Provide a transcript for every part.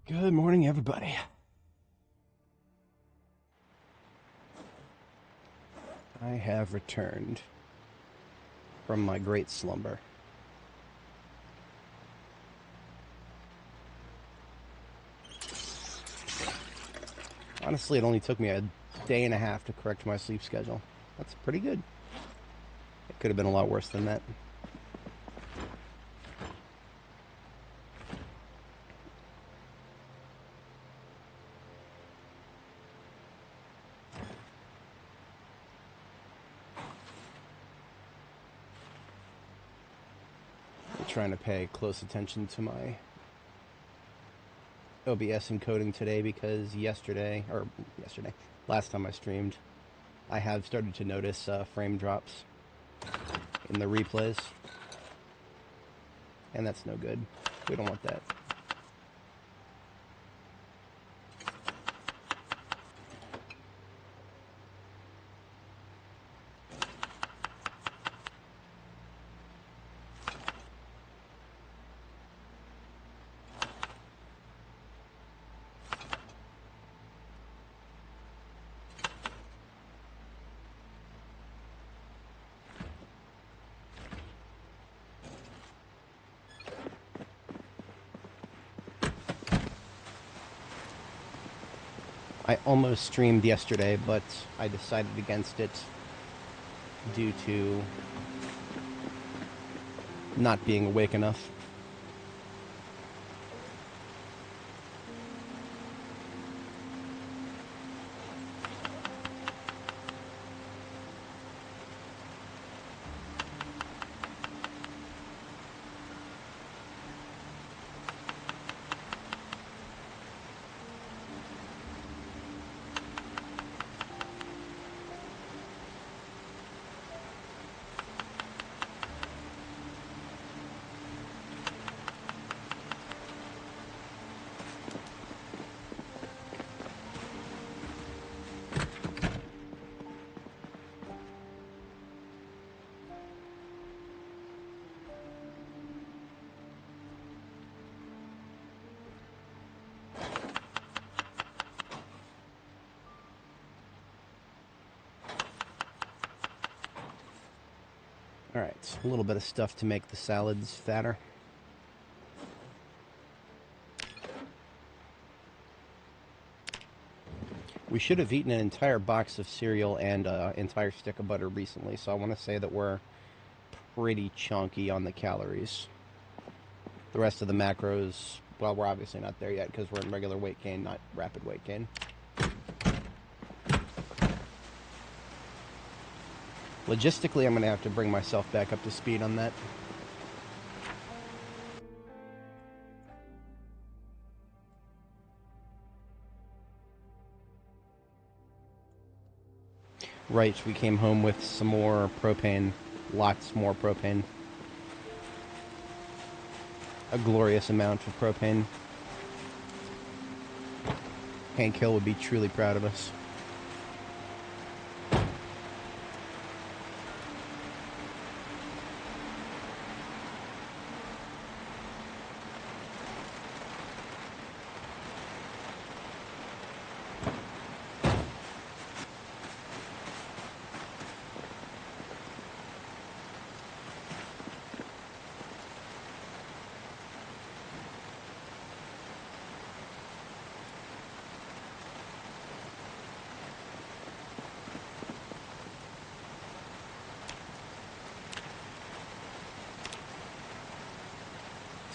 Good morning, everybody. I have returned from my great slumber. Honestly, it only took me a day and a half to correct my sleep schedule. That's pretty good. It could have been a lot worse than that. Trying to pay close attention to my OBS encoding today because last time I streamed, I have started to notice frame drops in the replays, and that's no good. We don't want that. I almost streamed yesterday, but I decided against it due to not being awake enough. Alright, a little bit of stuff to make the salads fatter. We should have eaten an entire box of cereal and an entire stick of butter recently, so I want to say that we're pretty chunky on the calories. The rest of the macros, well, we're obviously not there yet because we're in regular weight gain, not rapid weight gain. Logistically, I'm going to have to bring myself back up to speed on that. Right, we came home with some more propane. Lots more propane. A glorious amount of propane. Hank Hill would be truly proud of us.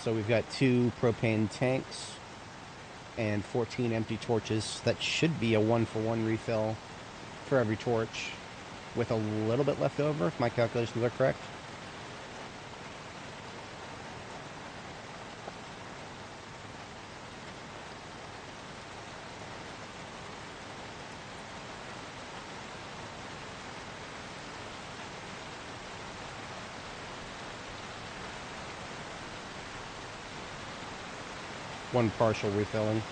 So we've got 2 propane tanks and 14 empty torches. That should be a 1-for-1 refill for every torch, with a little bit left over, if my calculations are correct. One partial refilling.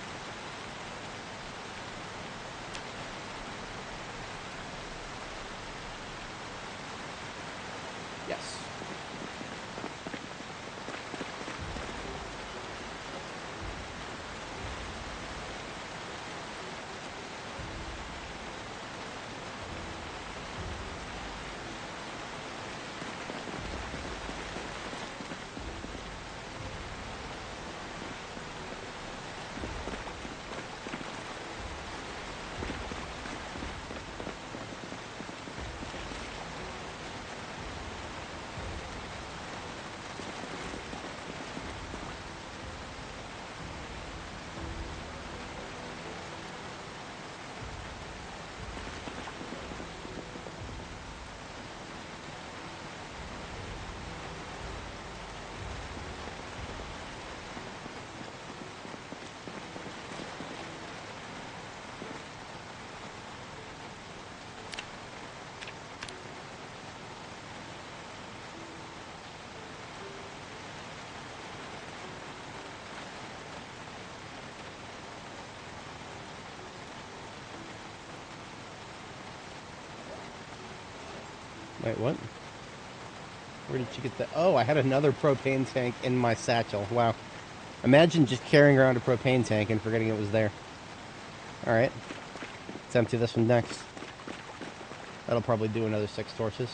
Wait, what? Where did you get that? Oh, I had another propane tank in my satchel. Wow. Imagine just carrying around a propane tank and forgetting it was there. Alright. Let's empty this one next. That'll probably do another 6 torches.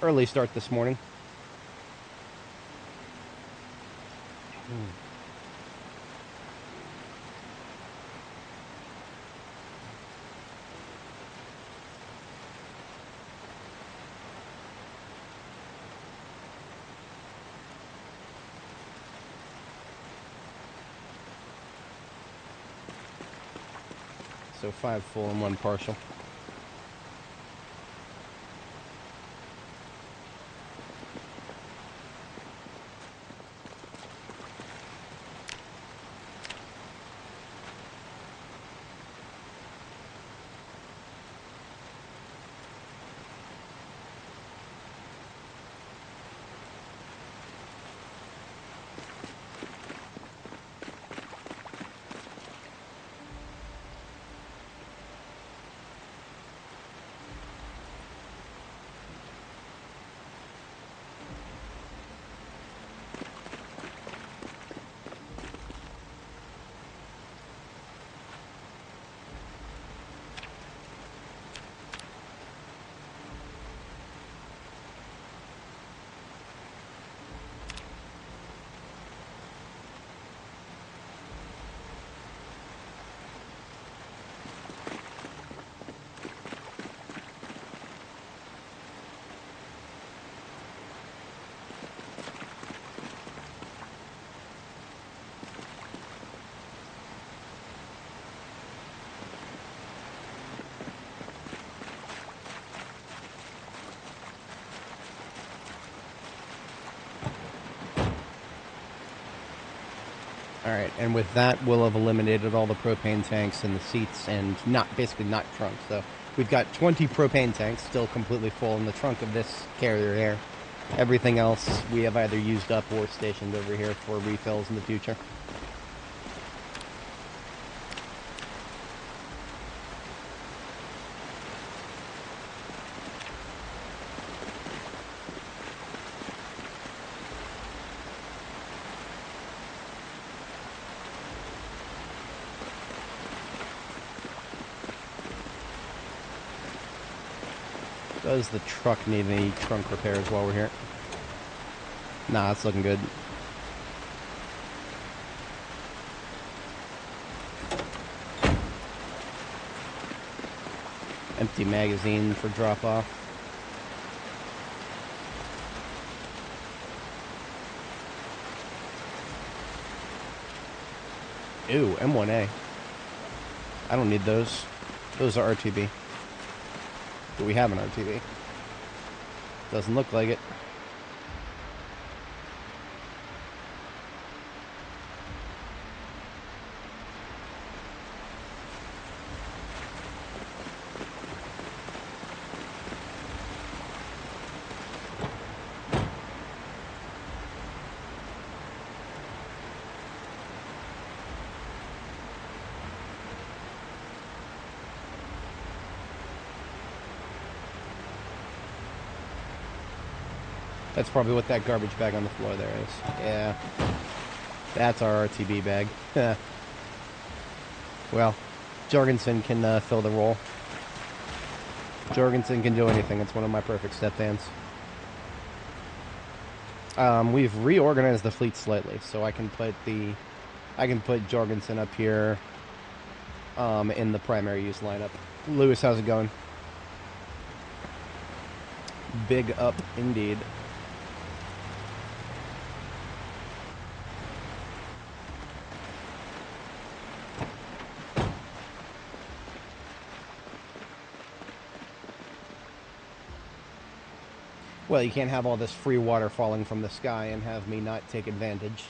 Early start this morning. So 5 full and 1 partial. Alright, and with that, we'll have eliminated all the propane tanks and the seats and basically not trunks. So we've got 20 propane tanks still completely full in the trunk of this carrier here. Everything else we have either used up or stationed over here for refills in the future. Does the truck need any trunk repairs while we're here? Nah, it's looking good. Empty magazine for drop-off. Ew, M1A. I don't need those. Those are RTB. Do we have an RTB? Doesn't look like it. That's probably what that garbage bag on the floor there is. Yeah. That's our RTB bag. Well, Jorgensen can fill the role. Jorgensen can do anything. It's one of my perfect step fans. We've reorganized the fleet slightly, so I can put Jorgensen up here in the primary use lineup. Lewis, how's it going? Big up indeed. Well, you can't have all this free water falling from the sky and have me not take advantage.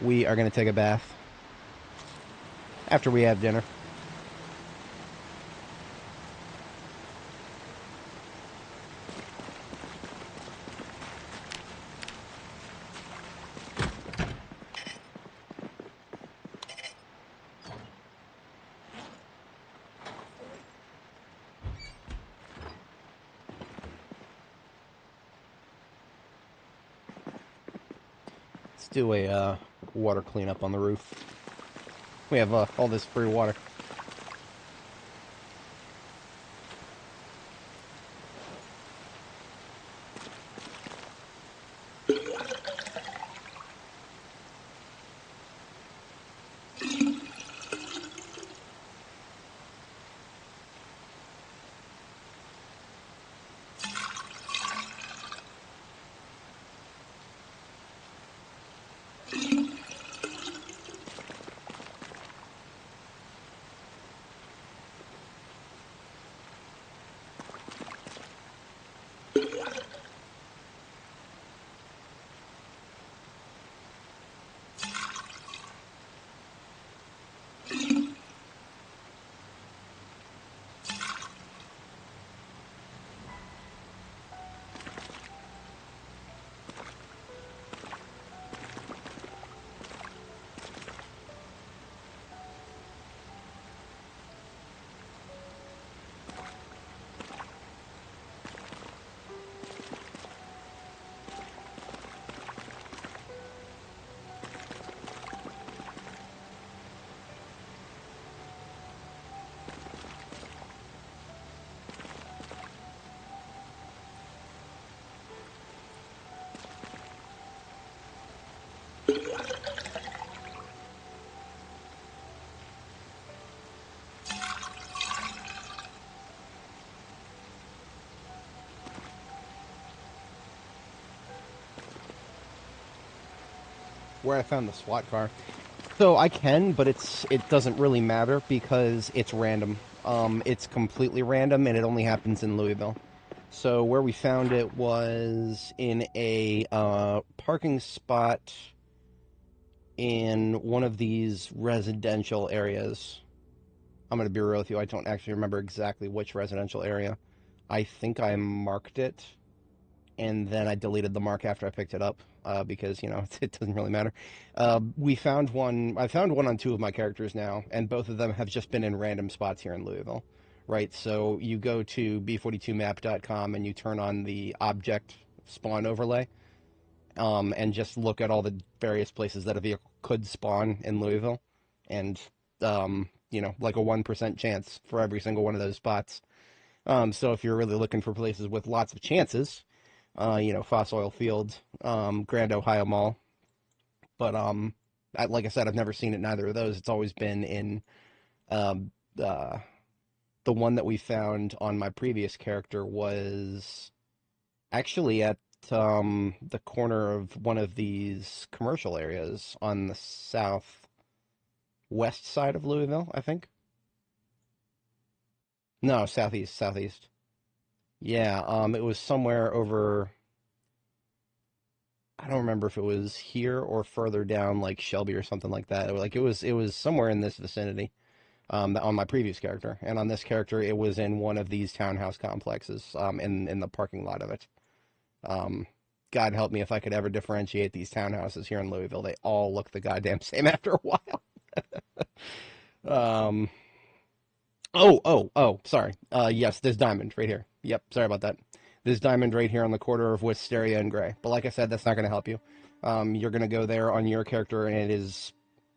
We are going to take a bath after we have dinner. Let's do a water cleanup on the roof. We have all this free water. Where I found the SWAT car. So I can, but it doesn't really matter because it's random. It's completely random, and it only happens in Louisville. So where we found it was in a parking spot in one of these residential areas. I'm going to be real with you. I don't actually remember exactly which residential area. I think I marked it, and then I deleted the mark after I picked it up because, you know, it doesn't really matter. We found one. I found one on two of my characters now, and both of them have just been in random spots here in Louisville, right? So you go to b42map.com and you turn on the object spawn overlay and just look at all the various places that a vehicle could spawn in Louisville, and, you know, like a 1% chance for every single one of those spots. So if you're really looking for places with lots of chances, you know, Foss Oil Field, Grand Ohio Mall. But like I said, I've never seen it in either of those. It's always been in the one that we found on my previous character was actually at the corner of one of these commercial areas on the southwest side of Louisville, I think. No, southeast. Yeah, it was somewhere over. I don't remember if it was here or further down, like Shelby or something like that. Like it was somewhere in this vicinity on my previous character, and on this character, it was in one of these townhouse complexes in the parking lot of it. Um, God help me if I could ever differentiate these townhouses here in Louisville. They all look the goddamn same after a while. um, oh, sorry. Yes, there's Diamond right here. Yep, sorry about that. There's Diamond right here on the corner of Wisteria and Gray. But like I said, that's not going to help you. You're going to go there on your character, and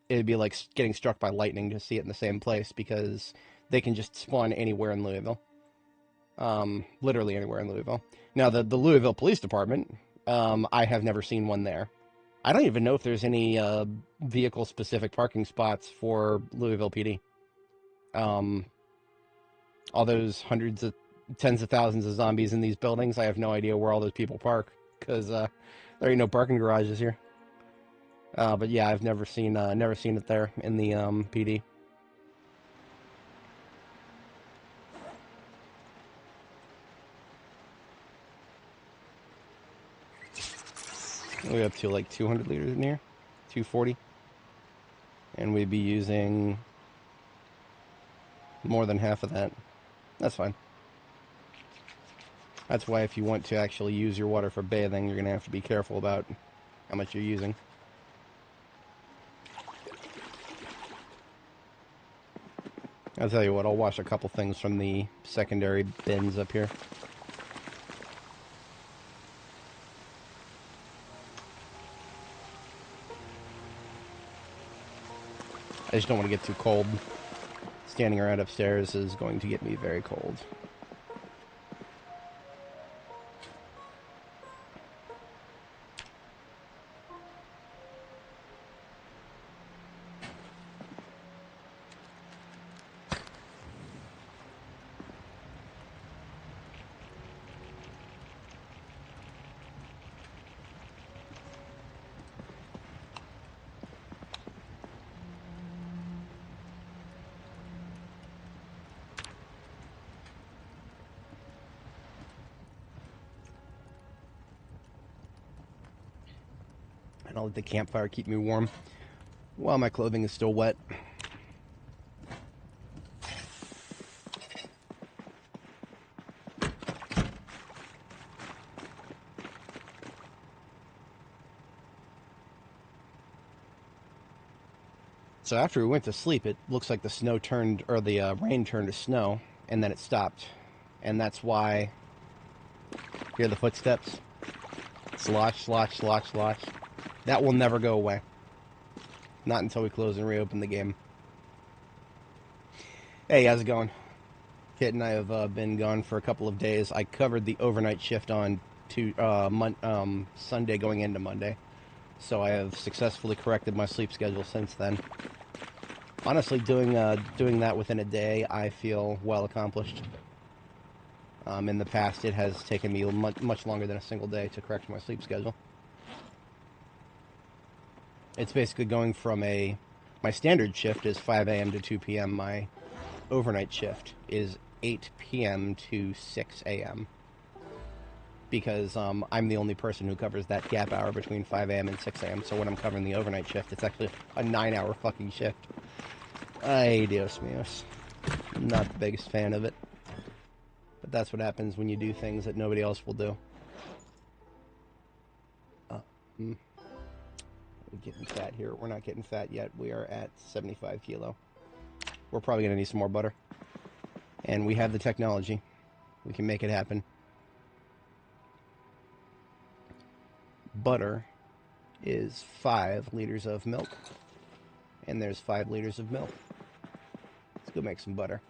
it'd be like getting struck by lightning to see it in the same place because they can just spawn anywhere in Louisville. Literally anywhere in Louisville. Now, the Louisville Police Department, I have never seen one there. I don't even know if there's any vehicle-specific parking spots for Louisville PD. All those tens of thousands of zombies in these buildings, I have no idea where all those people park because there ain't no parking garages here. But yeah, I've never seen it there in the PD. We're up to like 200 liters in here, 240, and we'd be using more than half of that. That's fine. That's why if you want to actually use your water for bathing, you're going to have to be careful about how much you're using. I'll tell you what, I'll wash a couple things from the secondary bins up here. I just don't want to get too cold. Standing around upstairs is going to get me very cold. And I'll let the campfire keep me warm while my clothing is still wet. So after we went to sleep, it looks like the snow turned, or the rain turned to snow, and then it stopped. And that's why, hear the footsteps? Slosh, slosh, slosh, slosh. That will never go away. Not until we close and reopen the game. Hey, how's it going? Kit and I have been gone for a couple of days. I covered the overnight shift on Sunday going into Monday. So I have successfully corrected my sleep schedule since then. Honestly, doing that within a day, I feel well accomplished. In the past, it has taken me much longer than a single day to correct my sleep schedule. It's basically going from my standard shift is 5 a.m. to 2 p.m. My overnight shift is 8 p.m. to 6 a.m. Because I'm the only person who covers that gap hour between 5 a.m. and 6 a.m. So when I'm covering the overnight shift, it's actually a 9-hour fucking shift. Ay, Dios míos. I'm not the biggest fan of it. But that's what happens when you do things that nobody else will do. We're getting fat here. We're not getting fat yet. We are at 75 kilo. We're probably going to need some more butter. And we have the technology. We can make it happen. Butter is 5 liters of milk. And there's 5 liters of milk. Let's go make some butter.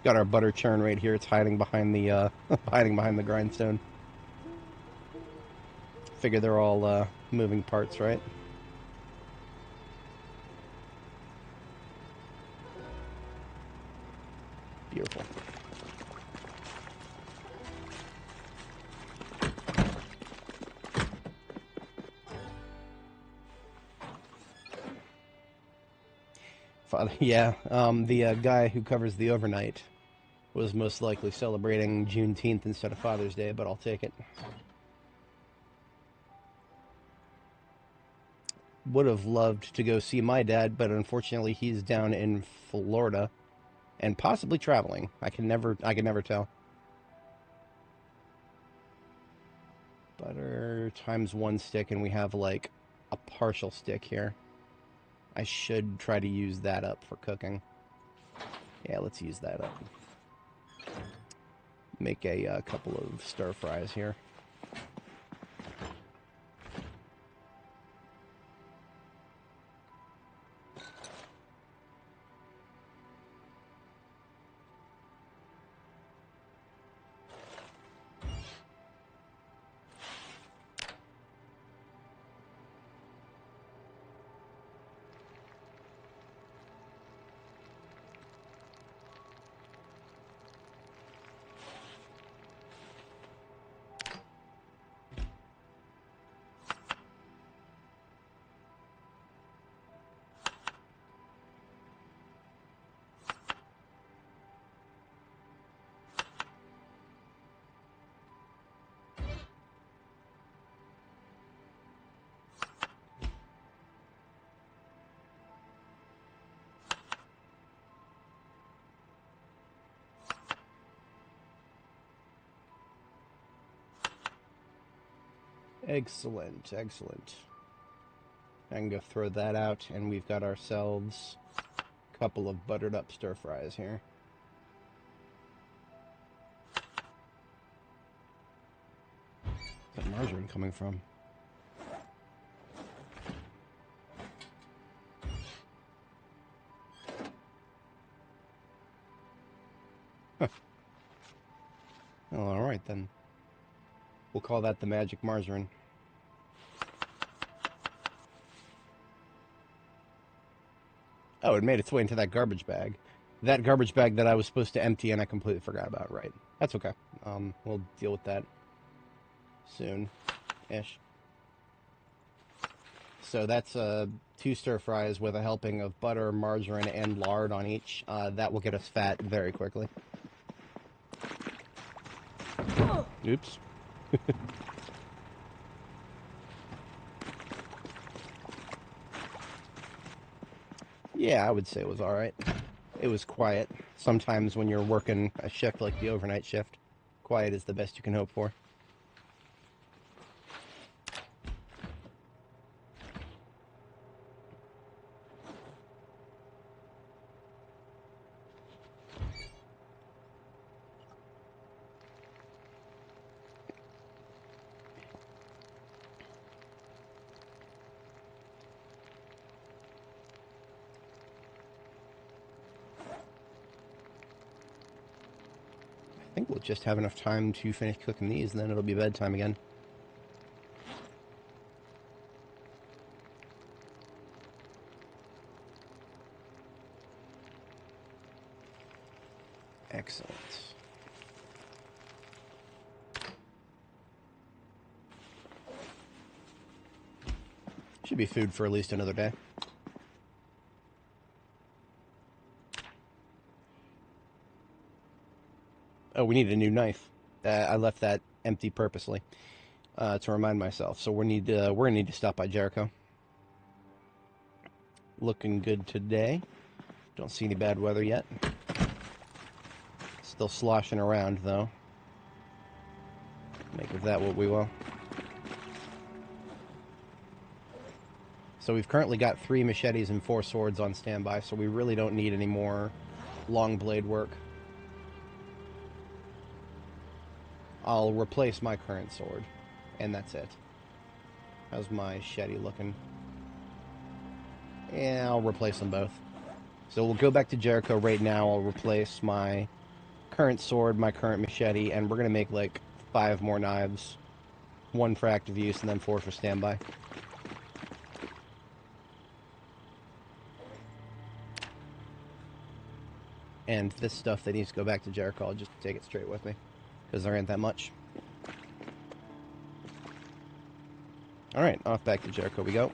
Got our butter churn right here. It's hiding behind the behind the grindstone. Figure they're all moving parts, right? Beautiful. Father, yeah. The guy who covers the overnight was most likely celebrating Juneteenth instead of Father's Day, but I'll take it. Would have loved to go see my dad, but unfortunately he's down in Florida and possibly traveling. I can never tell. Butter times 1 stick, and we have like a partial stick here. I should try to use that up for cooking. Yeah, let's use that up. Make a couple of stir fries here. Excellent, excellent. I can go throw that out, and we've got ourselves a couple of buttered up stir fries here. Where's that margarine coming from? Huh. Well, alright then. We'll call that the magic margarine. Oh, it made its way into that garbage bag. That garbage bag that I was supposed to empty and I completely forgot about, right. That's okay. We'll deal with that soon-ish. So that's 2 stir fries with a helping of butter, margarine, and lard on each. That will get us fat very quickly. Oops. Yeah, I would say it was alright. It was quiet. Sometimes when you're working a shift like the overnight shift, quiet is the best you can hope for. I think we'll just have enough time to finish cooking these, and then it'll be bedtime again. Excellent. Should be food for at least another day. Oh, we need a new knife. I left that empty purposely to remind myself. So we're gonna need to stop by Jericho. Looking good today. Don't see any bad weather yet. Still sloshing around though. Make of that what we will. So we've currently got 3 machetes and 4 swords on standby, so we really don't need any more long blade work. I'll replace my current sword, and that's it. How's my machete looking? Yeah, I'll replace them both. So we'll go back to Jericho right now. I'll replace my current sword, my current machete, and we're going to make like 5 more knives. 1 for active use, and then 4 for standby. And this stuff that needs to go back to Jericho, I'll just take it straight with me, because there ain't that much. Alright, off back to Jericho we go.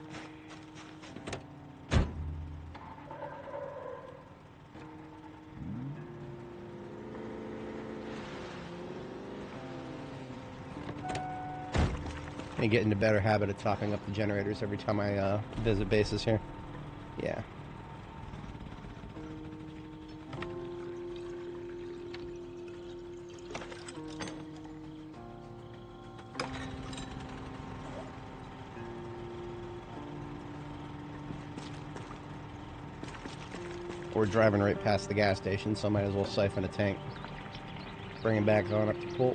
I get into better habit of topping up the generators every time I visit bases here. Yeah. We're driving right past the gas station, so I might as well siphon a tank. Bring it back on up to full.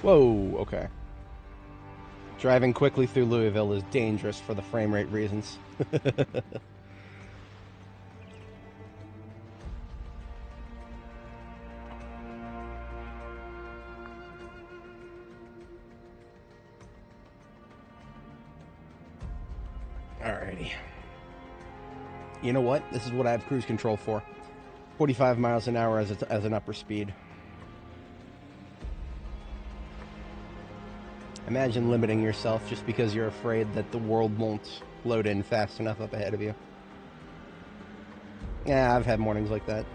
Whoa, okay. Driving quickly through Louisville is dangerous for the frame rate reasons. Alrighty. You know what? This is what I have cruise control for. 45 miles an hour as an upper speed. Imagine limiting yourself just because you're afraid that the world won't load in fast enough up ahead of you. Yeah, I've had mornings like that.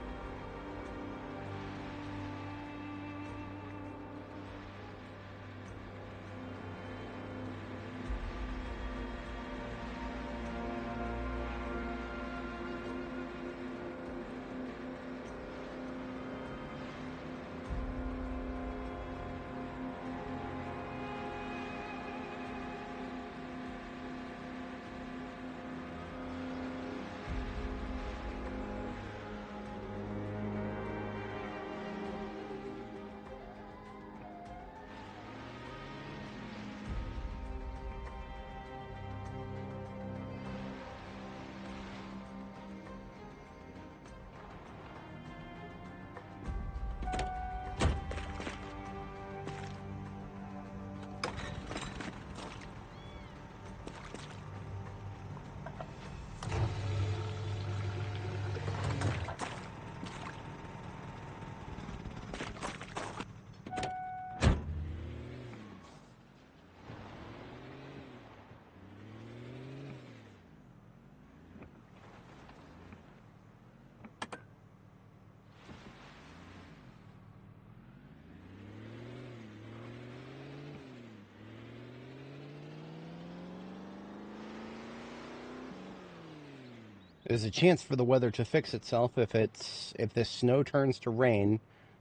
There's a chance for the weather to fix itself if this snow turns to rain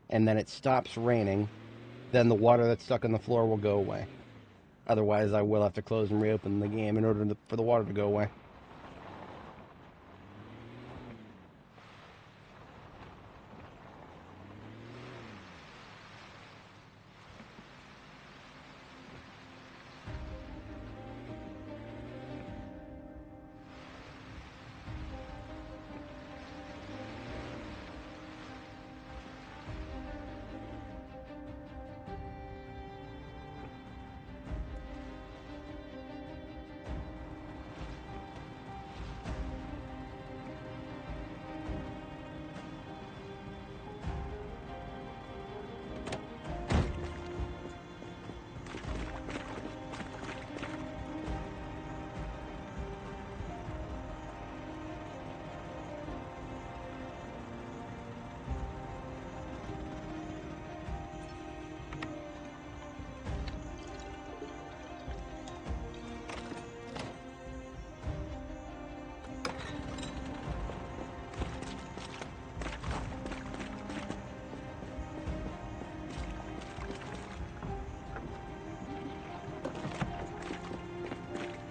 and then it stops raining, then the water that's stuck on the floor will go away. Otherwise, I will have to close and reopen the game in order for the water to go away.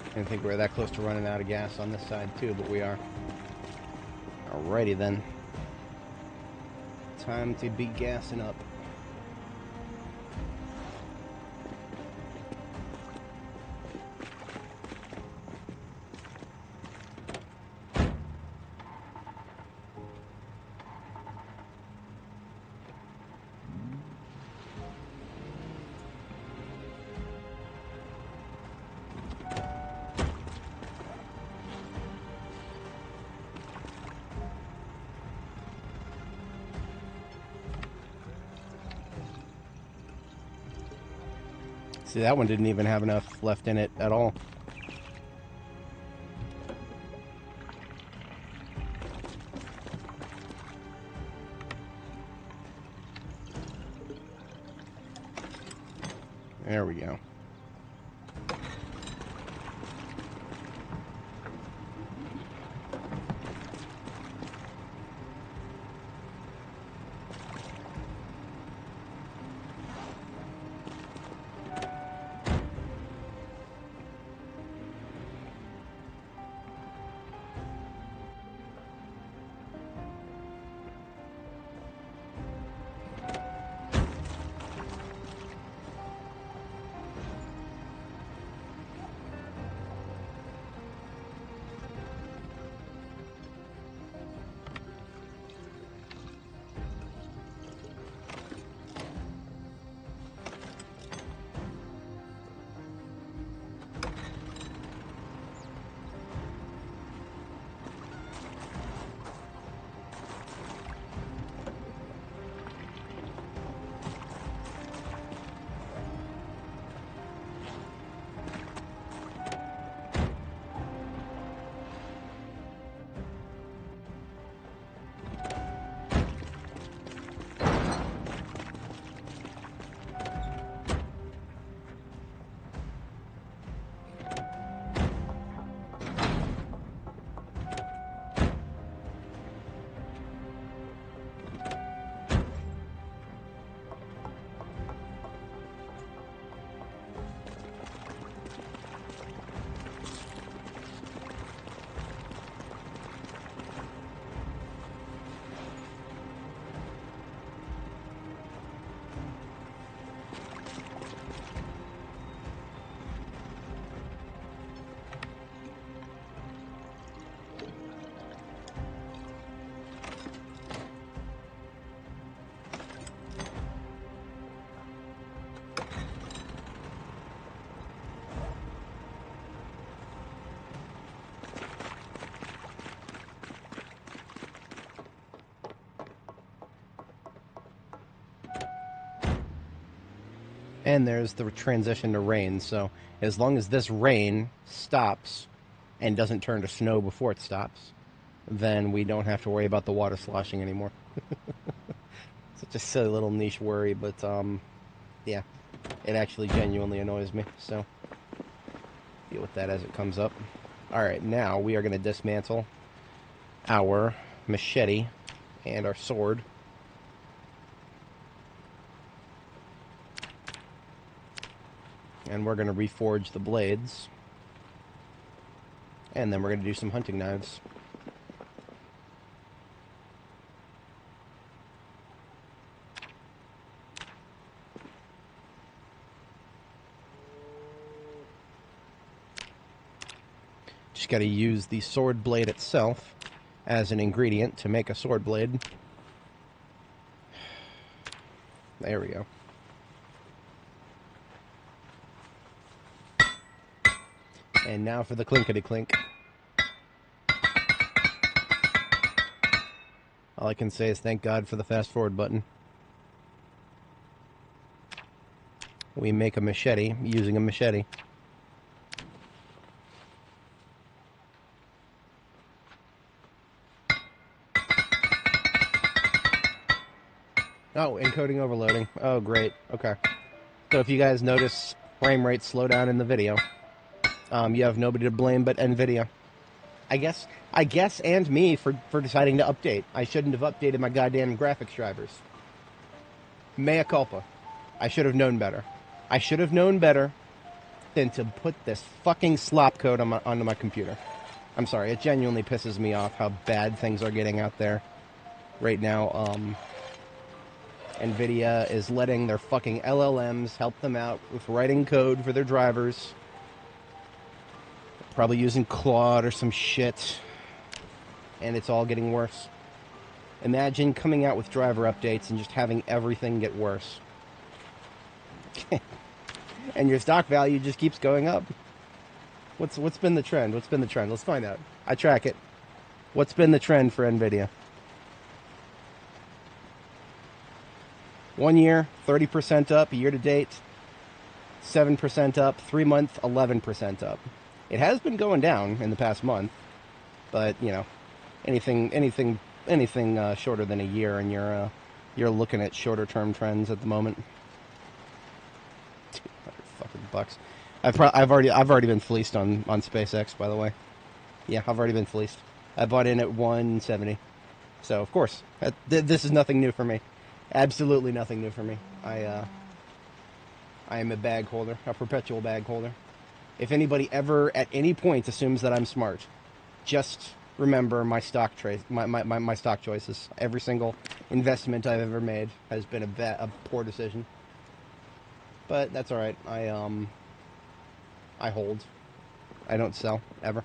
I didn't think we were that close to running out of gas on this side too, but we are. Alrighty then. Time to be gassing up. See, that one didn't even have enough left in it at all. There we go. And there's the transition to rain. So as long as this rain stops and doesn't turn to snow before it stops, then we don't have to worry about the water sloshing anymore. Such a silly little niche worry, but yeah, it actually genuinely annoys me. So deal with that as it comes up. All right, now we are going to dismantle our machete and our sword. And we're going to reforge the blades. And then we're going to do some hunting knives. Just got to use the sword blade itself as an ingredient to make a sword blade. There we go. And now for the clinkety-clink. All I can say is thank God for the fast forward button. We make a machete using a machete. Oh, encoding overloading. Oh, great. Okay. So if you guys notice frame rate slow down in the video, you have nobody to blame but NVIDIA. I guess, and me for deciding to update. I shouldn't have updated my goddamn graphics drivers. Mea culpa. I should have known better. I should have known better than to put this fucking slop code onto my computer. I'm sorry, it genuinely pisses me off how bad things are getting out there right now. NVIDIA is letting their fucking LLMs help them out with writing code for their drivers. Probably using Claude or some shit. And it's all getting worse. Imagine coming out with driver updates and just having everything get worse. And your stock value just keeps going up. What's been the trend? What's been the trend? Let's find out. I track it. What's been the trend for NVIDIA? 1 year, 30% up. Year to date, 7% up. 3 month, 11% up. It has been going down in the past month, but you know, anything shorter than a year, and you're looking at shorter term trends at the moment. $200 fucking. I've already been fleeced on SpaceX, by the way. Yeah, I've already been fleeced. I bought in at 170, so of course this is nothing new for me. Absolutely nothing new for me. I am a bag holder, a perpetual bag holder. If anybody ever at any point assumes that I'm smart, just remember my stock my stock choices. Every single investment I've ever made has been a poor decision. But that's all right. I hold. I don't sell ever.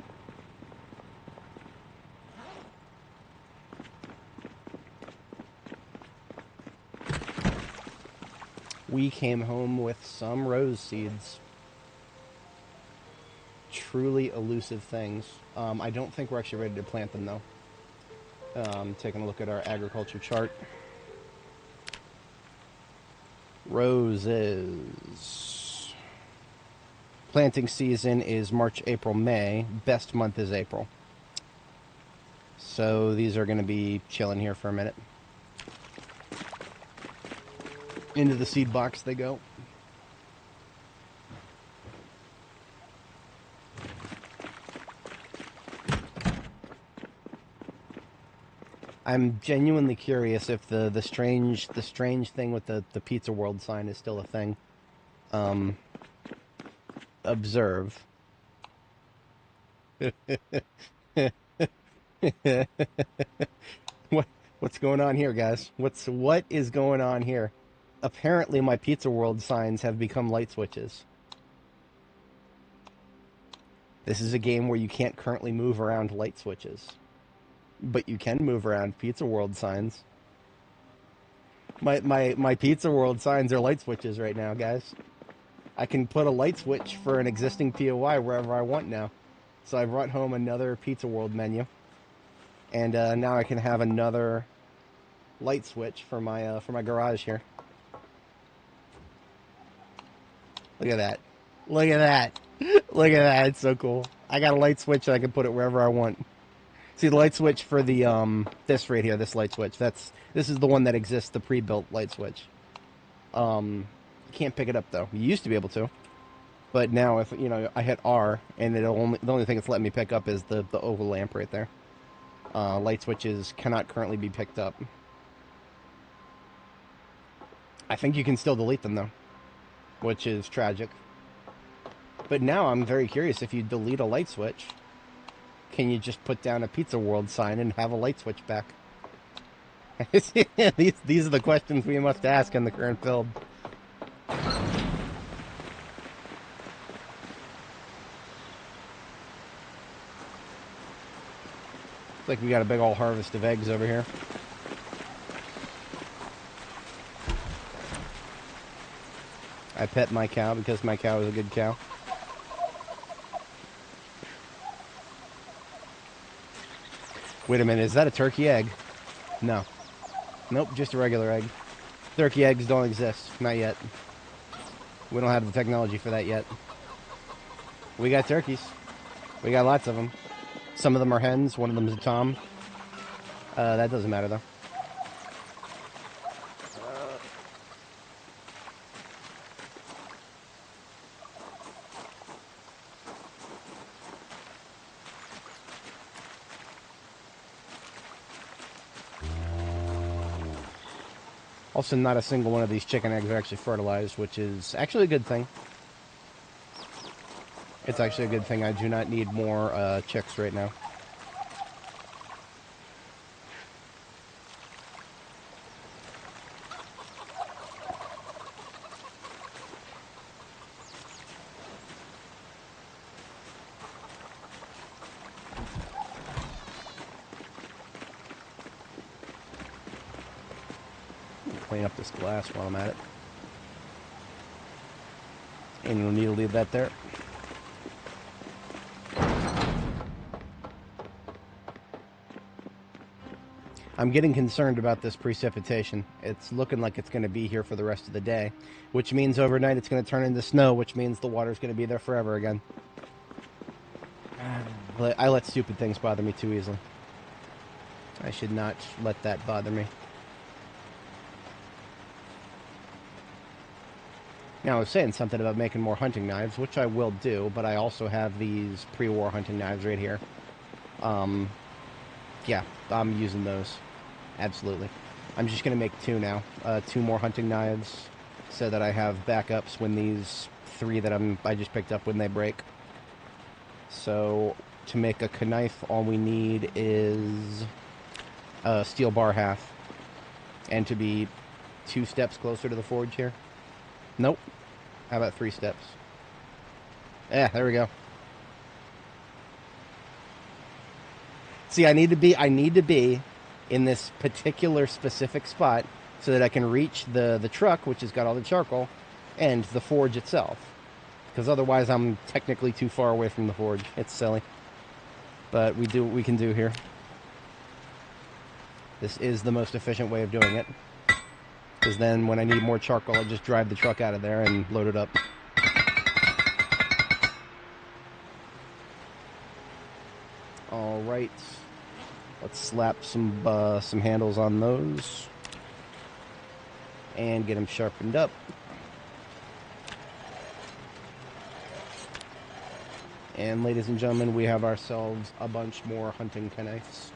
We came home with some rose seeds. Truly elusive things. I don't think we're actually ready to plant them, though. Taking a look at our agriculture chart. Roses. Planting season is March, April, May. Best month is April. So these are going to be chilling here for a minute. Into the seed box they go. I'm genuinely curious if the strange thing with the Pizza World sign is still a thing. Observe. What's going on here, guys? What is going on here? Apparently my Pizza World signs have become light switches. This is a game where you can't currently move around light switches. But you can move around Pizza World signs. My Pizza World signs are light switches right now, guys. I can put a light switch for an existing POI wherever I want now. So I brought home another Pizza World menu. And now I can have another light switch for my garage here. Look at that. Look at that. Look at that. It's so cool. I got a light switch and I can put it wherever I want. See, the light switch for the this right here, this light switch. This is the one that exists, the pre-built light switch. You can't pick it up though. You used to be able to, but now if I hit R and the only thing it's letting me pick up is the oval lamp right there. Light switches cannot currently be picked up. I think you can still delete them, though, which is tragic. But now I'm very curious, if you delete a light switch, can you just put down a Pizza World sign and have a light switch back? These are the questions we must ask in the current build. Looks like we got a big old harvest of eggs over here. I pet my cow because my cow is a good cow. Wait a minute, is that a turkey egg? No. Nope, just a regular egg. Turkey eggs don't exist. Not yet. We don't have the technology for that yet. We got turkeys. We got lots of them. Some of them are hens. One of them is a tom. That doesn't matter, though. Also, not a single one of these chicken eggs are actually fertilized, which is actually a good thing. It's actually a good thing. I do not need more chicks right now. Clean up this glass while I'm at it. And you'll need to leave that there. I'm getting concerned about this precipitation. It's looking like it's going to be here for the rest of the day, which means overnight it's going to turn into snow, which means the water's going to be there forever again. I let stupid things bother me too easily. I should not let that bother me. Now, I was saying something about making more hunting knives, which I will do, but I also have these pre-war hunting knives right here. Yeah, I'm using those. Absolutely. I'm just going to make 2 now. 2 more hunting knives so that I have backups when these 3 that I just picked up, when they break. So, to make a knife, all we need is a steel bar half. And to be 2 steps closer to the forge here. Nope. How about 3 steps? Yeah, there we go. See, I need to be in this particular specific spot so that I can reach the truck, which has got all the charcoal, and the forge itself. Because otherwise I'm technically too far away from the forge. It's silly. But we do what we can do here. This is the most efficient way of doing it. Because then when I need more charcoal, I just drive the truck out of there and load it up. Alright. Let's slap some handles on those. And get them sharpened up. And ladies and gentlemen, we have ourselves a bunch more hunting knives.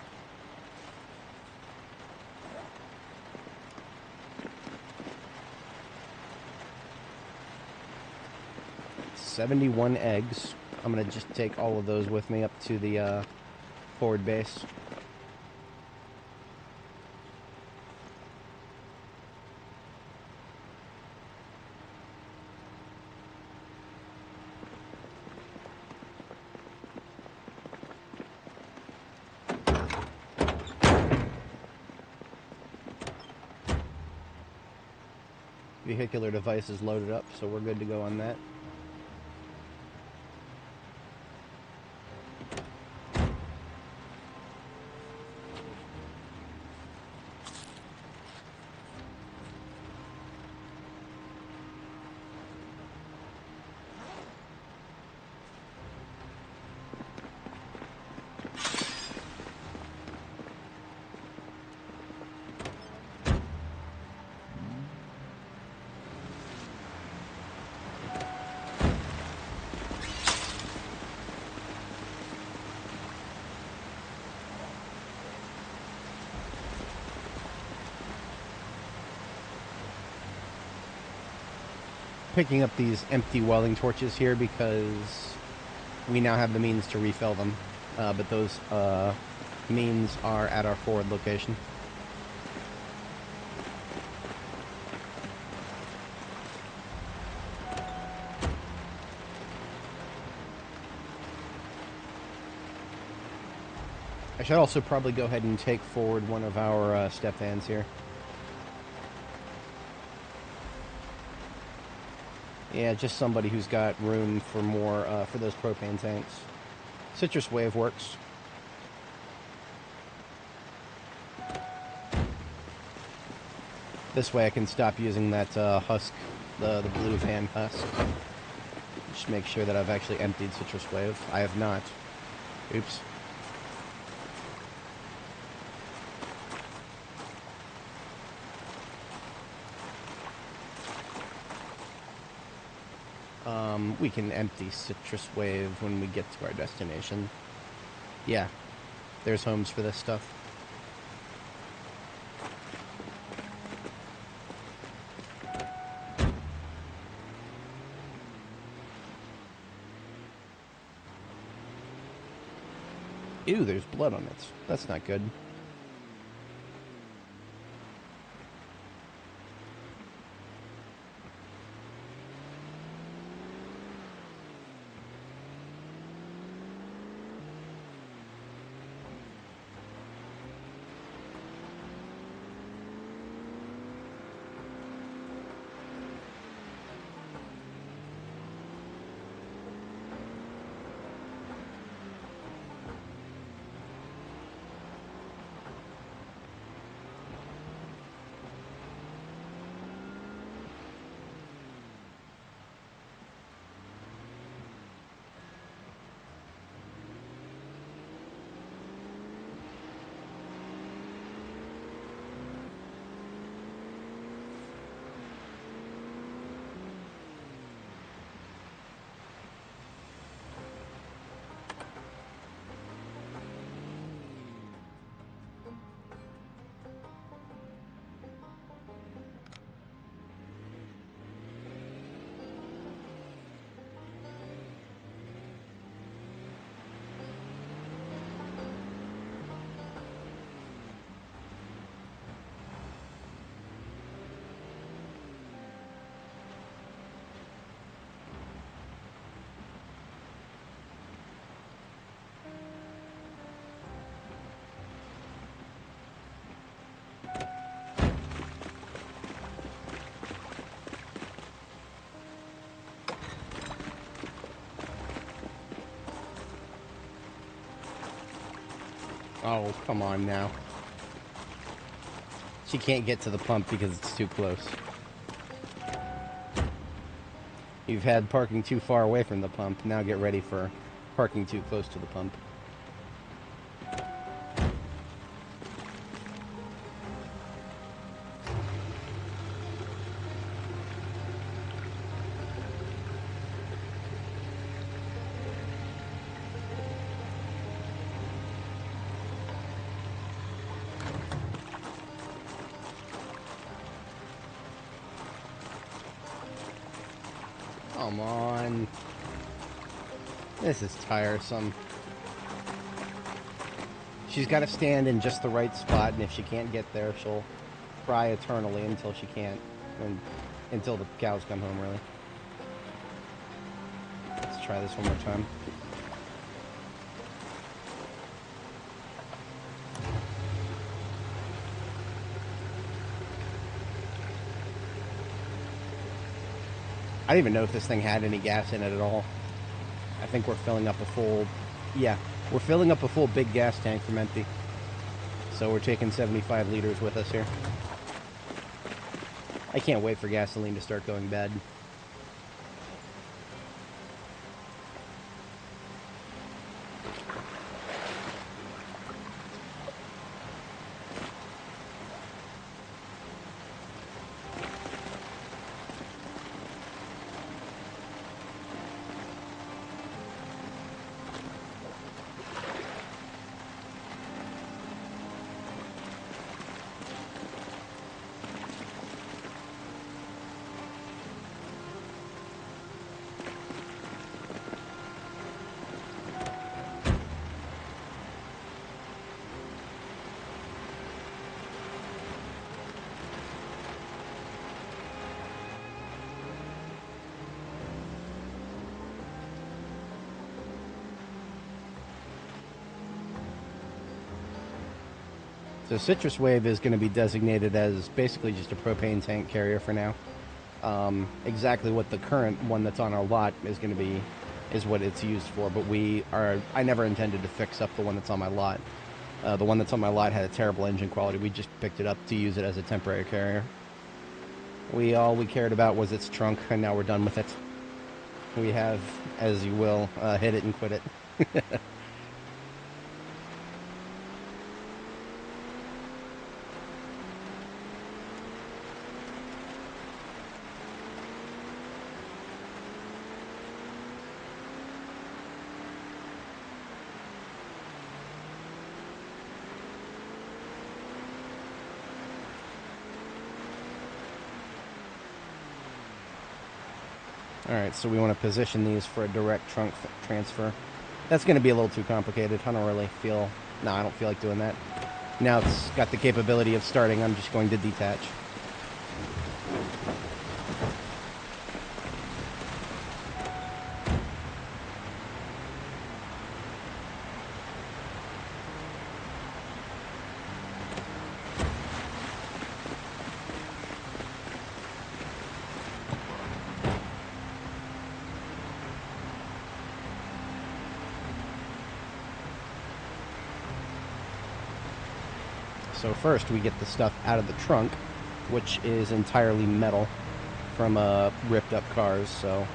$71 eggs. I'm going to just take all of those with me up to the forward base. Vehicular device is loaded up, so we're good to go on that. picking up these empty welding torches here because we now have the means to refill them. But those means are at our forward location. I should also probably go ahead and take forward one of our step vans here. Yeah, just somebody who's got room for more, for those propane tanks. Citrus Wave works. This way I can stop using that husk, the blue van husk. Just make sure that I've actually emptied Citrus Wave. I have not. Oops. We can empty Citrus Wave when we get to our destination. Yeah, there's homes for this stuff. Ew, there's blood on it. That's not good. Oh, come on now. She can't get to the pump because it's too close. You've had parking too far away from the pump. Now get ready for parking too close to the pump. Come on. This is tiresome. She's got to stand in just the right spot, and if she can't get there, she'll cry eternally until she can't, until the cows come home, really. Let's try this one more time. I didn't even know if this thing had any gas in it at all. I think we're filling up a full... Yeah, we're filling up a full big gas tank from empty. So we're taking 75 liters with us here. I can't wait for gasoline to start going bad. So Citrus Wave is going to be designated as basically just a propane tank carrier for now. Exactly what the current one that's on our lot is going to be is what it's used for, but I never intended to fix up the one that's on my lot. The one that's on my lot had a terrible engine quality. We just picked it up to use it as a temporary carrier. All we cared about was its trunk, and now we're done with it. We have, as you will, hit it and quit it. Alright, so we want to position these for a direct trunk transfer. That's going to be a little too complicated. I don't feel like doing that. Now it's got the capability of starting, I'm just going to detach. So first we get the stuff out of the trunk, which is entirely metal from ripped up cars. So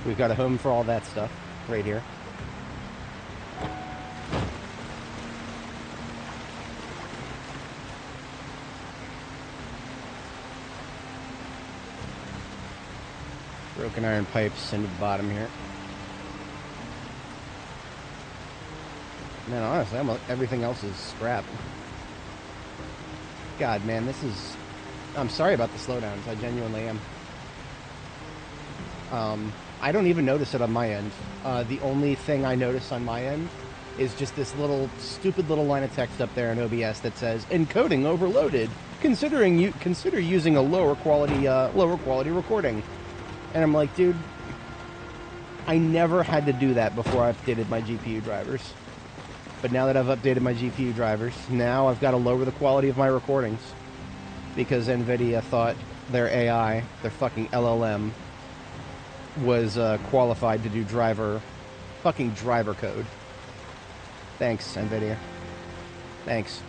we've got a home for all that stuff right here. Broken iron pipes into the bottom here. Man, honestly, everything else is scrap. God, man, I'm sorry about the slowdowns. I genuinely am. I don't even notice it on my end. The only thing I notice on my end is just this stupid little line of text up there in OBS that says, encoding overloaded. Consider using a lower quality recording. And I'm like, dude, I never had to do that before I updated my GPU drivers. But now that I've updated my GPU drivers, now I've got to lower the quality of my recordings. Because NVIDIA thought their AI, their fucking LLM, was qualified to do fucking driver code. Thanks, NVIDIA. Thanks.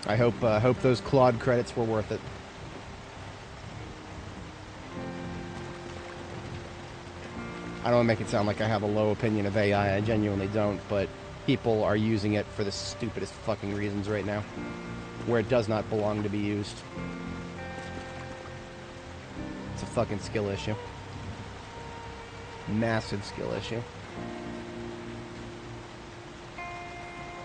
I hope those Claude credits were worth it. I don't want to make it sound like I have a low opinion of AI. I genuinely don't, but people are using it for the stupidest fucking reasons right now, where it does not belong to be used. It's a fucking skill issue. Massive skill issue.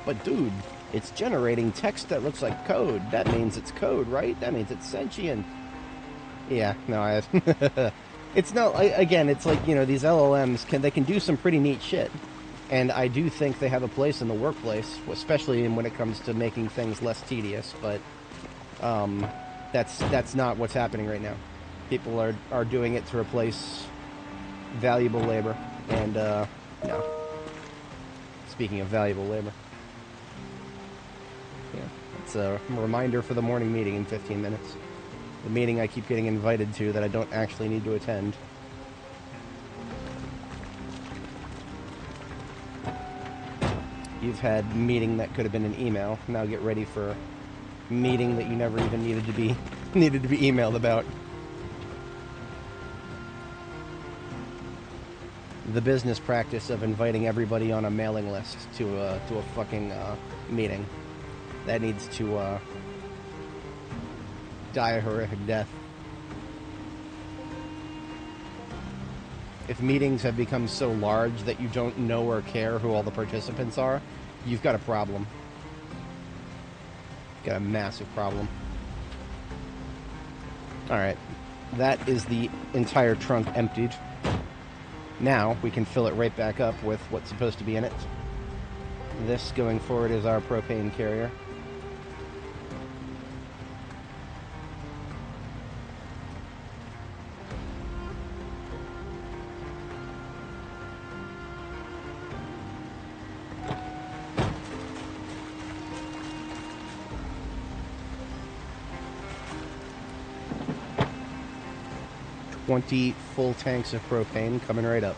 But dude, it's generating text that looks like code. That means it's code, right? That means it's sentient. Yeah, no, it's not, again, it's like, these LLMs, they can do some pretty neat shit. And I do think they have a place in the workplace, especially when it comes to making things less tedious, but that's not what's happening right now. People are doing it to replace valuable labor, and no. Speaking of valuable labor. Yeah, it's a reminder for the morning meeting in 15 minutes. The meeting I keep getting invited to that I don't actually need to attend. You've had meeting that could have been an email. Now get ready for meeting that you never even needed to be emailed about. The business practice of inviting everybody on a mailing list to a fucking meeting. That needs to die a horrific death. If meetings have become so large that you don't know or care who all the participants are, you've got a problem. You've got a massive problem. Alright, that is the entire trunk emptied. Now we can fill it right back up with what's supposed to be in it. This, going forward, is our propane carrier. 20 full tanks of propane coming right up.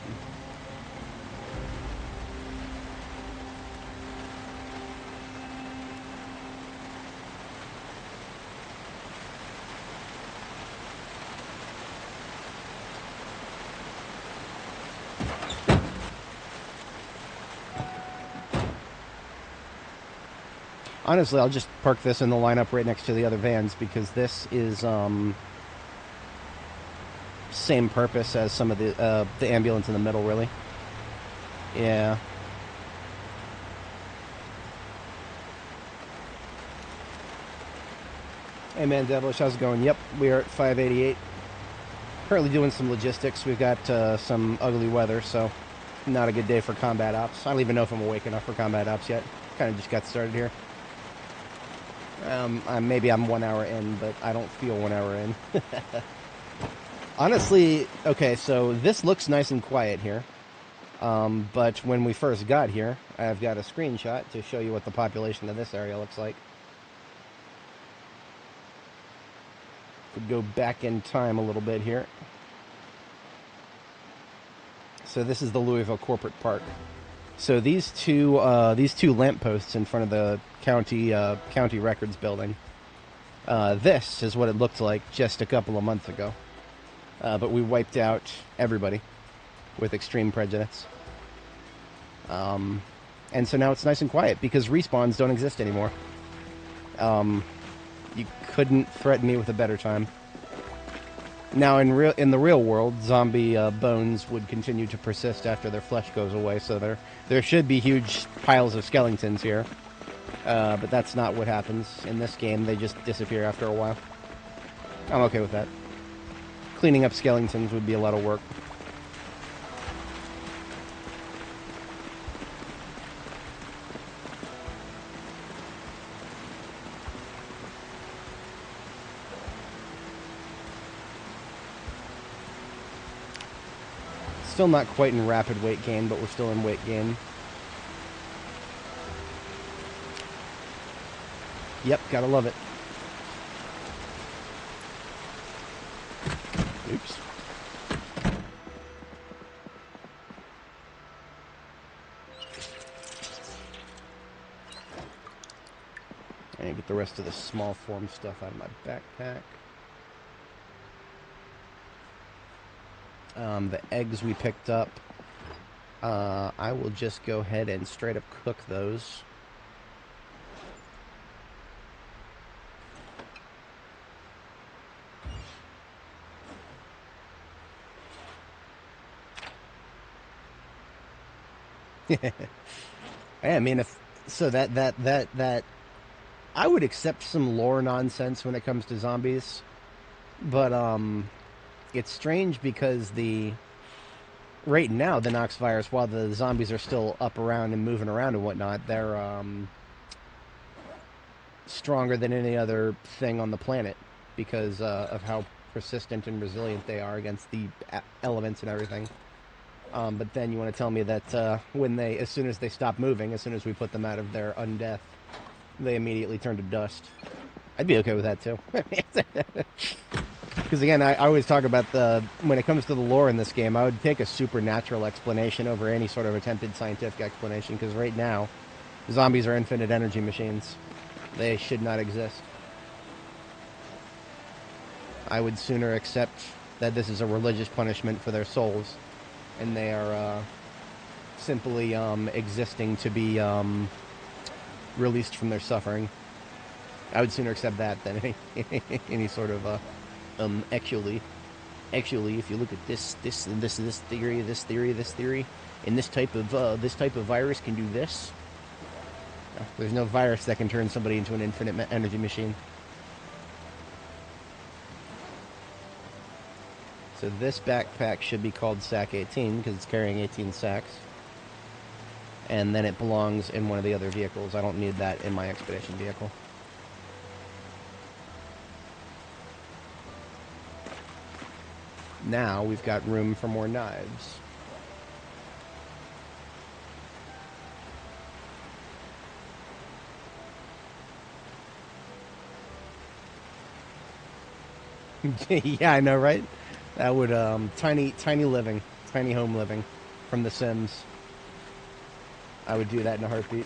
Honestly, I'll just park this in the lineup right next to the other vans because this is same purpose as some of the ambulance in the middle, really. Yeah. Hey man, Devilish, how's it going? Yep, we are at 588. Currently doing some logistics. We've got some ugly weather, so not a good day for combat ops. I don't even know if I'm awake enough for combat ops yet. Kind of just got started here. Maybe I'm 1 hour in, but I don't feel 1 hour in. Honestly, okay, so this looks nice and quiet here. But when we first got here, I've got a screenshot to show you what the population of this area looks like. Could go back in time a little bit here. So this is the Louisville Corporate Park. So these two lampposts in front of the county records building. This is what it looked like just a couple of months ago. But we wiped out everybody with extreme prejudice. And so now it's nice and quiet because respawns don't exist anymore. You couldn't threaten me with a better time. Now, in the real world, zombie bones would continue to persist after their flesh goes away, so there should be huge piles of skeletons here. But that's not what happens in this game. They just disappear after a while. I'm okay with that. Cleaning up skeletons would be a lot of work. Still not quite in rapid weight gain, but we're still in weight gain. Yep, gotta love it. Oops. I need to get the rest of the small form stuff out of my backpack. The eggs we picked up, I will just go ahead and straight up cook those. I mean, that I would accept some lore nonsense when it comes to zombies, but it's strange because right now the Nox virus, while the zombies are still up around and moving around and whatnot, they're stronger than any other thing on the planet because of how persistent and resilient they are against the elements and everything. But then you want to tell me that as soon as they stop moving, as soon as we put them out of their undeath, they immediately turn to dust. I'd be okay with that too. Because again, I always talk about when it comes to the lore in this game, I would take a supernatural explanation over any sort of attempted scientific explanation, because right now, zombies are infinite energy machines. They should not exist. I would sooner accept that this is a religious punishment for their souls, and they are simply existing to be released from their suffering. I would sooner accept that than any sort of actually, if you look at this theory, and this type of virus can do this. No, there's no virus that can turn somebody into an infinite energy machine. So this backpack should be called Sack 18 because it's carrying 18 sacks. And then it belongs in one of the other vehicles. I don't need that in my expedition vehicle. Now we've got room for more knives. Yeah, I know, right? That would, tiny living, tiny home living from The Sims. I would do that in a heartbeat.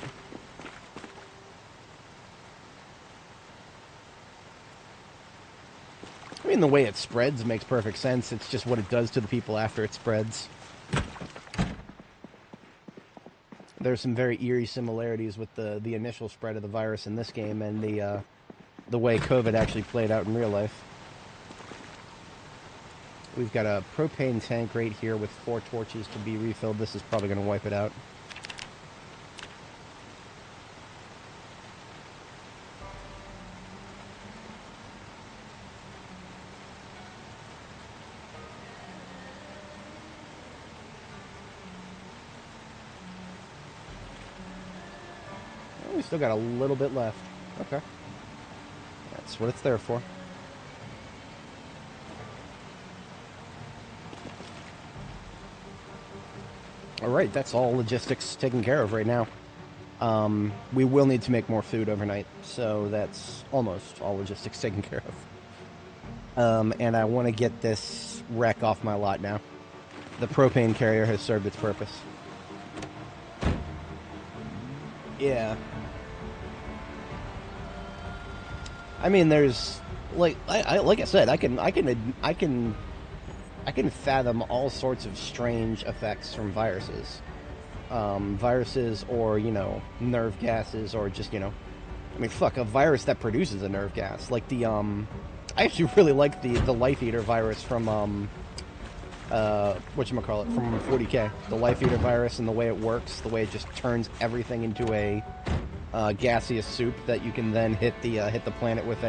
I mean, the way it spreads makes perfect sense. It's just what it does to the people after it spreads. There's some very eerie similarities with the initial spread of the virus in this game and the way COVID actually played out in real life. We've got a propane tank right here with 4 torches to be refilled. This is probably going to wipe it out. Oh, we still got a little bit left. Okay. That's what it's there for. Alright, that's all logistics taken care of right now. We will need to make more food overnight, so that's almost all logistics taken care of. And I want to get this wreck off my lot now. The propane carrier has served its purpose. Yeah. I mean, there's like I said, I can fathom all sorts of strange effects from viruses. Viruses or, you know, nerve gases or just, you know, I mean, fuck, a virus that produces a nerve gas. Like the, I actually really like the Life Eater virus from, whatchamacallit, from 40K. The Life Eater virus and the way it works, the way it just turns everything into a gaseous soup that you can then hit the planet with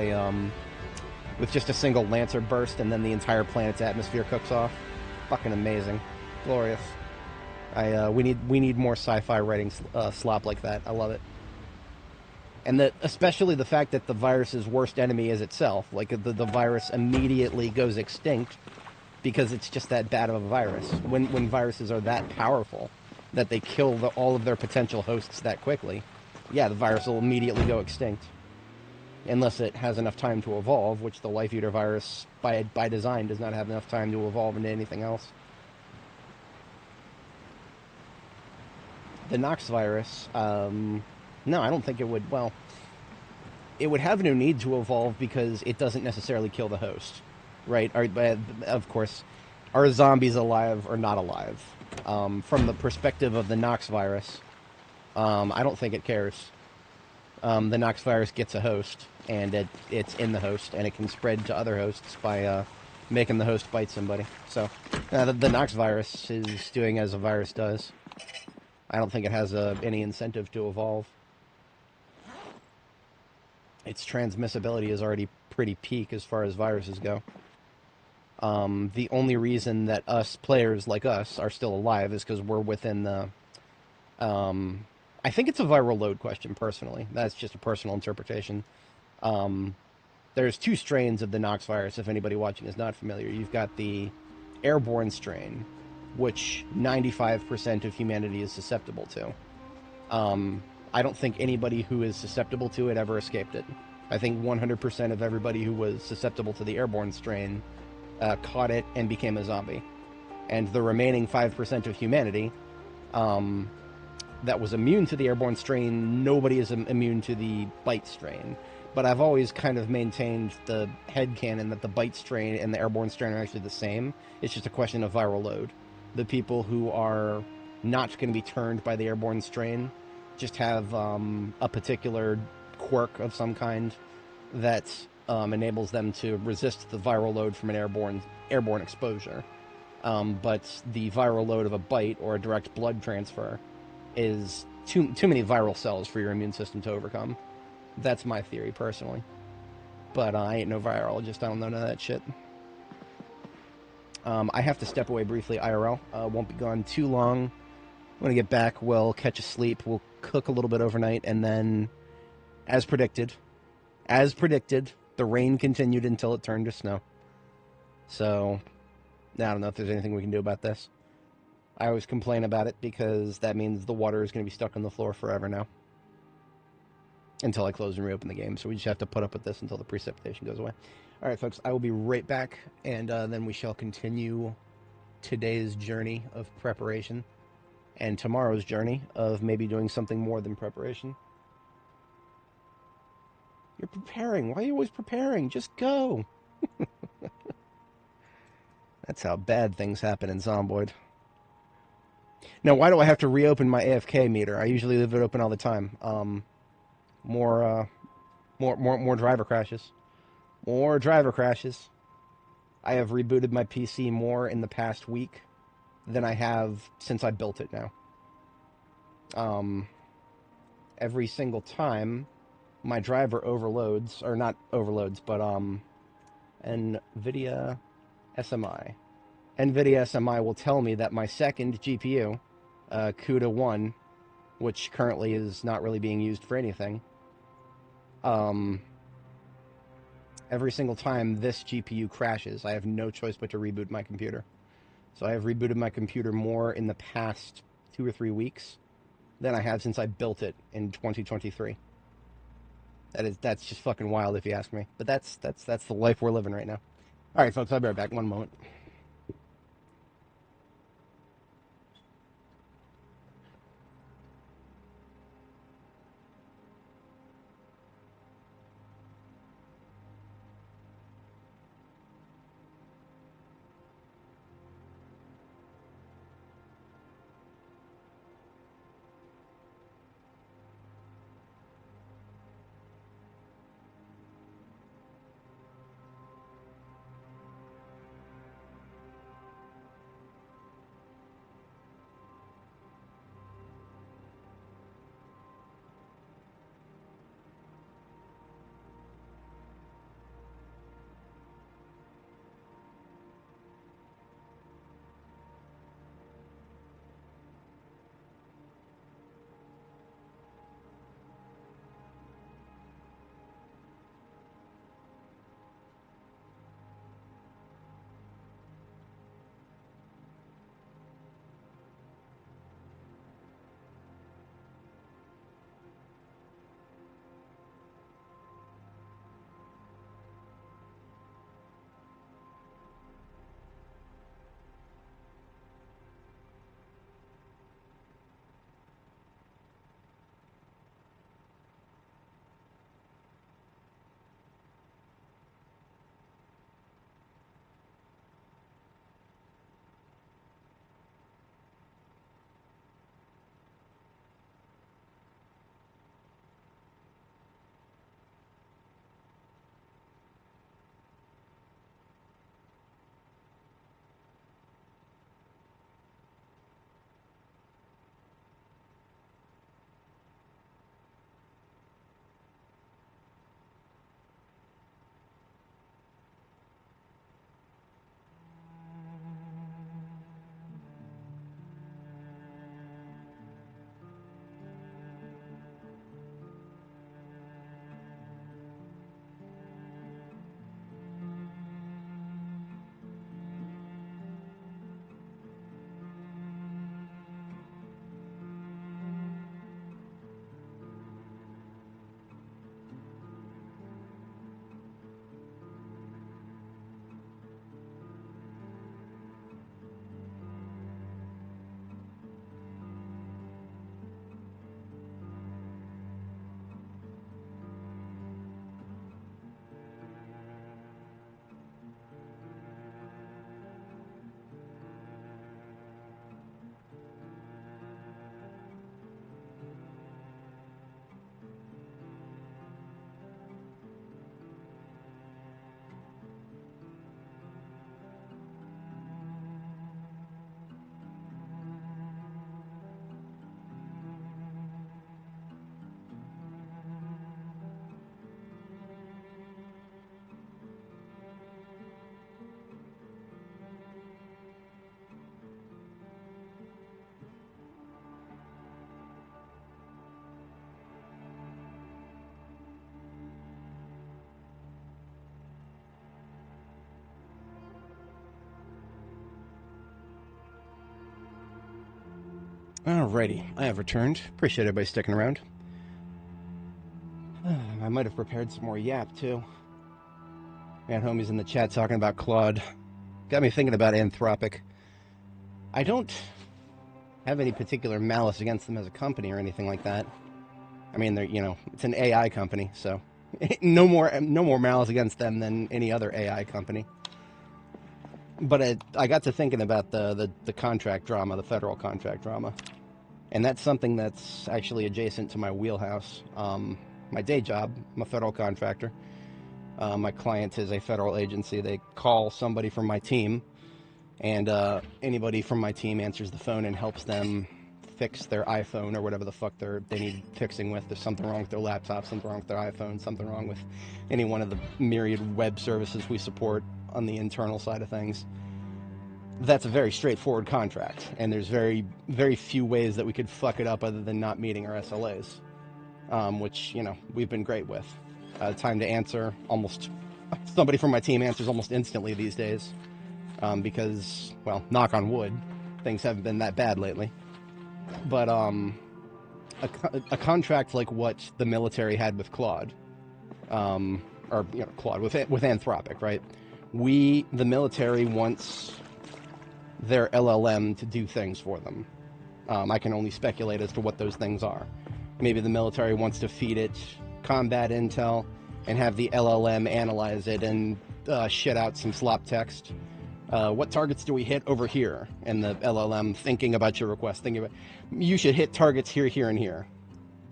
with just a single Lancer burst, and then the entire planet's atmosphere cooks off. Fucking amazing, glorious. We need more sci-fi writing slop like that. I love it, and especially the fact that the virus's worst enemy is itself. Like the virus immediately goes extinct because it's just that bad of a virus. When viruses are that powerful that they kill all of their potential hosts that quickly, yeah, the virus will immediately go extinct. Unless it has enough time to evolve, which the Life Eater virus, by design, does not have enough time to evolve into anything else. The Nox virus, no, I don't think it would, well, it would have no need to evolve because it doesn't necessarily kill the host, right? Of course, are zombies alive or not alive? From the perspective of the Nox virus, I don't think it cares. The Nox virus gets a host, and it's in the host, and it can spread to other hosts by making the host bite somebody. So, the Nox virus is doing as a virus does. I don't think it has any incentive to evolve. Its transmissibility is already pretty peak as far as viruses go. The only reason that us players like us are still alive is because we're within the... I think it's a viral load question, personally. That's just a personal interpretation. There's 2 strains of the Nox virus, if anybody watching is not familiar. You've got the airborne strain, which 95% of humanity is susceptible to. I don't think anybody who is susceptible to it ever escaped it. I think 100% of everybody who was susceptible to the airborne strain caught it and became a zombie. And the remaining 5% of humanity... that was immune to the airborne strain, nobody is immune to the bite strain. But I've always kind of maintained the headcanon that the bite strain and the airborne strain are actually the same. It's just a question of viral load. The people who are not going to be turned by the airborne strain just have a particular quirk of some kind that enables them to resist the viral load from an airborne exposure. But the viral load of a bite or a direct blood transfer is too many viral cells for your immune system to overcome. That's my theory, personally. But I ain't no virologist. I don't know none of that shit. I have to step away briefly, IRL. Won't be gone too long. When I get back, we'll catch a sleep. We'll cook a little bit overnight, and then, as predicted, the rain continued until it turned to snow. So, I don't know if there's anything we can do about this. I always complain about it because that means the water is going to be stuck on the floor forever now. Until I close and reopen the game, so we just have to put up with this until the precipitation goes away. All right, folks, I will be right back, and then we shall continue today's journey of preparation and tomorrow's journey of maybe doing something more than preparation. You're preparing. Why are you always preparing? Just go. That's how bad things happen in Zomboid. Now, why do I have to reopen my AFK meter? I usually leave it open all the time. More driver crashes. More driver crashes. I have rebooted my PC more in the past week than I have since I built it now. Every single time my driver overloads, or not overloads, but NVIDIA SMI. NVIDIA SMI will tell me that my second GPU, CUDA 1, which currently is not really being used for anything, every single time this GPU crashes, I have no choice but to reboot my computer. So I have rebooted my computer more in the past 2 or 3 weeks than I have since I built it in 2023. That's just fucking wild if you ask me. But that's the life we're living right now. All right, folks, I'll be right back. One moment. Alrighty, I have returned. Appreciate everybody sticking around. I might have prepared some more yap, too. And homies in the chat talking about Claude. Got me thinking about Anthropic. I don't have any particular malice against them as a company or anything like that. I mean, they're, it's an AI company, so no more malice against them than any other AI company. But I got to thinking about the contract drama, the federal contract drama. And that's something that's actually adjacent to my wheelhouse. My day job, I'm a federal contractor. My client is a federal agency. They call somebody from my team, and anybody from my team answers the phone and helps them fix their iPhone or whatever the fuck they need fixing with. There's something wrong with their laptop, something wrong with their iPhone, something wrong with any one of the myriad web services we support on the internal side of things. That's a very straightforward contract, and there's very, very few ways that we could fuck it up other than not meeting our SLAs, which, we've been great with. Time to answer, somebody from my team answers almost instantly these days, because, well, knock on wood, things haven't been that bad lately. But a contract like what the military had with Claude, Claude with Anthropic, right? The military wants their LLM to do things for them. I can only speculate as to what those things are. Maybe the military wants to feed it combat intel and have the LLM analyze it and shit out some slop text. What targets do we hit over here? And the LLM thinking about your request, thinking about, you should hit targets here, here, and here.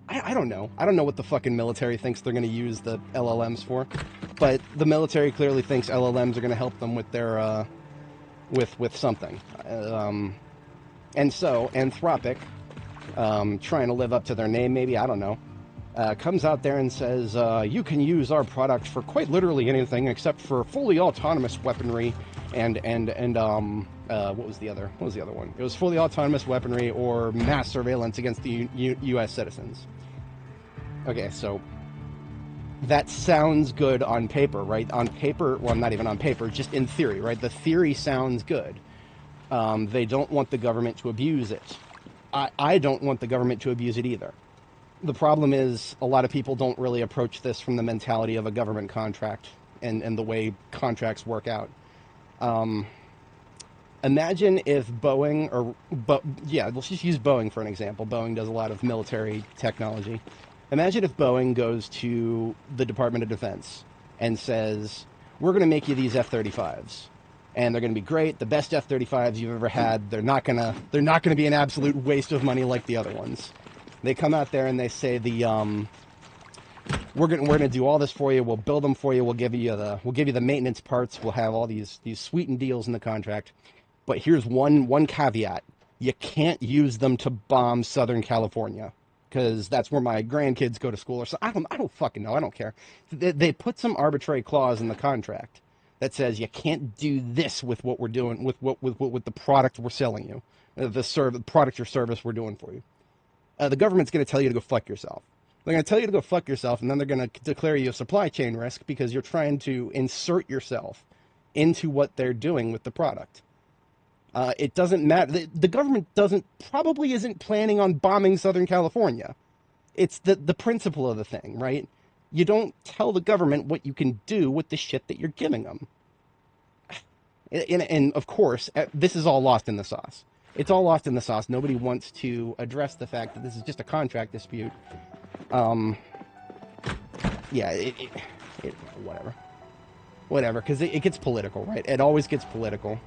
I don't know. I don't know what the fucking military thinks they're going to use the LLMs for, but the military clearly thinks LLMs are going to help them with their with something. And so Anthropic, trying to live up to their name, maybe, I don't know, comes out there and says, you can use our product for quite literally anything except for fully autonomous weaponry and what was the other one? It was fully autonomous weaponry or mass surveillance against the U.S. citizens. Okay, so that sounds good on paper, right? On paper, well, not even on paper, just in theory, right? The theory sounds good. They don't want the government to abuse it. I don't want the government to abuse it either. The problem is a lot of people don't really approach this from the mentality of a government contract and the way contracts work out. Imagine if Boeing, let's just use Boeing for an example. Boeing does a lot of military technology. Imagine if Boeing goes to the Department of Defense and says, we're going to make you these F-35s. And they're going to be great, the best F-35s you've ever had. They're not going to be an absolute waste of money like the other ones. They come out there and they say we're going to do all this for you. We'll build them for you. We'll give you the maintenance parts. We'll have all these sweetened deals in the contract. But here's one caveat: you can't use them to bomb Southern California because that's where my grandkids go to school. Or so I don't fucking know. I don't care. They put some arbitrary clause in the contract that says you can't do this with what we're doing with the product we're selling you, the product or service we're doing for you. The government's going to tell you to go fuck yourself. They're going to tell you to go fuck yourself, and then they're going to declare you a supply chain risk because you're trying to insert yourself into what they're doing with the product. It doesn't matter. The government probably isn't planning on bombing Southern California. It's the principle of the thing, right? You don't tell the government what you can do with the shit that you're giving them. And of course, this is all lost in the sauce. It's all lost in the sauce. Nobody wants to address the fact that this is just a contract dispute. Whatever, because it gets political, right? It always gets political.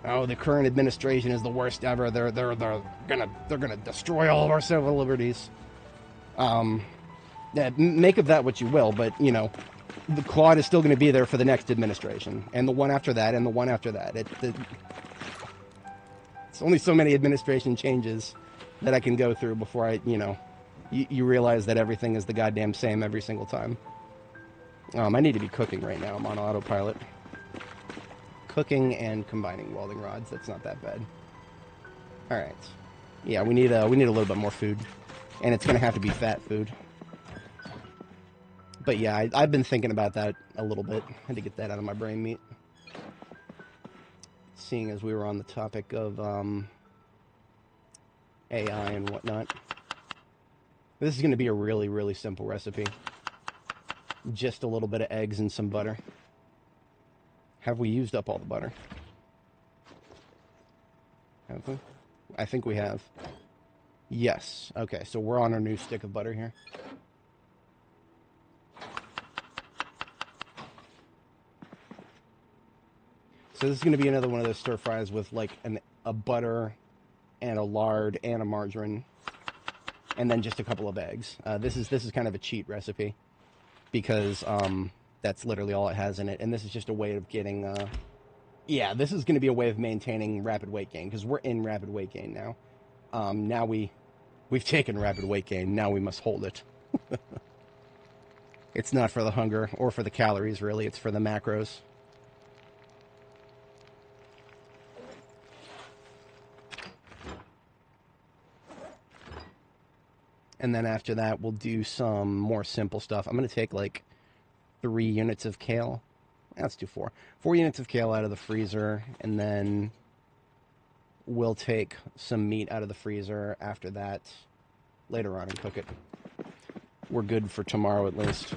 Oh, the current administration is the worst ever. They're gonna destroy all of our civil liberties. Make of that what you will, but the Claude is still going to be there for the next administration, and the one after that, and the one after that. It's only so many administration changes that I can go through before you realize that everything is the goddamn same every single time. I need to be cooking right now. I'm on autopilot. Cooking and combining welding rods. That's not that bad. All right. Yeah, we need a little bit more food, and it's going to have to be fat food. But yeah, I've been thinking about that a little bit. I had to get that out of my brain meat. Seeing as we were on the topic of AI and whatnot. This is going to be a really, really simple recipe. Just a little bit of eggs and some butter. Have we used up all the butter? Have we? I think we have. Yes. Okay, so we're on our new stick of butter here. So this is going to be another one of those stir fries with like a butter and a lard and a margarine, and then just a couple of eggs. This is kind of a cheat recipe because that's literally all it has in it, and this is just a way of getting. Yeah, this is going to be a way of maintaining rapid weight gain because we're in rapid weight gain now. Now we've taken rapid weight gain. Now we must hold it. It's not for the hunger or for the calories, really. It's for the macros. And then after that, we'll do some more simple stuff. I'm going to take like 3 units of kale. Let's do 4. 4 units of kale out of the freezer, and then we'll take some meat out of the freezer after that later on and cook it. We're good for tomorrow at least.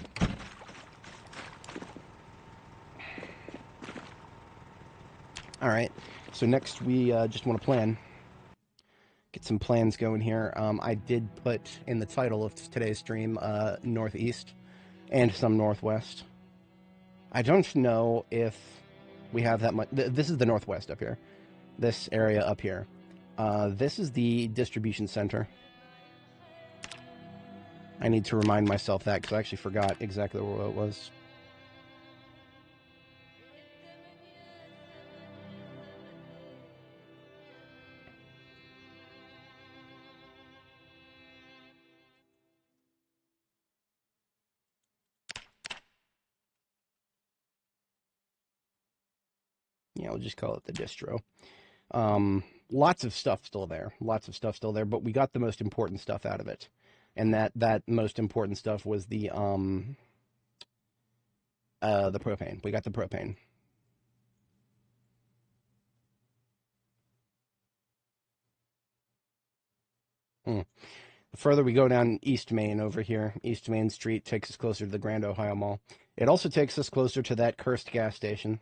All right, so next we just want to plan. Get some plans going here. I did put in the title of today's stream northeast and some northwest. I don't know if we have that much. This is the northwest up here. This area up here. This is the distribution center. I need to remind myself that because I actually forgot exactly where it was. Yeah, we'll just call it the distro. Lots of stuff still there. Lots of stuff still there, but we got the most important stuff out of it. And that most important stuff was the propane. We got the propane. The further we go down East Main over here, East Main Street takes us closer to the Grand Ohio Mall. It also takes us closer to that cursed gas station.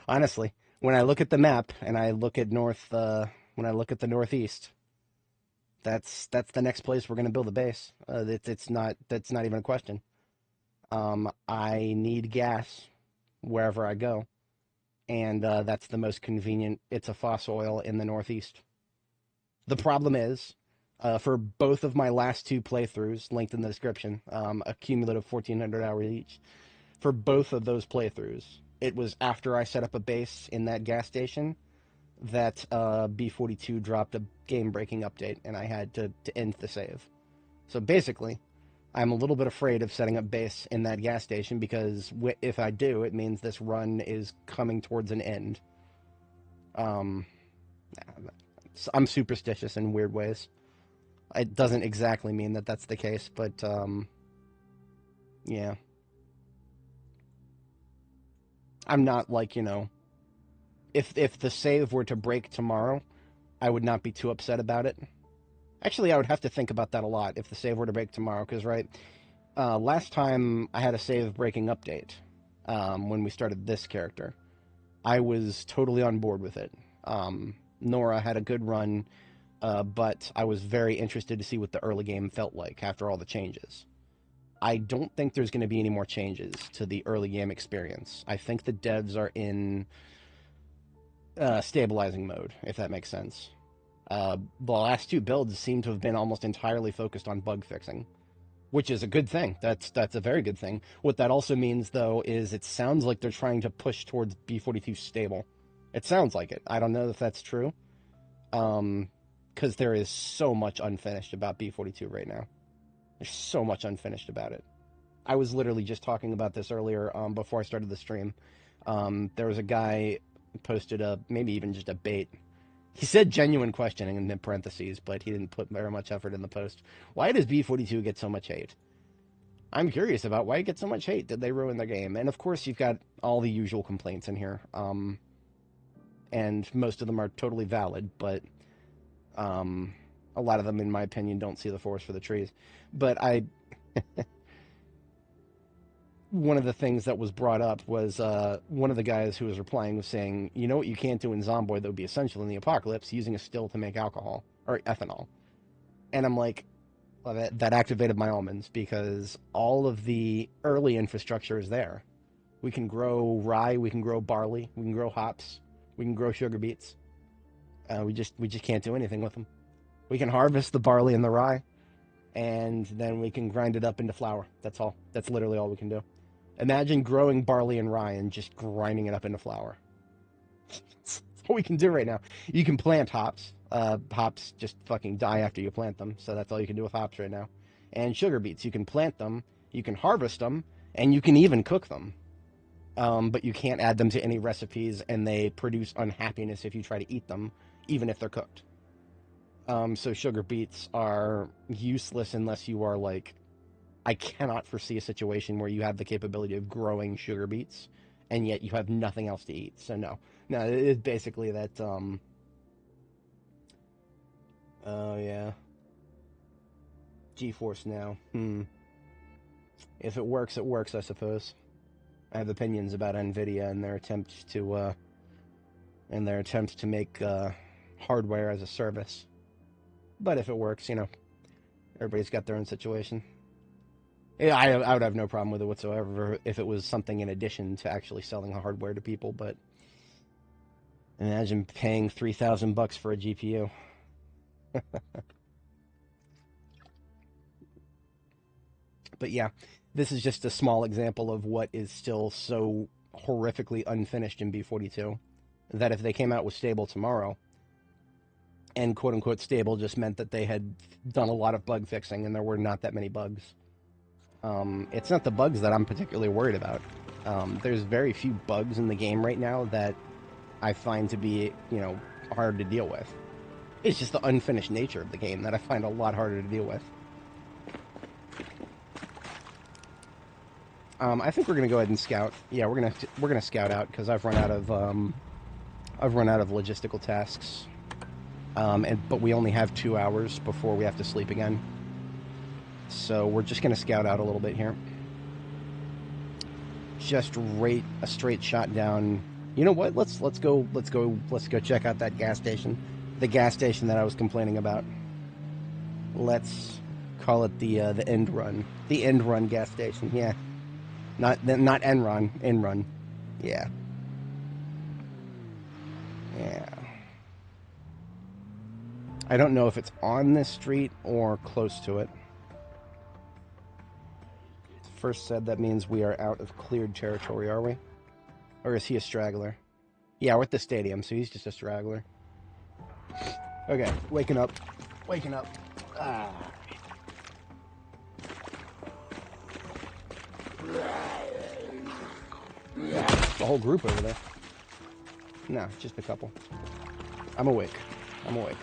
Honestly, when I look at the map and I look at when I look at the northeast, that's the next place we're going to build a base. That's not even a question. I need gas wherever I go, and that's the most convenient. It's a fossil oil in the northeast. The problem is, for both of my last 2 playthroughs, linked in the description, a cumulative 1,400 hours each. For both of those playthroughs, it was after I set up a base in that gas station that B42 dropped a game-breaking update, and I had to end the save. So basically, I'm a little bit afraid of setting up base in that gas station because if I do, it means this run is coming towards an end. I'm superstitious in weird ways. It doesn't exactly mean that that's the case, but yeah. I'm not like, if the save were to break tomorrow, I would not be too upset about it. Actually, I would have to think about that a lot if the save were to break tomorrow, because, right, last time I had a save breaking update when we started this character. I was totally on board with it. Nora had a good run, but I was very interested to see what the early game felt like after all the changes. I don't think there's going to be any more changes to the early game experience. I think the devs are in stabilizing mode, if that makes sense. The last 2 builds seem to have been almost entirely focused on bug fixing, which is a good thing. That's a very good thing. What that also means, though, is it sounds like they're trying to push towards B42 stable. It sounds like it. I don't know if that's true, because there is so much unfinished about B42 right now. There's so much unfinished about it. I was literally just talking about this earlier before I started the stream. There was a guy who posted maybe even just a bait. He said genuine questioning in parentheses, but he didn't put very much effort in the post. Why does B42 get so much hate? I'm curious about why it gets so much hate. Did they ruin the game? And of course, you've got all the usual complaints in here. And most of them are totally valid, but a lot of them, in my opinion, don't see the forest for the trees. But one of the things that was brought up was one of the guys who was replying was saying, you know what you can't do in Zomboid that would be essential in the apocalypse, using a still to make alcohol, or ethanol. And I'm like, well, that activated my almonds, because all of the early infrastructure is there. We can grow rye, we can grow barley, we can grow hops, we can grow sugar beets. We just can't do anything with them. We can harvest the barley and the rye, and then we can grind it up into flour. That's all. That's literally all we can do. Imagine growing barley and rye and just grinding it up into flour. That's what we can do right now. You can plant hops. Hops just fucking die after you plant them, so that's all you can do with hops right now. And sugar beets, you can plant them, you can harvest them, and you can even cook them. But you can't add them to any recipes, and they produce unhappiness if you try to eat them, even if they're cooked. So sugar beets are useless unless you are like... I cannot foresee a situation where you have the capability of growing sugar beets, and yet you have nothing else to eat. So no. No, it's basically that, oh, yeah. GeForce Now. If it works, I suppose. I have opinions about NVIDIA and their attempts to make hardware as a service. But if it works, you know, everybody's got their own situation. Yeah, I would have no problem with it whatsoever if it was something in addition to actually selling hardware to people, but imagine paying $3,000 for a GPU. But yeah, this is just a small example of what is still so horrifically unfinished in B42, that if they came out with stable tomorrow, and quote-unquote stable just meant that they had done a lot of bug fixing and there were not that many bugs. It's not the bugs that I'm particularly worried about. There's very few bugs in the game right now that I find to be, you know, hard to deal with. It's just the unfinished nature of the game that I find a lot harder to deal with. I think we're gonna go ahead and scout. Yeah, we're gonna scout out because I've run out of logistical tasks. But we only have 2 hours before we have to sleep again. So we're just gonna scout out a little bit here. Just rate a straight shot down. You know what? Let's go check out that gas station. The gas station that I was complaining about. Let's call it the end run. The end run gas station. Yeah. Not Enron. End run. Yeah. Yeah. I don't know if it's on this street or close to it. First said that means we are out of cleared territory, are we? Or is he a straggler? Yeah, we're at the stadium, so he's just a straggler. Okay, waking up. Waking up. Ah. The whole group over there. No, just a couple. I'm awake. I'm awake.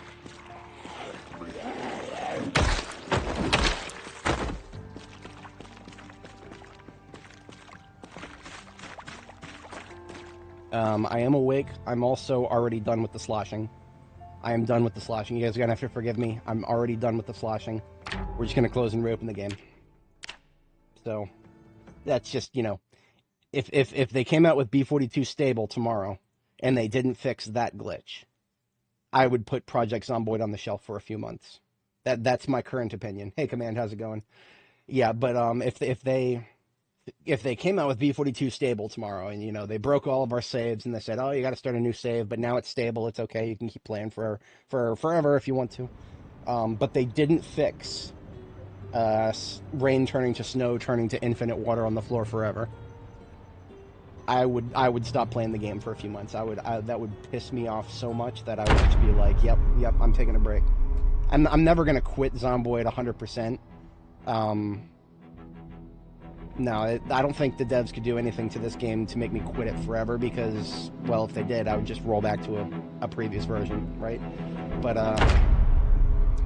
I am awake. I'm also already done with the sloshing. I am done with the sloshing. You guys are gonna have to forgive me. I'm already done with the sloshing. We're just gonna close and reopen the game. So, that's just, you know, if they came out with B42 stable tomorrow and they didn't fix that glitch, I would put Project Zomboid on the shelf for a few months. That's my current opinion. Hey, Command, how's it going? Yeah, but if they came out with B42 stable tomorrow and, you know, they broke all of our saves and they said, oh, you got to start a new save, but now it's stable, it's okay, you can keep playing for forever if you want to. But they didn't fix rain turning to snow, turning to infinite water on the floor forever. I would stop playing the game for a few months. That would piss me off so much that I would just be like, yep, I'm taking a break. I'm never gonna quit Zomboid 100%. No, I don't think the devs could do anything to this game to make me quit it forever because, well, if they did, I would just roll back to a previous version, right? But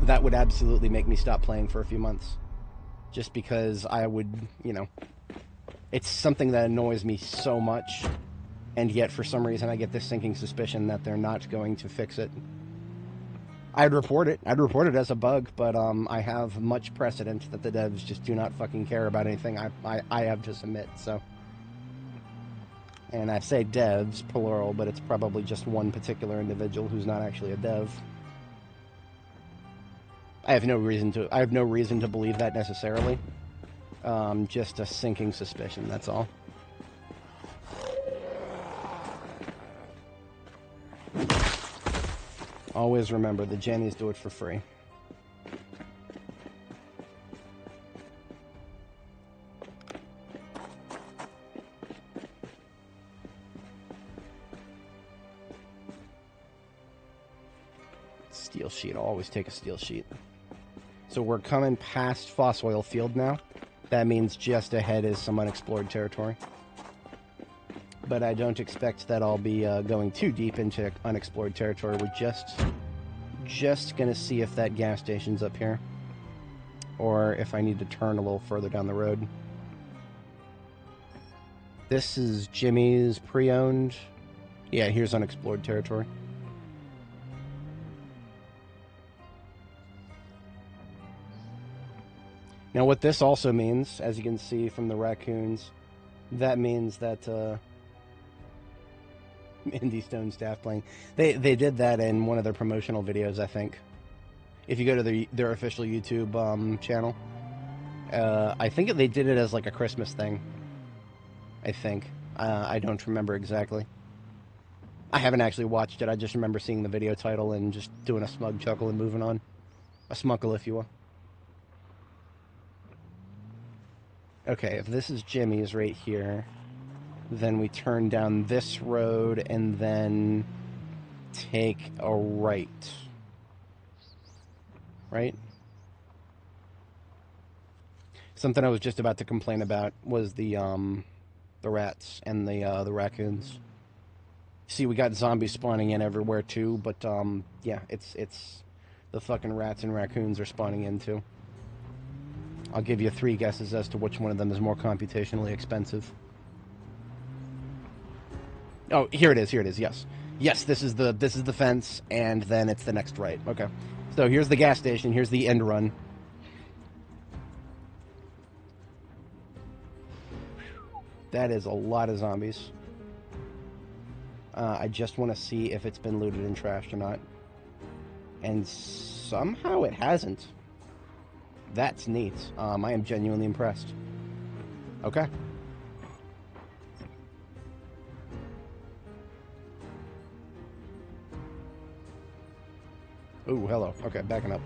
that would absolutely make me stop playing for a few months. Just because I would, you know, it's something that annoys me so much, and yet for some reason I get this sinking suspicion that they're not going to fix it. I'd report it. I'd report it as a bug, but I have much precedent that the devs just do not fucking care about anything I have to submit, so. And I say devs, plural, but it's probably just one particular individual who's not actually a dev. I have no reason to believe that necessarily. Just a sinking suspicion, that's all. Always remember, the Jennies do it for free. Steel sheet, I'll always take a steel sheet. So we're coming past Foss Oil Field now. That means just ahead is some unexplored territory. But I don't expect that I'll be going too deep into unexplored territory. We're just gonna see if that gas station's up here, or if I need to turn a little further down the road. This is Jimmy's pre-owned. Yeah, here's unexplored territory. Now what this also means, as you can see from the raccoons, that means that Indy Stone staff playing. They did that in one of their promotional videos, I think. If you go to their official YouTube channel, I think they did it as like a Christmas thing. I think. I don't remember exactly. I haven't actually watched it. I just remember seeing the video title and just doing a smug chuckle and moving on. A smuckle, if you will. Okay, if this is Jimmy's right here, then we turn down this road and then take a right. Right? Something I was just about to complain about was the rats and the raccoons. See, we got zombies spawning in everywhere too, but yeah, it's the fucking rats and raccoons are spawning in too. I'll give you 3 guesses as to which one of them is more computationally expensive. Oh, here it is, yes. Yes, this is the fence, and then it's the next right. Okay. So here's the gas station, here's the end run. That is a lot of zombies. I just want to see if it's been looted and trashed or not. And somehow it hasn't. That's neat. I am genuinely impressed. Okay. Ooh, hello. Okay, backing up.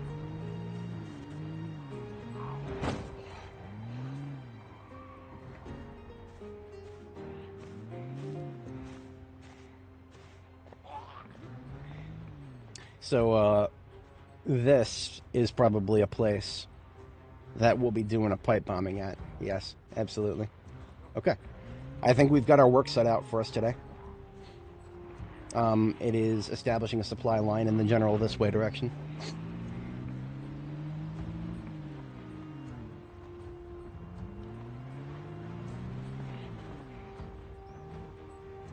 So, this is probably a place that we'll be doing a pipe bombing at. Yes, absolutely. Okay. I think we've got our work set out for us today. It is establishing a supply line in the general this way direction.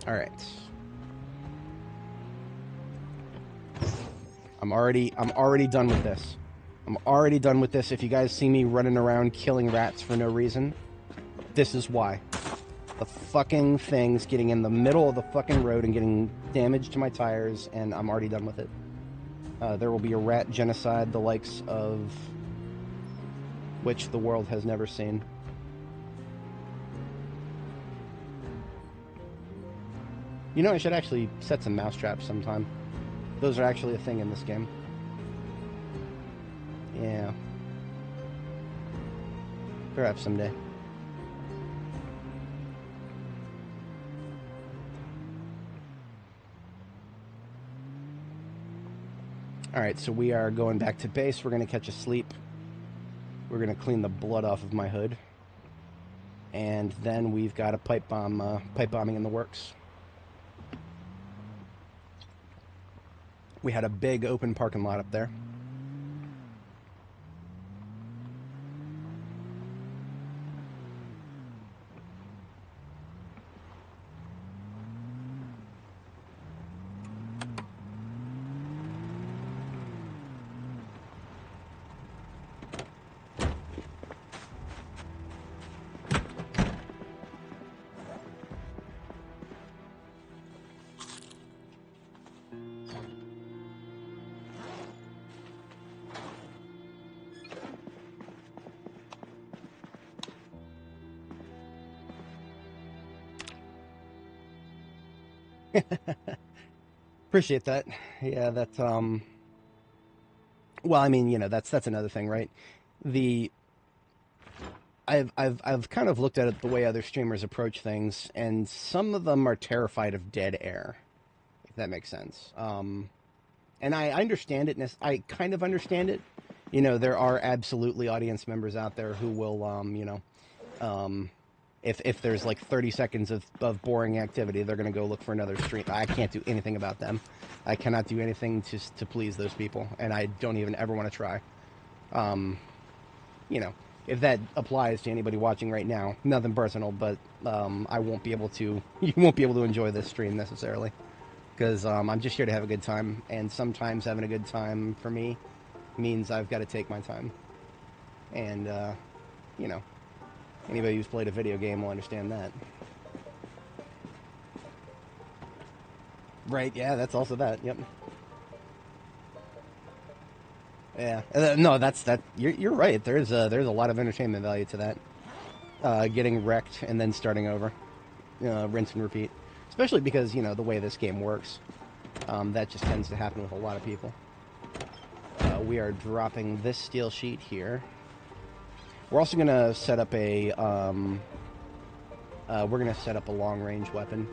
All right. I'm already done with this. I'm already done with this. If you guys see me running around killing rats for no reason, this is why. The fucking thing's getting in the middle of the fucking road and getting damage to my tires, and I'm already done with it. There will be a rat genocide, the likes of which the world has never seen. You know, I should actually set some mousetraps sometime. Those are actually a thing in this game. Yeah. Perhaps someday. Alright, so we are going back to base. We're going to catch a sleep. We're going to clean the blood off of my hood. And then we've got a pipe bombing in the works. We had a big open parking lot up there. Appreciate that. Yeah, that well, I mean, you know, that's another thing, right? The I've kind of looked at it the way other streamers approach things, and some of them are terrified of dead air, if that makes sense. And I understand it. I kind of understand it. You know, there are absolutely audience members out there who will, you know, if there's like 30 seconds of boring activity, they're going to go look for another stream. I can't do anything about them. I cannot do anything to please those people, and I don't even ever want to try. You know, if that applies to anybody watching right now, nothing personal, but I won't be able to. You won't be able to enjoy this stream necessarily, because I'm just here to have a good time, and sometimes having a good time for me means I've got to take my time. And you know, anybody who's played a video game will understand that. Right? Yeah, that's also that. Yep. Yeah. No, that's that. You're right. There's a lot of entertainment value to that. Getting wrecked and then starting over, rinse and repeat. Especially because, you know, the way this game works, that just tends to happen with a lot of people. We are dropping this steel sheet here. We're also gonna set up a long-range weapon.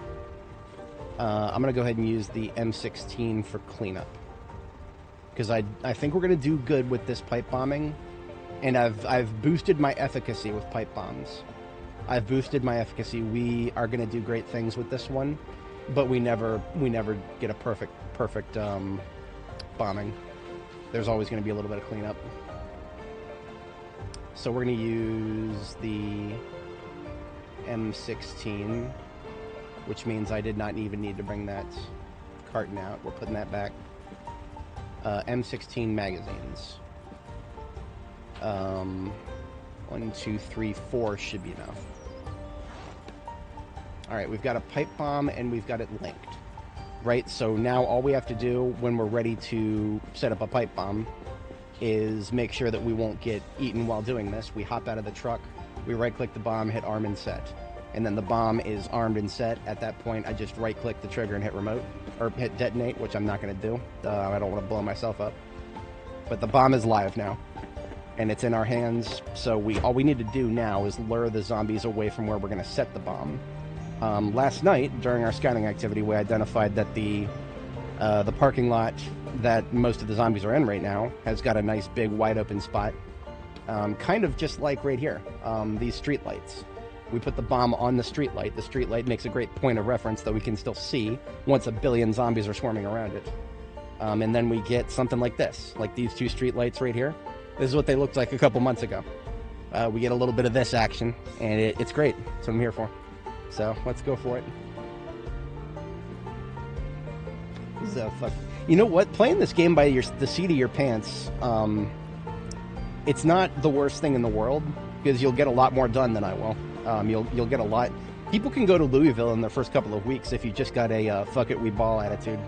I'm gonna go ahead and use the M16 for cleanup, because I think we're gonna do good with this pipe bombing, and I've boosted my efficacy with pipe bombs. I've boosted my efficacy. We are gonna do great things with this one, but we never get a perfect bombing. There's always gonna be a little bit of cleanup. So we're gonna use the M16, which means I did not even need to bring that carton out. We're putting that back. M16 magazines. 1, 2, 3, 4 should be enough. Alright, we've got a pipe bomb and we've got it linked. Right, so now all we have to do when we're ready to set up a pipe bomb is make sure that we won't get eaten while doing this. We hop out of the truck, we right-click the bomb, hit arm and set. And then the bomb is armed and set. At that point, I just right-click the trigger and hit remote, or hit detonate, which I'm not going to do. I don't want to blow myself up. But the bomb is live now, and it's in our hands. So all we need to do now is lure the zombies away from where we're going to set the bomb. Last night, during our scouting activity, we identified that the parking lot that most of the zombies are in right now has got a nice big wide open spot, kind of just like right here, these street lights. We put the bomb on the street light. The street light makes a great point of reference that we can still see once a billion zombies are swarming around it. And then we get something like this, like these two street lights right here. This is what they looked like a couple months ago. We get a little bit of this action, and it's great. That's what I'm here for. So let's go for it. So fuck. You know what? Playing this game by the seat of your pants, it's not the worst thing in the world, because you'll get a lot more done than I will. You'll get a lot. People can go to Louisville in their first couple of weeks if you just got a fuck it, we ball attitude.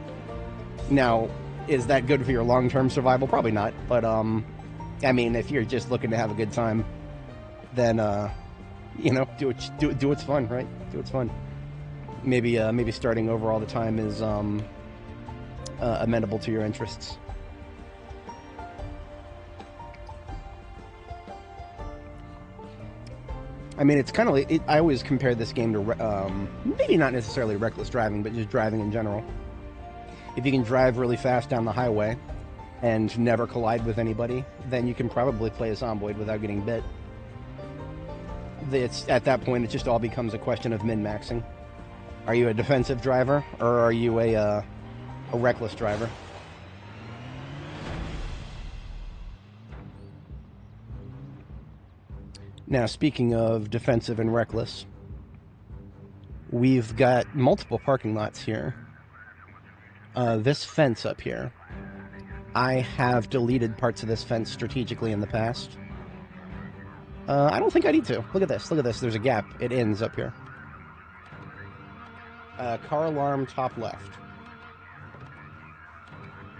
Now, is that good for your long-term survival? Probably not. But I mean, if you're just looking to have a good time, then you know, do what's fun, right? Do what's fun. Maybe starting over all the time is amenable to your interests. I mean, it's kind of like, I always compare this game to, maybe not necessarily reckless driving, but just driving in general. If you can drive really fast down the highway and never collide with anybody, then you can probably play a Zomboid without getting bit. At that point, it just all becomes a question of min-maxing. Are you a defensive driver, or are you a reckless driver? Now, speaking of defensive and reckless, we've got multiple parking lots here. This fence up here, I have deleted parts of this fence strategically in the past. I don't think I need to. Look at this. Look at this. There's a gap. It ends up here. Car alarm top left.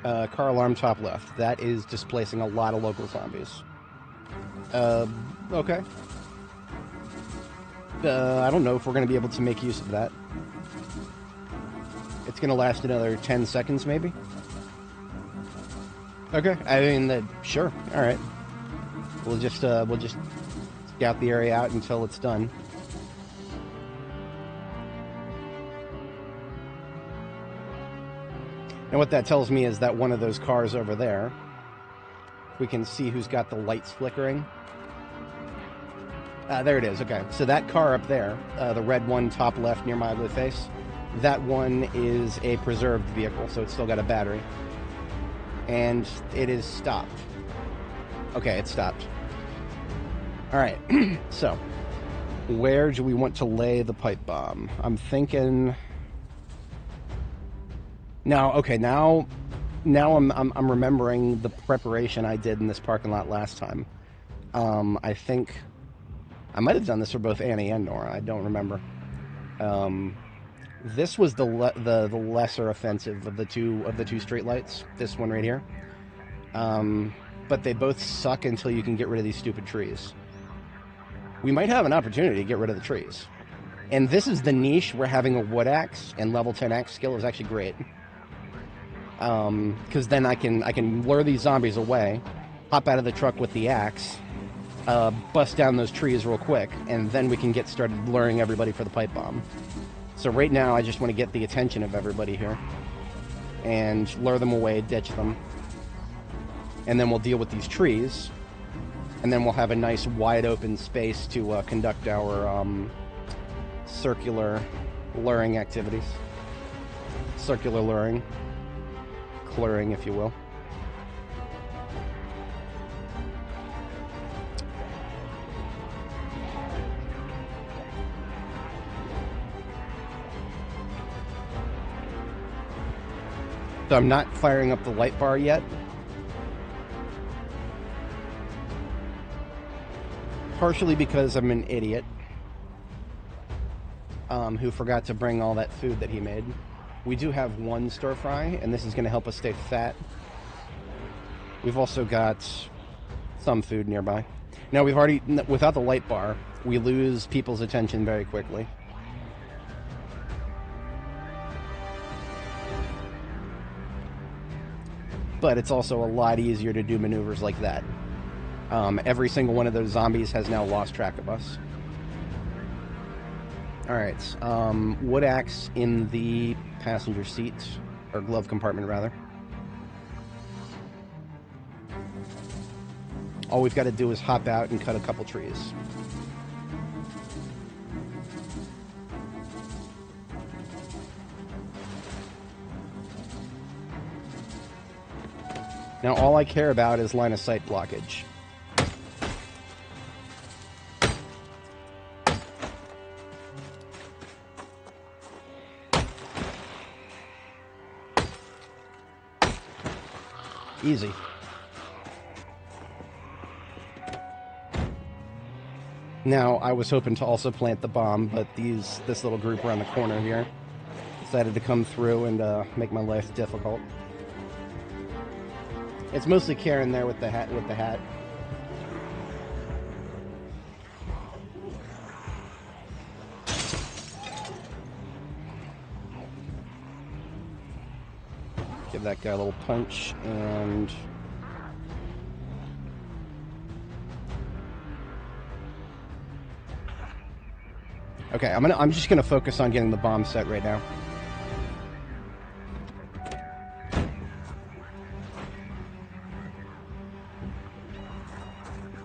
Car alarm top left. That is displacing a lot of local zombies. Okay. I don't know if we're going to be able to make use of that. It's going to last another 10 seconds, maybe? Okay, I mean, sure. All right. We'll just scout the area out until it's done. And what that tells me is that one of those cars over there, we can see who's got the lights flickering. There it is. Okay, so that car up there, the red one top left near my ugly face, that one is a preserved vehicle, so it's still got a battery. And it is stopped. Okay, it's stopped. All right, so where do we want to lay the pipe bomb? I'm thinking... Now I'm remembering the preparation I did in this parking lot last time. I think I might have done this for both Annie and Nora. I don't remember. This was the lesser offensive of the two street lights. This one right here. But they both suck until you can get rid of these stupid trees. We might have an opportunity to get rid of the trees. And this is the niche where having a wood axe and level 10 axe skill is actually great. Because then I can lure these zombies away, hop out of the truck with the axe, bust down those trees real quick, and then we can get started luring everybody for the pipe bomb. So right now I just want to get the attention of everybody here and lure them away, ditch them, and then we'll deal with these trees, and then we'll have a nice wide open space to conduct our circular luring activities. Circular luring. Clearing, if you will. So I'm not firing up the light bar yet. Partially because I'm an idiot who forgot to bring all that food that he made. We do have one stir fry, and this is going to help us stay fat. We've also got some food nearby. Now, we've already, without the light bar, we lose people's attention very quickly. But it's also a lot easier to do maneuvers like that. Every single one of those zombies has now lost track of us. Alright, wood axe in the passenger seat, or glove compartment rather. All we've got to do is hop out and cut a couple trees. Now all I care about is line of sight blockage. Easy. Now, I was hoping to also plant the bomb, but this little group around the corner here decided to come through and make my life difficult. It's mostly Karen there with the hat. Give that guy a little punch, and okay, I'm just gonna focus on getting the bomb set right now.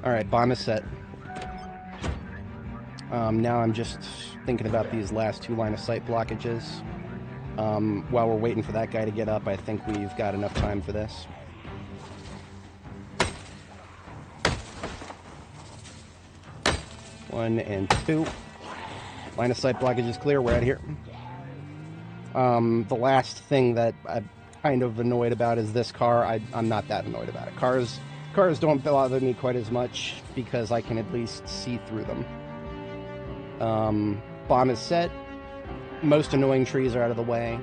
All right, bomb is set. Now I'm just thinking about these last two line of sight blockages. While we're waiting for that guy to get up, I think we've got enough time for this. One and two. Line of sight blockage is clear. We're out of here. The last thing that I'm kind of annoyed about is this car. I'm not that annoyed about it. Cars don't bother me quite as much because I can at least see through them. Bomb is set. Most annoying trees are out of the way.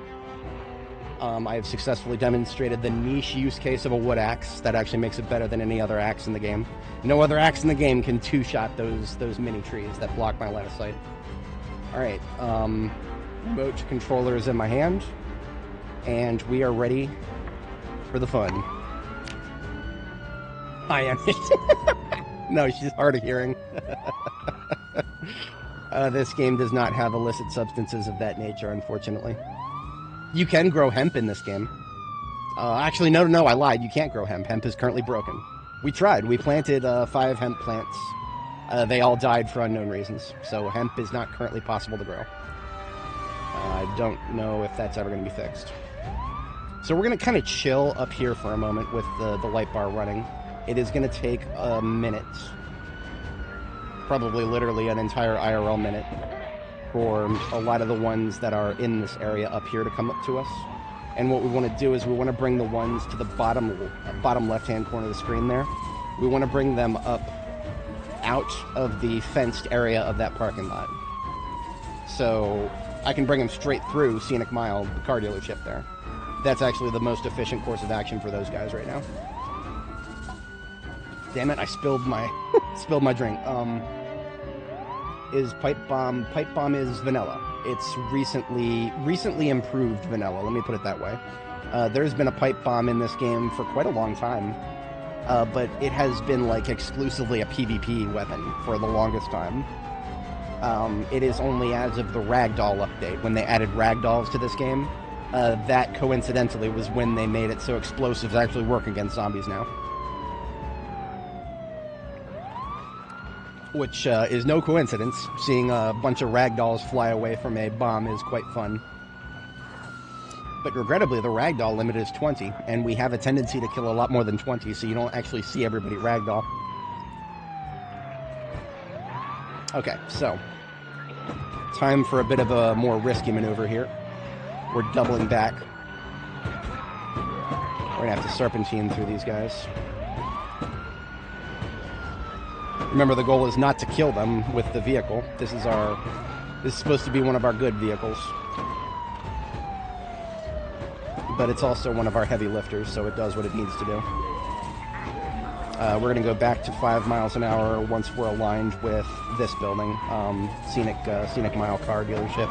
I have successfully demonstrated the niche use case of a wood axe that actually makes it better than any other axe in the game. No other axe in the game can two-shot those mini trees that block my line of sight. Alright, remote controller is in my hand, and we are ready for the fun. I am. No, she's hard of hearing. This game does not have illicit substances of that nature, unfortunately. You can grow hemp in this game. Actually, no, I lied. You can't grow hemp. Hemp is currently broken. We tried. We planted 5 hemp plants. They all died for unknown reasons. So hemp is not currently possible to grow. I don't know if that's ever going to be fixed. So we're going to kind of chill up here for a moment with the light bar running. It is going to take a minute. Probably literally an entire IRL minute for a lot of the ones that are in this area up here to come up to us. And what we want to do is we want to bring the ones to the bottom left-hand corner of the screen there. We want to bring them up out of the fenced area of that parking lot. So I can bring them straight through Scenic Mile, the car dealership there. That's actually the most efficient course of action for those guys right now. Damn it, I spilled my spilled my drink. Is pipe bomb is vanilla. It's recently improved vanilla, let me put it that way. There's been a pipe bomb in this game for quite a long time, but it has been like exclusively a PvP weapon for the longest time. It is only as of the Ragdoll update, when they added Ragdolls to this game, that coincidentally was when they made it so explosives actually work against zombies now. Which is no coincidence. Seeing a bunch of ragdolls fly away from a bomb is quite fun. But regrettably, the ragdoll limit is 20, and we have a tendency to kill a lot more than 20, so you don't actually see everybody ragdoll. Okay, so time for a bit of a more risky maneuver here. We're doubling back. We're gonna have to serpentine through these guys. Remember, the goal is not to kill them with the vehicle. This is supposed to be one of our good vehicles. But it's also one of our heavy lifters, so it does what it needs to do. We're going to go back to 5 miles an hour once we're aligned with this building, Scenic Mile car dealership.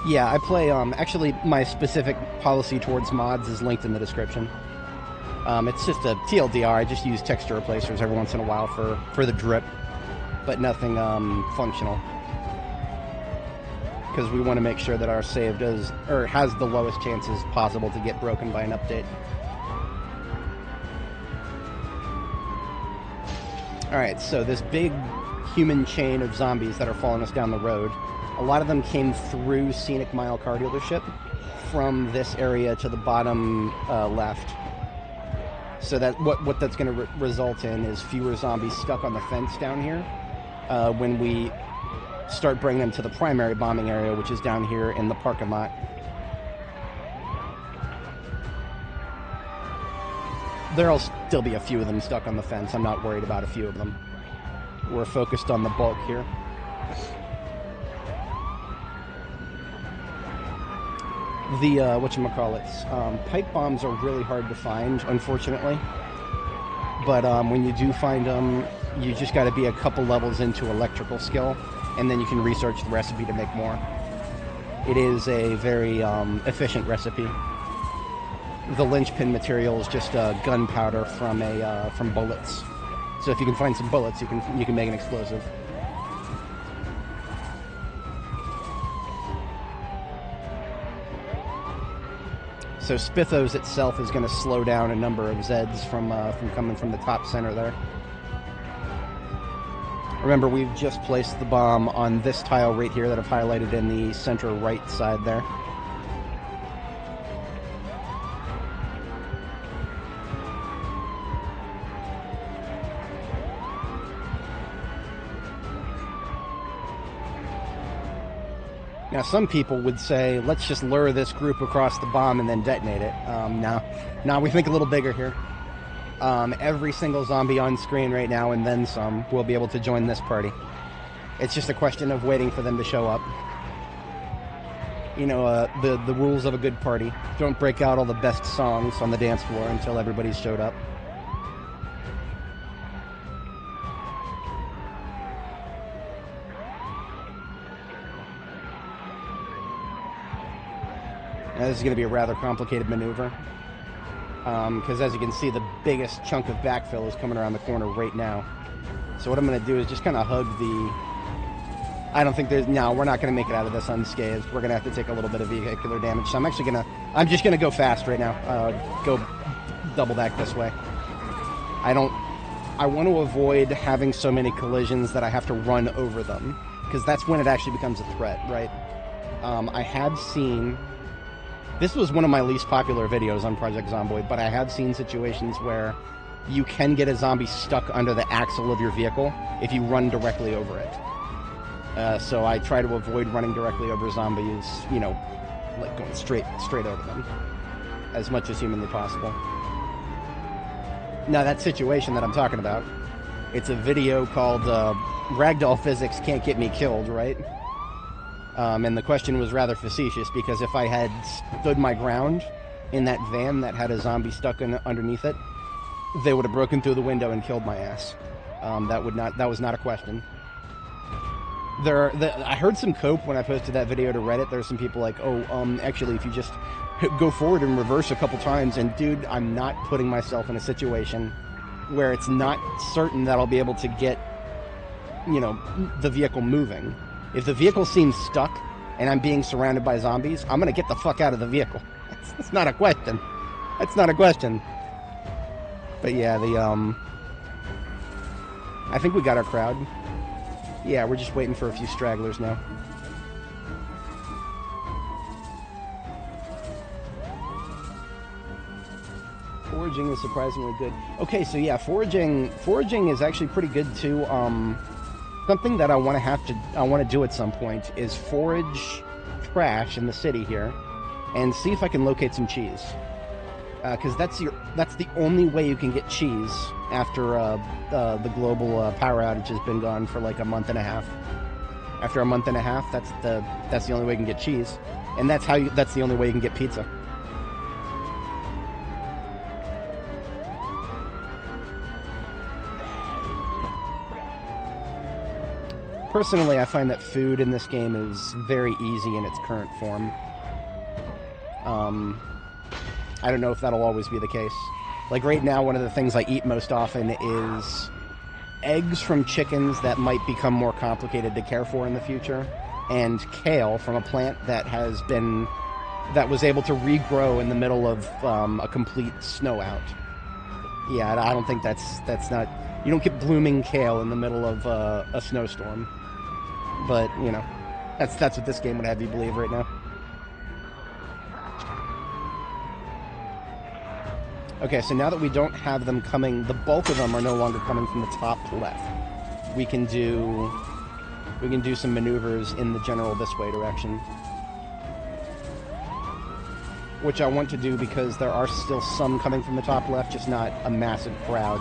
Yeah, I play, actually, my specific policy towards mods is linked in the description. It's just a TLDR, I just use texture replacers every once in a while for the drip, but nothing functional. Because we want to make sure that our save has the lowest chances possible to get broken by an update. Alright, so this big human chain of zombies that are following us down the road, a lot of them came through Scenic Mile car dealership from this area to the bottom left. So that what that's going to result in is fewer zombies stuck on the fence down here when we start bringing them to the primary bombing area, which is down here in the parking lot. There'll still be a few of them stuck on the fence. I'm not worried about a few of them. We're focused on the bulk here. The, whatchamacallits, pipe bombs are really hard to find, unfortunately. But when you do find them, you just got to be a couple levels into electrical skill, and then you can research the recipe to make more. It is a very efficient recipe. The linchpin material is just gunpowder from bullets. So if you can find some bullets, you can make an explosive. So Spithos itself is going to slow down a number of Zeds from coming from the top center there. Remember, we've just placed the bomb on this tile right here that I've highlighted in the center right side there. Now, some people would say, let's just lure this group across the bomb and then detonate it. Now we think a little bigger here. Every single zombie on screen right now, and then some, will be able to join this party. It's just a question of waiting for them to show up. You know, the rules of a good party. Don't break out all the best songs on the dance floor until everybody's showed up. Now, this is going to be a rather complicated maneuver. Because as you can see, the biggest chunk of backfill is coming around the corner right now. So what I'm going to do is just kind of hug the... I don't think there's... No, we're not going to make it out of this unscathed. We're going to have to take a little bit of vehicular damage. So I'm actually going to... I'm just going to go fast right now. Go double back this way. I want to avoid having so many collisions that I have to run over them. Because that's when it actually becomes a threat, right? I have seen... This was one of my least popular videos on Project Zomboid, but I have seen situations where you can get a zombie stuck under the axle of your vehicle if you run directly over it. So I try to avoid running directly over zombies, you know, like going straight over them as much as humanly possible. Now, that situation that I'm talking about, it's a video called Ragdoll Physics Can't Get Me Killed, right? And the question was rather facetious, because if I had stood my ground in that van that had a zombie stuck underneath it, they would have broken through the window and killed my ass. That was not a question. I heard some cope when I posted that video to Reddit. There's some people like, actually, if you just go forward and reverse a couple times, and dude, I'm not putting myself in a situation where it's not certain that I'll be able to get, you know, the vehicle moving. If the vehicle seems stuck and I'm being surrounded by zombies, I'm going to get the fuck out of the vehicle. That's not a question. That's not a question. But yeah, I think we got our crowd. Yeah, we're just waiting for a few stragglers now. Foraging is surprisingly good. Okay, so yeah, foraging is actually pretty good too. Something that I want to do at some point is forage trash in the city here and see if I can locate some cheese. Because that's the only way you can get cheese after the global power outage has been gone for like a month and a half. After a month and a half, that's the only way you can get cheese, and that's the only way you can get pizza. Personally, I find that food in this game is very easy in its current form. I don't know if that'll always be the case. Like right now, one of the things I eat most often is eggs from chickens that might become more complicated to care for in the future, and kale from a plant that was able to regrow in the middle of a complete snow out. Yeah, I don't think that's not... You don't get blooming kale in the middle of a snowstorm. But, you know, that's what this game would have you believe right now. Okay, so now that we don't have them coming, the bulk of them are no longer coming from the top left. We can do some maneuvers in the general this way direction. Which I want to do because there are still some coming from the top left, just not a massive crowd.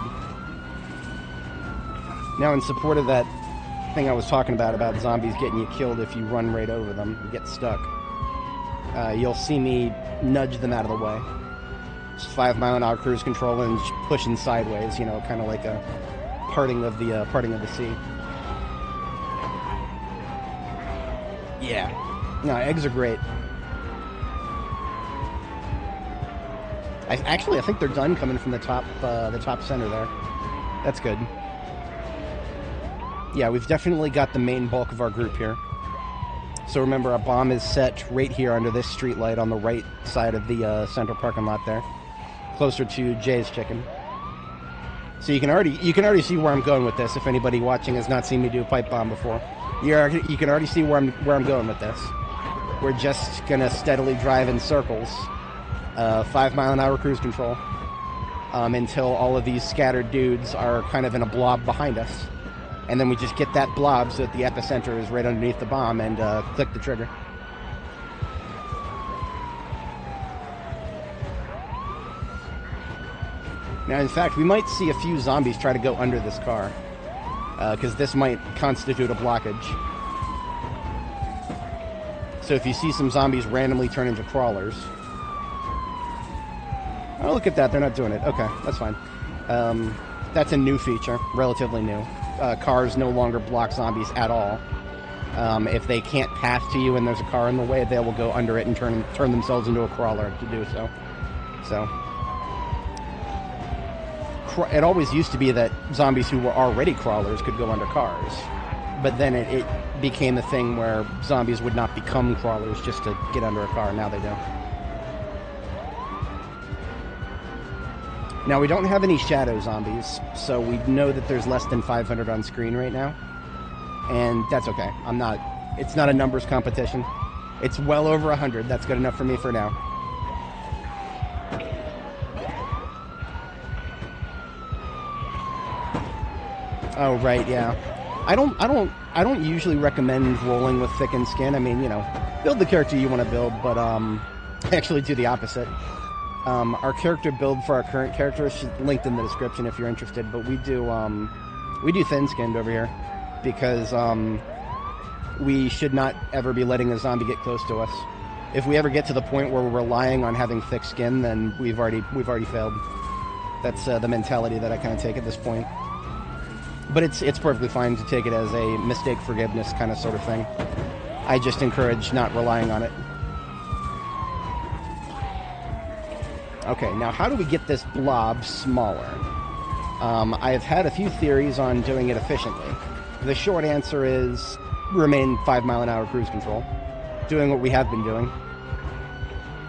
Now, in support of that thing I was talking about zombies getting you killed if you run right over them and get stuck, you'll see me nudge them out of the way. Just 5 mile-an-hour cruise control and just pushing sideways, you know, kind of like a parting of the sea. Yeah. No, eggs are great. I think they're done coming from the top center there. That's good. Yeah, we've definitely got the main bulk of our group here. So remember, our bomb is set right here under this street light on the right side of the central parking lot there, closer to Jay's Chicken. So you can already see where I'm going with this. If anybody watching has not seen me do a pipe bomb before, you can already see where I'm going with this. We're just gonna steadily drive in circles, 5 mile-an-hour cruise control, until all of these scattered dudes are kind of in a blob behind us. And then we just get that blob so that the epicenter is right underneath the bomb and click the trigger. Now, in fact, we might see a few zombies try to go under this car. because this might constitute a blockage. So if you see some zombies randomly turn into crawlers... Oh, look at that. They're not doing it. Okay, that's fine. That's a new feature, relatively new. Cars no longer block zombies at all. If they can't pass to you and there's a car in the way, they will go under it and turn themselves into a crawler to do so. So... It always used to be that zombies who were already crawlers could go under cars. But then it became a thing where zombies would not become crawlers just to get under a car. Now they do. Now, we don't have any shadow zombies, so we know that there's less than 500 on screen right now. And that's okay. It's not a numbers competition. It's well over 100. That's good enough for me for now. Oh, right, yeah. I don't usually recommend rolling with thickened skin. I mean, you know, build the character you want to build, but actually do the opposite. Our character build for our current character is linked in the description if you're interested, but we do thin-skinned over here because we should not ever be letting a zombie get close to us. If we ever get to the point where we're relying on having thick skin, then we've already failed. That's the mentality that I kind of take at this point. But it's perfectly fine to take it as a mistake forgiveness kind of sort of thing. I just encourage not relying on it. Okay, now how do we get this blob smaller? I have had a few theories on doing it efficiently. The short answer is remain 5-mile-an-hour cruise control, doing what we have been doing.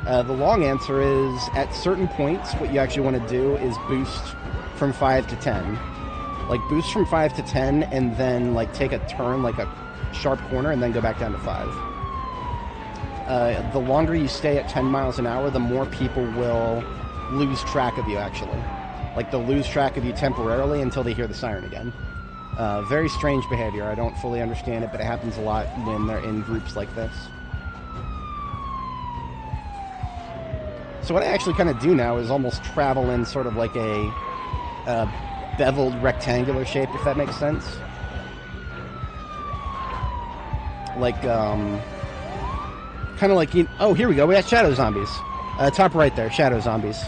The long answer is at certain points, what you actually want to do is boost from 5 to 10. Like, boost from 5 to 10, and then, like, take a turn, like a sharp corner, and then go back down to 5. The longer you stay at 10 miles an hour, the more people will lose track of you, actually. Like, they'll lose track of you temporarily until they hear the siren again. Very strange behavior. I don't fully understand it, but it happens a lot when they're in groups like this. So what I actually kind of do now is almost travel in sort of like a... beveled rectangular shape, if that makes sense. Like, kind of like, oh, here we go, we got shadow zombies. Top right there, shadow zombies.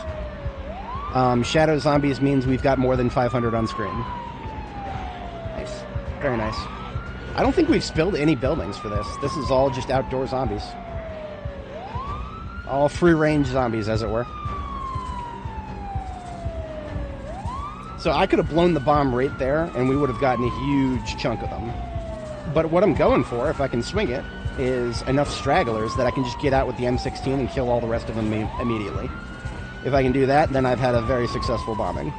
Shadow zombies means we've got more than 500 on screen. Nice. Very nice. I don't think we've spilled any buildings for this. This is all just outdoor zombies. All free-range zombies, as it were. So I could have blown the bomb right there, and we would have gotten a huge chunk of them. But what I'm going for, if I can swing it, is enough stragglers that I can just get out with the M16 and kill all the rest of them immediately. If I can do that, then I've had a very successful bombing.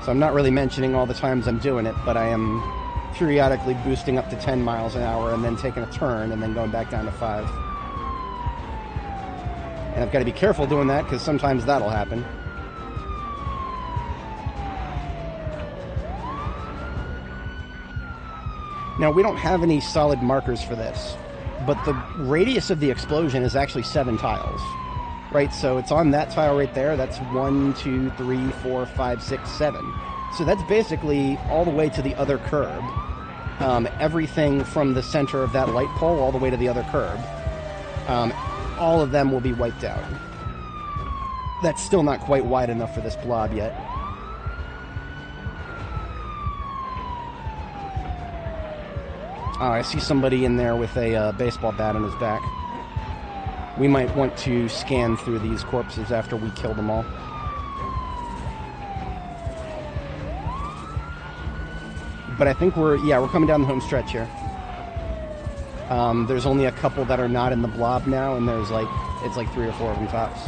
So I'm not really mentioning all the times I'm doing it, but I am periodically boosting up to 10 miles an hour and then taking a turn and then going back down to 5. And I've got to be careful doing that because sometimes that'll happen. Now, we don't have any solid markers for this, but the radius of the explosion is actually 7 tiles. Right, so it's on that tile right there. That's 1, 2, 3, 4, 5, 6, 7. So that's basically all the way to the other curb. Everything from the center of that light pole all the way to the other curb. All of them will be wiped out. That's still not quite wide enough for this blob yet. Oh, I see somebody in there with a baseball bat on his back. We might want to scan through these corpses after we kill them all. But I think we're coming down the home stretch here. There's only a couple that are not in the blob now, and it's like 3 or 4 of them tops.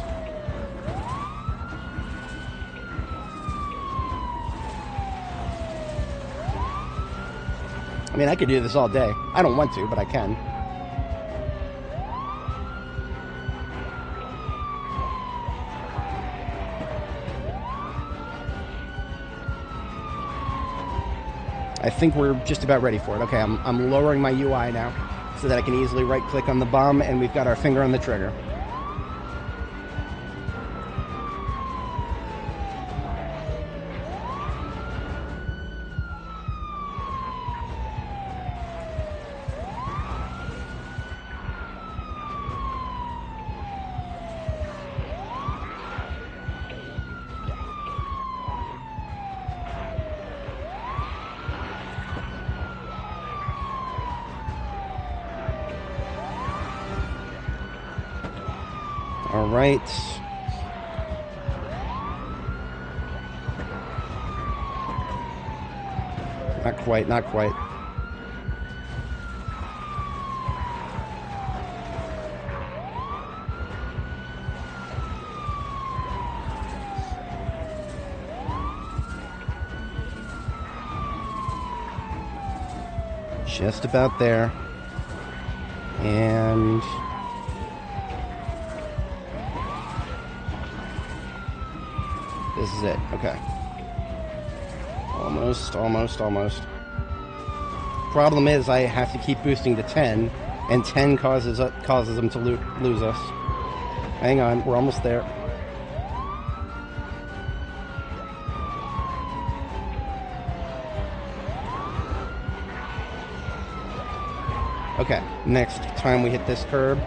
I mean, I could do this all day. I don't want to, but I can. I think we're just about ready for it. Okay, I'm lowering my UI now so that I can easily right-click on the bomb, and we've got our finger on the trigger. All right. Not quite, not quite. Just about there. And this is it. Okay. Almost, almost, almost. Problem is, I have to keep boosting to 10, and 10 causes them to lose us. Hang on, we're almost there. Okay, next time we hit this curb.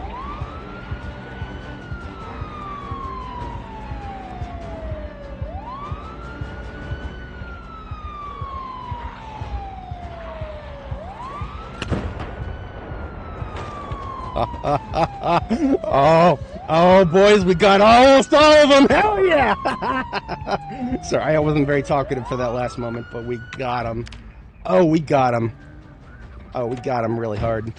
Oh, boys, we got almost all of them. Hell yeah! Sorry, I wasn't very talkative for that last moment, but we got them. Oh, we got them. Oh, we got them really hard.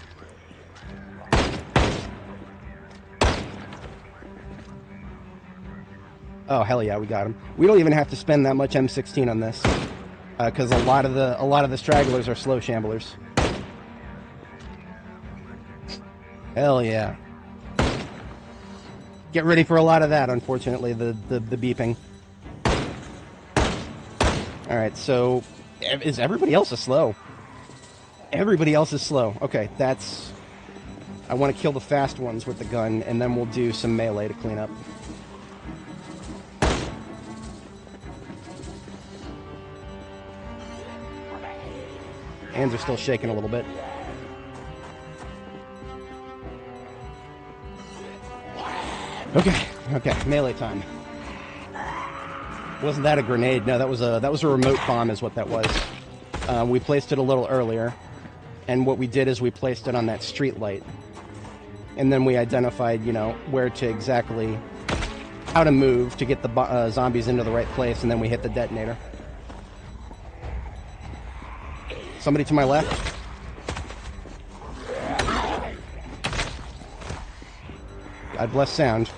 Oh, hell yeah, we got them. We don't even have to spend that much M16 on this, because a lot of the stragglers are slow shamblers. Hell yeah. Get ready for a lot of that, unfortunately, the beeping. Alright, so is everybody else is slow? Everybody else is slow. Okay, that's... I want to kill the fast ones with the gun, and then we'll do some melee to clean up. Hands are still shaking a little bit. Okay, melee time. Wasn't that a grenade? No, that was a remote bomb is what that was. We placed it a little earlier, and what we did is we placed it on that street light. And then we identified, you know, where to exactly, how to move to get the zombies into the right place, and then we hit the detonator. Somebody to my left. God bless sound.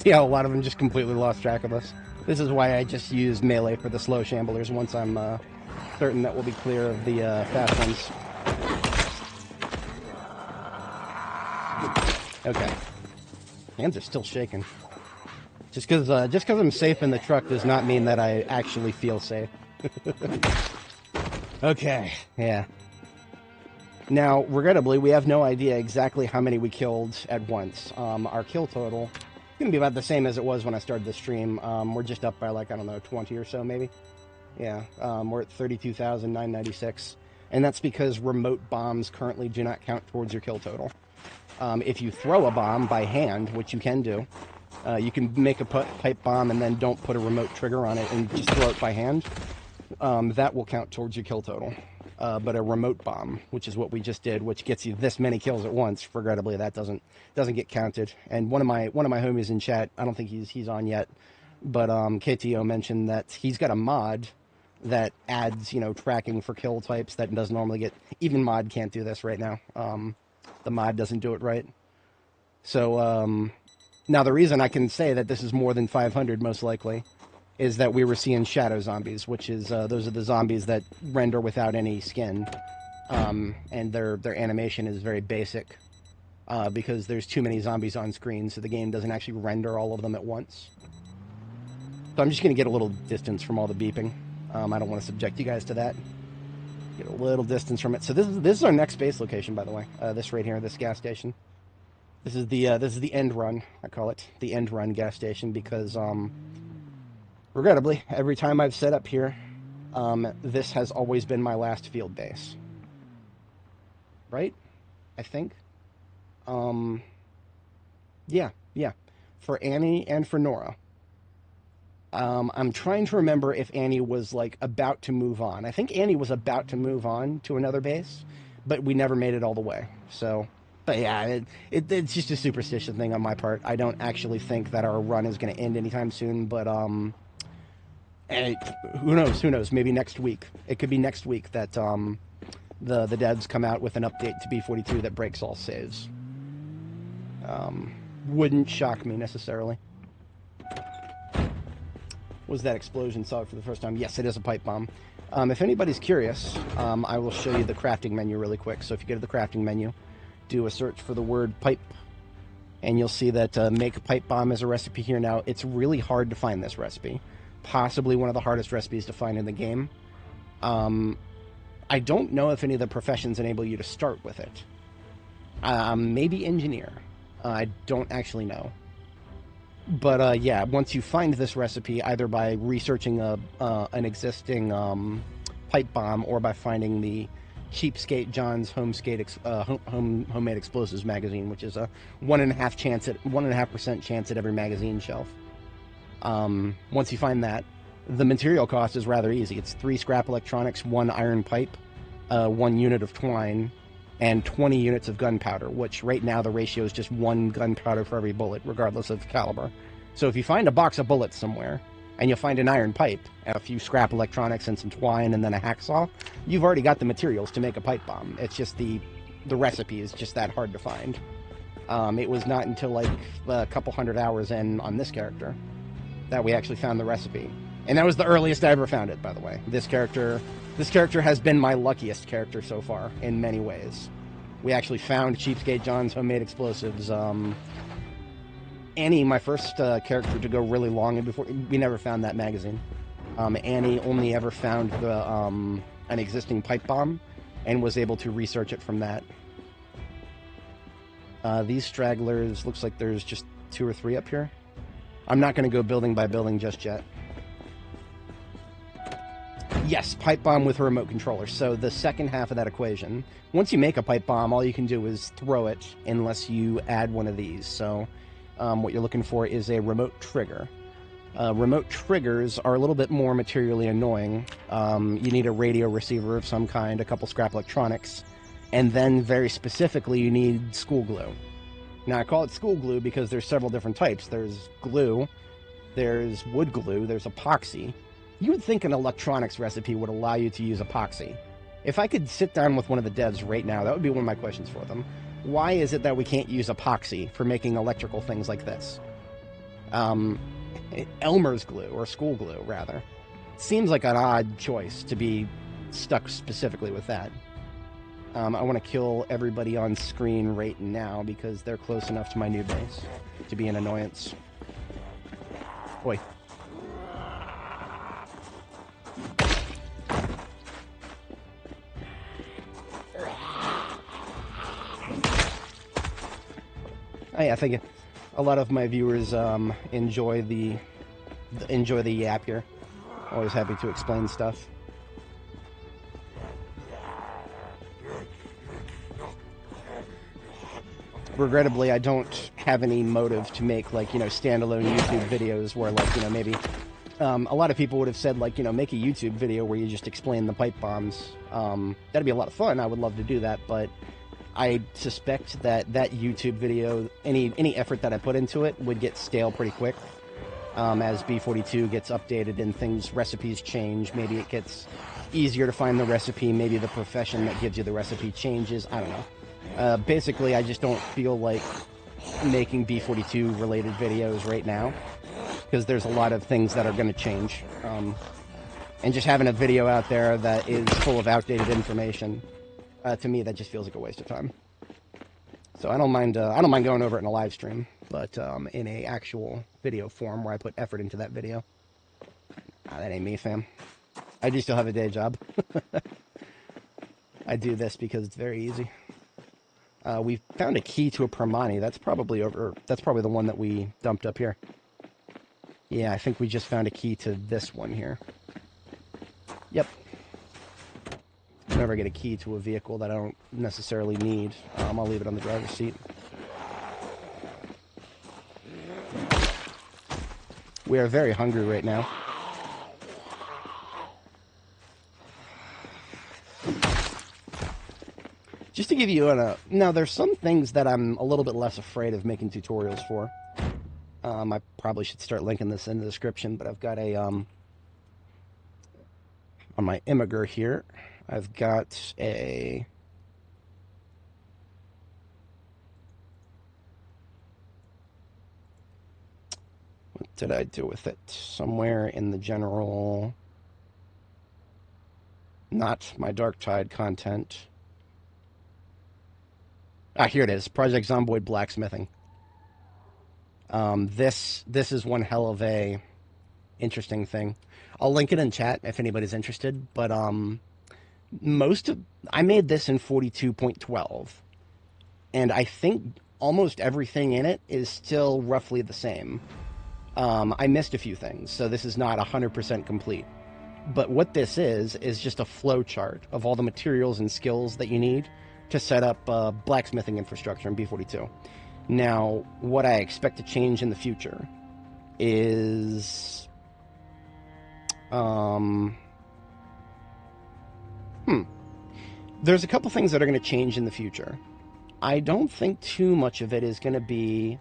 Yeah, a lot of them just completely lost track of us. This is why I just use melee for the slow shamblers once I'm certain that we'll be clear of the fast ones. Okay. Hands are still shaking. Just because I'm safe in the truck does not mean that I actually feel safe. Okay, yeah. Now, regrettably, we have no idea exactly how many we killed at once. Our kill total is going to be about the same as it was when I started the stream. We're just up by, like, I don't know, 20 or so, maybe? Yeah, we're at 32,996. And that's because remote bombs currently do not count towards your kill total. If you throw a bomb by hand, which you can do, you can make a pipe bomb and then don't put a remote trigger on it and just throw it by hand. That will count towards your kill total. But a remote bomb, which is what we just did, which gets you this many kills at once, regrettably that doesn't get counted. And one of my homies in chat, I don't think he's on yet, but KTO mentioned that he's got a mod that adds, you know, tracking for kill types that doesn't normally get. Even mod can't do this right now. The mod doesn't do it right. So now the reason I can say that this is more than 500 most likely is that we were seeing shadow zombies, which is those are the zombies that render without any skin, and their animation is very basic because there's too many zombies on screen, so the game doesn't actually render all of them at once. So I'm just going to get a little distance from all the beeping. I don't want to subject you guys to that. Get a little distance from it. So this is our next base location, by the way. This right here, this gas station. This is the end run. I call it the end run gas station because regrettably, every time I've set up here, this has always been my last field base. Right? I think. Yeah. For Annie and for Nora. I'm trying to remember if Annie was, like, about to move on. I think Annie was about to move on to another base, but we never made it all the way. So, but yeah, it's just a superstition thing on my part. I don't actually think that our run is going to end anytime soon, but, and who knows, maybe next week. It could be next week that, the devs come out with an update to B42 that breaks all saves. Wouldn't shock me necessarily. Was that explosion? Saw it for the first time. Yes, it is a pipe bomb. If anybody's curious, I will show you the crafting menu really quick. So if you go to the crafting menu, do a search for the word pipe, and you'll see that make pipe bomb is a recipe here. Now, it's really hard to find this recipe. Possibly one of the hardest recipes to find in the game. I don't know if any of the professions enable you to start with it. Maybe engineer. I don't actually know. But yeah, once you find this recipe, either by researching an existing pipe bomb or by finding the Cheapskate John's Homemade Explosives magazine, which is a 1.5% chance at every magazine shelf. Once you find that, the material cost is rather easy. It's 3 scrap electronics, 1 iron pipe, 1 unit of twine, and 20 units of gunpowder, which right now the ratio is just 1 gunpowder for every bullet, regardless of caliber. So if you find a box of bullets somewhere, and you'll find an iron pipe, and a few scrap electronics and some twine, and then a hacksaw, you've already got the materials to make a pipe bomb. It's just the recipe is just that hard to find. It was not until like a couple hundred hours in on this character that we actually found the recipe. And that was the earliest I ever found it, by the way. This character has been my luckiest character so far, in many ways. We actually found Cheapskate John's Homemade Explosives. Annie, my first character to go really long, and before we never found that magazine. Annie only ever found an existing pipe bomb, and was able to research it from that. These stragglers, looks like there's just 2 or 3 up here. I'm not going to go building by building just yet. Yes, pipe bomb with a remote controller. So the second half of that equation, once you make a pipe bomb, all you can do is throw it unless you add one of these. So what you're looking for is a remote trigger. Remote triggers are a little bit more materially annoying. You need a radio receiver of some kind, a couple scrap electronics, and then very specifically you need school glue. Now I call it school glue because there's several different types. There's glue, there's wood glue, there's epoxy. You would think an electronics recipe would allow you to use epoxy. If I could sit down with one of the devs right now, that would be one of my questions for them. Why is it that we can't use epoxy for making electrical things like this? Elmer's glue, or school glue, rather. Seems like an odd choice to be stuck specifically with that. I want to kill everybody on screen right now because they're close enough to my new base to be an annoyance. Oi. I think a lot of my viewers enjoy the yap here. Always happy to explain stuff. Regrettably, I don't have any motive to make, like, standalone YouTube videos where, like, maybe a lot of people would have said, like, make a YouTube video where you just explain the pipe bombs. That'd be a lot of fun. I would love to do that, but I suspect that YouTube video, any effort that I put into it, would get stale pretty quick. As B42 gets updated and recipes change, maybe it gets easier to find the recipe, maybe the profession that gives you the recipe changes, I don't know. Basically, I just don't feel like making B42 related videos right now. because there's a lot of things that are going to change. And just having a video out there that is full of outdated information, to me, that just feels like a waste of time. So I don't mind going over it in a live stream, but in a actual video form where I put effort into that video. That ain't me, fam. I do still have a day job. I do this because it's very easy. We found a key to a Pramani. That's probably the one that we dumped up here. Yeah, I think we just found a key to this one here. Yep. Whenever I get a key to a vehicle that I don't necessarily need, I'll leave it on the driver's seat. We are very hungry right now. Just to give you now there's some things that I'm a little bit less afraid of making tutorials for. I probably should start linking this in the description, but I've got a, on my Immigrant here, I've got a, what did I do with it? Somewhere in the general, not my Dark Tide content. Ah, here it is, Project Zomboid Blacksmithing. This is one hell of a interesting thing. I'll link it in chat if anybody's interested, but I made this in 42.12, and I think almost everything in it is still roughly the same. I missed a few things, so this is not 100% complete. But what this is just a flow chart of all the materials and skills that you need to set up blacksmithing infrastructure in B42. Now, what I expect to change in the future is... There's a couple things that are going to change in the future. I don't think too much of it is going to be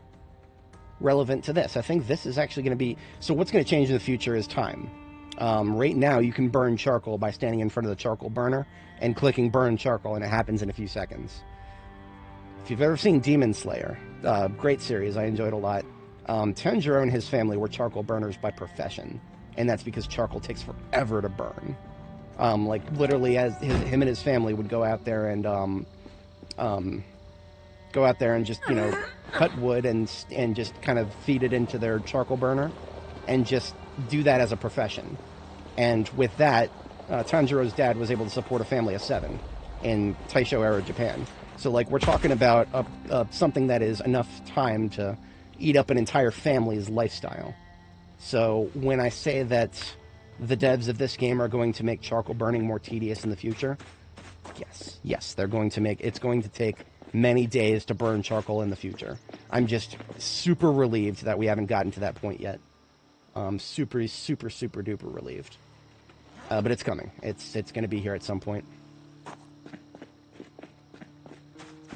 relevant to this. I think this is actually going to be... So what's going to change in the future is time. Right now, you can burn charcoal by standing in front of the charcoal burner and clicking burn charcoal, and it happens in a few seconds. If you've ever seen Demon Slayer, great series, I enjoyed a lot. Tanjiro and his family were charcoal burners by profession, and that's because charcoal takes forever to burn. Like, literally, him and his family would go out there and just, you know, cut wood and just kind of feed it into their charcoal burner and just do that as a profession. And with that, Tanjiro's dad was able to support a family of 7 in Taisho-era Japan. So, like, we're talking about something that is enough time to eat up an entire family's lifestyle. So, when I say that the devs of this game are going to make charcoal burning more tedious in the future, yes, they're going to make... It's going to take many days to burn charcoal in the future. I'm just super relieved that we haven't gotten to that point yet. Super, super, super duper relieved. But it's coming. It's going to be here at some point.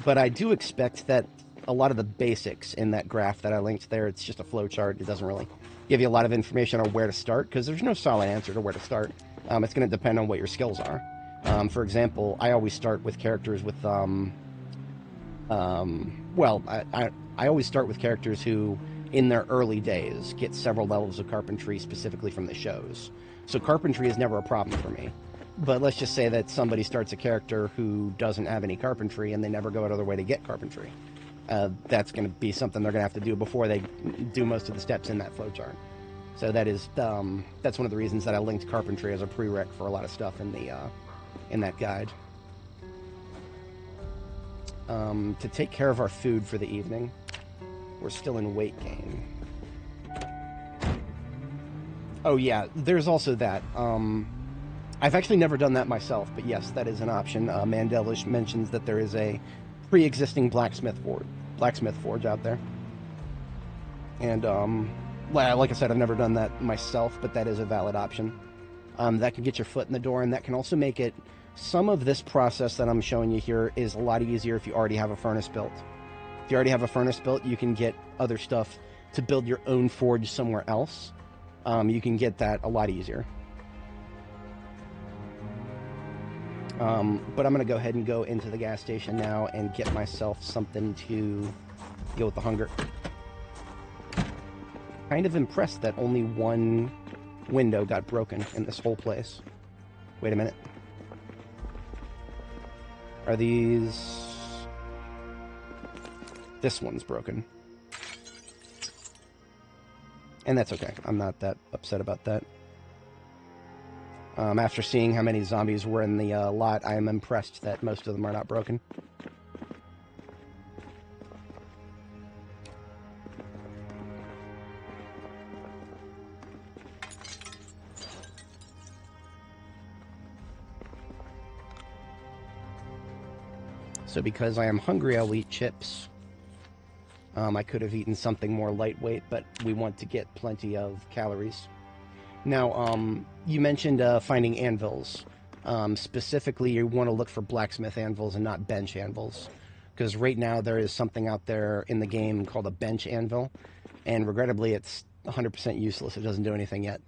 But I do expect that a lot of the basics in that graph that I linked there, it's just a flow chart. It doesn't really give you a lot of information on where to start, because there's no solid answer to where to start. It's going to depend on what your skills are. For example, I always start with characters with... I always start with characters who, in their early days, get several levels of carpentry specifically from the shows. So carpentry is never a problem for me. But let's just say that somebody starts a character who doesn't have any carpentry and they never go another way to get carpentry. That's going to be something they're going to have to do before they do most of the steps in that flowchart. So that is that's one of the reasons that I linked carpentry as a prereq for a lot of stuff in the in that guide. To take care of our food for the evening, we're still in weight gain. Oh yeah, there's also that. I've actually never done that myself, but yes, that is an option. Mandelish mentions that there is a pre-existing blacksmith forge out there. And, like I said, I've never done that myself, but that is a valid option. That can get your foot in the door, and that can also make it... Some of this process that I'm showing you here is a lot easier if you already have a furnace built. If you already have a furnace built, you can get other stuff to build your own forge somewhere else. You can get that a lot easier. But I'm going to go ahead and go into the gas station now and get myself something to deal with the hunger. Kind of impressed that only one window got broken in this whole place. Wait a minute. Are these... This one's broken. And that's okay. I'm not that upset about that. After seeing how many zombies were in the lot, I am impressed that most of them are not broken. So because I am hungry, I'll eat chips. I could have eaten something more lightweight, but we want to get plenty of calories. Now, you mentioned finding anvils. Specifically, you want to look for blacksmith anvils and not bench anvils. Because right now there is something out there in the game called a bench anvil. And regrettably, it's 100% useless. It doesn't do anything yet.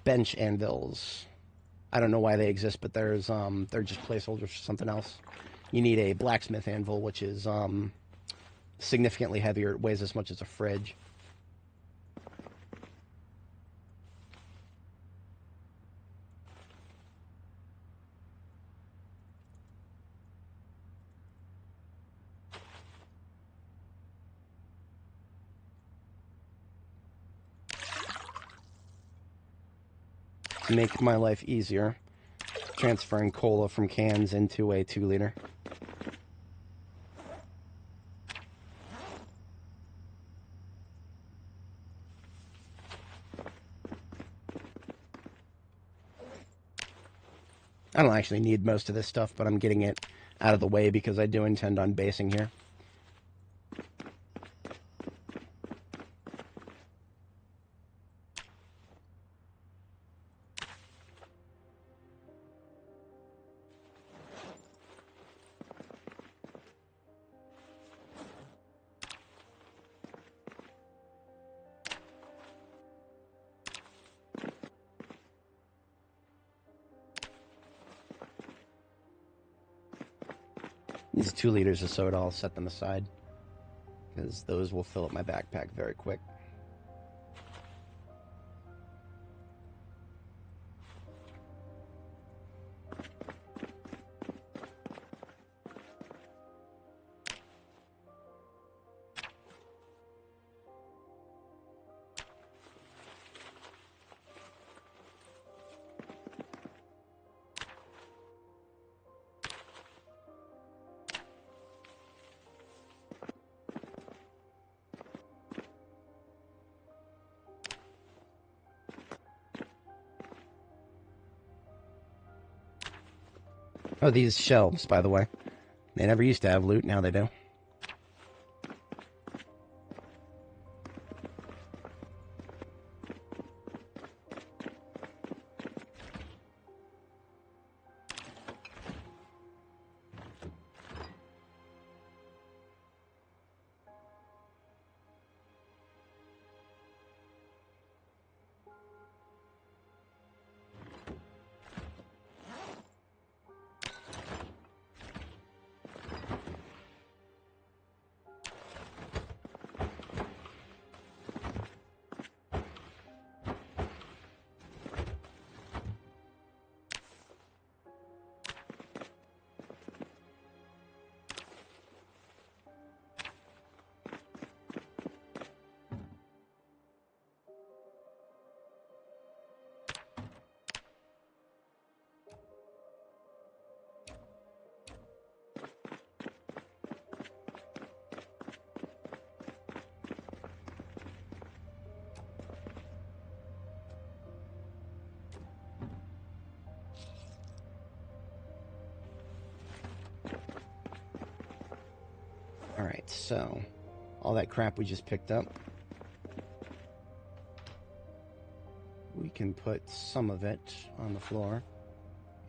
Bench anvils. I don't know why they exist, but they're just placeholders for something else. You need a blacksmith anvil, which is significantly heavier. It weighs as much as a fridge. To make my life easier, transferring cola from cans into a 2-liter. I don't actually need most of this stuff, but I'm getting it out of the way because I do intend on basing here. These 2 liters of soda, I'll set them aside, because those will fill up my backpack very quick. Oh, these shelves, by the way. They never used to have loot, now they do. Alright, so all that crap we just picked up, we can put some of it on the floor,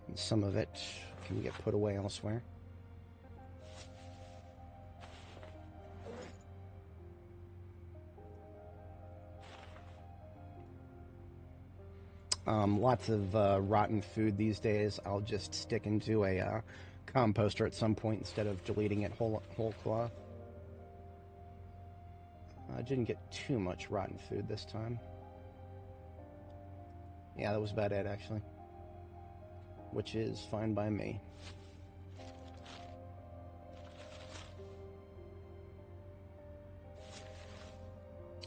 and some of it can get put away elsewhere. Lots of rotten food these days. I'll just stick into a composter at some point instead of deleting it whole cloth. I didn't get too much rotten food this time. Yeah, that was about it, actually. Which is fine by me.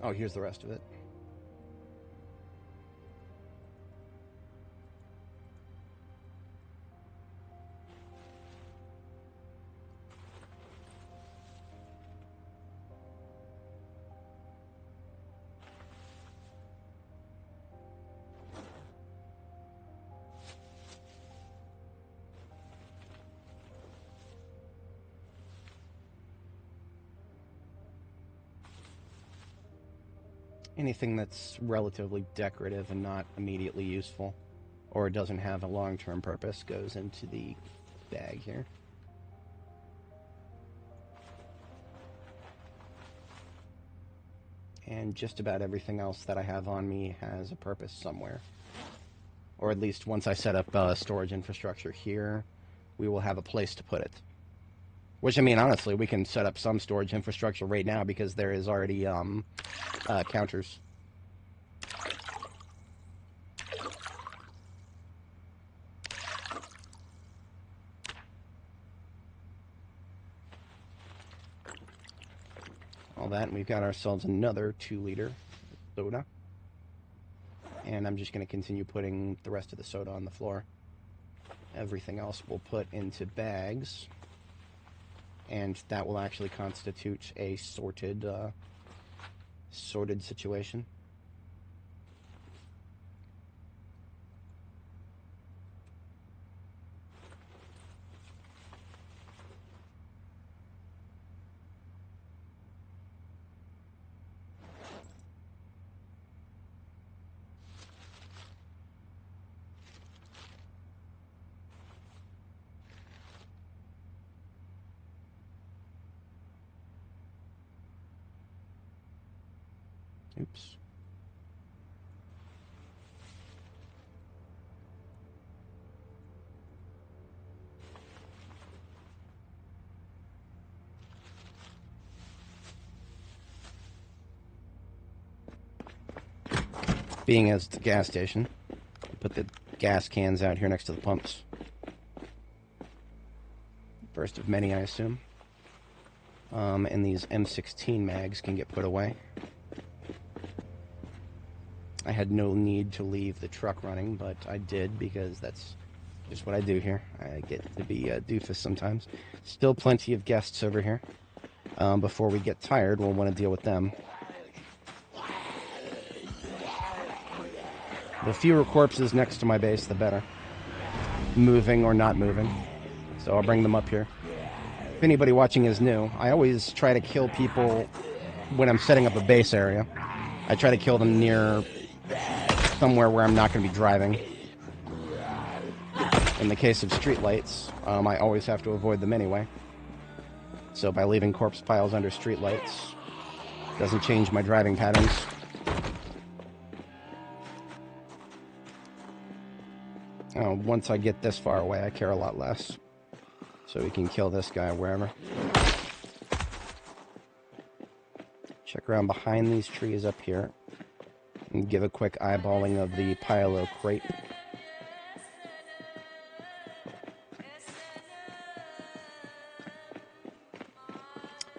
Oh, here's the rest of it. Anything that's relatively decorative and not immediately useful, or doesn't have a long-term purpose, goes into the bag here. And just about everything else that I have on me has a purpose somewhere. Or at least once I set up storage infrastructure here, we will have a place to put it. Which, I mean, honestly, we can set up some storage infrastructure right now because there is already counters. All that, and we've got ourselves another 2-liter soda. And I'm just going to continue putting the rest of the soda on the floor. Everything else we'll put into bags. And that will actually constitute a sorted situation. Oops. Being as it's a gas station, put the gas cans out here next to the pumps. First of many, I assume. And these M16 mags can get put away. I had no need to leave the truck running, but I did because that's just what I do here. I get to be a doofus sometimes. Still plenty of guests over here. Before we get tired, we'll want to deal with them. The fewer corpses next to my base, the better. Moving or not moving. So I'll bring them up here. If anybody watching is new, I always try to kill people when I'm setting up a base area. I try to kill them near somewhere where I'm not going to be driving. In the case of streetlights, I always have to avoid them anyway. So by leaving corpse piles under streetlights, doesn't change my driving patterns. Once I get this far away, I care a lot less. So we can kill this guy wherever. Check around behind these trees up here. And give a quick eyeballing of the Pylo crate.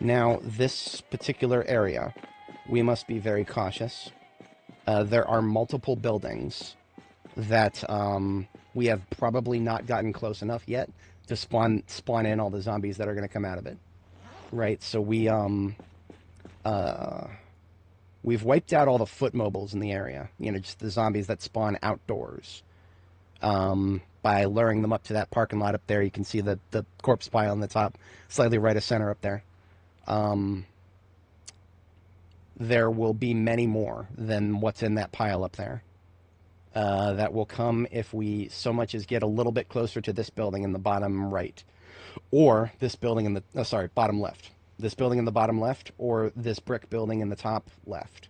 Now, this particular area, we must be very cautious. There are multiple buildings that we have probably not gotten close enough yet to spawn in all the zombies that are going to come out of it. Right, so we've wiped out all the foot mobiles in the area. You know, just the zombies that spawn outdoors. By luring them up to that parking lot up there, you can see the corpse pile on the top, slightly right of center up there. There will be many more than what's in that pile up there. That will come if we so much as get a little bit closer to this building in the bottom right. Or this building in the, bottom left. This building in the bottom left, or this brick building in the top left.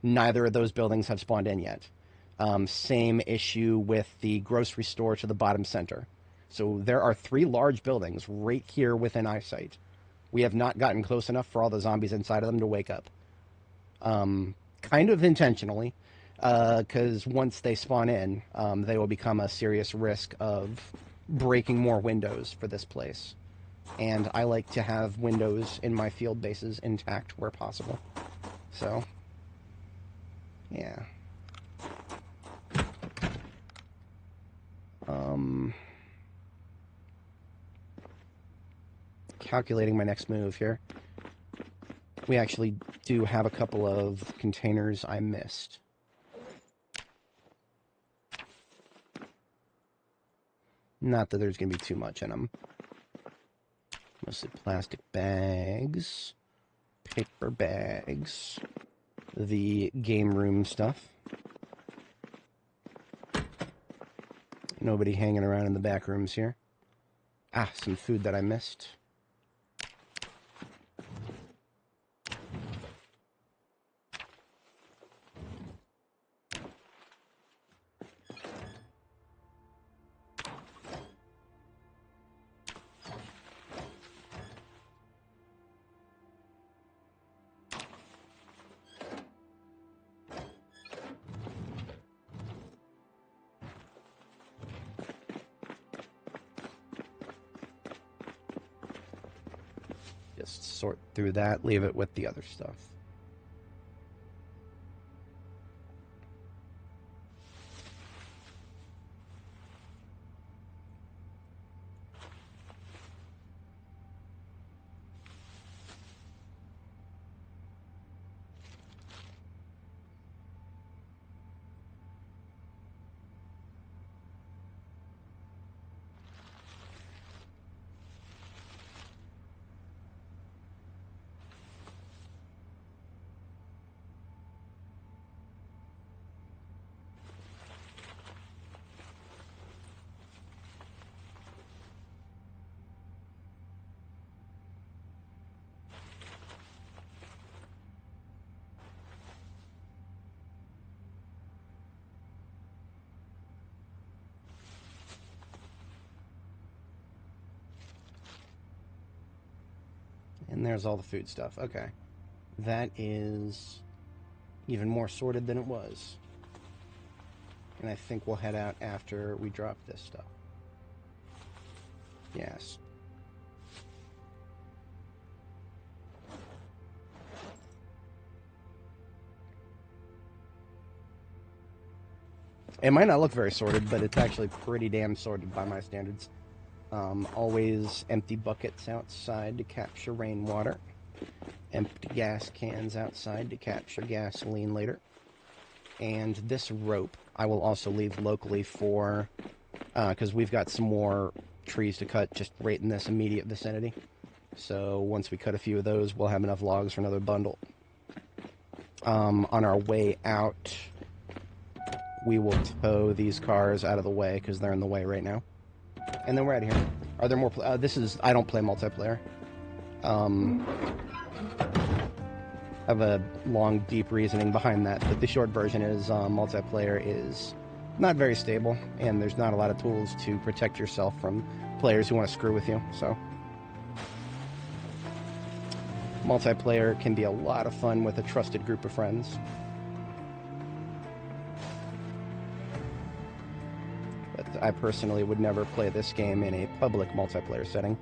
Neither of those buildings have spawned in yet. Same issue with the grocery store to the bottom center. So there are 3 large buildings right here within eyesight. We have not gotten close enough for all the zombies inside of them to wake up. kind of intentionally, because once they spawn in, they will become a serious risk of breaking more windows for this place. And I like to have windows in my field bases intact where possible. So, yeah. Calculating my next move here. We actually do have a couple of containers I missed. Not that there's going to be too much in them. Mostly plastic bags, paper bags, the game room stuff. Nobody hanging around in the back rooms here. Ah, some food that I missed. Just sort through that, leave it with the other stuff. And there's all the food stuff. Okay. That is even more sorted than it was. And I think we'll head out after we drop this stuff. Yes. It might not look very sorted, but it's actually pretty damn sorted by my standards. Always empty buckets outside to capture rainwater. Empty gas cans outside to capture gasoline later. And this rope I will also leave locally for, because we've got some more trees to cut just right in this immediate vicinity. So once we cut a few of those, we'll have enough logs for another bundle. On our way out, we will tow these cars out of the way because they're in the way right now. And then we're out of here. Are there more? I don't play multiplayer. I have a long, deep reasoning behind that, but the short version is multiplayer is not very stable, and there's not a lot of tools to protect yourself from players who want to screw with you. So, multiplayer can be a lot of fun with a trusted group of friends. I personally would never play this game in a public multiplayer setting.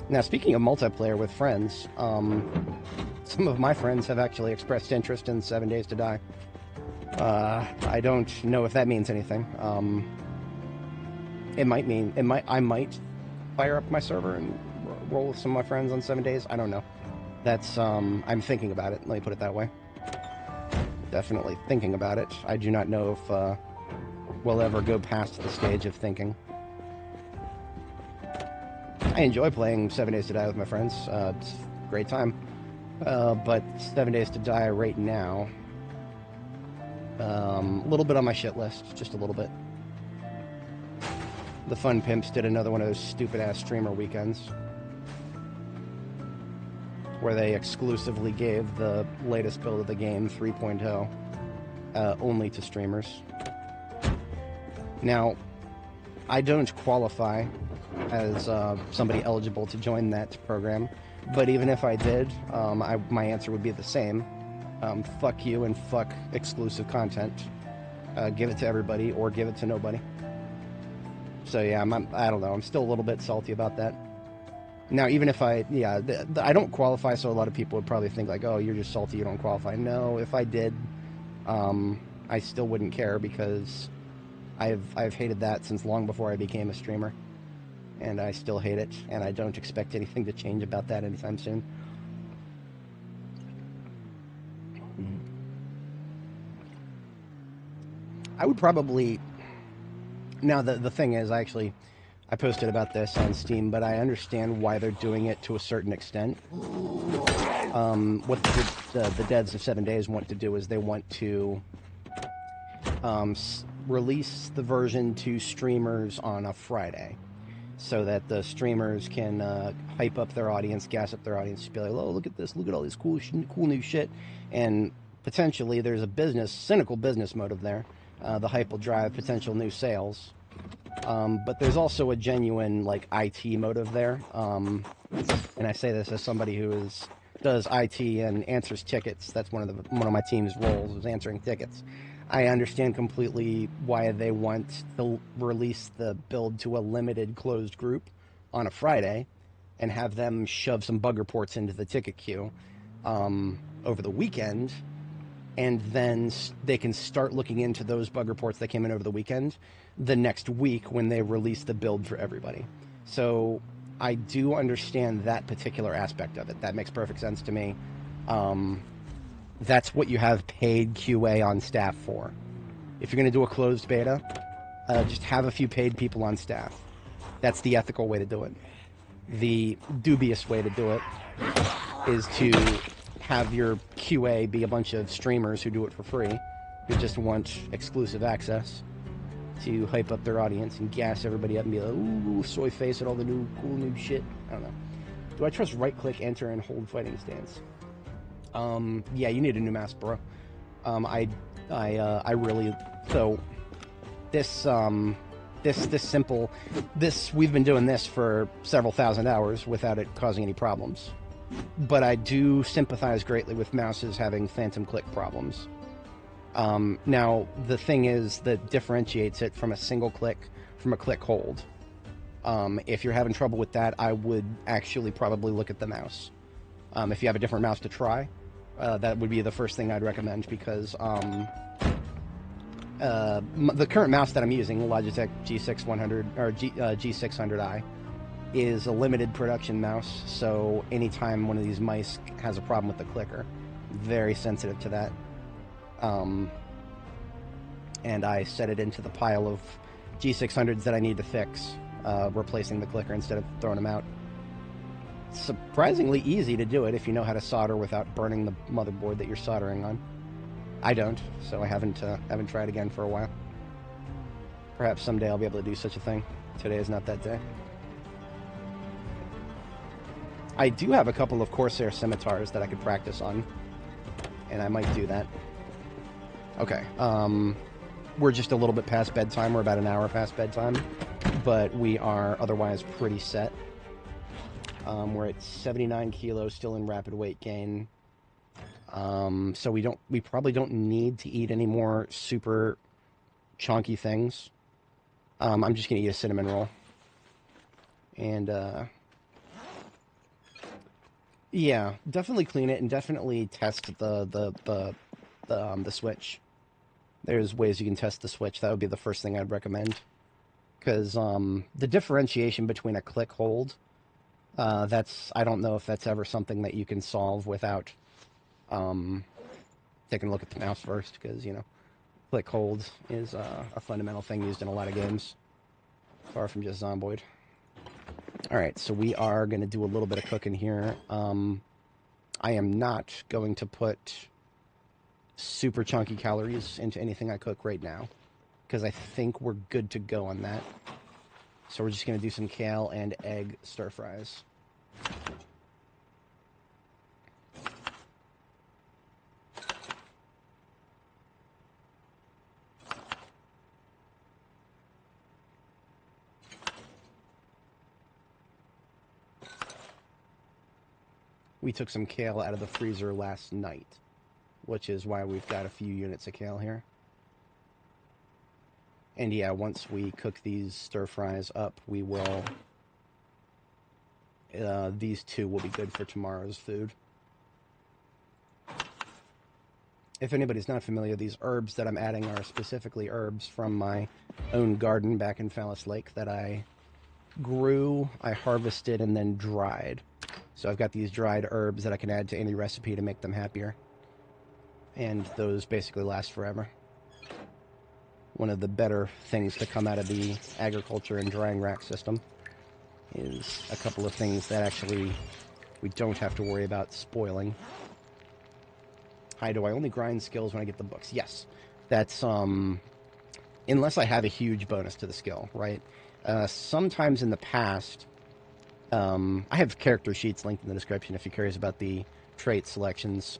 Now, speaking of multiplayer with friends, some of my friends have actually expressed interest in 7 Days to Die. I don't know if that means anything. I might fire up my server and roll with some of my friends on 7 days. I don't know. That's, I'm thinking about it. Let me put it that way. Definitely thinking about it. I do not know if, we'll ever go past the stage of thinking. I enjoy playing 7 Days to Die with my friends. It's a great time. But 7 Days to Die right now, a little bit on my shit list, just a little bit. The Fun Pimps did another one of those stupid-ass streamer weekends where they exclusively gave the latest build of the game, 3.0, only to streamers. Now, I don't qualify as somebody eligible to join that program, But even if I did, my answer would be the same. Fuck you and fuck exclusive content. Give it to everybody or give it to nobody. So yeah, I don't know. I'm still a little bit salty about that. Now, even if I don't qualify, so a lot of people would probably think like, oh, you're just salty, you don't qualify. No, if I did, I still wouldn't care because I've hated that since long before I became a streamer, and I still hate it, and I don't expect anything to change about that anytime soon. I would probably... Now, the thing is, I posted about this on Steam, but I understand why they're doing it to a certain extent. What the devs of 7 Days want to do is they want to release the version to streamers on a Friday, so that the streamers can hype up their audience, gas up their audience, be like, oh, look at this, look at all this cool new shit, and potentially there's a cynical business motive there. The hype will drive potential new sales. But there's also a genuine like IT motive there, and I say this as somebody who does IT and answers tickets. That's one of my team's roles, is answering tickets. I understand completely why they want to release the build to a limited closed group on a Friday, and have them shove some bug reports into the ticket queue over the weekend. And then they can start looking into those bug reports that came in over the weekend the next week when they release the build for everybody. So I do understand that particular aspect of it. That makes perfect sense to me. That's what you have paid QA on staff for. If you're going to do a closed beta, just have a few paid people on staff. That's the ethical way to do it. The dubious way to do it is to have your QA be a bunch of streamers who do it for free, who just want exclusive access to hype up their audience and gas everybody up and be like, ooh, soy face at all the cool new shit. I don't know. Do I trust right-click, enter, and hold fighting stance? Yeah, you need a new mouse, bro. I really... So, we've been doing this for several thousand hours without it causing any problems. But I do sympathize greatly with mouses having phantom click problems. Now, the thing is that differentiates it from a single click from a click hold. If you're having trouble with that, I would actually probably look at the mouse. If you have a different mouse to try, that would be the first thing I'd recommend, because the current mouse that I'm using, Logitech G600 or G600i, is a limited production mouse, so anytime one of these mice has a problem with the clicker, very sensitive to that. And I set it into the pile of G600s that I need to fix, replacing the clicker instead of throwing them out. It's surprisingly easy to do it if you know how to solder without burning the motherboard that you're soldering on. I don't, so I haven't tried again for a while. Perhaps someday I'll be able to do such a thing. Today is not that day. I do have a couple of Corsair scimitars that I could practice on, and I might do that. Okay, we're just a little bit past bedtime. We're about an hour past bedtime, but we are otherwise pretty set. We're at 79 kilos, still in rapid weight gain. So we probably don't need to eat any more super chunky things. I'm just gonna eat a cinnamon roll, and yeah, definitely clean it and definitely test the switch. There's ways you can test the switch. That would be the first thing I'd recommend, because the differentiation between a click hold, I don't know if that's ever something that you can solve without taking a look at the mouse first, because, you know, click hold is a fundamental thing used in a lot of games, far from just Zomboid. Alright, so we are going to do a little bit of cooking here. I am not going to put super chunky calories into anything I cook right now, because I think we're good to go on that. So we're just going to do some kale and egg stir fries. we took some kale out of the freezer last night, which is why we've got a few units of kale here. And yeah, once we cook these stir fries up, we will... these two will be good for tomorrow's food. If anybody's not familiar, these herbs that I'm adding are specifically herbs from my own garden back in Fallis Lake that I grew, I harvested, and then dried. So I've got these dried herbs that I can add to any recipe to make them happier. And those basically last forever. One of the better things to come out of the agriculture and drying rack system is a couple of things that actually we don't have to worry about spoiling. Hi, do I only grind skills when I get the books? Yes. That's, unless I have a huge bonus to the skill, right? Sometimes in the past, I have character sheets linked in the description if you're curious about the trait selections.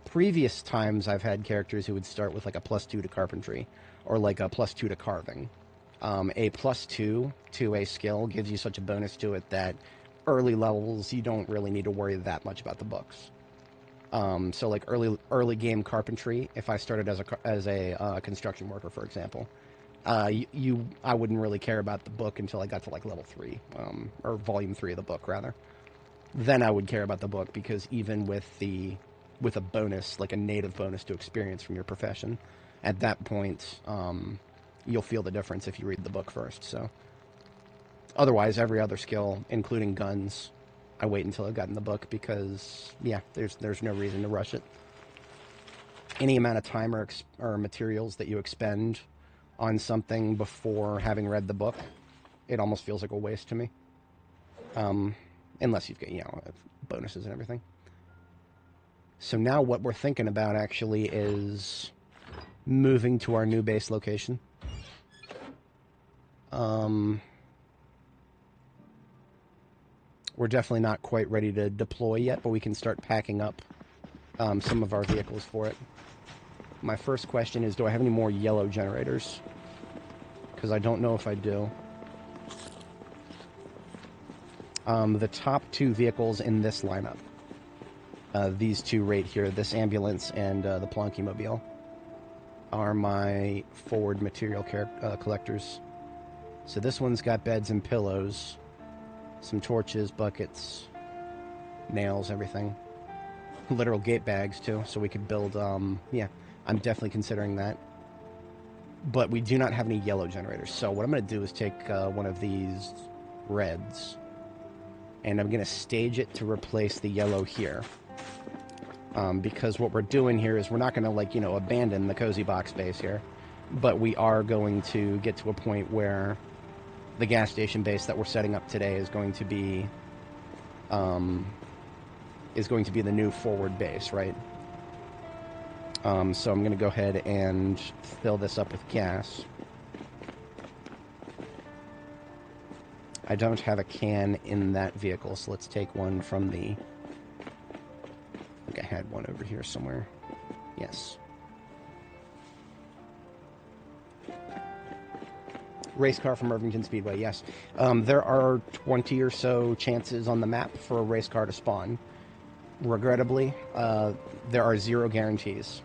Previous times I've had characters who would start with like a +2 to carpentry, or like a +2 to carving. A +2 to a skill gives you such a bonus to it that early levels you don't really need to worry that much about the books. So like early game carpentry, if I started as a construction worker, for example, I wouldn't really care about the book until I got to like level 3, or volume 3 of the book rather. Then I would care about the book, because even with a bonus, like a native bonus to experience from your profession, at that point, you'll feel the difference if you read the book first. So otherwise, every other skill, including guns, I wait until I've gotten the book, because yeah, there's no reason to rush it. Any amount of time or materials that you expend on something before having read the book, it almost feels like a waste to me. Unless you've got, bonuses and everything. So now what we're thinking about actually is moving to our new base location. We're definitely not quite ready to deploy yet, but we can start packing up some of our vehicles for it. My first question is, do I have any more yellow generators? Because I don't know if I do. The top 2 vehicles in this lineup, these two right here, this ambulance and the Plonky Mobile, are my forward material collectors. So this one's got beds and pillows, some torches, buckets, nails, everything. Literal gate bags, too, so we could build, yeah, I'm definitely considering that. But we do not have any yellow generators, so what I'm going to do is take one of these reds, and I'm going to stage it to replace the yellow here. Because what we're doing here is we're not going to, like, abandon the cozy box base here, but we are going to get to a point where the gas station base that we're setting up today is going to be the new forward base, right? So I'm going to go ahead and fill this up with gas. I don't have a can in that vehicle, so let's take one from the... I think I had one over here somewhere. Yes. Race car from Irvington Speedway, yes. There are 20 or so chances on the map for a race car to spawn. Regrettably, there are 0 guarantees.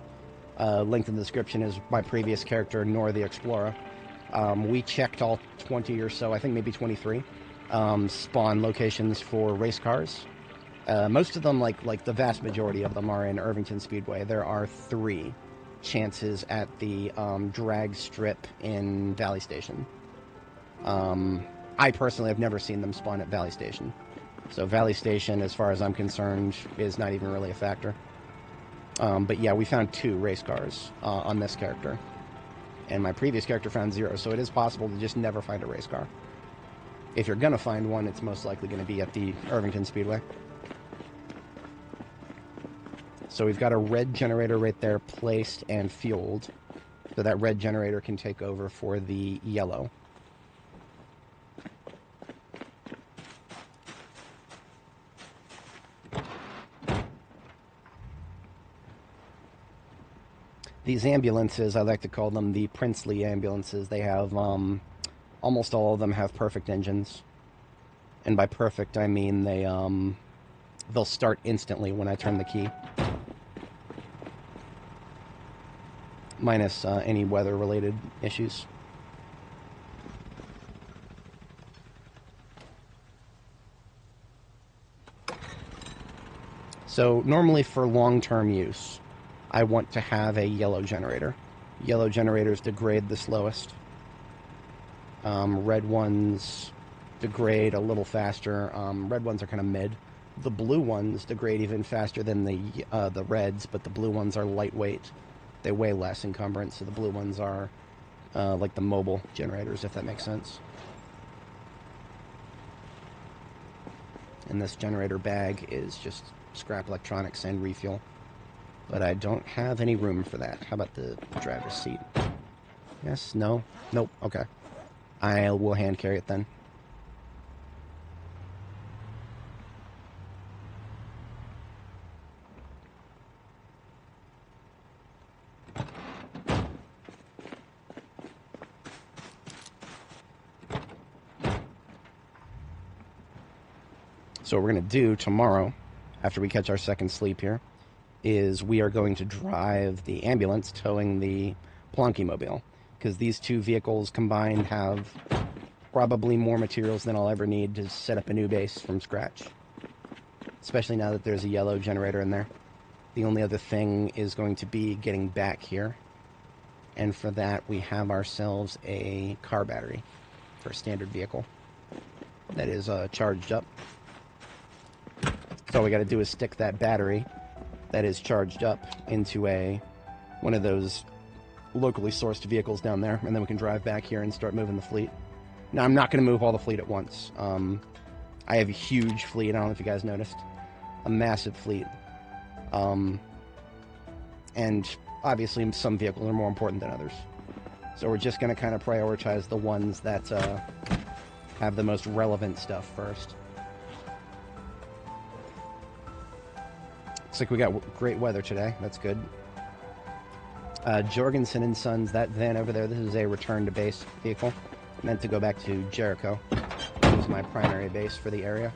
Linked in the description is my previous character, Nora the Explorer. We checked all 20 or so, I think maybe 23, spawn locations for race cars. Most of them, like the vast majority of them, are in Irvington Speedway. There are 3 chances at the drag strip in Valley Station. I personally have never seen them spawn at Valley Station. So Valley Station, as far as I'm concerned, is not even really a factor. But yeah, we found 2 race cars on this character. And my previous character found 0, so it is possible to just never find a race car. If you're going to find one, it's most likely going to be at the Irvington Speedway. So we've got a red generator right there placed and fueled. So that red generator can take over for the yellow. These ambulances, I like to call them the princely ambulances. They have, almost all of them have perfect engines. And by perfect, I mean they they'll start instantly when I turn the key. Minus any weather-related issues. So normally for long-term use, I want to have a yellow generator. Yellow generators degrade the slowest. Red ones degrade a little faster. Red ones are kind of mid. The blue ones degrade even faster than the reds, but the blue ones are lightweight. They weigh less encumbrance, so the blue ones are like the mobile generators, if that makes sense. And this generator bag is just scrap electronics and refuel. But I don't have any room for that. How about the driver's seat? Yes? No? Nope. Okay. I will hand carry it then. So what we're going to do tomorrow, after we catch our second sleep here, is we are going to drive the ambulance towing the Plonky Mobile. Because these two vehicles combined have probably more materials than I'll ever need to set up a new base from scratch. Especially now that there's a yellow generator in there. The only other thing is going to be getting back here. And for that, we have ourselves a car battery for a standard vehicle that is charged up. So all we got to do is stick that battery that is charged up into one of those locally sourced vehicles down there, and then we can drive back here and start moving the fleet. Now, I'm not going to move all the fleet at once. I have a huge fleet. I don't know if you guys noticed. A massive fleet. And obviously some vehicles are more important than others. So we're just going to kind of prioritize the ones that have the most relevant stuff first. Looks like we got great weather today. That's good. Jorgensen and Sons, that van over there, this is a return to base vehicle. Meant to go back to Jericho. This is my primary base for the area.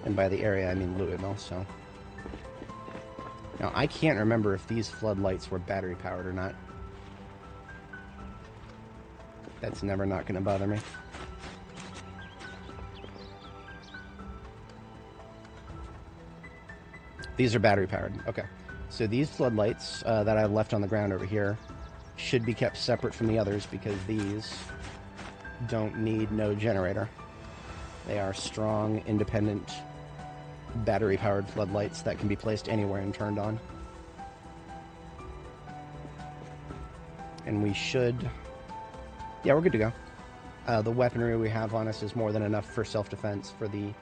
And by the area, I mean Louisville, so. Now, I can't remember if these floodlights were battery powered or not. That's never not going to bother me. These are battery powered. Okay. So these floodlights that I left on the ground over here should be kept separate from the others because these don't need no generator. They are strong, independent, battery-powered floodlights that can be placed anywhere and turned on. And we should... Yeah, we're good to go. The weaponry we have on us is more than enough for self-defense for the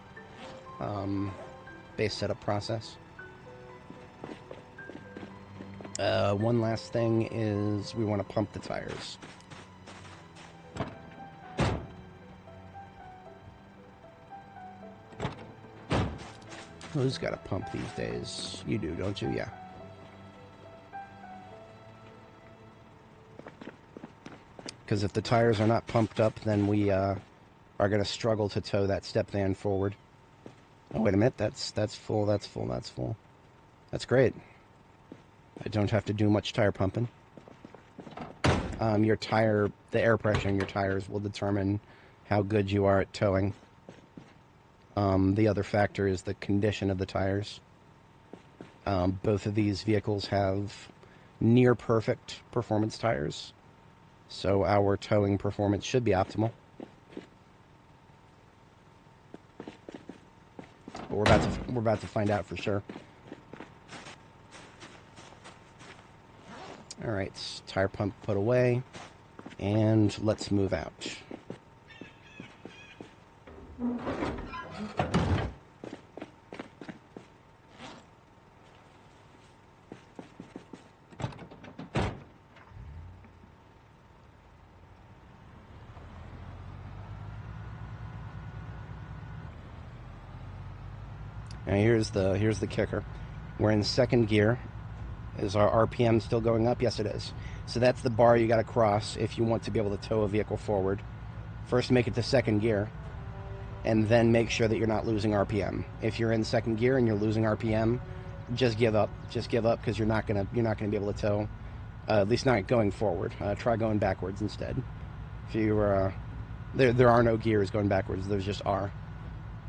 base setup process. One last thing is we want to pump the tires. Who's got a pump these days? You do, don't you? Yeah. Because if the tires are not pumped up, then we are going to struggle to tow that step van forward. Oh, wait a minute. That's full, that's full, that's full. That's great. I don't have to do much tire pumping. The air pressure in your tires will determine how good you are at towing. The other factor is the condition of the tires. Both of these vehicles have near perfect performance tires, so our towing performance should be optimal. But we're about to find out for sure. All right, tire pump put away, and let's move out. Now here's the kicker. We're in second gear. Is our RPM still going up? Yes, it is. So that's the bar you got to cross if you want to be able to tow a vehicle forward. First, make it to second gear, and then make sure that you're not losing RPM. If you're in second gear and you're losing RPM, just give up. Just give up, because you're not gonna be able to tow. At least not going forward. Try going backwards instead. If you there are no gears going backwards. There's just R.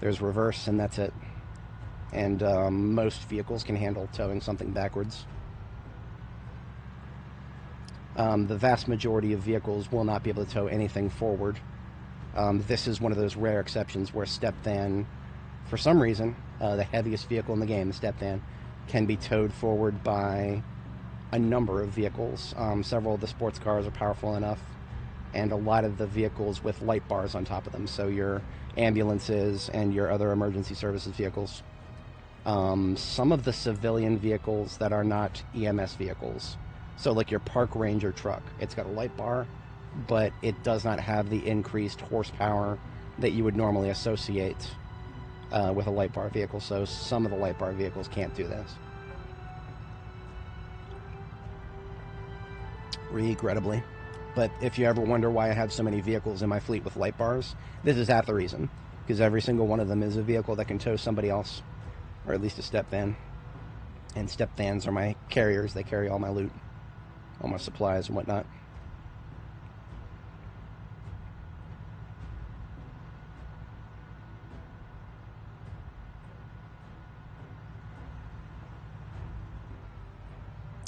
There's reverse, and that's it. And most vehicles can handle towing something backwards. The vast majority of vehicles will not be able to tow anything forward. This is one of those rare exceptions where step van, for some reason, the heaviest vehicle in the game, the step van, can be towed forward by a number of vehicles. Several of the sports cars are powerful enough, and a lot of the vehicles with light bars on top of them, so your ambulances and your other emergency services vehicles. Some of the civilian vehicles that are not EMS vehicles, so like your park ranger truck, it's got a light bar, but it does not have the increased horsepower that you would normally associate with a light bar vehicle, so some of the light bar vehicles can't do this. Regrettably. But if you ever wonder why I have so many vehicles in my fleet with light bars, this is half the reason. Because every single one of them is a vehicle that can tow somebody else, or at least a step van. And step vans are my carriers. They carry all my loot, all my supplies and whatnot.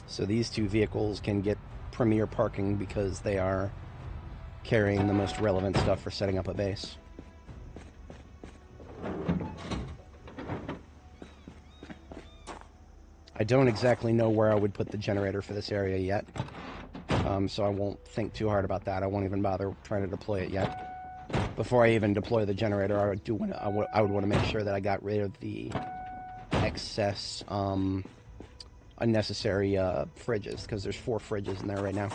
So these two vehicles can get premier parking because they are carrying the most relevant stuff for setting up a base. I don't exactly know where I would put the generator for this area yet, so I won't think too hard about that. I won't even bother trying to deploy it yet. Before I even deploy the generator, I would want to make sure that I got rid of the excess unnecessary fridges, because there's 4 fridges in there right now.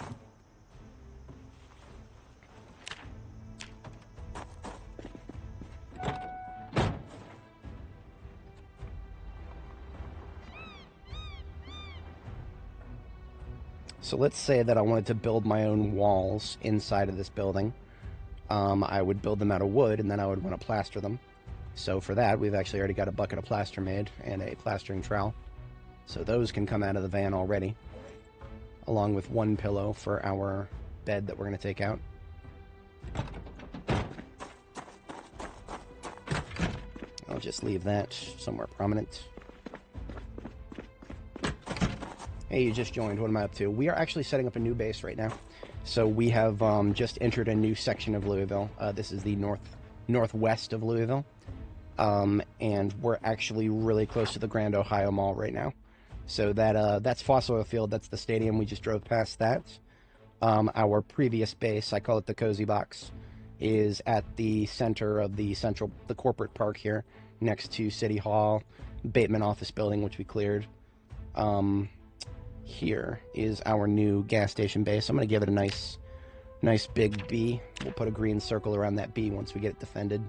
So let's say that I wanted to build my own walls inside of this building. I would build them out of wood, and then I would want to plaster them. So for that, we've actually already got a bucket of plaster made and a plastering trowel. So those can come out of the van already, along with 1 pillow for our bed that we're going to take out. I'll just leave that somewhere prominent. Hey, you just joined. What am I up to? We are actually setting up a new base right now. So we have just entered a new section of Louisville. This is the northwest of Louisville. And we're actually really close to the Grand Ohio Mall right now. So that's Fossil Oil Field. That's the stadium. We just drove past that. Our previous base, I call it the Cozy Box, is at the center of the corporate park here, next to City Hall, Bateman office building, which we cleared. Here is our new gas station base. I'm going to give it a nice big B. We'll put a green circle around that B once we get it defended.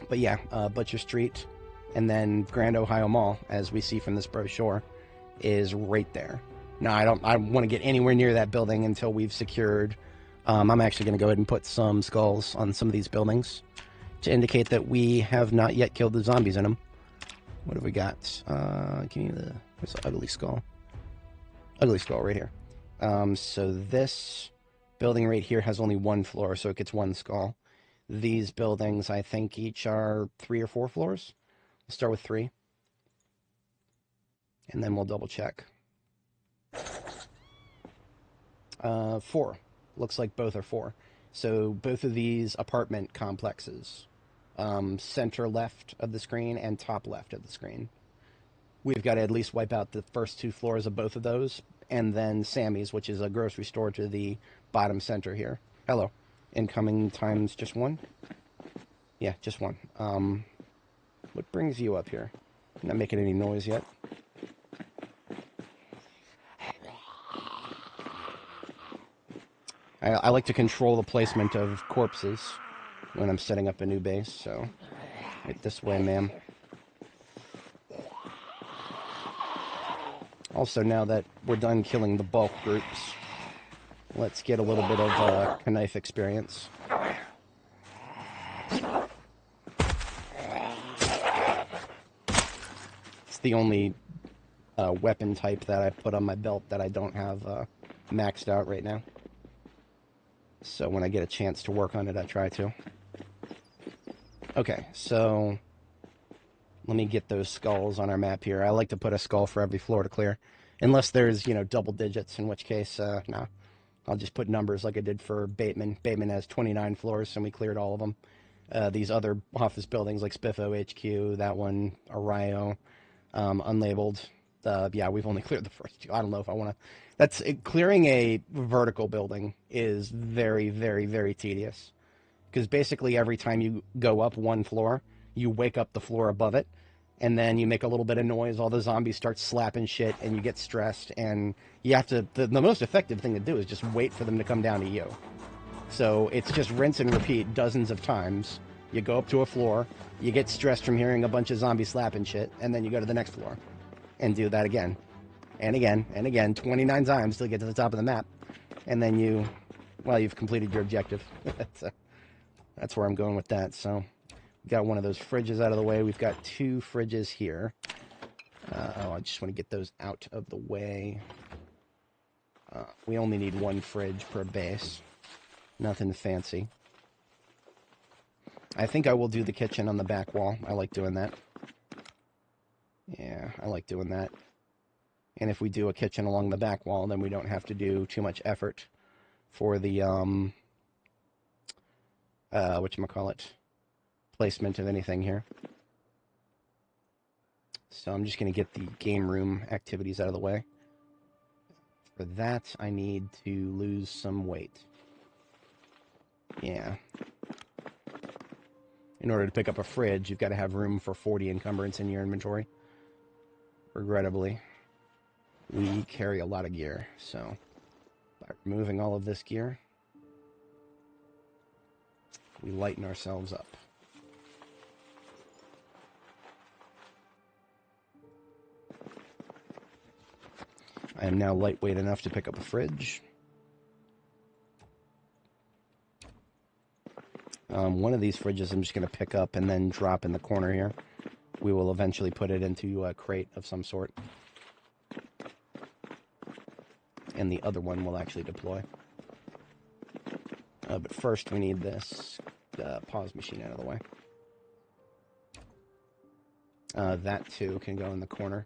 But yeah, Butcher Street, and then Grand Ohio Mall, as we see from this brochure, is right there. Now, I want to get anywhere near that building until we've secured. I'm actually going to go ahead and put some skulls on some of these buildings to indicate that we have not yet killed the zombies in them. What have we got? Give me where's the ugly skull? Ugly skull right here. So this building right here has only 1 floor, so it gets 1 skull. These buildings, I think, each are 3 or 4 floors. We'll start with 3. And then we'll double check. 4. Looks like both are 4. So both of these apartment complexes, center left of the screen and top left of the screen. We've got to at least wipe out the first 2 floors of both of those, and then Sammy's, which is a grocery store, to the bottom center here. Hello. Incoming times just 1? Yeah, just 1. What brings you up here? Not making any noise yet. I like to control the placement of corpses when I'm setting up a new base, so right this way, ma'am. Also, now that we're done killing the bulk groups, let's get a little bit of knife experience. That's the only weapon type that I put on my belt that I don't have maxed out right now. So when I get a chance to work on it, I try to. Okay, so let me get those skulls on our map here. I like to put a skull for every floor to clear. Unless there's, you know, double digits, in which case, no. I'll just put numbers like I did for Bateman. Bateman has 29 floors, and we cleared all of them. These other office buildings like Spiffo HQ, that one, Arroyo, unlabeled. Yeah, we've only cleared the first two. I don't know if I want to... Clearing a vertical building is very, very, very tedious. Because basically every time you go up one floor, you wake up the floor above it, and then you make a little bit of noise, all the zombies start slapping shit, and you get stressed, and you have to... The most effective thing to do is just wait for them to come down to you. So it's just rinse and repeat dozens of times. You go up to a floor, you get stressed from hearing a bunch of zombies slapping shit, and then you go to the next floor. And do that again. And again, and again, 29 times till you get to the top of the map. And then you've completed your objective. That's where I'm going with that. So, we got one of those fridges out of the way. We've got 2 fridges here. I just want to get those out of the way. We only need 1 fridge per base. Nothing fancy. I think I will do the kitchen on the back wall. I like doing that. Yeah, I like doing that. And if we do a kitchen along the back wall, then we don't have to do too much effort for the, whatchamacallit, placement of anything here. So I'm just going to get the game room activities out of the way. For that, I need to lose some weight. Yeah. In order to pick up a fridge, you've got to have room for 40 encumbrance in your inventory. Regrettably, we carry a lot of gear, so by removing all of this gear, we lighten ourselves up. I am now lightweight enough to pick up a fridge. One of these fridges I'm just going to pick up and then drop in the corner here. We will eventually put it into a crate of some sort. And the other one will actually deploy. But first we need this pause machine out of the way. That too can go in the corner.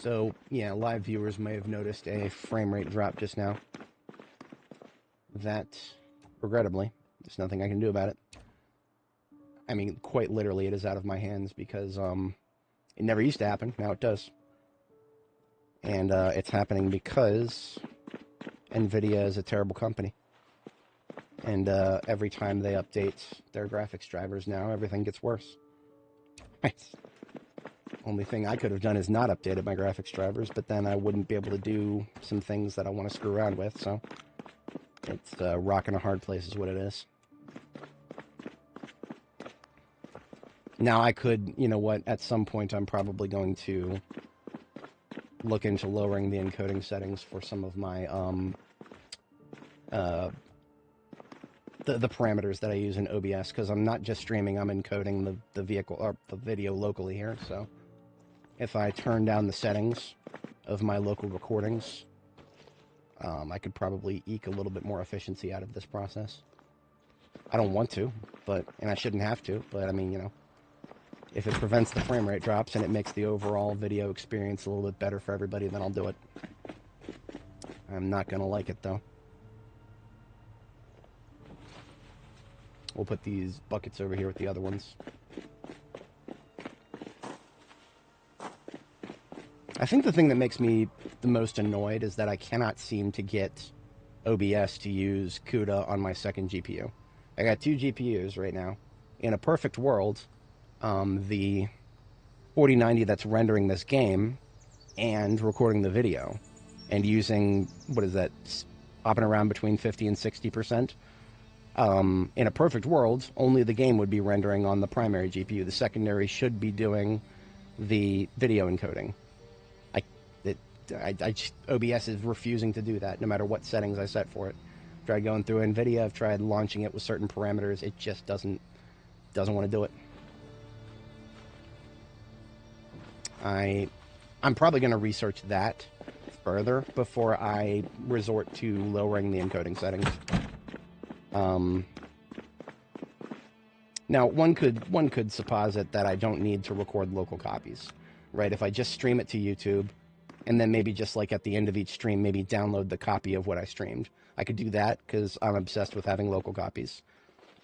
So, yeah, live viewers may have noticed a frame rate drop just now. That, regrettably, there's nothing I can do about it. I mean, quite literally, it is out of my hands because it never used to happen. Now it does. And it's happening because NVIDIA is a terrible company. And every time they update their graphics drivers now, everything gets worse. Only thing I could have done is not updated my graphics drivers, but then I wouldn't be able to do some things that I want to screw around with, so it's a rock and a hard place is what it is. Now I could, you know what, at some point I'm probably going to look into lowering the encoding settings for some of my, the parameters that I use in OBS, because I'm not just streaming, I'm encoding the vehicle, or the video locally here, so if I turn down the settings of my local recordings, I could probably eke a little bit more efficiency out of this process. I don't want to, and I shouldn't have to, but I mean, you know, if it prevents the frame rate drops and it makes the overall video experience a little bit better for everybody, then I'll do it. I'm not going to like it, though. We'll put these buckets over here with the other ones. I think the thing that makes me the most annoyed is that I cannot seem to get OBS to use CUDA on my second GPU. I got 2 GPUs right now. In a perfect world, the 4090 that's rendering this game and recording the video and using, what is that, hopping around between 50 and 60%. In a perfect world, only the game would be rendering on the primary GPU. The secondary should be doing the video encoding. OBS is refusing to do that, no matter what settings I set for it. I've tried going through NVIDIA, I've tried launching it with certain parameters. It just doesn't want to do it. I'm probably going to research that further before I resort to lowering the encoding settings. Now, one could supposit that I don't need to record local copies, right? If I just stream it to YouTube, and then maybe just like at the end of each stream, maybe download the copy of what I streamed. I could do that because I'm obsessed with having local copies.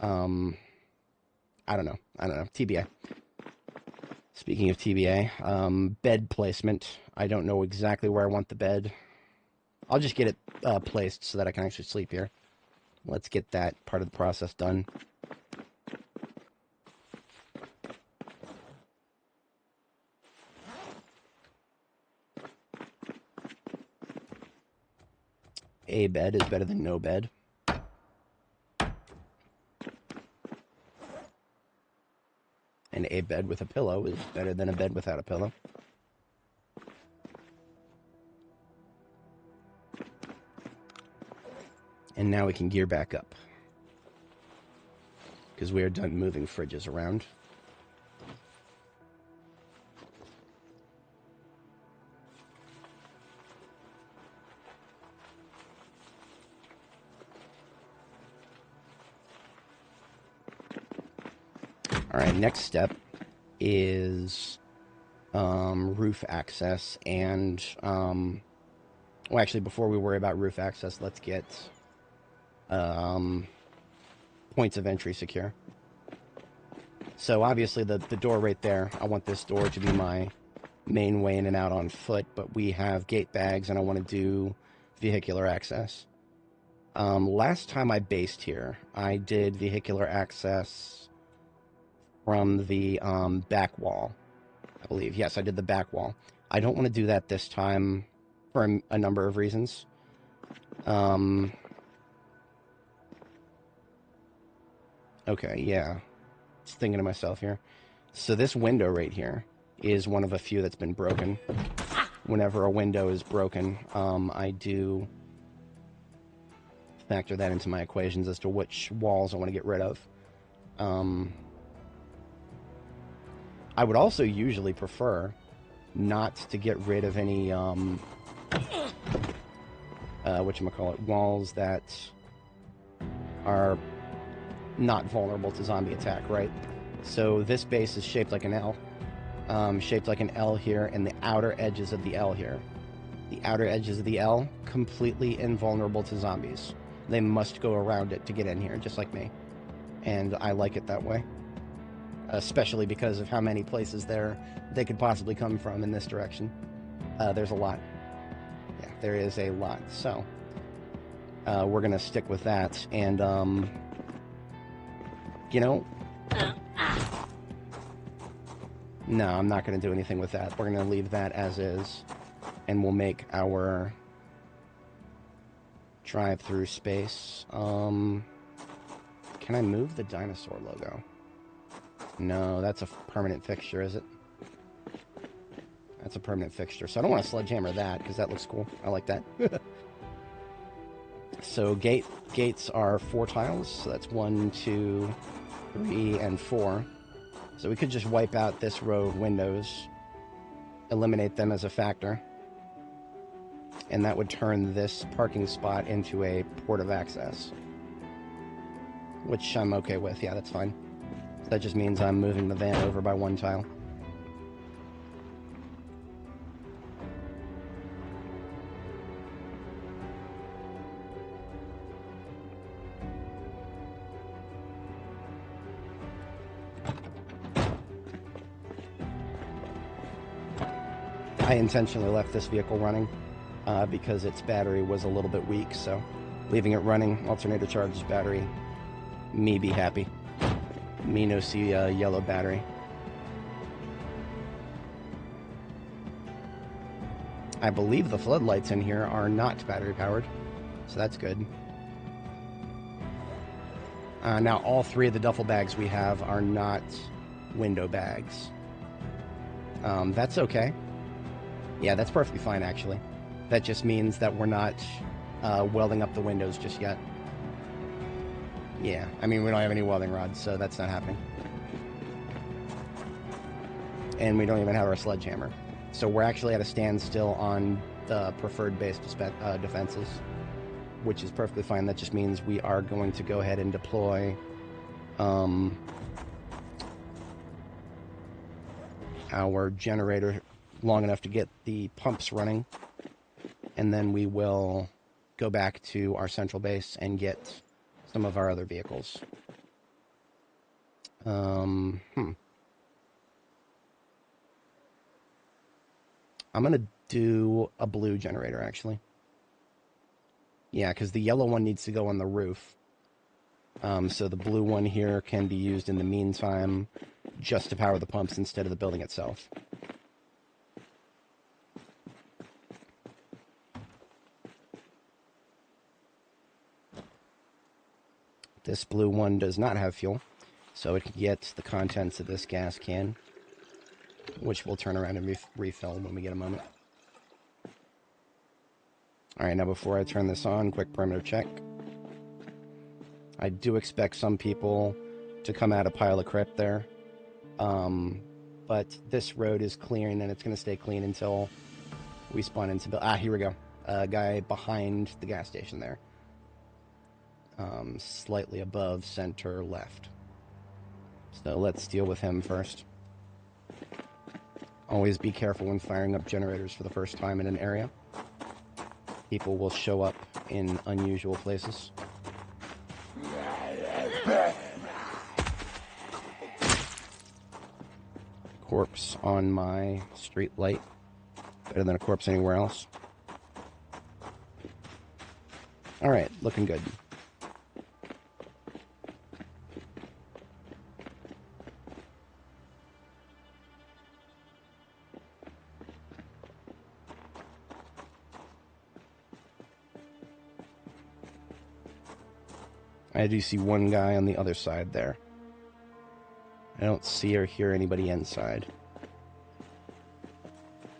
I don't know. TBA. Speaking of TBA, bed placement. I don't know exactly where I want the bed. I'll just get it placed so that I can actually sleep here. Let's get that part of the process done. A bed is better than no bed. And a bed with a pillow is better than a bed without a pillow. And now we can gear back up, because we are done moving fridges around. All right, next step is roof access, and well, actually, before we worry about roof access, let's get points of entry secure. So obviously the door right there, I want this door to be my main way in and out on foot, but we have gate bags and I want to do vehicular access. Last time I based here, I did vehicular access from the back wall, I believe. Yes, I did the back wall. I don't want to do that this time for a number of reasons. Okay, yeah. Just thinking to myself here. So this window right here is one of a few that's been broken. Whenever a window is broken, I do factor that into my equations as to which walls I want to get rid of. I would also usually prefer not to get rid of any, whatchamacallit, walls that are not vulnerable to zombie attack, right? So this base is shaped like an L. Shaped like an L here, and the outer edges of the L here. The outer edges of the L, completely invulnerable to zombies. They must go around it to get in here, just like me. And I like it that way. Especially because of how many places they could possibly come from in this direction. There's a lot. Yeah, there is a lot. So, we're going to stick with that. And, you know... No, I'm not going to do anything with that. We're going to leave that as is. And we'll make our drive-through space. Can I move the dinosaur logo? No, that's a permanent fixture, is it? That's a permanent fixture. So I don't want to sledgehammer that, because that looks cool. I like that. So gates are 4 tiles. So that's 1, 2, 3, and 4. So we could just wipe out this row of windows, eliminate them as a factor, and that would turn this parking spot into a port of access, which I'm okay with. Yeah, that's fine. That just means I'm moving the van over by 1 tile. I intentionally left this vehicle running because its battery was a little bit weak, so leaving it running, alternator charges battery, me be happy. Me no see a yellow battery. I believe the floodlights in here are not battery powered, so that's good. Now all 3 of the duffel bags we have are not window bags. That's okay. Yeah, that's perfectly fine, actually. That just means that we're not welding up the windows just yet. Yeah, I mean, we don't have any welding rods, so that's not happening. And we don't even have our sledgehammer. So we're actually at a standstill on the preferred base defenses, which is perfectly fine. That just means we are going to go ahead and deploy our generator long enough to get the pumps running, and then we will go back to our central base and get some of our other vehicles. I'm going to do a blue generator, actually. Yeah, because the yellow one needs to go on the roof. So the blue one here can be used in the meantime just to power the pumps instead of the building itself. This blue one does not have fuel, so it can get the contents of this gas can, which we'll turn around and refill when we get a moment. Alright, now before I turn this on, quick perimeter check. I do expect some people to come out of pile of crypt there. But this road is clean, and it's going to stay clean until we spawn into... here we go. A guy behind the gas station there. Slightly above center left. So let's deal with him first. Always be careful when firing up generators for the first time in an area. People will show up in unusual places. Corpse on my street light. Better than a corpse anywhere else. Alright, looking good. I do see one guy on the other side there. I don't see or hear anybody inside.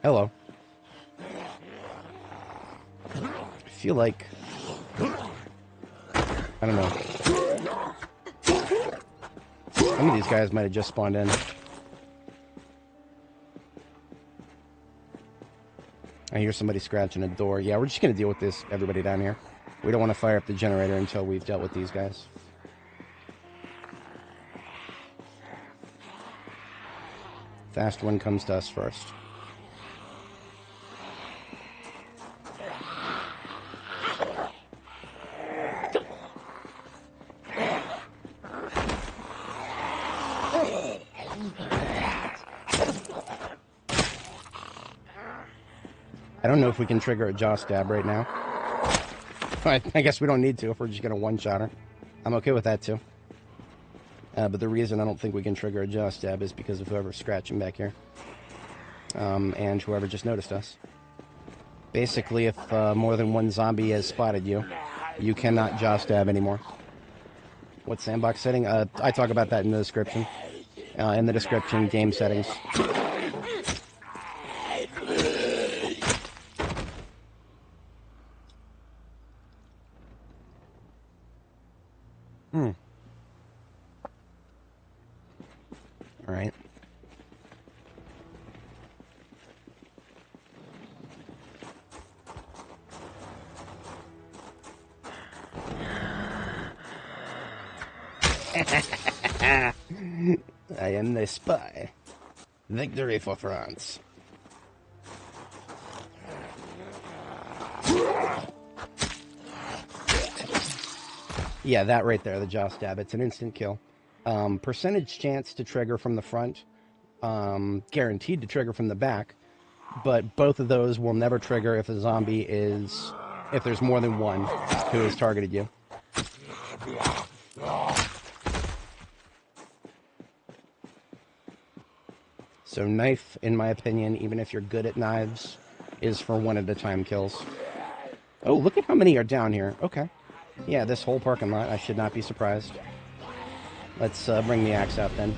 Hello. I feel like... I don't know. Some of these guys might have just spawned in. I hear somebody scratching a door. Yeah, we're just going to deal with this, everybody down here. We don't want to fire up the generator until we've dealt with these guys. Fast one comes to us first. I don't know if we can trigger a jaw stab right now. I guess we don't need to if we're just going to one-shot her. I'm okay with that too. But the reason I don't think we can trigger a jaw stab is because of whoever's scratching back here. And whoever just noticed us. Basically, if more than one zombie has spotted you, you cannot jaw stab anymore. What sandbox setting? I talk about that in the description. In the description, game settings. Alright. I am the spy. Victory for France. Yeah, that right there, the jaw stab. It's an instant kill. Percentage chance to trigger from the front. Guaranteed to trigger from the back. But both of those will never trigger if a zombie is... if there's more than one who has targeted you. So knife, in my opinion, even if you're good at knives, is for one-at-a-time kills. Oh, look at how many are down here. Okay. Yeah, this whole parking lot, I should not be surprised. Let's bring the axe out then.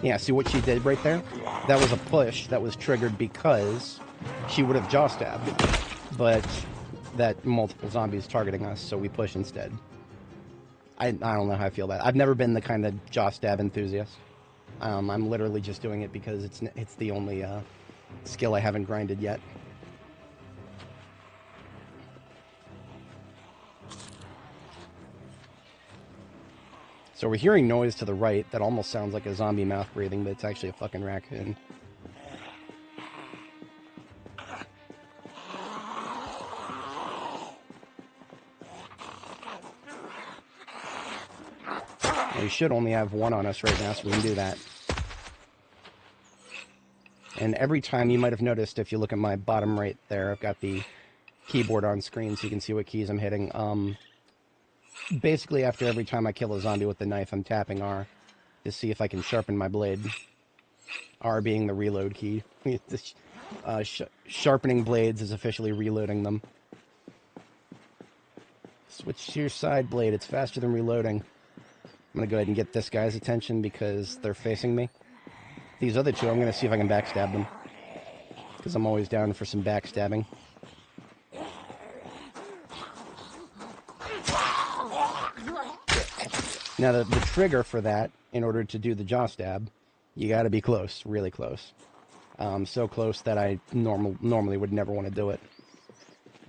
Yeah, see what she did right there? That was a push that was triggered because she would have jaw stabbed. But that multiple zombies targeting us, so we push instead. I don't know how I feel about it. I've never been the kind of jaw stab enthusiast. I'm literally just doing it because it's the only skill I haven't grinded yet. So we're hearing noise to the right that almost sounds like a zombie mouth breathing, but it's actually a fucking raccoon. We should only have one on us right now, so we can do that. And every time, you might have noticed, if you look at my bottom right there, I've got the keyboard on screen so you can see what keys I'm hitting. Basically, after every time I kill a zombie with the knife, I'm tapping R to see if I can sharpen my blade. R being the reload key. Sharpening blades is officially reloading them. Switch to your side blade. It's faster than reloading. I'm going to go ahead and get this guy's attention because they're facing me. These other two, I'm going to see if I can backstab them. Because I'm always down for some backstabbing. Now, the trigger for that, in order to do the jaw stab, you got to be close, really close. So close that I normally would never want to do it.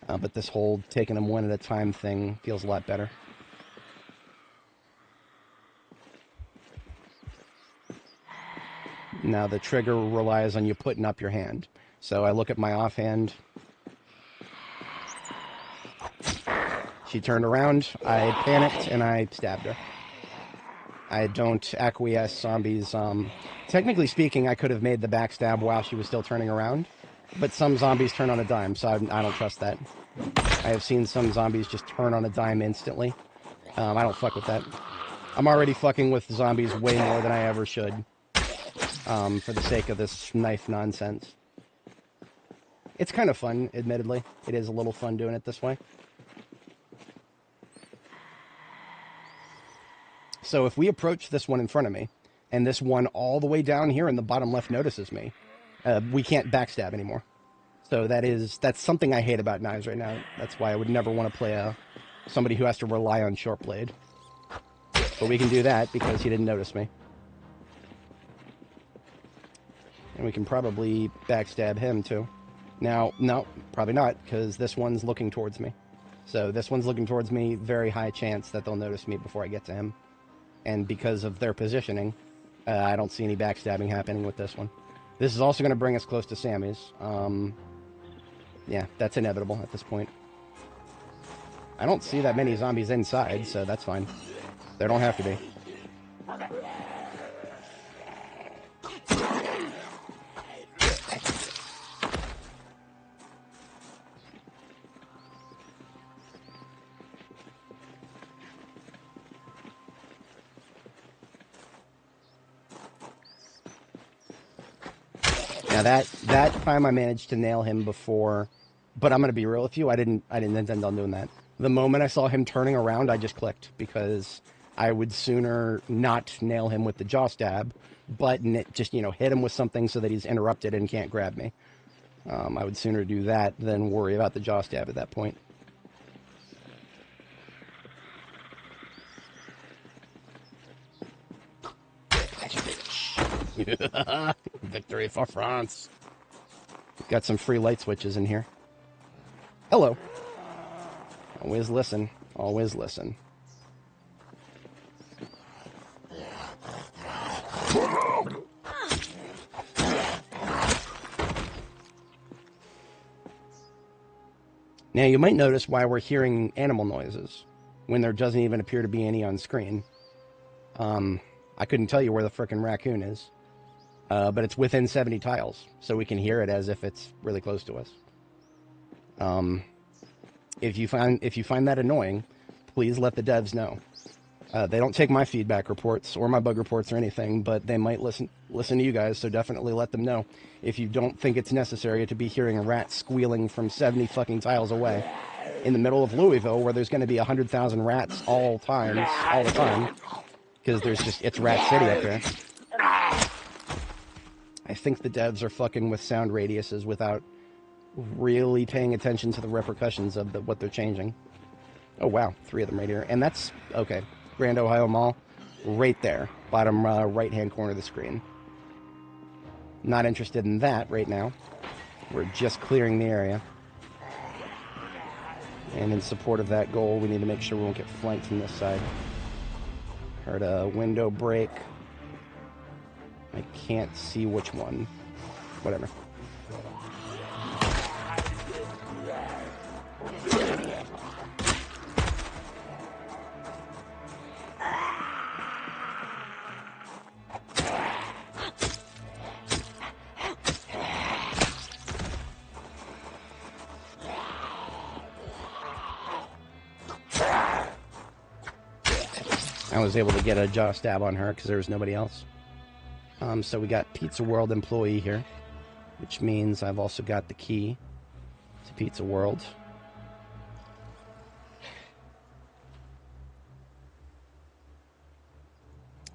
But this whole taking them one at a time thing feels a lot better. Now, the trigger relies on you putting up your hand. So I look at my offhand. She turned around, I panicked, and I stabbed her. I don't acquiesce zombies. Technically speaking, I could have made the backstab while she was still turning around, but some zombies turn on a dime, so I don't trust that. I have seen some zombies just turn on a dime instantly. I don't fuck with that. I'm already fucking with zombies way more than I ever should, for the sake of this knife nonsense. It's kind of fun, admittedly. It is a little fun doing it this way. So if we approach this one in front of me, and this one all the way down here in the bottom left notices me, we can't backstab anymore. So that's something I hate about knives right now. That's why I would never want to play somebody who has to rely on short blade. But we can do that because he didn't notice me. And we can probably backstab him too. Now, no, probably not, because this one's looking towards me. So this one's looking towards me, very high chance that they'll notice me before I get to him. And because of their positioning, I don't see any backstabbing happening with this one. This is also going to bring us close to Sammy's. Yeah, that's inevitable at this point. I don't see that many zombies inside, so that's fine. There don't have to be. Now that time I managed to nail him before, but I'm gonna be real with you, I didn't intend on doing that. The moment I saw him turning around, I just clicked because I would sooner not nail him with the jaw stab, but just hit him with something so that he's interrupted and can't grab me. I would sooner do that than worry about the jaw stab at that point. Victory for France. Got some free light switches in here. Hello. Always listen. Always listen. Now you might notice why we're hearing animal noises when there doesn't even appear to be any on screen. I couldn't tell you where the frickin' raccoon is. But it's within 70 tiles, so we can hear it as if it's really close to us. If you find that annoying, please let the devs know. They don't take my feedback reports or my bug reports or anything, but they might listen to you guys, so definitely let them know. If you don't think it's necessary to be hearing a rat squealing from 70 fucking tiles away in the middle of Louisville, where there's going to be 100,000 rats all the time, because it's Rat City up there. I think the devs are fucking with sound radiuses without really paying attention to the repercussions of what they're changing. Oh wow, 3 of them right here. And that's, okay, Grand Ohio Mall, right there, bottom right-hand corner of the screen. Not interested in that right now. We're just clearing the area. And in support of that goal, we need to make sure we won't get flanked from this side. Heard a window break. I can't see which one. Whatever. I was able to get a jaw stab on her because there was nobody else. So we got Pizza World employee here, which means I've also got the key to Pizza World.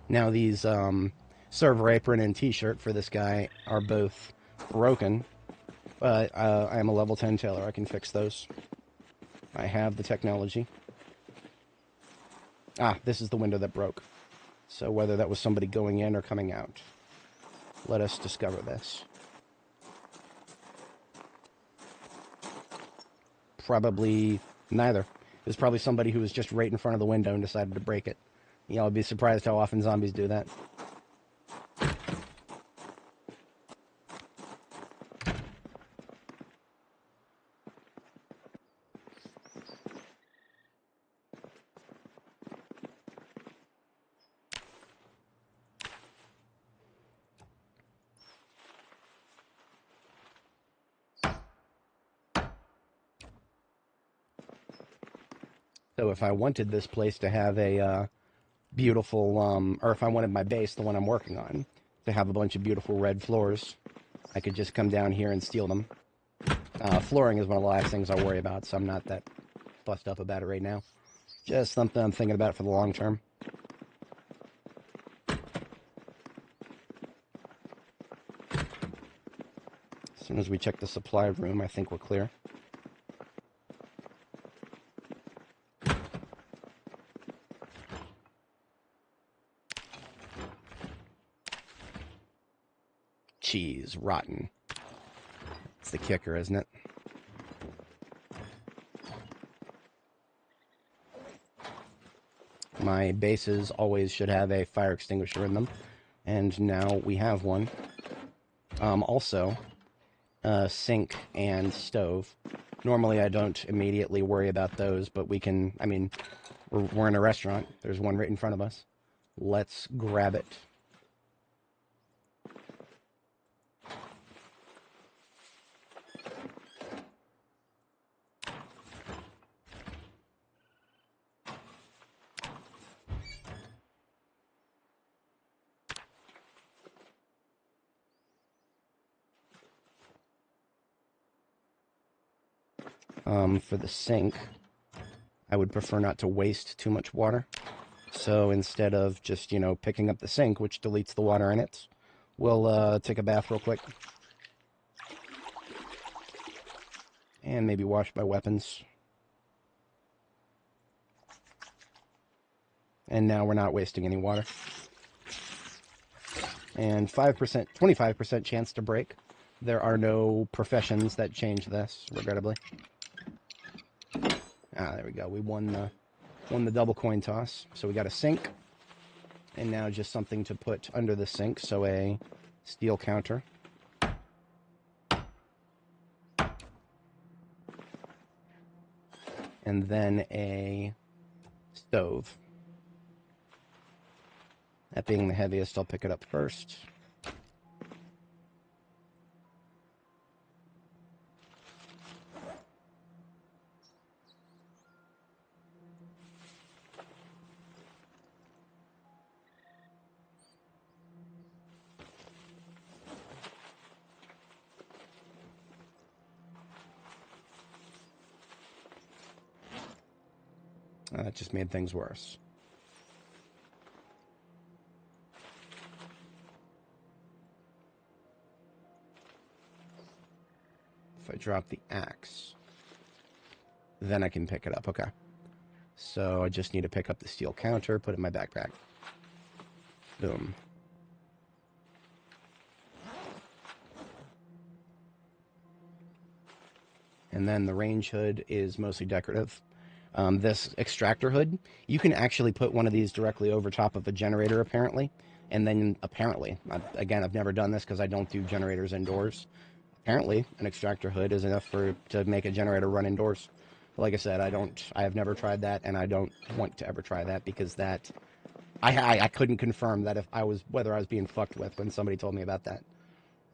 Now these server apron and t-shirt for this guy are both broken, but I am a level 10 tailor. I can fix those. I have the technology. Ah, this is the window that broke. So whether that was somebody going in or coming out, let us discover this. Probably neither. It was probably somebody who was just right in front of the window and decided to break it. You know, I'd be surprised how often zombies do that. So if I wanted this place to have a beautiful, or if I wanted my base, the one I'm working on, to have a bunch of beautiful red floors, I could just come down here and steal them. Flooring is one of the last things I worry about, so I'm not that fussed up about it right now. Just something I'm thinking about for the long term. As soon as we check the supply room, I think we're clear. Cheese, rotten. It's the kicker, isn't it? My bases always should have a fire extinguisher in them, and now we have one. Also, sink and stove. Normally I don't immediately worry about those, but we can, I mean, we're in a restaurant. There's one right in front of us. Let's grab it. For the sink, I would prefer not to waste too much water. So instead of just, you know, picking up the sink, which deletes the water in it, we'll take a bath real quick. And maybe wash my weapons. And now we're not wasting any water. And 5%, 25% chance to break. There are no professions that change this, regrettably. Ah, there we go. We won the double coin toss. So we got a sink. And now just something to put under the sink. So a steel counter. And then a stove. That being the heaviest, I'll pick it up first. That just made things worse. If I drop the axe, then I can pick it up. Okay. So I just need to pick up the steel counter, put it in my backpack. Boom. And then the range hood is mostly decorative. This extractor hood, you can actually put one of these directly over top of a generator, apparently. And then, apparently, again, I've never done this because I don't do generators indoors. Apparently, an extractor hood is enough to make a generator run indoors. But like I said, I have never tried that, and I don't want to ever try that because that, I couldn't confirm that whether I was being fucked with when somebody told me about that.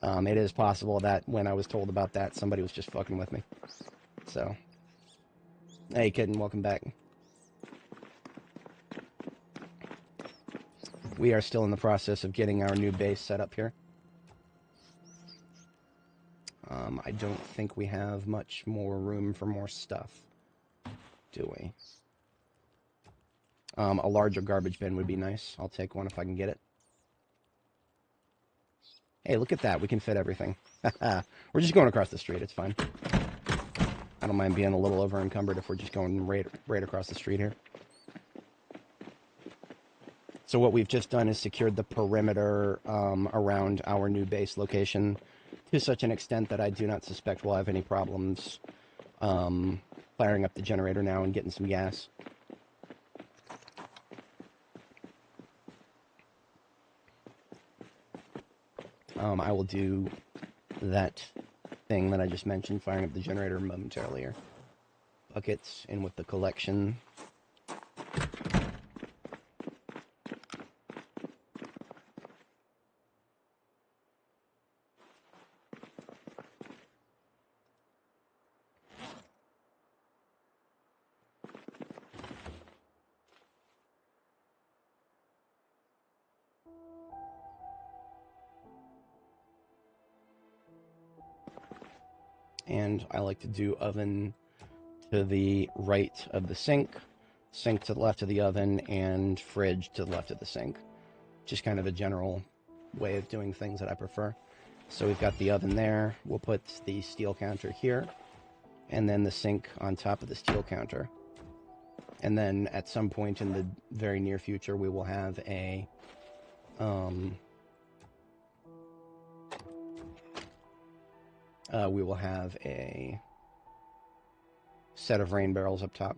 It is possible that when I was told about that, somebody was just fucking with me. So, hey, kitten, welcome back. We are still in the process of getting our new base set up here. I don't think we have much more room for more stuff, do we? A larger garbage bin would be nice. I'll take one if I can get it. Hey, look at that. We can fit everything. We're just going across the street. It's fine. I don't mind being a little over-encumbered if we're just going right across the street here. So what we've just done is secured the perimeter around our new base location to such an extent that I do not suspect we'll have any problems firing up the generator now and getting some gas. I will do that thing that I just mentioned, firing up the generator momentarily here. Buckets in with the collection. And I like to do oven to the right of the sink to the left of the oven, and fridge to the left of the sink. Just kind of a general way of doing things that I prefer. So we've got the oven there. We'll put the steel counter here, and then the sink on top of the steel counter. And then at some point in the very near future, we will have a set of rain barrels up top.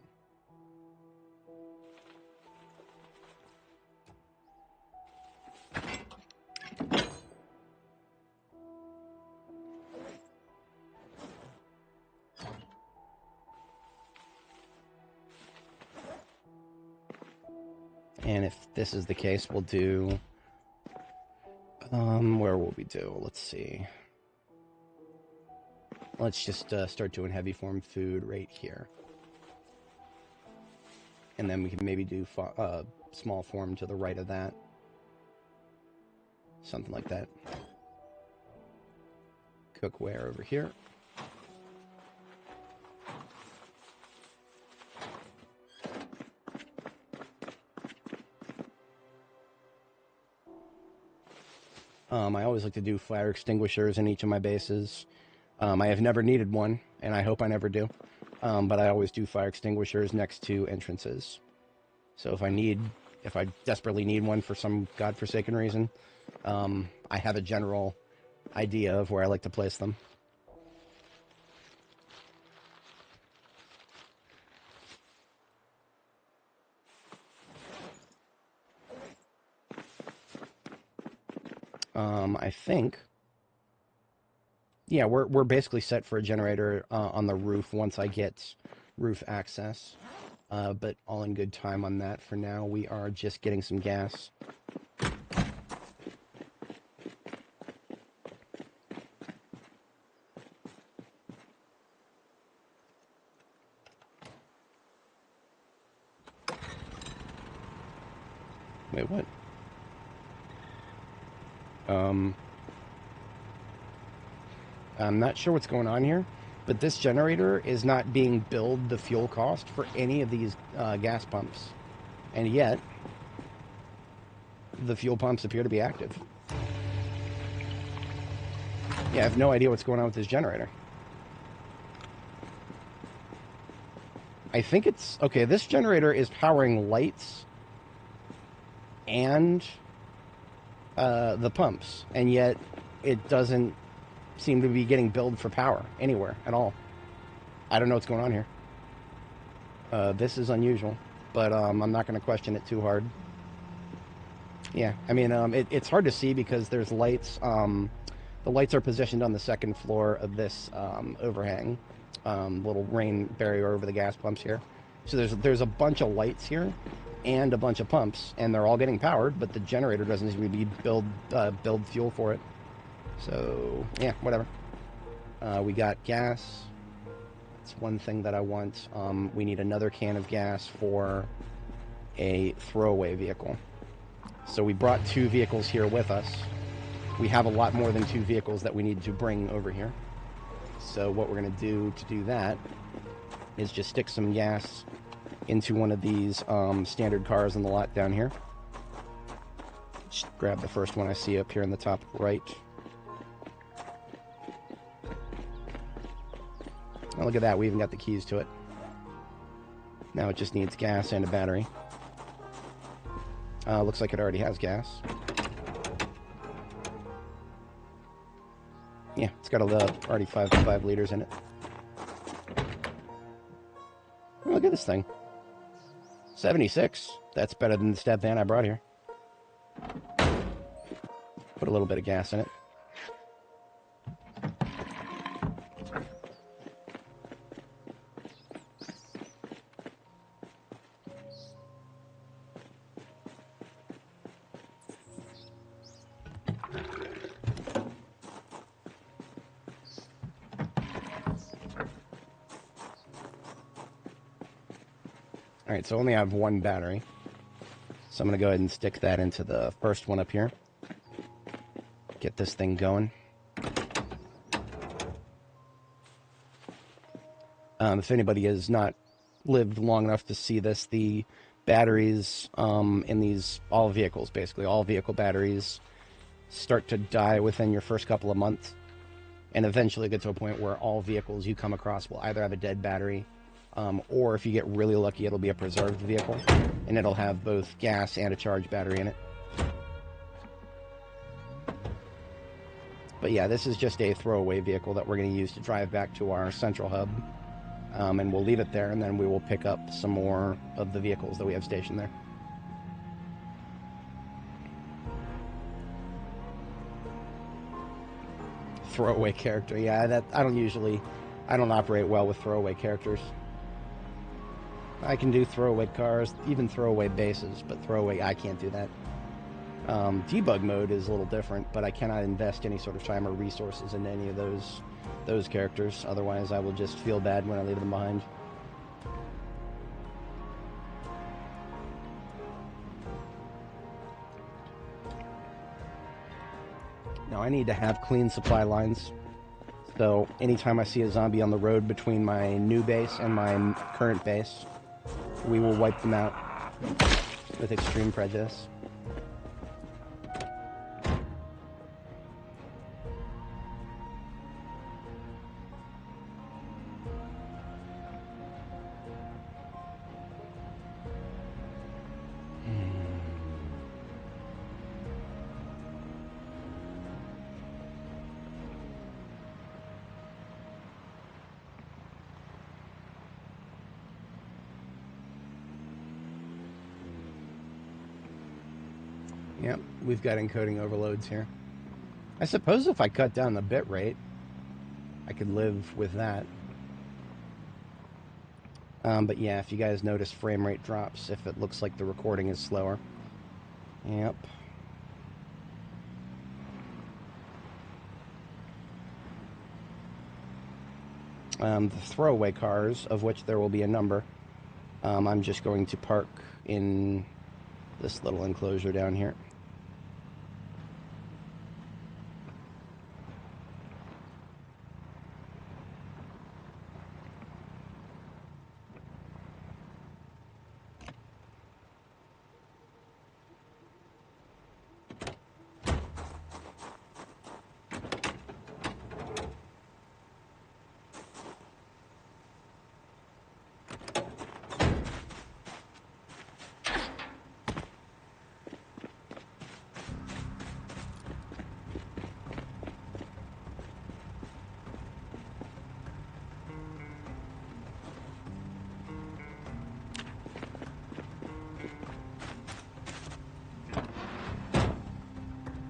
And if this is the case, we'll do, where will we do? Let's see. Let's just start doing heavy form food right here. And then we can maybe do small form to the right of that. Something like that. Cookware over here. I always like to do fire extinguishers in each of my bases. I have never needed one, and I hope I never do. But I always do fire extinguishers next to entrances. So if I desperately need one for some godforsaken reason, I have a general idea of where I like to place them. I think, yeah, we're basically set for a generator on the roof once I get roof access. But all in good time on that. For now, we are just getting some gas. Wait, what? I'm not sure what's going on here, but this generator is not being billed the fuel cost for any of these gas pumps. And yet, the fuel pumps appear to be active. Yeah, I have no idea what's going on with this generator. I think it's... Okay, this generator is powering lights and the pumps, and yet it doesn't seem to be getting billed for power anywhere at all. I don't know what's going on here. This is unusual, but I'm not going to question it too hard. Yeah, I mean, it's hard to see because there's lights. The lights are positioned on the second floor of this overhang, little rain barrier over the gas pumps here. So there's a bunch of lights here and a bunch of pumps, and they're all getting powered, but the generator doesn't seem to be build fuel for it. So yeah, whatever. We got gas. It's one thing that I want. We need another can of gas for a throwaway vehicle. So we brought 2 vehicles here with us. We have a lot more than 2 vehicles that we need to bring over here. So what we're going to do that is just stick some gas into one of these standard cars in the lot down here. Just grab the first one I see up here in the top right. Oh, look at that, we even got the keys to it. Now it just needs gas and a battery. Looks like it already has gas. Yeah, it's got already 5 liters in it. Oh, look at this thing. 76. That's better than the step van I brought here. Put a little bit of gas in it. Alright, so I only have 1 battery. So I'm going to go ahead and stick that into the first one up here. Get this thing going. If anybody has not lived long enough to see this, the batteries in these, all vehicles, basically, all vehicle batteries start to die within your first couple of months. And eventually get to a point where all vehicles you come across will either have a dead battery, or if you get really lucky, it'll be a preserved vehicle, and it'll have both gas and a charged battery in it. But yeah, this is just a throwaway vehicle that we're going to use to drive back to our central hub, and we'll leave it there, and then we will pick up some more of the vehicles that we have stationed there. Throwaway character, yeah, I don't operate well with throwaway characters. I can do throwaway cars, even throwaway bases, but throwaway, I can't do that. Debug mode is a little different, but I cannot invest any sort of time or resources in any of those characters. Otherwise, I will just feel bad when I leave them behind. Now, I need to have clean supply lines. So anytime I see a zombie on the road between my new base and my current base, we will wipe them out with extreme prejudice. Yep, we've got encoding overloads here. I suppose if I cut down the bit rate, I could live with that. But yeah, if you guys notice, frame rate drops if it looks like the recording is slower. Yep. The throwaway cars, of which there will be a number, I'm just going to park in this little enclosure down here.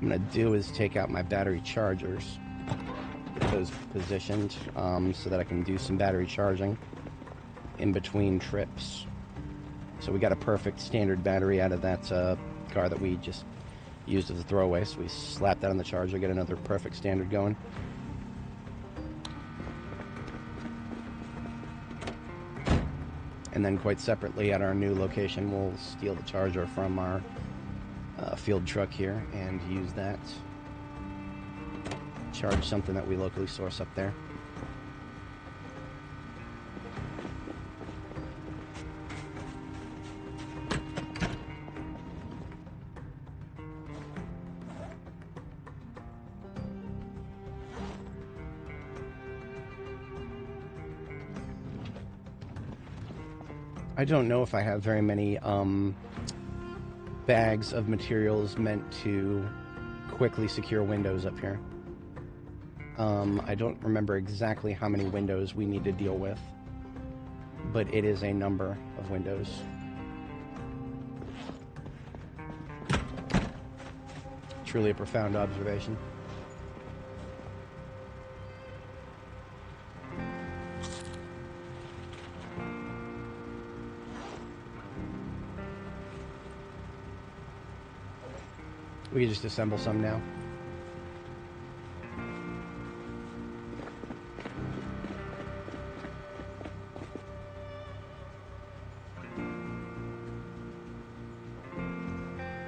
I'm going to do is take out my battery chargers, get those positioned so that I can do some battery charging in between trips. So we got a perfect standard battery out of that car that we just used as a throwaway, so we slap that on the charger, get another perfect standard going. And then quite separately at our new location, we'll steal the charger from our field truck here and use that to charge something that we locally source up there. I don't know if I have very many bags of materials meant to quickly secure windows up here. I don't remember exactly how many windows we need to deal with, but it is a number of windows. Truly a profound observation. We can just assemble some now.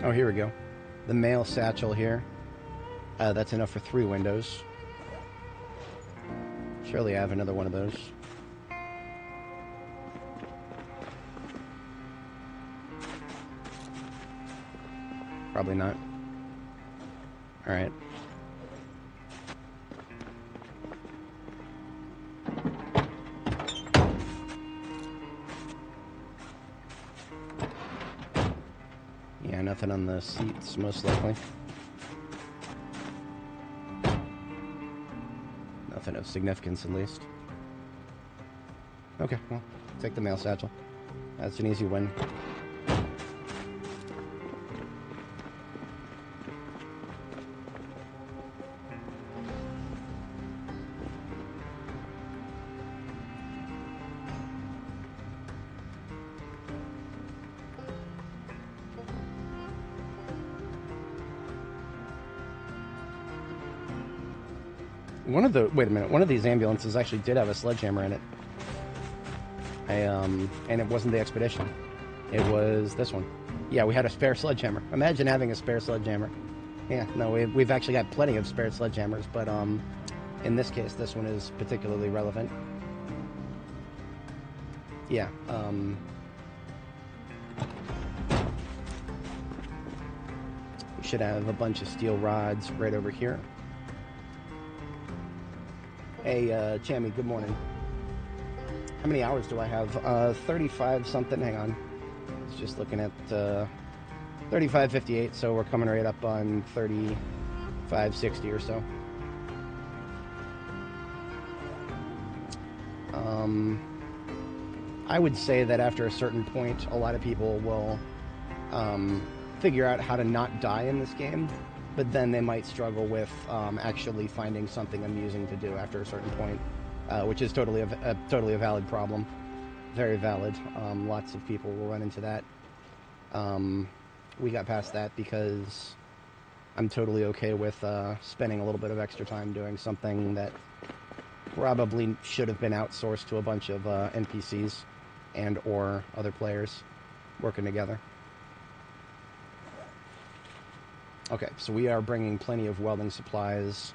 Oh, here we go. The mail satchel here. That's enough for 3 windows. Surely I have another one of those. Probably not. All right. Yeah, nothing on the seats, most likely. Nothing of significance, at least. Okay, well, take the mail satchel. That's an easy win. One of these ambulances actually did have a sledgehammer in it. And it wasn't the Expedition. It was this one. Yeah, we had a spare sledgehammer. Imagine having a spare sledgehammer. Yeah, no, we've actually got plenty of spare sledgehammers, but in this case, this one is particularly relevant. Yeah, we should have a bunch of steel rods right over here. Hey, Chammy, good morning. How many hours do I have? 35 something. Hang on. I was just looking at 35:58, so we're coming right up on 35:60 or so. I would say that after a certain point, a lot of people will figure out how to not die in this game, but then they might struggle with actually finding something amusing to do after a certain point, which is totally a valid problem. Very valid. Lots of people will run into that. We got past that because I'm totally okay with spending a little bit of extra time doing something that probably should have been outsourced to a bunch of NPCs and or other players working together. Okay, so we are bringing plenty of welding supplies.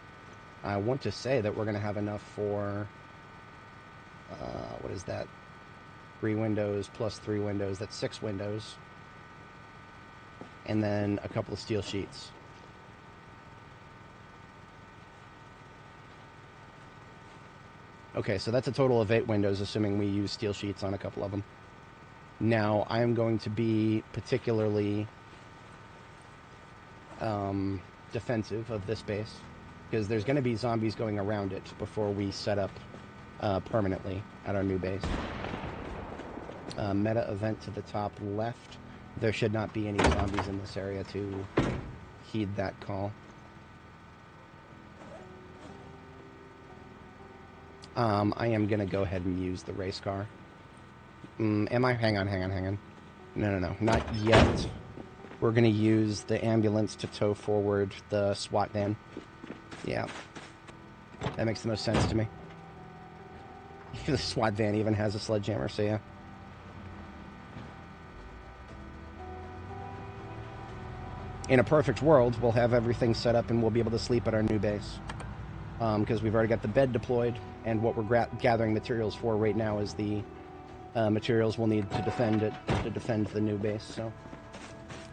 I want to say that we're going to have enough for, what is that? 3 windows plus 3 windows. That's 6 windows. And then a couple of steel sheets. Okay, so that's a total of 8 windows, assuming we use steel sheets on a couple of them. Now, I am going to be particularly defensive of this base, because there's going to be zombies going around it before we set up permanently at our new base. Meta event to the top left. There should not be any zombies in this area to heed that call. I am going to go ahead and use the race car. Am I? Hang on. No, not yet. We're going to use the ambulance to tow forward the SWAT van. Yeah. That makes the most sense to me. The SWAT van even has a sledgehammer, so yeah. In a perfect world, we'll have everything set up and we'll be able to sleep at our new base. Because we've already got the bed deployed, and what we're gathering materials for right now is the materials we'll need to defend it, to defend the new base. So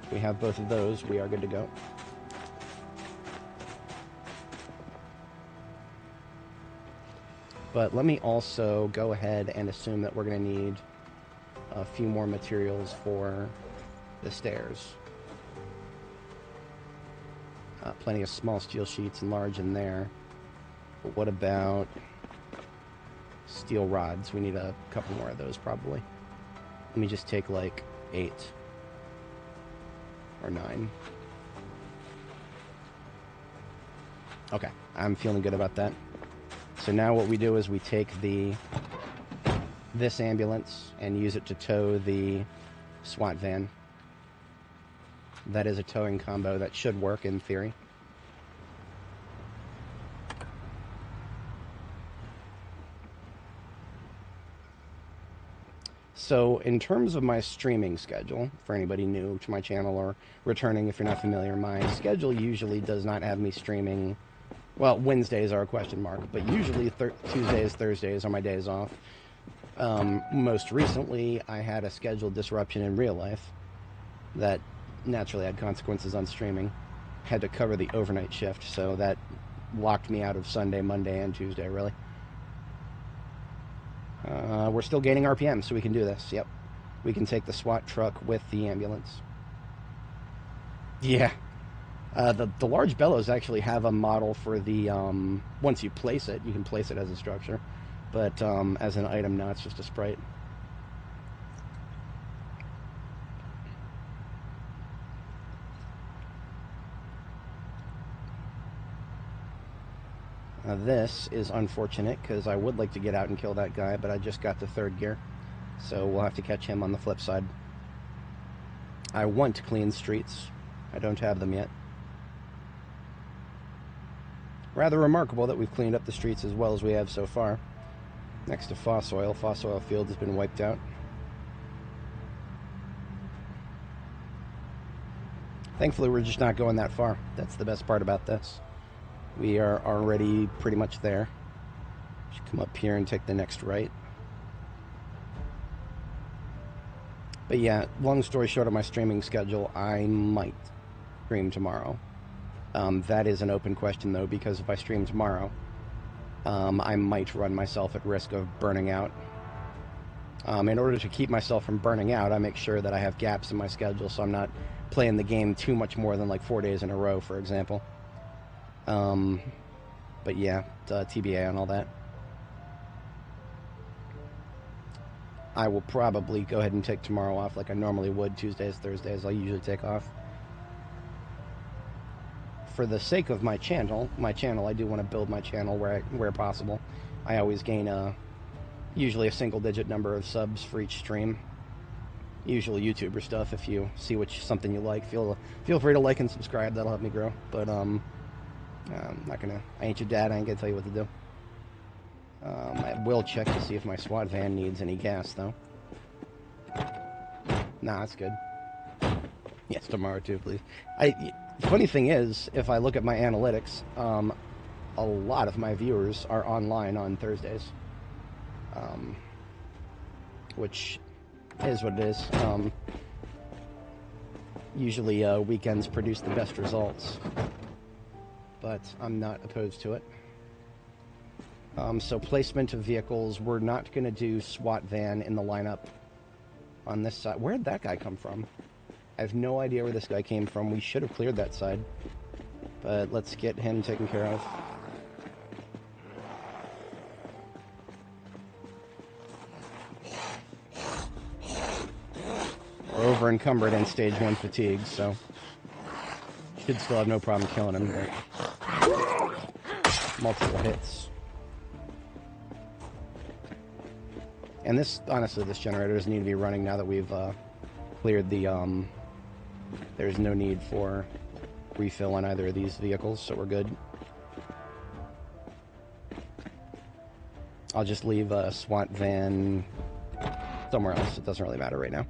if we have both of those, we are good to go. But let me also go ahead and assume that we're going to need a few more materials for the stairs. Plenty of small steel sheets and large in there. But what about steel rods? We need a couple more of those probably. Let me just take like 8 or 9. Okay, I'm feeling good about that. So now what we do is we take this ambulance and use it to tow the SWAT van. That is a towing combo that should work in theory. So in terms of my streaming schedule, for anybody new to my channel or returning if you're not familiar, my schedule usually does not have me streaming. Well, Wednesdays are a question mark, but usually Tuesdays, Thursdays are my days off. Most recently, I had a scheduled disruption in real life that naturally had consequences on streaming. Had to cover the overnight shift, so that locked me out of Sunday, Monday, and Tuesday, really. We're still gaining RPM, so we can do this. Yep. We can take the SWAT truck with the ambulance. Yeah. The large bellows actually have a model for the, once you place it, you can place it as a structure. But as an item now, it's just a sprite. This is unfortunate, because I would like to get out and kill that guy, but I just got the 3rd gear. So we'll have to catch him on the flip side. I want to clean streets. I don't have them yet. Rather remarkable that we've cleaned up the streets as well as we have so far. Next to Fossoil. Fossoil Field has been wiped out. Thankfully, we're just not going that far. That's the best part about this. We are already pretty much there. Should come up here and take the next right. But yeah, long story short of my streaming schedule, I might stream tomorrow. That is an open question though, because if I stream tomorrow, I might run myself at risk of burning out. In order to keep myself from burning out, I make sure that I have gaps in my schedule so I'm not playing the game too much more than like 4 days in a row, for example. But yeah, TBA on all that. I will probably go ahead and take tomorrow off like I normally would. Tuesdays, Thursdays, I usually take off. For the sake of my channel, I do want to build my channel where possible. I always gain usually a single-digit number of subs for each stream. Usually YouTuber stuff. If you see something you like, feel free to like and subscribe. That'll help me grow. But I'm not gonna. I ain't your dad. I ain't gonna tell you what to do. I will check to see if my SWAT van needs any gas, though. Nah, that's good. Yes, tomorrow too, please. Funny thing is, if I look at my analytics, a lot of my viewers are online on Thursdays, which is what it is. Usually weekends produce the best results, but I'm not opposed to it. So placement of vehicles, we're not going to do SWAT van in the lineup on this side. Where'd that guy come from? I have no idea where this guy came from. We should have cleared that side, but let's get him taken care of. We're over encumbered and stage 1 fatigue, so should still have no problem killing him, but multiple hits. And this, honestly, this generator doesn't need to be running now that we've cleared the, there's no need for refill on either of these vehicles, so we're good. I'll just leave a SWAT van somewhere else. It doesn't really matter right now.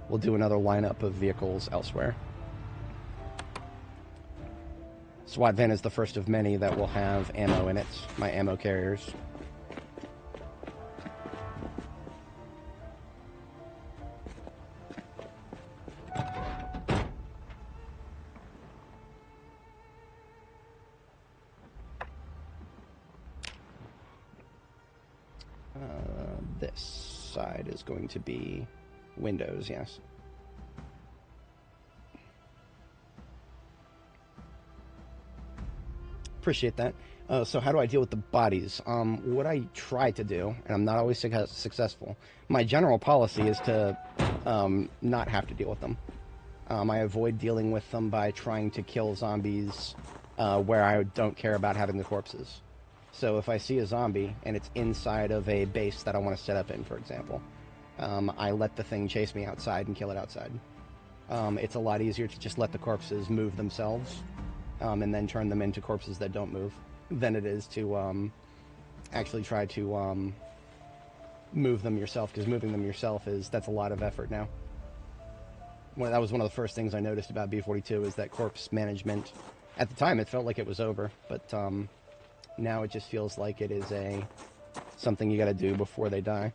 We'll do another lineup of vehicles elsewhere. SWAT van is the first of many that will have ammo in it, my ammo carriers. This side is going to be windows, yes. Appreciate that. So how do I deal with the bodies? What I try to do, and I'm not always successful, my general policy is to not have to deal with them. I avoid dealing with them by trying to kill zombies where I don't care about having the corpses. So if I see a zombie and it's inside of a base that I want to set up in, for example, I let the thing chase me outside and kill it outside. It's a lot easier to just let the corpses move themselves and then turn them into corpses that don't move than it is to actually try to move them yourself, because moving them yourself that's a lot of effort now. That was one of the first things I noticed about B42 is that corpse management. At the time, it felt like it was over, but now it just feels like it is something you got to do before they die.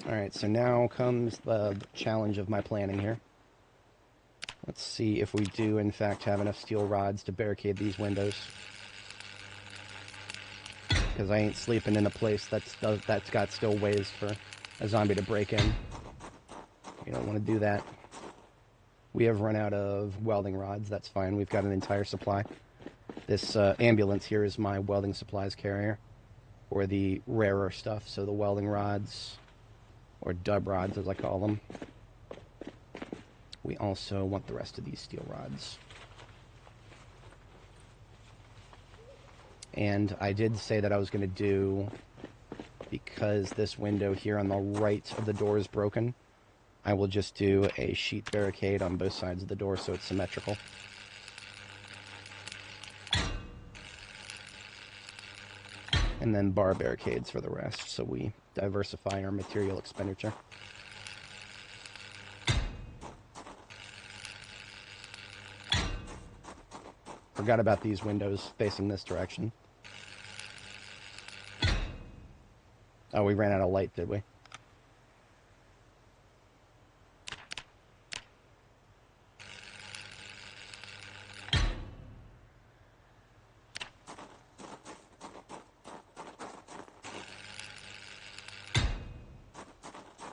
Alright, so now comes the challenge of my planning here. Let's see if we do, in fact, have enough steel rods to barricade these windows. Because I ain't sleeping in a place that's got still ways for a zombie to break in. You don't want to do that. We have run out of welding rods. That's fine. We've got an entire supply. This ambulance here is my welding supplies carrier, or the rarer stuff. So the welding rods, or dub rods as I call them. We also want the rest of these steel rods. And I did say that I was going to do, because this window here on the right of the door is broken, I will just do a sheet barricade on both sides of the door so it's symmetrical. And then bar barricades for the rest, so we diversify our material expenditure. Forgot about these windows facing this direction. Oh, we ran out of light, did we?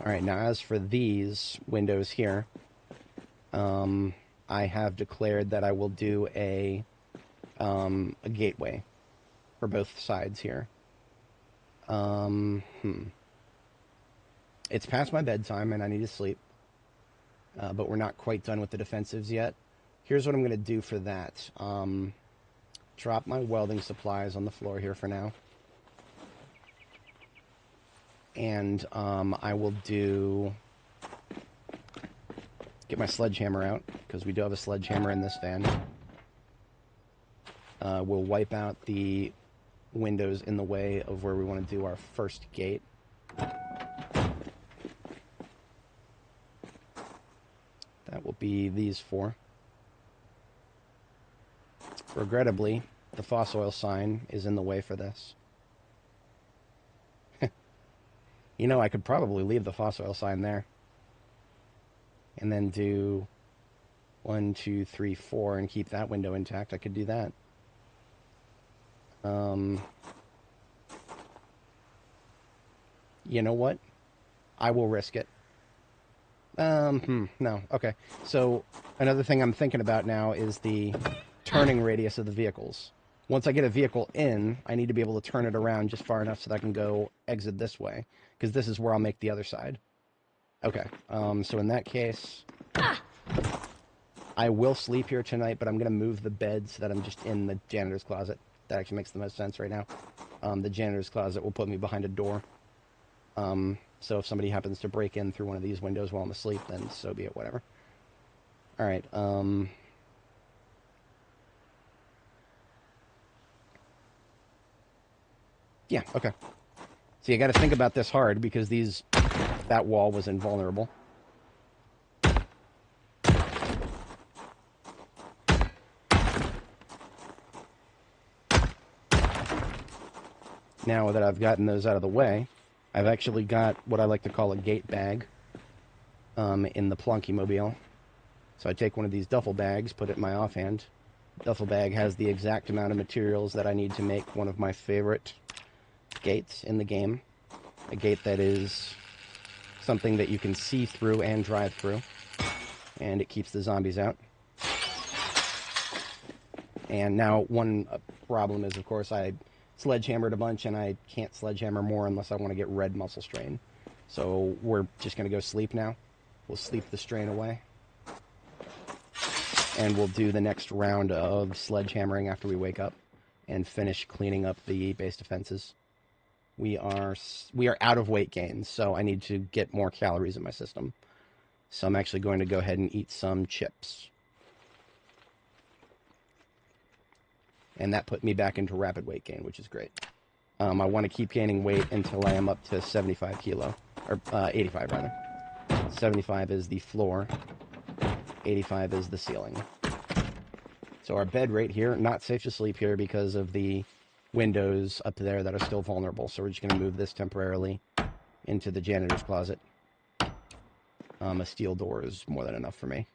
Alright, now as for these windows here, I have declared that I will do a gateway for both sides here. It's past my bedtime and I need to sleep, but we're not quite done with the defensives yet. Here's what I'm going to do for that. Drop my welding supplies on the floor here for now. And I will get my sledgehammer out, because we do have a sledgehammer in this van. We'll wipe out the windows in the way of where we want to do our first gate. That will be these four. Regrettably, the fossil oil sign is in the way for this. You know, I could probably leave the fossil oil sign there. And then do 1, 2, 3, 4 and keep that window intact. I could do that. You know what? I will risk it. No. Okay. So, another thing I'm thinking about now is the turning radius of the vehicles. Once I get a vehicle in, I need to be able to turn it around just far enough so that I can go exit this way, because this is where I'll make the other side. Okay, so in that case, I will sleep here tonight, but I'm going to move the bed so that I'm just in the janitor's closet. That actually makes the most sense right now. The janitor's closet will put me behind a door. So if somebody happens to break in through one of these windows while I'm asleep, then so be it, whatever. Alright, yeah, okay. So you gotta think about this hard, because that wall was invulnerable. Now that I've gotten those out of the way, I've actually got what I like to call a gate bag in the Plunky Mobile. So I take one of these duffel bags, put it in my offhand. The duffel bag has the exact amount of materials that I need to make one of my favorite gates in the game. A gate that is something that you can see through and drive through. And it keeps the zombies out. And now one problem is, of course, I sledgehammered a bunch, and I can't sledgehammer more unless I want to get red muscle strain. So we're just going to go sleep now. We'll sleep the strain away. And we'll do the next round of sledgehammering after we wake up and finish cleaning up the base defenses. We are out of weight gain, so I need to get more calories in my system. So I'm actually going to go ahead and eat some chips. And that put me back into rapid weight gain, which is great. I want to keep gaining weight until I am up to 75 kilo. Or 85, rather. 75 is the floor. 85 is the ceiling. So our bed right here, not safe to sleep here because of the windows up there that are still vulnerable. So we're just going to move this temporarily into the janitor's closet. A steel door is more than enough for me.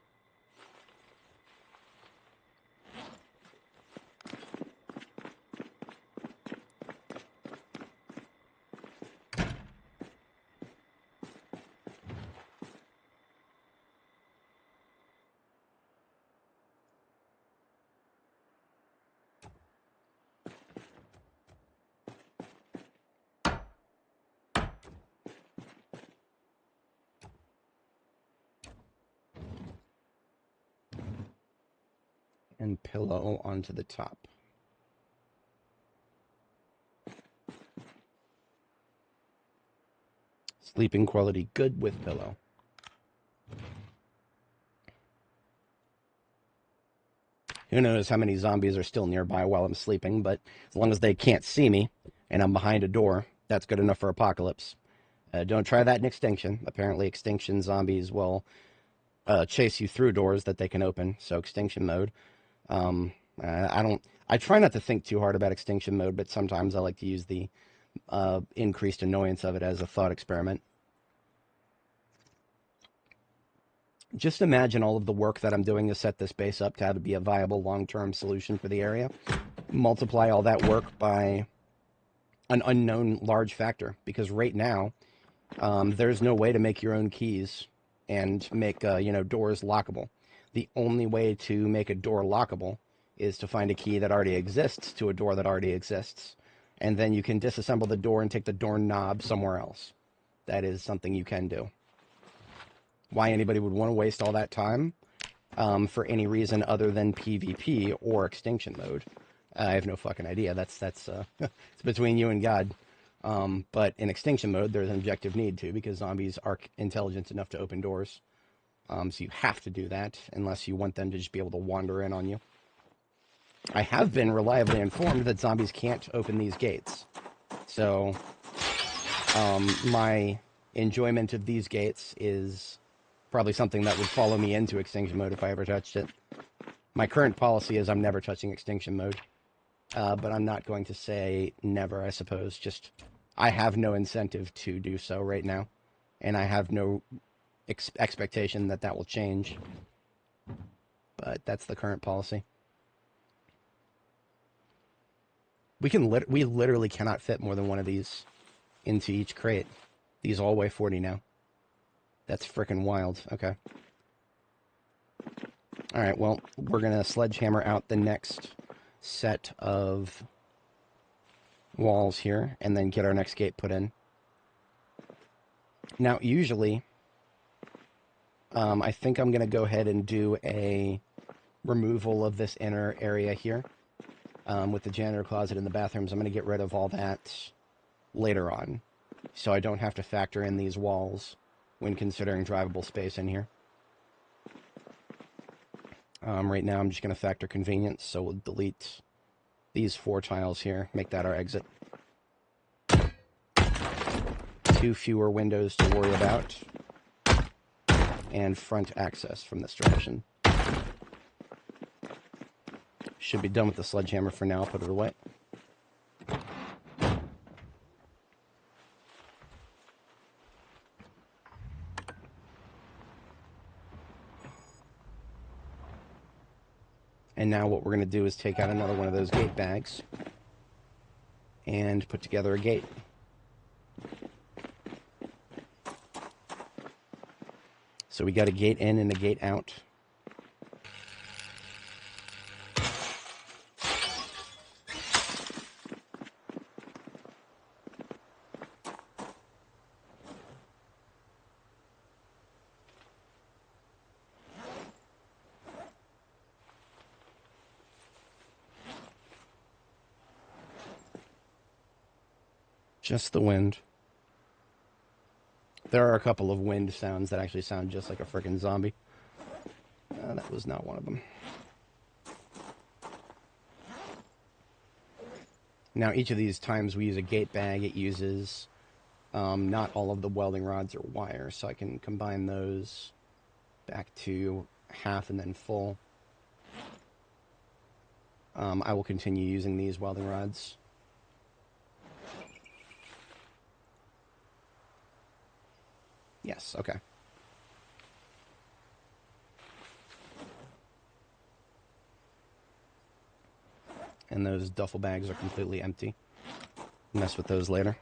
And pillow onto the top. Sleeping quality good with pillow. Who knows how many zombies are still nearby while I'm sleeping, but as long as they can't see me and I'm behind a door, that's good enough for apocalypse. Don't try that in Extinction. Apparently Extinction zombies will chase you through doors that they can open, so Extinction mode. I try not to think too hard about Extinction mode, but sometimes I like to use the increased annoyance of it as a thought experiment. Just imagine all of the work that I'm doing to set this base up to have it be a viable long-term solution for the area. Multiply all that work by an unknown large factor, because right now there's no way to make your own keys and make doors lockable. The only way to make a door lockable is to find a key that already exists to a door that already exists, and then you can disassemble the door and take the door knob somewhere else. That is something you can do. Why anybody would want to waste all that time for any reason other than PvP or Extinction mode, I have no fucking idea. That's it's between you and God. But in Extinction mode, there's an objective need to, because zombies are intelligent enough to open doors. So you have to do that unless you want them to just be able to wander in on you. I have been reliably informed that zombies can't open these gates. So my enjoyment of these gates is probably something that would follow me into Extinction mode if I ever touched it. My current policy is I'm never touching Extinction mode. But I'm not going to say never, I suppose. Just, I have no incentive to do so right now. And I have no expectation that that will change. But that's the current policy. We literally cannot fit more than one of these into each crate. These all weigh 40 now. That's frickin' wild. Okay. Alright, well, we're going to sledgehammer out the next set of walls here and then get our next gate put in. Now, usually, I think I'm going to go ahead and do a removal of this inner area here. with the janitor closet in the bathrooms. I'm going to get rid of all that later on, so I don't have to factor in these walls when considering drivable space in here. Right now I'm just going to factor convenience, so we'll delete these 4 tiles here, make that our exit. 2 fewer windows to worry about, and front access from this direction. Should be done with the sledgehammer for now. I'll put it away. And now what we're going to do is take out another one of those gate bags and put together a gate. So we got a gate in and a gate out. Just the wind. There are a couple of wind sounds that actually sound just like a frickin' zombie. That was not one of them. Now, each of these times we use a gate bag, it uses not all of the welding rods or wire, so I can combine those back to half and then full. I will continue using these welding rods. Yes, okay. And those duffel bags are completely empty. Mess with those later.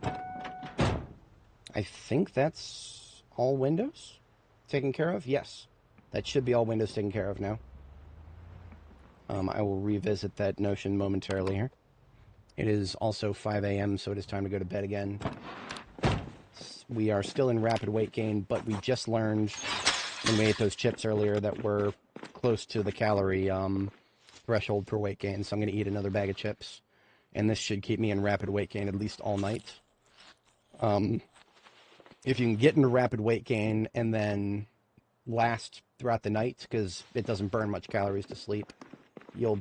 I think that's all windows taken care of. Yes, that should be all windows taken care of now. I will revisit that notion momentarily here. It is also 5 a.m., so it is time to go to bed again. We are still in rapid weight gain, but we just learned when we ate those chips earlier that we're close to the calorie threshold for weight gain, so I'm going to eat another bag of chips, and this should keep me in rapid weight gain at least all night. If you can get into rapid weight gain and then last throughout the night, because it doesn't burn much calories to sleep, you'll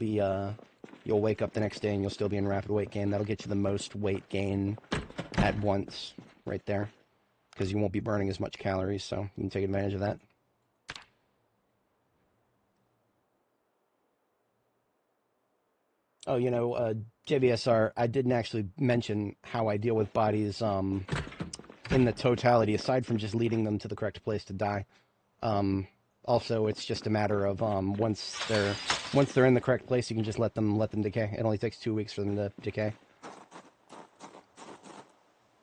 wake up the next day and you'll still be in rapid weight gain. That'll get you the most weight gain at once right there, because you won't be burning as much calories, so you can take advantage of that. Oh, you know, JBSR, I didn't actually mention how I deal with bodies in the totality, aside from just leading them to the correct place to die. Also, it's just a matter of once they're in the correct place, you can just let them decay. It only takes 2 weeks for them to decay.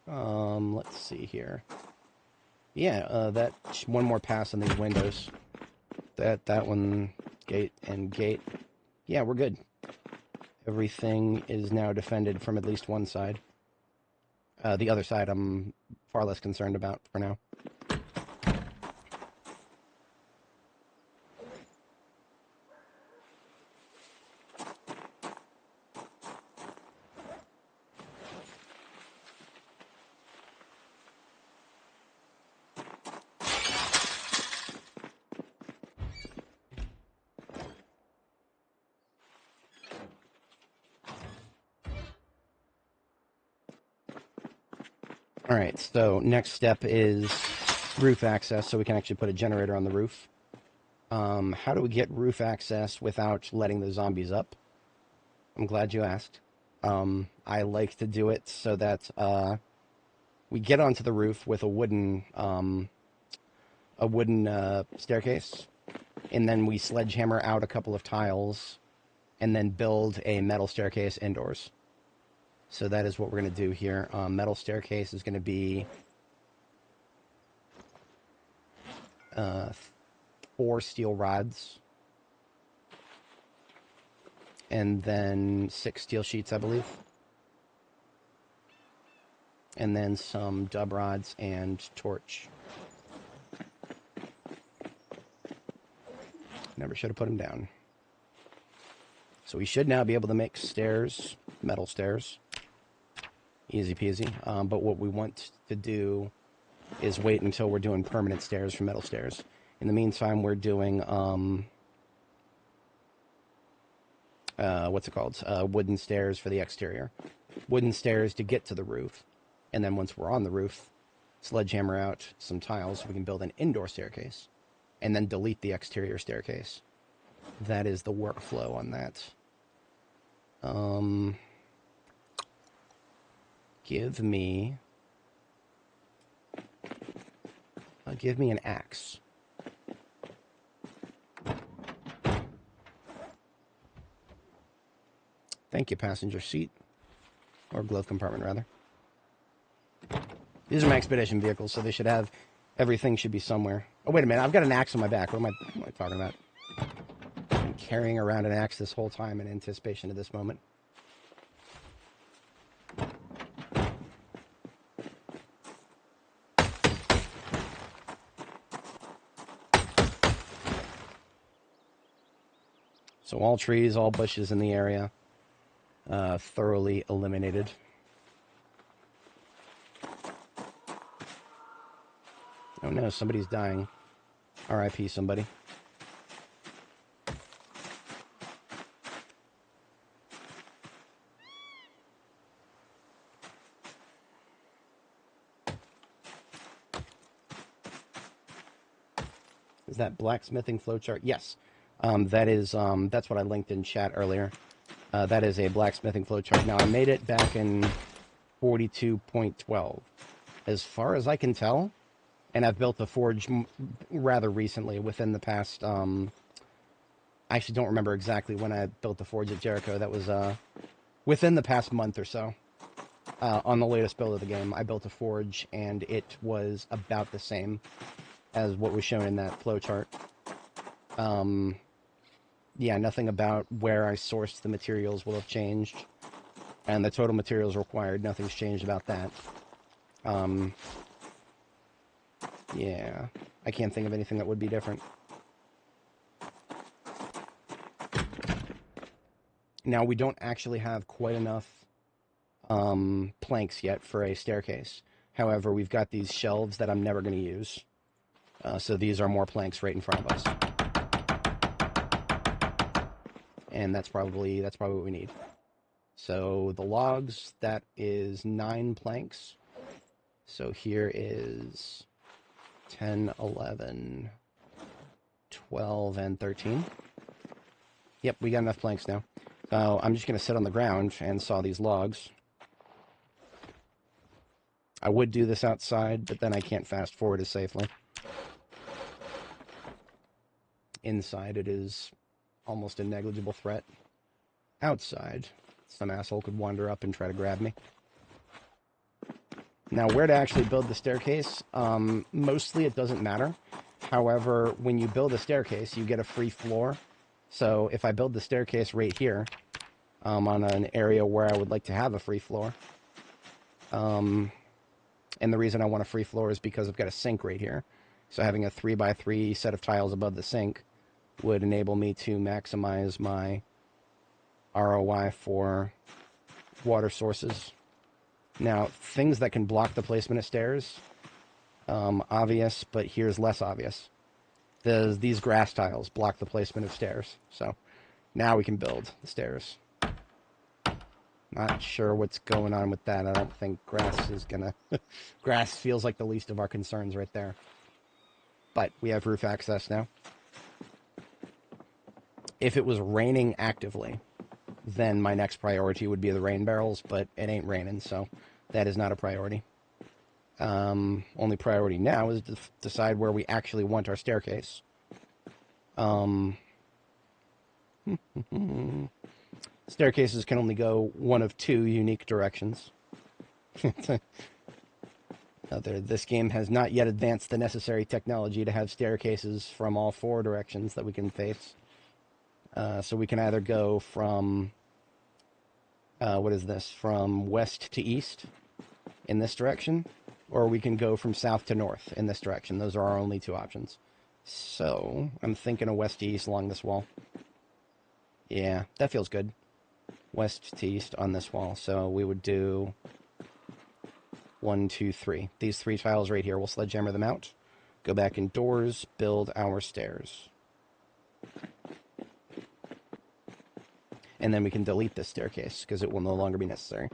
Let's see here. Yeah, that one more pass on these windows. That one, gate and gate. Yeah, we're good. Everything is now defended from at least one side. The other side I'm far less concerned about for now. Alright, so next step is roof access, so we can actually put a generator on the roof. How do we get roof access without letting the zombies up? I'm glad you asked. I like to do it so that we get onto the roof with a wooden staircase, and then we sledgehammer out a couple of tiles, and then build a metal staircase indoors. So that is what we're going to do here. Metal staircase is going to be 4 steel rods, and then 6 steel sheets, I believe, and then some dub rods and torch. Never should have put them down. So we should now be able to make stairs, metal stairs. Easy peasy. But what we want to do is wait until we're doing permanent stairs for metal stairs. In the meantime, we're doing, what's it called? Wooden stairs for the exterior. Wooden stairs to get to the roof. And then once we're on the roof, sledgehammer out some tiles so we can build an indoor staircase. And then delete the exterior staircase. That is the workflow on that. Give me an axe. Thank you, passenger seat. Or glove compartment, rather. These are my expedition vehicles, so they should have... Everything should be somewhere. Oh, wait a minute. I've got an axe on my back. What am I talking about? I've been carrying around an axe this whole time in anticipation of this moment. So all trees, all bushes in the area, thoroughly eliminated. Oh no, somebody's dying. R.I.P. somebody. Is that blacksmithing flowchart? Yes. That's what I linked in chat earlier. That is a blacksmithing flowchart. Now, I made it back in 42.12. As far as I can tell, and I've built the forge rather recently, within the past, I actually don't remember exactly when I built the forge at Jericho. That was within the past month or so. On the latest build of the game, I built a forge, and it was about the same as what was shown in that flowchart. Yeah, nothing about where I sourced the materials will have changed. And the total materials required, nothing's changed about that. Yeah, I can't think of anything that would be different. Now, we don't actually have quite enough planks yet for a staircase. However, we've got these shelves that I'm never going to use. So these are more planks right in front of us. And that's probably what we need. So the logs, that is 9 planks. So here is 10, 11, 12, and 13. Yep, we got enough planks now. I'm just going to sit on the ground and saw these logs. I would do this outside, but then I can't fast forward as safely. Inside, it is almost a negligible threat. Outside, some asshole could wander up and try to grab me. Now, where to actually build the staircase, mostly it doesn't matter. However, when you build a staircase, you get a free floor. So if I build the staircase right here, on an area where I would like to have a free floor, and the reason I want a free floor is because I've got a sink right here. So having a 3x3 set of tiles above the sink would enable me to maximize my ROI for water sources. Now, things that can block the placement of stairs, obvious, but here's less obvious. These grass tiles block the placement of stairs. So now we can build the stairs. Not sure what's going on with that. I don't think grass is gonna... Grass feels like the least of our concerns right there. But we have roof access now. If it was raining actively, then my next priority would be the rain barrels, but it ain't raining, so that is not a priority. Only priority now is to decide where we actually want our staircase. Staircases can only go one of 2 unique directions. This game has not yet advanced the necessary technology to have staircases from all 4 directions that we can face. So we can either go from, what is this, from west to east in this direction, or we can go from south to north in this direction. Those are our only 2 options. So I'm thinking of west to east along this wall. Yeah, that feels good. West to east on this wall. So we would do 1, 2, 3. These 3 tiles right here, we'll sledgehammer them out. Go back indoors, build our stairs. And then we can delete this staircase, because it will no longer be necessary.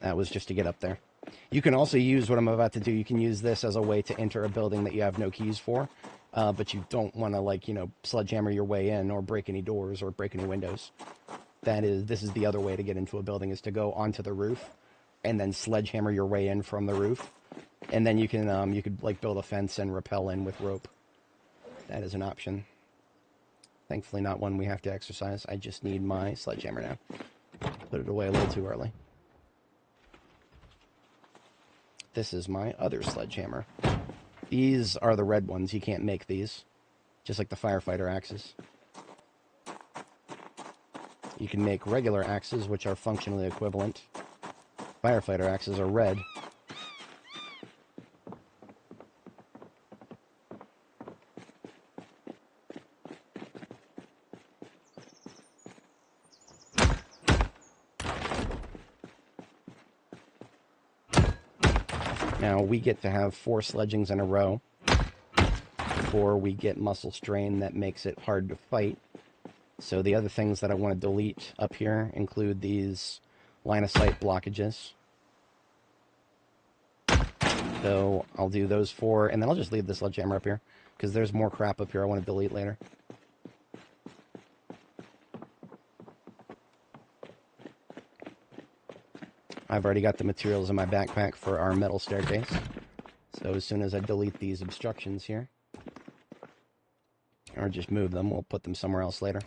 That was just to get up there. You can also use what I'm about to do. You can use this as a way to enter a building that you have no keys for. But you don't want to, like, you know, sledgehammer your way in or break any doors or break any windows. This is the other way to get into a building, is to go onto the roof and then sledgehammer your way in from the roof. And then you could, like, build a fence and rappel in with rope. That is an option. Thankfully not one we have to exercise. I just need my sledgehammer now. Put it away a little too early. This is my other sledgehammer. These are the red ones. You can't make these. Just like the firefighter axes. You can make regular axes, which are functionally equivalent. Firefighter axes are red. Now we get to have 4 sledgings in a row before we get muscle strain that makes it hard to fight. So the other things that I want to delete up here include these line of sight blockages. So I'll do those 4, and then I'll just leave the sledgehammer up here, because there's more crap up here I want to delete later. I've already got the materials in my backpack for our metal staircase. So as soon as I delete these obstructions here, or just move them, we'll put them somewhere else later.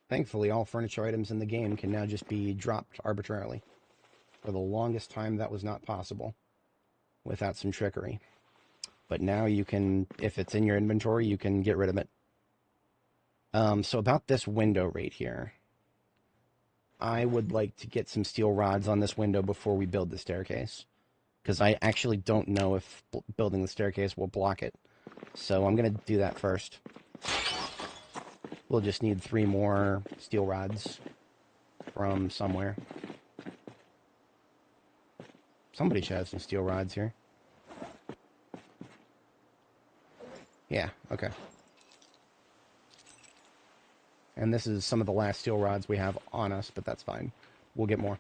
Thankfully, all furniture items in the game can now just be dropped arbitrarily. For the longest time, that was not possible without some trickery. But now you can, if it's in your inventory, you can get rid of it. So about this window right here, I would like to get some steel rods on this window before we build the staircase. Because I actually don't know if building the staircase will block it. So I'm going to do that first. We'll just need 3 more steel rods from somewhere. Somebody should have some steel rods here. Yeah, okay. And this is some of the last steel rods we have on us, but that's fine. We'll get more.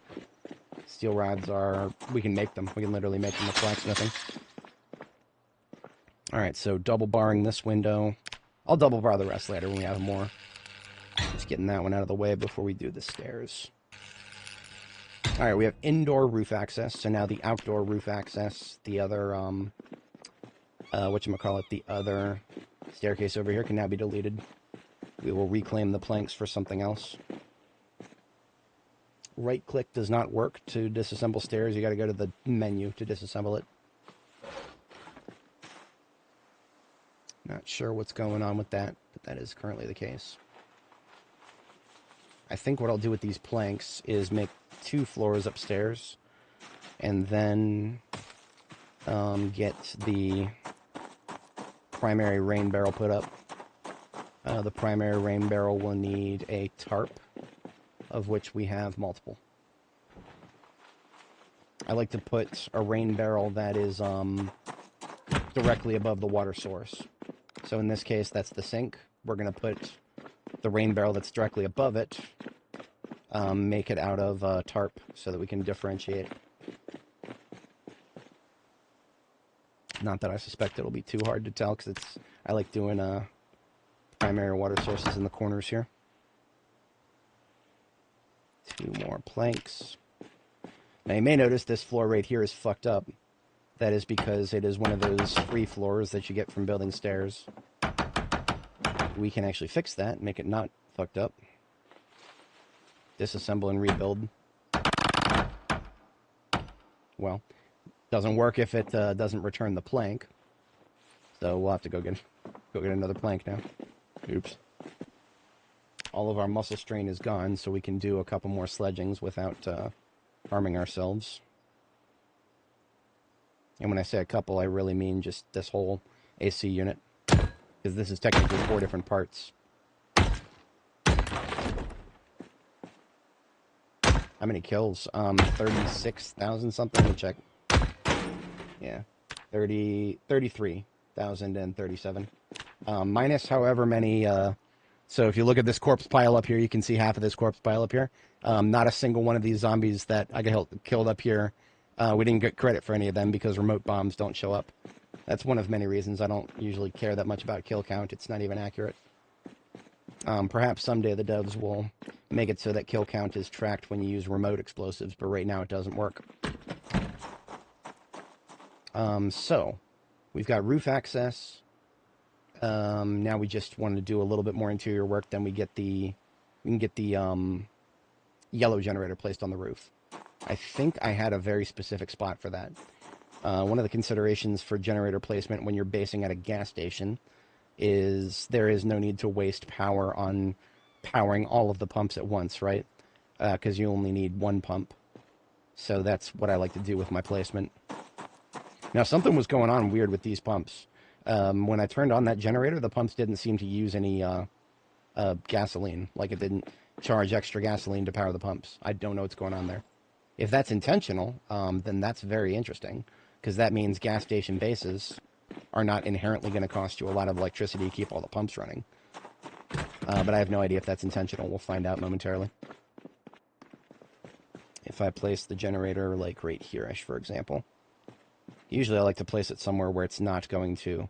Steel rods are... we can make them. We can literally make them with blacksmithing. Alright, so double barring this window. I'll double bar the rest later when we have more. Just getting that one out of the way before we do the stairs. Alright, we have indoor roof access, so now the outdoor roof access, the other, the other staircase over here can now be deleted. We will reclaim the planks for something else. Right-click does not work to disassemble stairs. You gotta go to the menu to disassemble it. Not sure what's going on with that, but that is currently the case. I think what I'll do with these planks is make 2 floors upstairs, and then get the primary rain barrel put up. The primary rain barrel will need a tarp, of which we have multiple. I like to put a rain barrel that is directly above the water source. So in this case, that's the sink. We're going to put the rain barrel that's directly above it, make it out of tarp so that we can differentiate. Not that I suspect it'll be too hard to tell, because I like doing primary water sources in the corners here. 2 more planks. Now you may notice this floor right here is fucked up. That is because it is one of those free floors that you get from building stairs. We can actually fix that and make it not fucked up. Disassemble and rebuild. Well, doesn't work if it doesn't return the plank. So we'll have to go get another plank now. Oops. All of our muscle strain is gone, so we can do a couple more sledgings without harming ourselves. And when I say a couple, I really mean just this whole AC unit. Because this is technically 4 different parts. How many kills? 36,000 something. Let me check. Yeah. 33,037. Minus however many, so if you look at this corpse pile up here, you can see half of this corpse pile up here. Not a single one of these zombies that I got killed up here. We didn't get credit for any of them because remote bombs don't show up. That's one of many reasons I don't usually care that much about kill count. It's not even accurate. Perhaps someday the devs will make it so that kill count is tracked when you use remote explosives, but right now it doesn't work. So, we've got roof access. Now we just want to do a little bit more interior work, then we can get the yellow generator placed on the roof. I think I had a very specific spot for that. One of the considerations for generator placement when you're basing at a gas station is there is no need to waste power on powering all of the pumps at once, right? Because you only need one pump. So that's what I like to do with my placement. Now, something was going on weird with these pumps. When I turned on that generator, the pumps didn't seem to use any gasoline. Like, it didn't charge extra gasoline to power the pumps. I don't know what's going on there. If that's intentional, then that's very interesting, because that means gas station bases are not inherently going to cost you a lot of electricity to keep all the pumps running. But I have no idea if that's intentional. We'll find out momentarily. If I place the generator, like, right here-ish, for example. Usually I like to place it somewhere where it's not going to...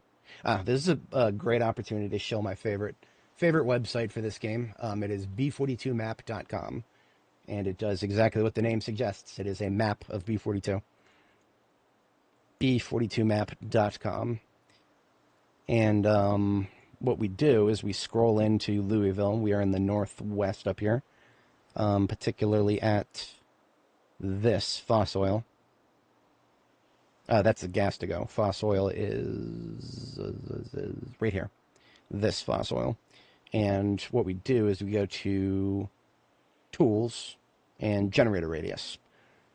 this is a great opportunity to show my favorite website for this game. It is B42map.com. And it does exactly what the name suggests. It is a map of B42. B42map.com. And what we do is we scroll into Louisville. We are in the northwest up here. Particularly at this Fossoil. That's the gas to go. Fossoil is right here. This Fossoil. And what we do is we go to Tools and Generator Radius.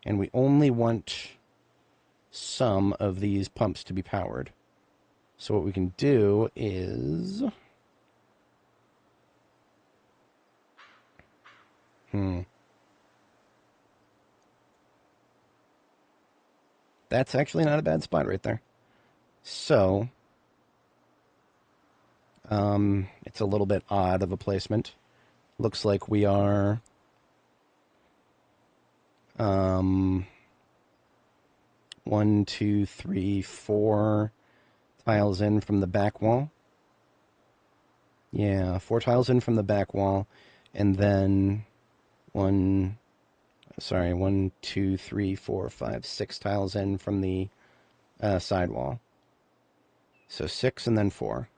And we only want some of these pumps to be powered. So what we can do is... That's actually not a bad spot right there. So, it's a little bit odd of a placement. Looks like we are... 1, 2, 3, 4 tiles in from the back wall. Yeah, 4 tiles in from the back wall, and then 1, 2, 3, 4, 5, 6 tiles in from the side wall. So 6 and then 4.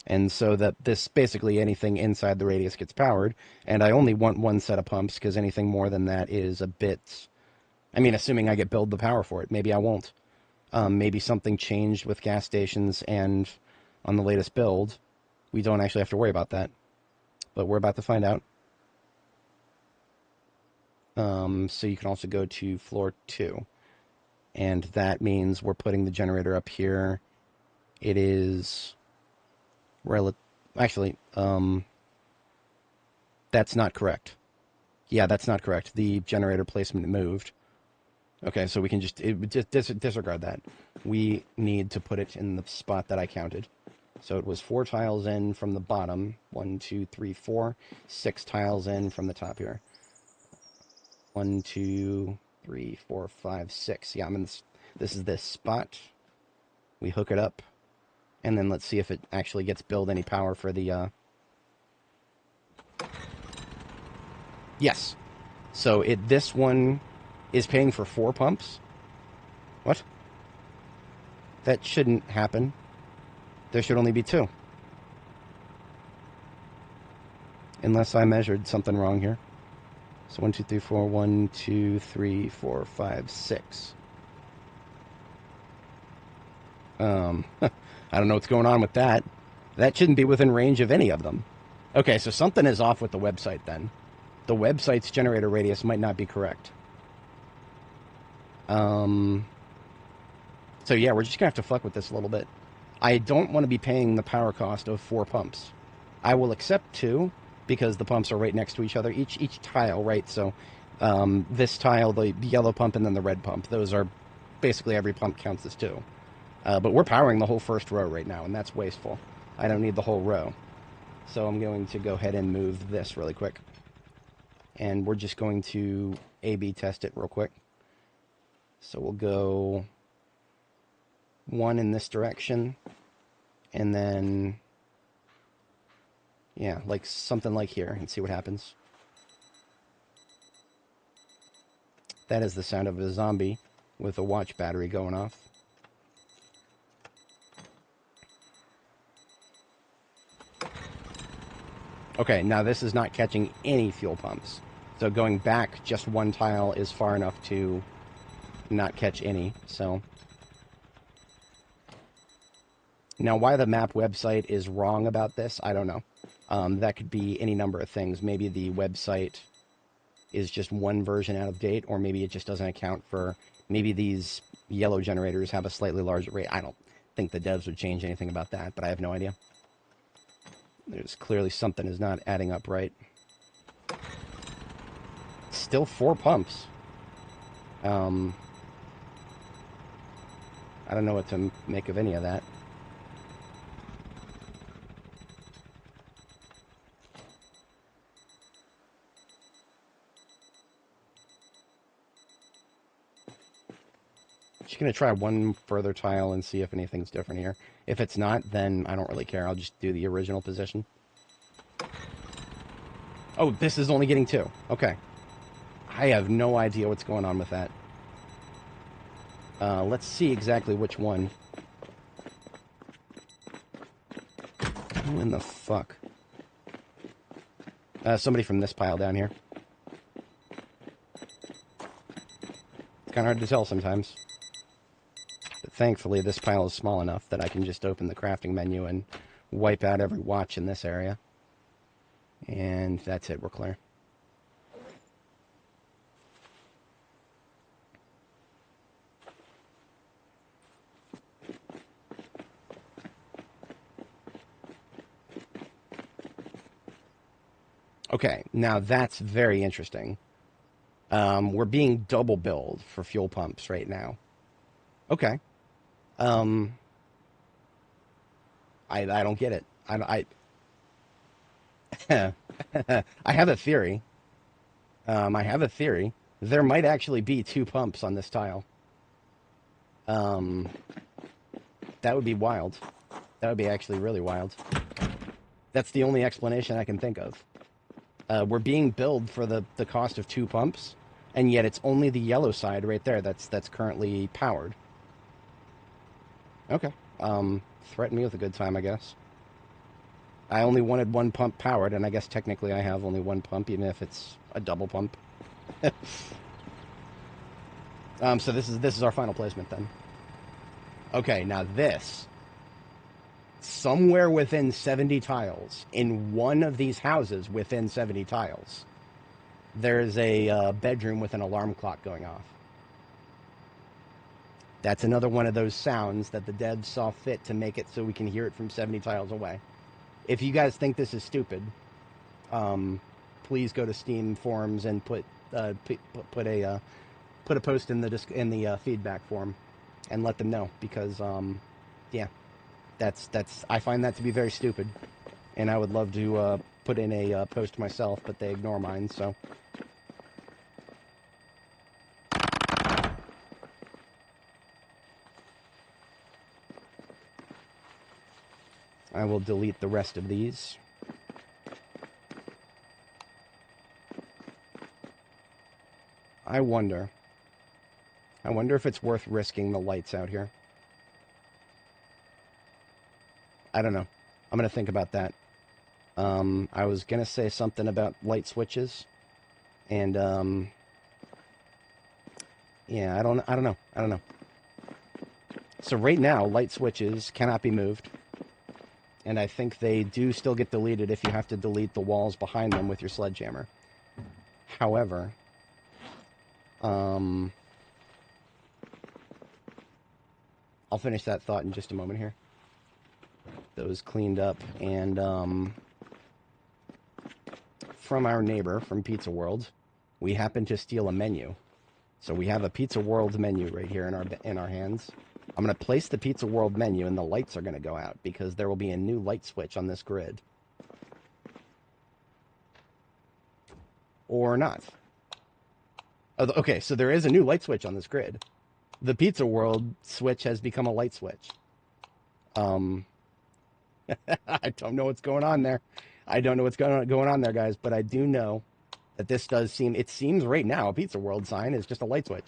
And so that this, basically anything inside the radius gets powered, and I only want 1 set of pumps, because anything more than that is a bit... I mean, assuming I get billed the power for it. Maybe I won't. Maybe something changed with gas stations, and on the latest build, we don't actually have to worry about that. But we're about to find out. So you can also go to floor 2. And that means we're putting the generator up here. It is... Actually, that's not correct. Yeah, that's not correct. The generator placement moved. Okay, so we can just disregard that. We need to put it in the spot that I counted. So it was 4 tiles in from the bottom. 1, 2, 3, 4. 6 tiles in from the top here. 1, 2, 3, 4, 5, 6. Yeah, I'm in this is this spot. We hook it up. And then let's see if it actually gets billed any power for the, Yes. So this one is paying for 4 pumps? What? That shouldn't happen. There should only be 2. Unless I measured something wrong here. So 1, 2, 3, 4, 1, 2, 3, 4, 5, 6. I don't know what's going on with that. That shouldn't be within range of any of them. Okay, so something is off with the website then. The website's generator radius might not be correct. So yeah, we're just gonna have to fuck with this a little bit. I don't want to be paying the power cost of 4 pumps. I will accept 2 because the pumps are right next to each other, each tile, right? So this tile, the yellow pump, and then the red pump. Those are basically every pump counts as 2. But we're powering the whole first row right now, and that's wasteful. I don't need the whole row. So I'm going to go ahead and move this really quick. And we're just going to A/B test it real quick. So we'll go 1 in this direction, and then, yeah, like something like here, and see what happens. That is the sound of a zombie with a watch battery going off. Okay, now this is not catching any fuel pumps. So going back just 1 tile is far enough to not catch any, so. Now, why the map website is wrong about this, I don't know. That could be any number of things. Maybe the website is just one version out of date, or maybe it just doesn't account for, maybe these yellow generators have a slightly larger rate. I don't think the devs would change anything about that, but I have no idea. There's clearly something is not adding up right. Still 4 pumps. I don't know what to make of any of that. Just going to try 1 further tile and see if anything's different here. If it's not, then I don't really care. I'll just do the original position. Oh, this is only getting 2. Okay. I have no idea what's going on with that. Let's see exactly which one. Who in the fuck? Somebody from this pile down here. It's kind of hard to tell sometimes. But thankfully, this pile is small enough that I can just open the crafting menu and wipe out every watch in this area. And that's it, we're clear. Okay, now that's very interesting. We're being double billed for fuel pumps right now. Okay. I don't get it. I have a theory. I have a theory. There might actually be 2 pumps on this tile. That would be wild. That would be actually really wild. That's the only explanation I can think of. We're being billed for the cost of 2 pumps, and yet it's only the yellow side right there that's currently powered. Okay. Threaten me with a good time, I guess. I only wanted 1 pump powered, and I guess technically I have only 1 pump, even if it's a double pump. So this is our final placement then. Okay, now this. Somewhere within 70 tiles, in one of these houses within 70 tiles, there's a bedroom with an alarm clock going off. That's another one of those sounds that the devs saw fit to make it so we can hear it from 70 tiles away. If you guys think this is stupid, please go to Steam forums and put a post in the feedback form and let them know, because yeah, that's I find that to be very stupid, and I would love to put in a post myself, but they ignore mine, so. I will delete the rest of these. I wonder if it's worth risking the lights out here. I don't know. I'm going to think about that. I was going to say something about light switches, and yeah, I don't know. So right now, light switches cannot be moved. And I think they do still get deleted if you have to delete the walls behind them with your sledgehammer. However, I'll finish that thought in just a moment here. Those cleaned up, and from our neighbor from Pizza World, we happened to steal a menu. So we have a Pizza World menu right here in our hands. I'm going to place the Pizza World menu, and the lights are going to go out because there will be a new light switch on this grid. Or not. Oh, okay, so there is a new light switch on this grid. The Pizza World switch has become a light switch. I don't know what's going on there. I don't know what's going on there, guys, but I do know that this does seem... It seems right now a Pizza World sign is just a light switch.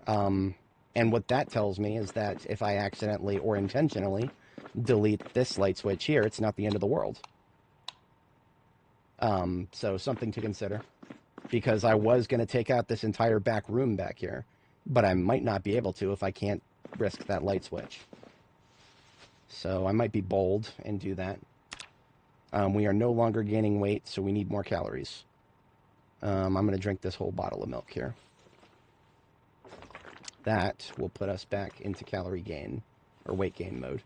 And what that tells me is that if I accidentally or intentionally delete this light switch here, it's not the end of the world. So something to consider. Because I was going to take out this entire back room back here, but I might not be able to if I can't risk that light switch. So I might be bold and do that. We are no longer gaining weight, so we need more calories. I'm going to drink this whole bottle of milk here. That will put us back into calorie gain, or weight gain mode.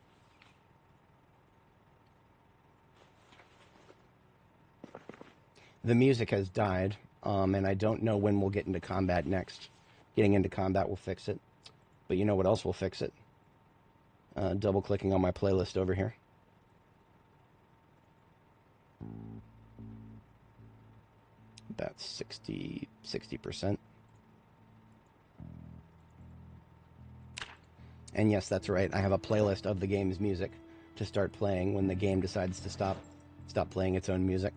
The music has died, and I don't know when we'll get into combat next. Getting into combat will fix it. But you know what else will fix it? Double-clicking on my playlist over here. About 60%. And yes, that's right. I have a playlist of the game's music to start playing when the game decides to stop playing its own music.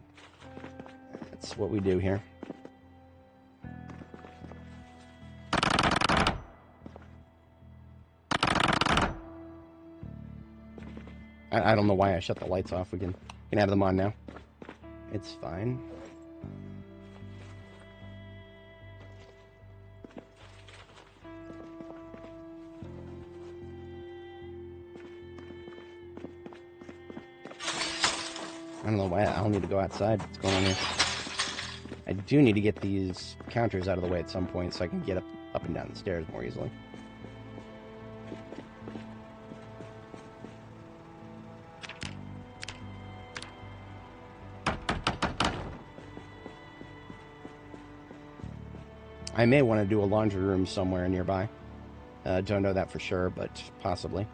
That's what we do here. I don't know why I shut the lights off. We can have them on now. It's fine. I don't know why. I'll need to go outside. What's going on here? I do need to get these counters out of the way at some point so I can get up and down the stairs more easily. I may want to do a laundry room somewhere nearby. Don't know that for sure, but possibly.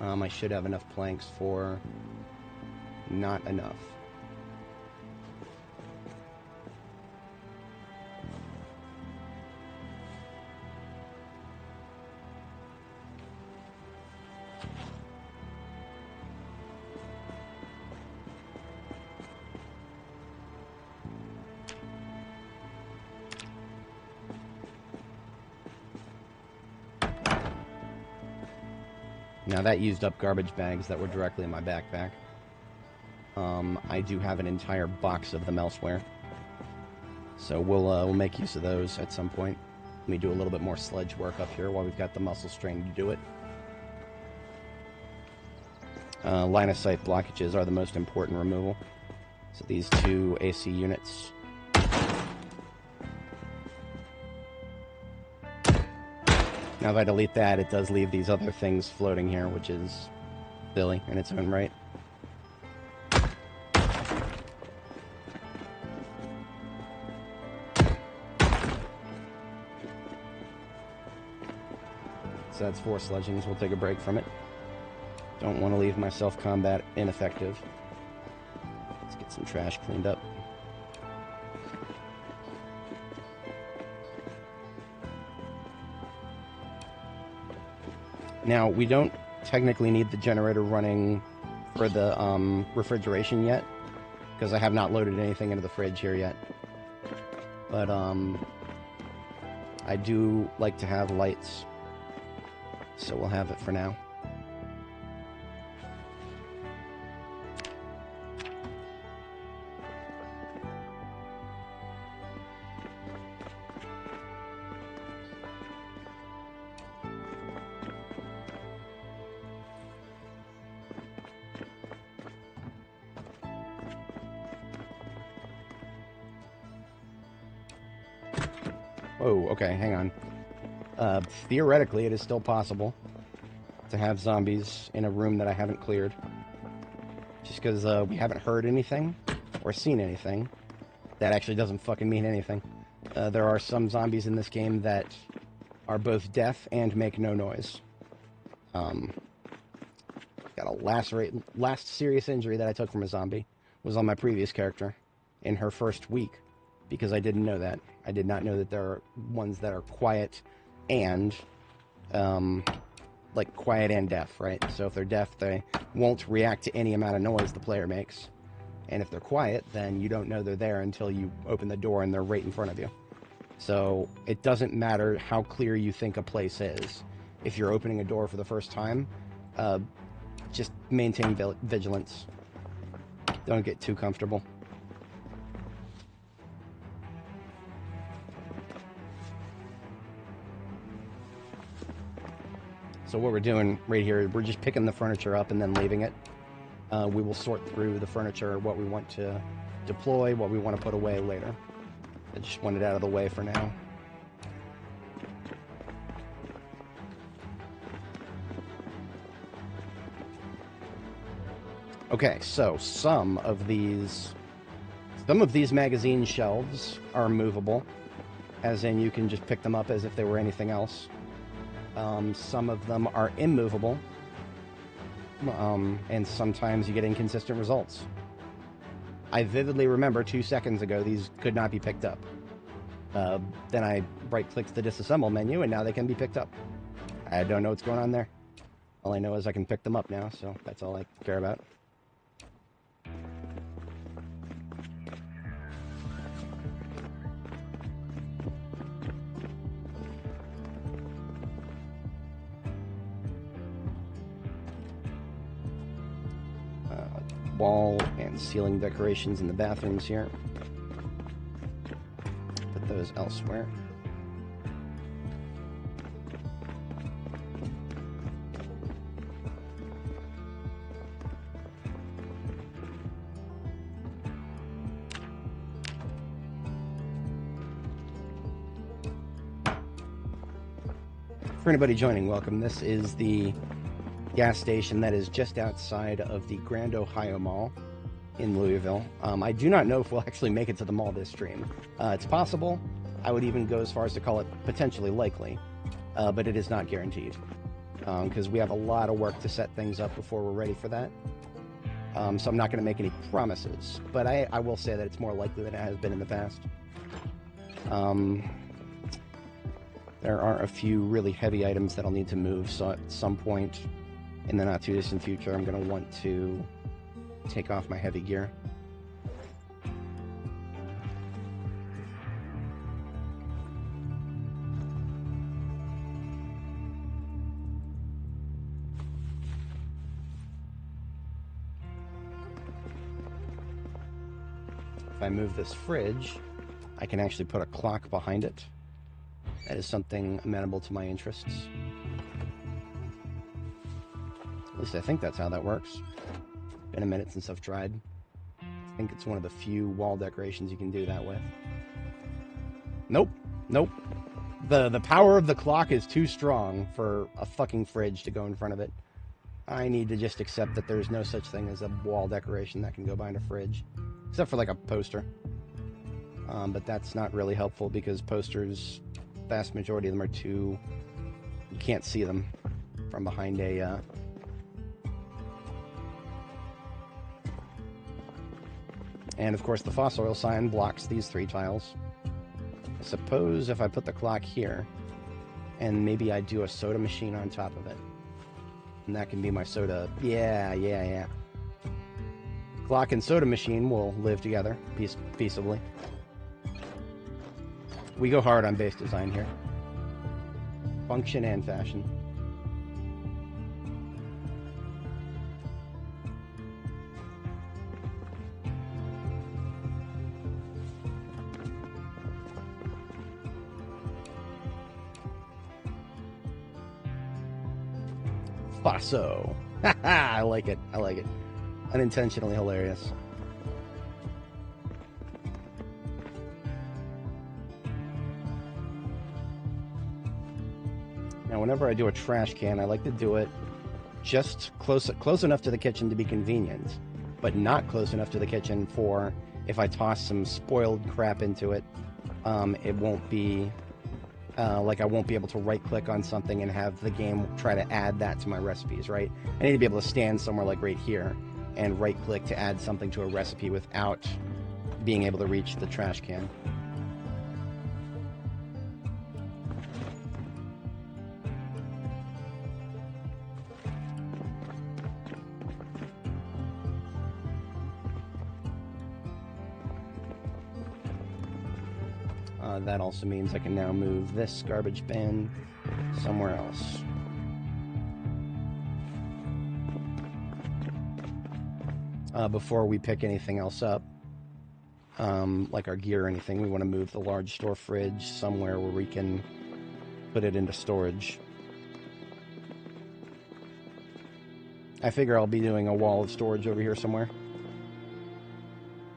I should have enough planks for not enough. Now that used up garbage bags that were directly in my backpack. I do have an entire box of them elsewhere. So we'll make use of those at some point. Let me do a little bit more sledge work up here while we've got the muscle strain to do it. Line of sight blockages are the most important removal. So these two AC units. Now if I delete that, it does leave these other things floating here, which is silly in its own right. So that's 4 sledgings. We'll take a break from it. Don't want to leave my self-combat ineffective. Let's get some trash cleaned up. Now, we don't technically need the generator running for the refrigeration yet, because I have not loaded anything into the fridge here yet. But I do like to have lights, so we'll have it for now. Oh, okay, hang on. Theoretically, it is still possible to have zombies in a room that I haven't cleared. Just because we haven't heard anything or seen anything, that actually doesn't fucking mean anything. There are some zombies in this game that are both deaf and make no noise. Got a last serious injury that I took from a zombie was on my previous character in her first week, because I didn't know that. I did not know that there are ones that are quiet and like quiet and deaf, right? So if they're deaf, they won't react to any amount of noise the player makes. And if they're quiet, then you don't know they're there until you open the door and they're right in front of you. So it doesn't matter how clear you think a place is. If you're opening a door for the first time, just maintain vigilance. Don't get too comfortable. So what we're doing right here, we're just picking the furniture up and then leaving it. We will sort through the furniture, what we want to deploy, what we want to put away later. I just want it out of the way for now. Okay, so some of these magazine shelves are movable, as in you can just pick them up as if they were anything else. Some of them are immovable, and sometimes you get inconsistent results. I vividly remember 2 seconds ago these could not be picked up. Then I right-clicked the disassemble menu, and now they can be picked up. I don't know what's going on there. All I know is I can pick them up now, so that's all I care about. Wall and ceiling decorations in the bathrooms here. Put those elsewhere. For anybody joining, welcome. This is the gas station that is just outside of the Grand Ohio Mall in Louisville. I do not know if we'll actually make it to the mall this stream. It's possible. I would even go as far as to call it potentially likely, but it is not guaranteed, because we have a lot of work to set things up before we're ready for that. So I'm not going to make any promises, but I will say that it's more likely than it has been in the past. There are a few really heavy items that I'll need to move, so at some point in the not-too-distant future, I'm going to want to take off my heavy gear. If I move this fridge, I can actually put a clock behind it. That is something amenable to my interests. At least I think that's how that works. Been a minute since I've tried. I think it's one of the few wall decorations you can do that with. Nope. Nope. The power of the clock is too strong for a fucking fridge to go in front of it. I need to just accept that there's no such thing as a wall decoration that can go behind a fridge. Except for like a poster. But that's not really helpful because posters, vast majority of them are too... You can't see them from behind a... And of course the fossil oil sign blocks these 3 tiles. I suppose if I put the clock here, and maybe I do a soda machine on top of it. And that can be my soda... Yeah. Clock and soda machine will live together peaceably. We go hard on base design here. Function and fashion. Faso. I like it. I like it. Unintentionally hilarious. Now, whenever I do a trash can, I like to do it just close enough to the kitchen to be convenient, but not close enough to the kitchen for if I toss some spoiled crap into it, it won't be like I won't be able to right-click on something and have the game try to add that to my recipes, right? I need to be able to stand somewhere like right here and right-click to add something to a recipe without being able to reach the trash can. That also means I can now move this garbage bin somewhere else. Before we pick anything else up, like our gear or anything, we want to move the large store fridge somewhere where we can put it into storage. I figure I'll be doing a wall of storage over here somewhere.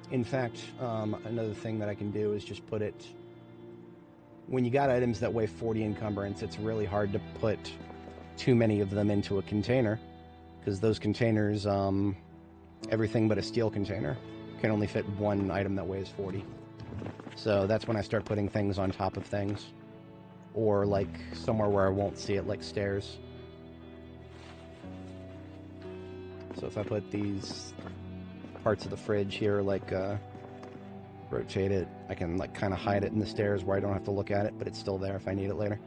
In fact, another thing that I can do is just put it... When you got items that weigh 40 encumbrance, it's really hard to put too many of them into a container, because those containers, everything but a steel container, can only fit one item that weighs 40. So that's when I start putting things on top of things, or like somewhere where I won't see it, like stairs. So if I put these parts of the fridge here, like rotate it, I can like kind of hide it in the stairs where I don't have to look at it, but it's still there if I need it later.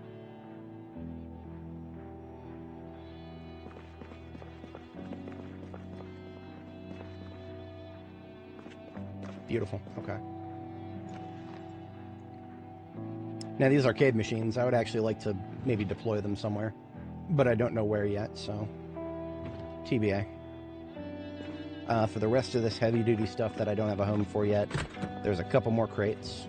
Beautiful. Okay. Now these arcade machines, I would actually like to maybe deploy them somewhere, but I don't know where yet, so TBA. For the rest of this heavy-duty stuff that I don't have a home for yet, there's a couple more crates.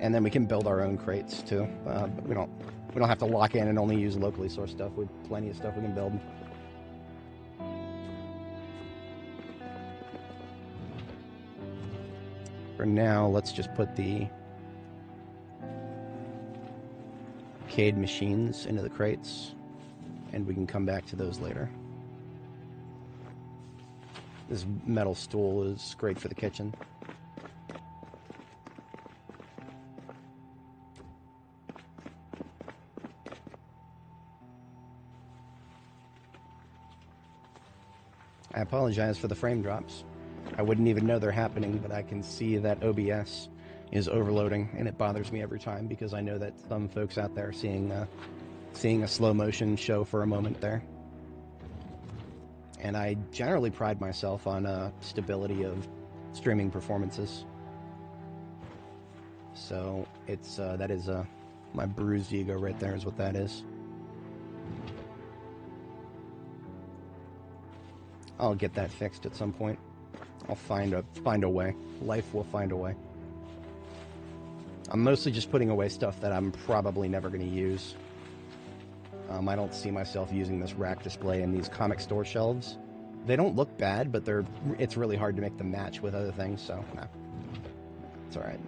And then we can build our own crates, too. But we don't have to lock in and only use locally sourced stuff. We have plenty of stuff we can build. For now, let's just put the arcade machines into the crates, and we can come back to those later. This metal stool is great for the kitchen. I apologize for the frame drops. I wouldn't even know they're happening, but I can see that OBS is overloading, and it bothers me every time because I know that some folks out there are seeing a slow motion show for a moment there. And I generally pride myself on stability of streaming performances. So it's that is my bruised ego right there is what that is. I'll get that fixed at some point. I'll find a way. Life will find a way. I'm mostly just putting away stuff that I'm probably never going to use. I don't see myself using this rack display and these comic store shelves. They don't look bad, but it's really hard to make them match with other things, so nah. It's alright.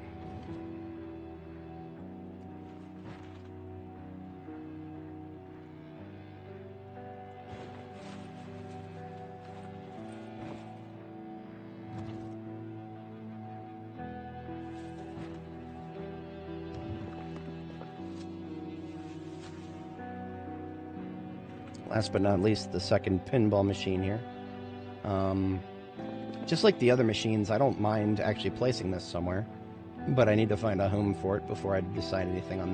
Last but not least, the second pinball machine here. Just like the other machines, I don't mind actually placing this somewhere, but I need to find a home for it before I decide anything on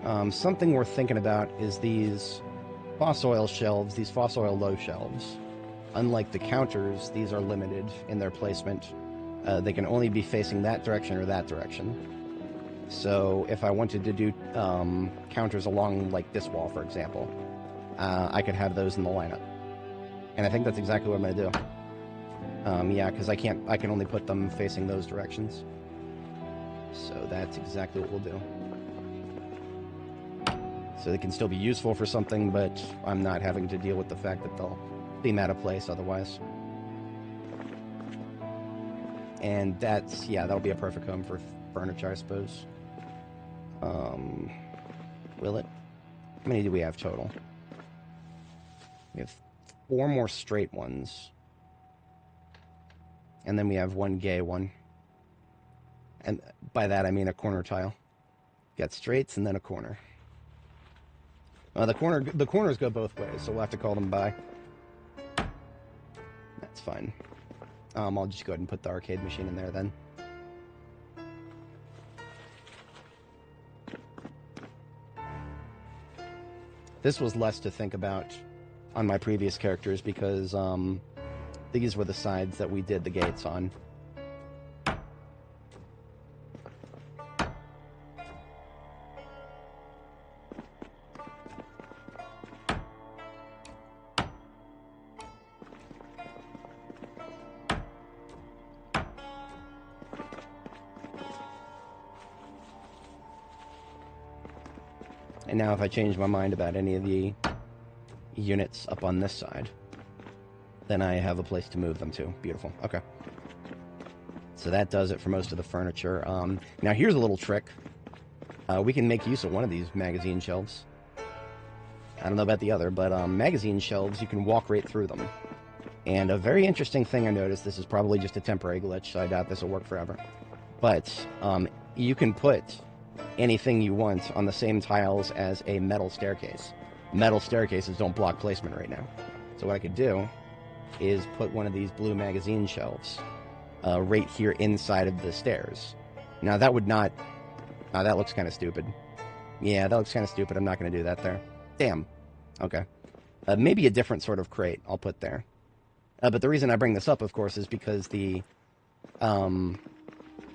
that. Something worth thinking about is these Fossoil shelves, these Fossoil low shelves. Unlike the counters, these are limited in their placement. They can only be facing that direction or that direction. So if I wanted to do counters along like this wall, for example, I could have those in the lineup. And I think that's exactly what I'm going to do. Yeah, because I can only put them facing those directions. So that's exactly what we'll do. So they can still be useful for something, but I'm not having to deal with the fact that they'll seem out of place otherwise. And that's, yeah, that'll be a perfect home for furniture, I suppose. Will it? How many do we have total? We have 4 more straight ones. And then we have 1 gay one. And by that I mean a corner tile. Got straights and then a corner. The corners go both ways, so we'll have to call them by. That's fine. I'll just go ahead and put the arcade machine in there then. This was less to think about on my previous characters because these were the sides that we did the gates on. And now if I change my mind about any of the units up on this side, then I have a place to move them to. Beautiful. Okay. So that does it for most of the furniture. Now here's a little trick. We can make use of one of these magazine shelves. I don't know about the other, but magazine shelves, you can walk right through them. And a very interesting thing I noticed, this is probably just a temporary glitch, so I doubt this will work forever. But you can put anything you want on the same tiles as a metal staircase. Metal staircases don't block placement right now. So what I could do is put one of these blue magazine shelves right here inside of the stairs. Now that would not... Oh, that looks kind of stupid. Yeah, that looks kind of stupid. I'm not going to do that there. Damn. Okay. Maybe a different sort of crate I'll put there. But the reason I bring this up, of course, is because the...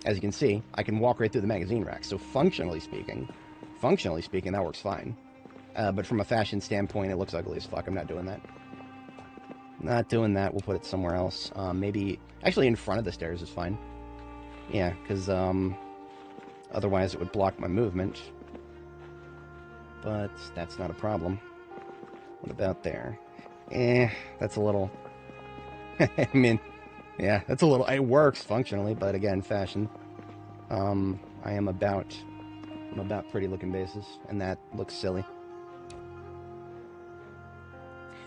as you can see, I can walk right through the magazine rack. So functionally speaking, that works fine. But from a fashion standpoint, it looks ugly as fuck. I'm not doing that. Not doing that. We'll put it somewhere else. Maybe... Actually, in front of the stairs is fine. Yeah, because otherwise it would block my movement. But that's not a problem. What about there? That's a little... I mean... Yeah, that's a little... It works functionally, but again, fashion. I'm about pretty looking bases, and that looks silly.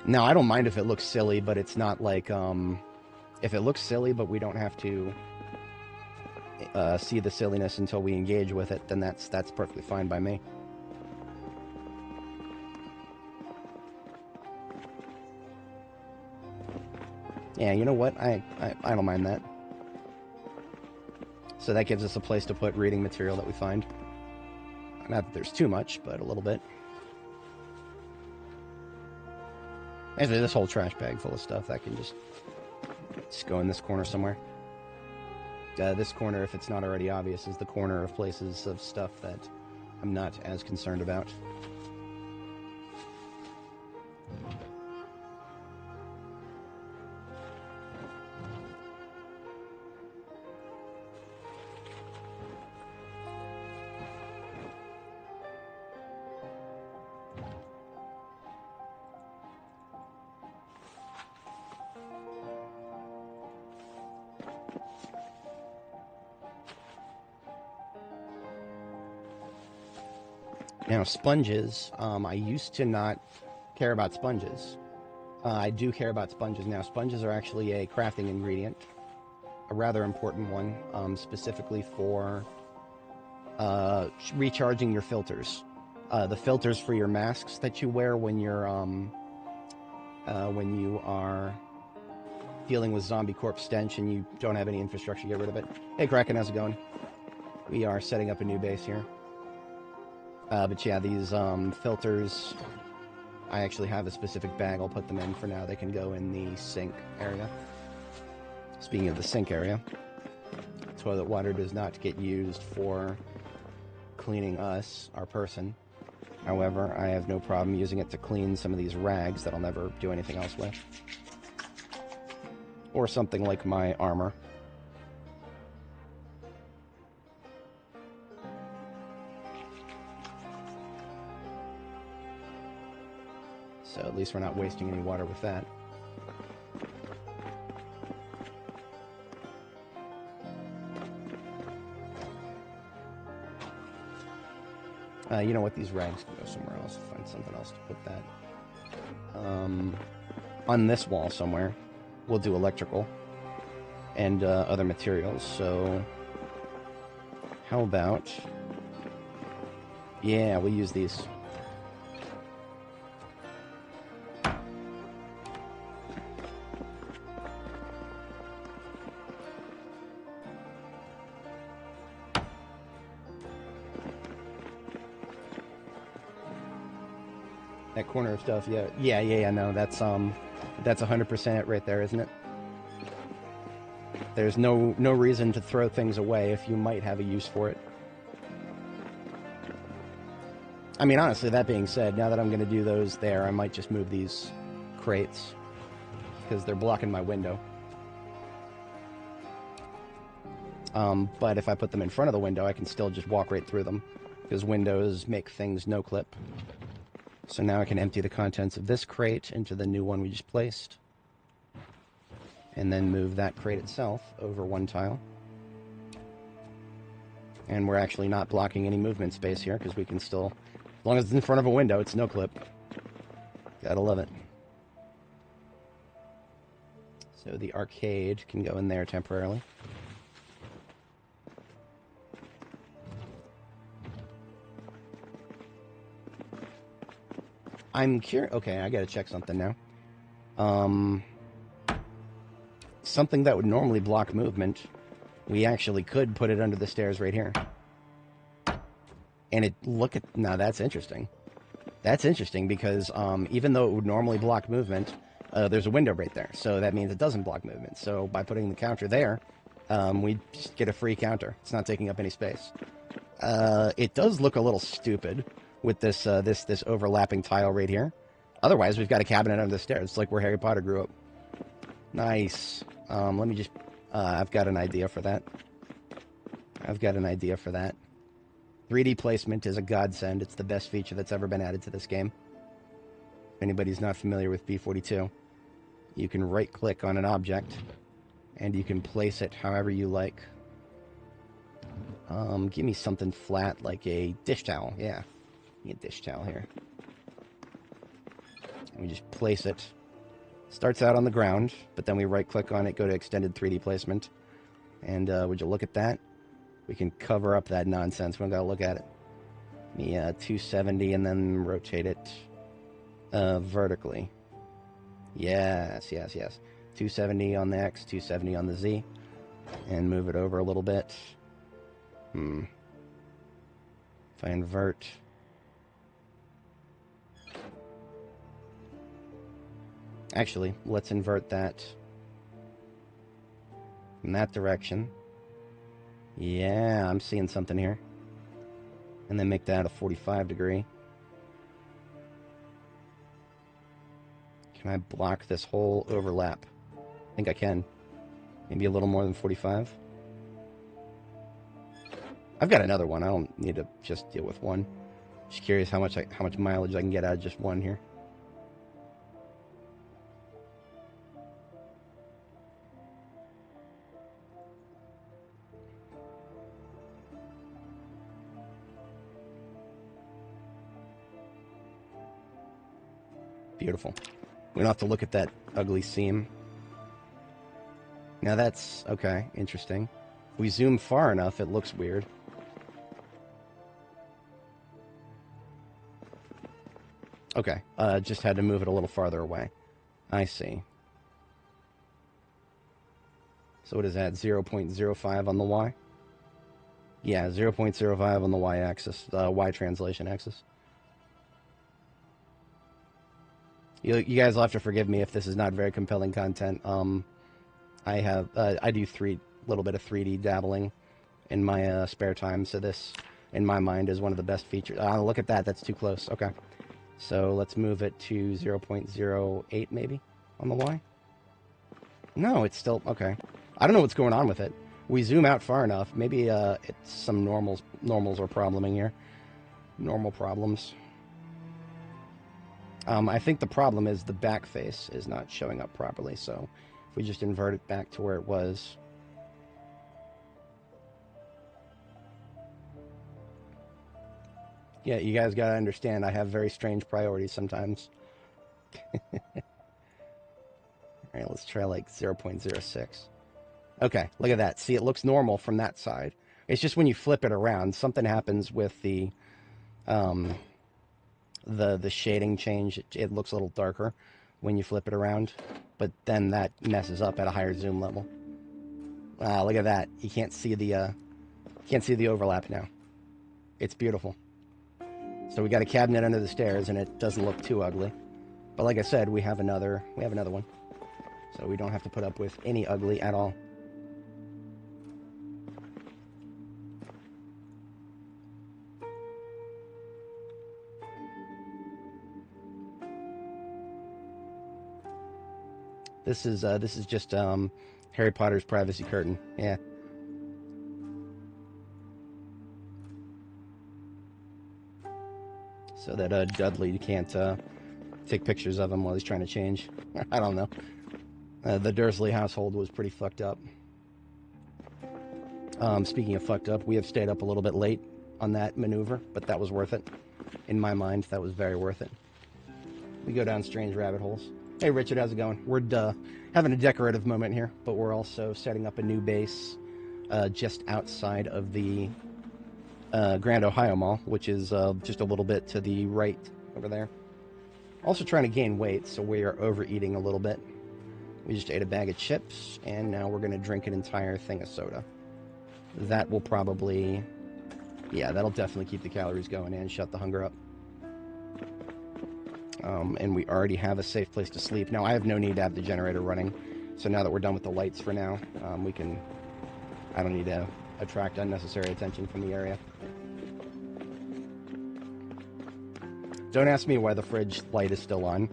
Now, I don't mind if it looks silly, but it's not like, if it looks silly, but we don't have to see the silliness until we engage with it, then that's perfectly fine by me. Yeah, you know what? I don't mind that. So that gives us a place to put reading material that we find. Not that there's too much, but a little bit. Actually, this whole trash bag full of stuff, that can just go in this corner somewhere. This corner, if it's not already obvious, is the corner of places of stuff that I'm not as concerned about. Now, sponges, I used to not care about sponges. I do care about sponges now. Sponges are actually a crafting ingredient, a rather important one, specifically for recharging your filters. The filters for your masks that you wear when you're when you are dealing with zombie corpse stench and you don't have any infrastructure to get rid of it. Hey, Kraken, how's it going? We are setting up a new base here. But yeah, these filters, I actually have a specific bag I'll put them in for now. They can go in the sink area. Speaking of the sink area, toilet water does not get used for cleaning us, our person. However, I have no problem using it to clean some of these rags that I'll never do anything else with. Or something like my armor. So at least we're not wasting any water with that. You know what? These rags can go somewhere else. Find something else to put that. On this wall somewhere, we'll do electrical and other materials. So, how about... Yeah, we'll use these. That corner of stuff, yeah, no, that's 100% it right there, isn't it? There's no reason to throw things away if you might have a use for it. I mean, honestly, that being said, now that I'm going to do those there, I might just move these crates because they're blocking my window. But if I put them in front of the window, I can still just walk right through them because windows make things no clip. So now I can empty the contents of this crate into the new one we just placed. And then move that crate itself over one tile. And we're actually not blocking any movement space here because we can still, as long as it's in front of a window, it's no clip. Gotta love it. So the arcade can go in there temporarily. I'm curious. Okay, I gotta check something now. Something that would normally block movement, we actually could put it under the stairs right here. And now that's interesting. That's interesting because even though it would normally block movement, there's a window right there. So that means it doesn't block movement. So by putting the counter there, we just get a free counter. It's not taking up any space. It does look a little stupid with this this overlapping tile right here. Otherwise, we've got a cabinet under the stairs. It's like where Harry Potter grew up. Nice. Let me just... I've got an idea for that. 3D placement is a godsend. It's the best feature that's ever been added to this game. If anybody's not familiar with B42, you can right-click on an object, and you can place it however you like. Give me something flat, like a dish towel. Yeah, give me a dish towel here. And we just place it. Starts out on the ground, but then we right-click on it, go to extended 3D placement, and would you look at that? We can cover up that nonsense. We don't gotta look at it. Me 270 and then rotate it vertically. Yes. 270 on the X, 270 on the Z, and move it over a little bit. If I invert... Actually, let's invert that in that direction. Yeah, I'm seeing something here. And then make that a 45 degree. Can I block this whole overlap? I think I can. Maybe a little more than 45. I've got another one. I don't need to just deal with one. Just curious how much mileage I can get out of just one here. Beautiful. We don't have to look at that ugly seam. Now that's... okay, interesting. If we zoom far enough, it looks weird. Okay, just had to move it a little farther away. I see. So what is that, 0.05 on the Y? Yeah, 0.05 on the Y-axis, the Y translation axis. You guys will have to forgive me if this is not very compelling content. I do little bit of 3D dabbling in my spare time, so this, in my mind, is one of the best features. Look at that, that's too close. Okay, so let's move it to 0.08 maybe on the Y. No, it's still okay. I don't know what's going on with it. We zoom out far enough. Maybe it's some normals are probleming here. Normal problems. I think the problem is the back face is not showing up properly, so if we just invert it back to where it was. Yeah, you guys gotta understand, I have very strange priorities sometimes. Alright, let's try like 0.06. Okay, look at that. See, it looks normal from that side. It's just when you flip it around, something happens with um, the shading change. It looks a little darker when you flip it around, but then that messes up at a higher zoom level. Look at that. You can't see the overlap now. It's beautiful. So we got a cabinet under the stairs, and it doesn't look too ugly. But like I said, we have another one. So we don't have to put up with any ugly at all. This is just Harry Potter's privacy curtain. Yeah. So that Dudley can't take pictures of him while he's trying to change. I don't know. The Dursley household was pretty fucked up. Speaking of fucked up, we have stayed up a little bit late on that maneuver, but that was worth it. In my mind, that was very worth it. We go down strange rabbit holes. Hey, Richard, how's it going? We're having a decorative moment here, but we're also setting up a new base just outside of the Grand Ohio Mall, which is just a little bit to the right over there. Also trying to gain weight, so we are overeating a little bit. We just ate a bag of chips, and now we're going to drink an entire thing of soda. That will probably... yeah, that'll definitely keep the calories going and shut the hunger up. And we already have a safe place to sleep. Now, I have no need to have the generator running, so now that we're done with the lights for now, I don't need to attract unnecessary attention from the area. Don't ask me why the fridge light is still on.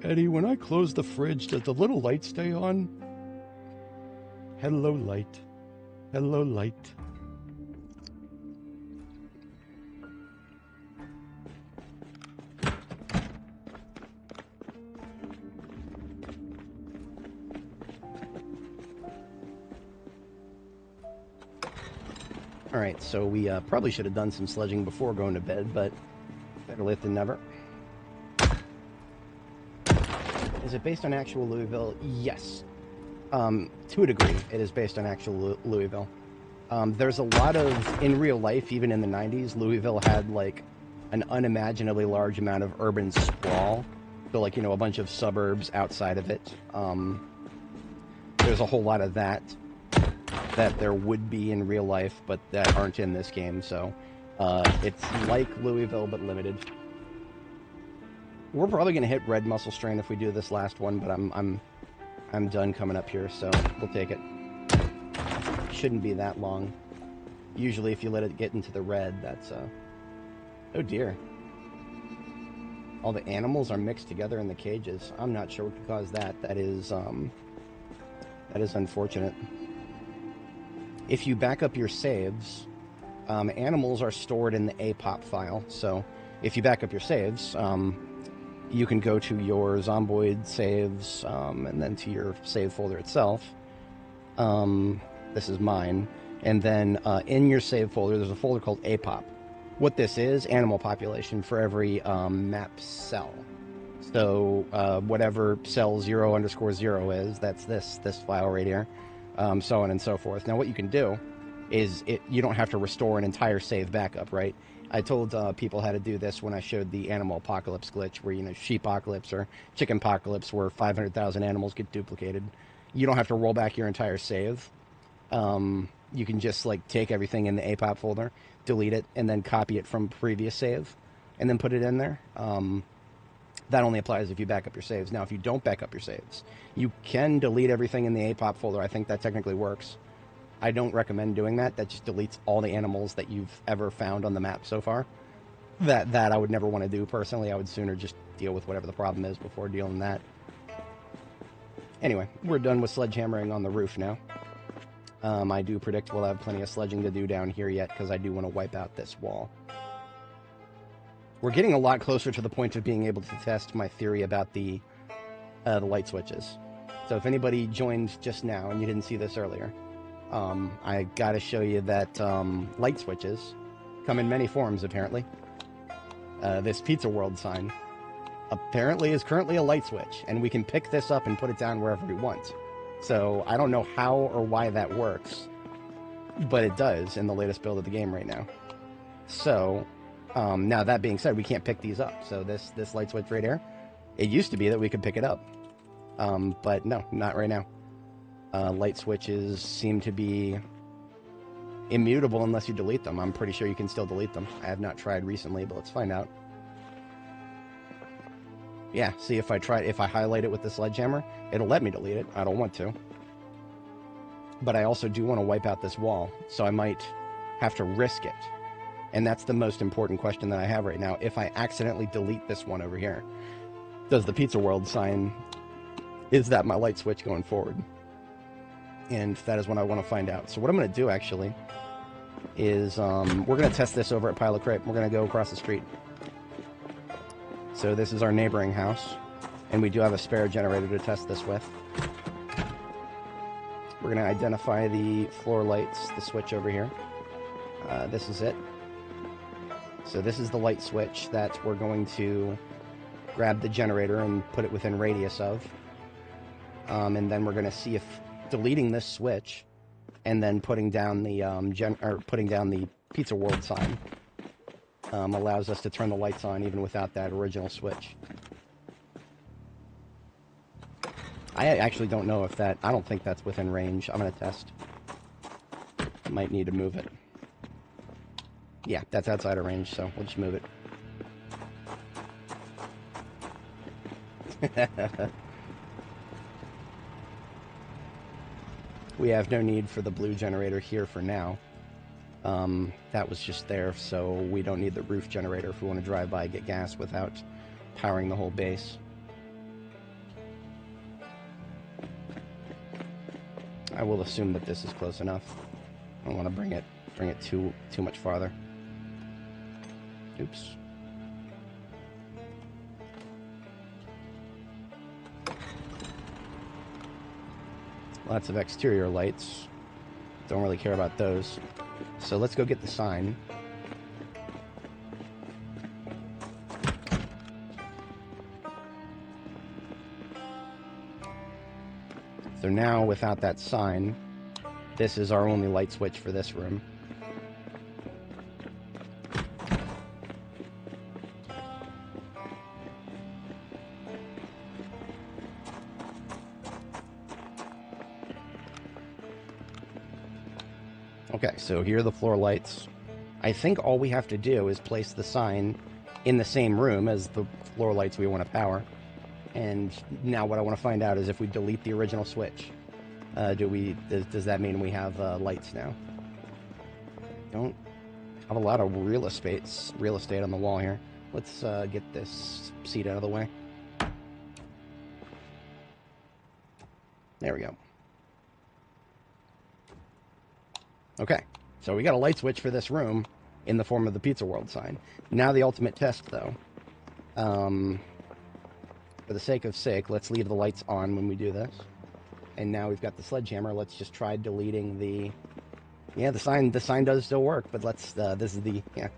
Eddie, when I close the fridge, does the little light stay on? Hello, light. Hello, light. Alright, so we probably should have done some sledging before going to bed, but better late than never. Is it based on actual Louisville? Yes. To a degree, it is based on actual Louisville. There's a lot of, in real life, even in the 90s, Louisville had, like, an unimaginably large amount of urban sprawl. So, like, you know, a bunch of suburbs outside of it. There's a whole lot of that there would be in real life, but that aren't in this game, so it's like Louisville, but limited. We're probably going to hit red muscle strain if we do this last one, but I'm done coming up here, so we'll take it. Shouldn't be that long. Usually if you let it get into the red, that's oh dear. All the animals are mixed together in the cages. I'm not sure what could cause that. That is unfortunate. If you back up your saves, animals are stored in the APOP file. So if you back up your saves, you can go to your Zomboid saves and then to your save folder itself. This is mine. And then in your save folder, there's a folder called APOP. What this is, animal population for every map cell. So whatever cell 0_0 is, that's this file right here. So on and so forth. Now what you can do is you don't have to restore an entire save backup, right? I told people how to do this when I showed the animal apocalypse glitch where, you know, sheepocalypse or chicken apocalypse where 500,000 animals get duplicated. You don't have to roll back your entire save. You can just, like, take everything in the APOP folder, delete it, and then copy it from previous save, and then put it in there. That only applies if you back up your saves. Now, if you don't back up your saves, you can delete everything in the APOP folder. I think that technically works. I don't recommend doing that. That just deletes all the animals that you've ever found on the map so far. That I would never want to do personally. I would sooner just deal with whatever the problem is before dealing that. Anyway, we're done with sledgehammering on the roof now. I do predict we'll have plenty of sledging to do down here yet, because I do want to wipe out this wall. We're getting a lot closer to the point of being able to test my theory about the light switches. So if anybody joined just now and you didn't see this earlier, I gotta show you that light switches come in many forms, apparently. This Pizza World sign apparently is currently a light switch, and we can pick this up and put it down wherever we want. So I don't know how or why that works, but it does in the latest build of the game right now. So now that being said, we can't pick these up. So this light switch right here, it used to be that we could pick it up, but no, not right now. Light switches seem to be immutable unless you delete them. I'm pretty sure you can still delete them. I have not tried recently, but let's find out. Yeah, see, if I highlight it with the sledgehammer, it'll let me delete it. I don't want to. But I also do want to wipe out this wall, so I might have to risk it. And that's the most important question that I have right now. If I accidentally delete this one over here, does the Pizza World sign, is that my light switch going forward? And that is what I want to find out. So what I'm going to do, actually, is we're going to test this over at Pilot Crate. We're going to go across the street. So this is our neighboring house, and we do have a spare generator to test this with. We're going to identify the floor lights, the switch over here. This is it. So this is the light switch that we're going to grab the generator and put it within radius of. And then we're going to see if deleting this switch and then putting down the Pizza World sign allows us to turn the lights on even without that original switch. I actually don't know if that... I don't think that's within range. I'm going to test. Might need to move it. Yeah, that's outside of range, so we'll just move it. We have no need for the blue generator here for now. That was just there, so we don't need the roof generator if we want to drive by and get gas without powering the whole base. I will assume that this is close enough. I don't want to bring it too much farther. Oops. Lots of exterior lights. Don't really care about those. So let's go get the sign. So now, without that sign, this is our only light switch for this room. Okay, so here are the floor lights. I think all we have to do is place the sign in the same room as the floor lights we want to power. And now what I want to find out is if we delete the original switch, does that mean we have lights now? Don't have a lot of real estate on the wall here. Let's get this seat out of the way. There we go. Okay, so we got a light switch for this room in the form of the Pizza World sign. Now the ultimate test, though. For the sake of sake, let's leave the lights on when we do this. And now we've got the sledgehammer. Let's just try deleting the... Yeah, the sign does still work, but let's... this is the... Yeah.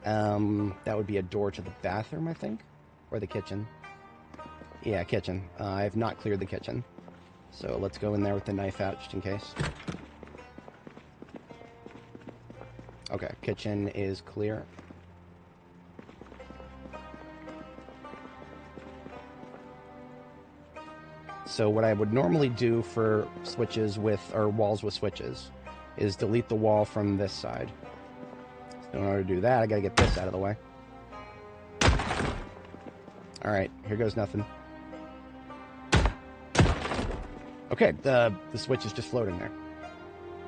That would be a door to the bathroom, I think? Or the kitchen. Yeah, kitchen. I have not cleared the kitchen. So let's go in there with the knife out, just in case. Okay, kitchen is clear. So what I would normally do for switches or walls with switches is delete the wall from this side. So in order to do that, I gotta get this out of the way. Alright, here goes nothing. Okay, the switch is just floating there.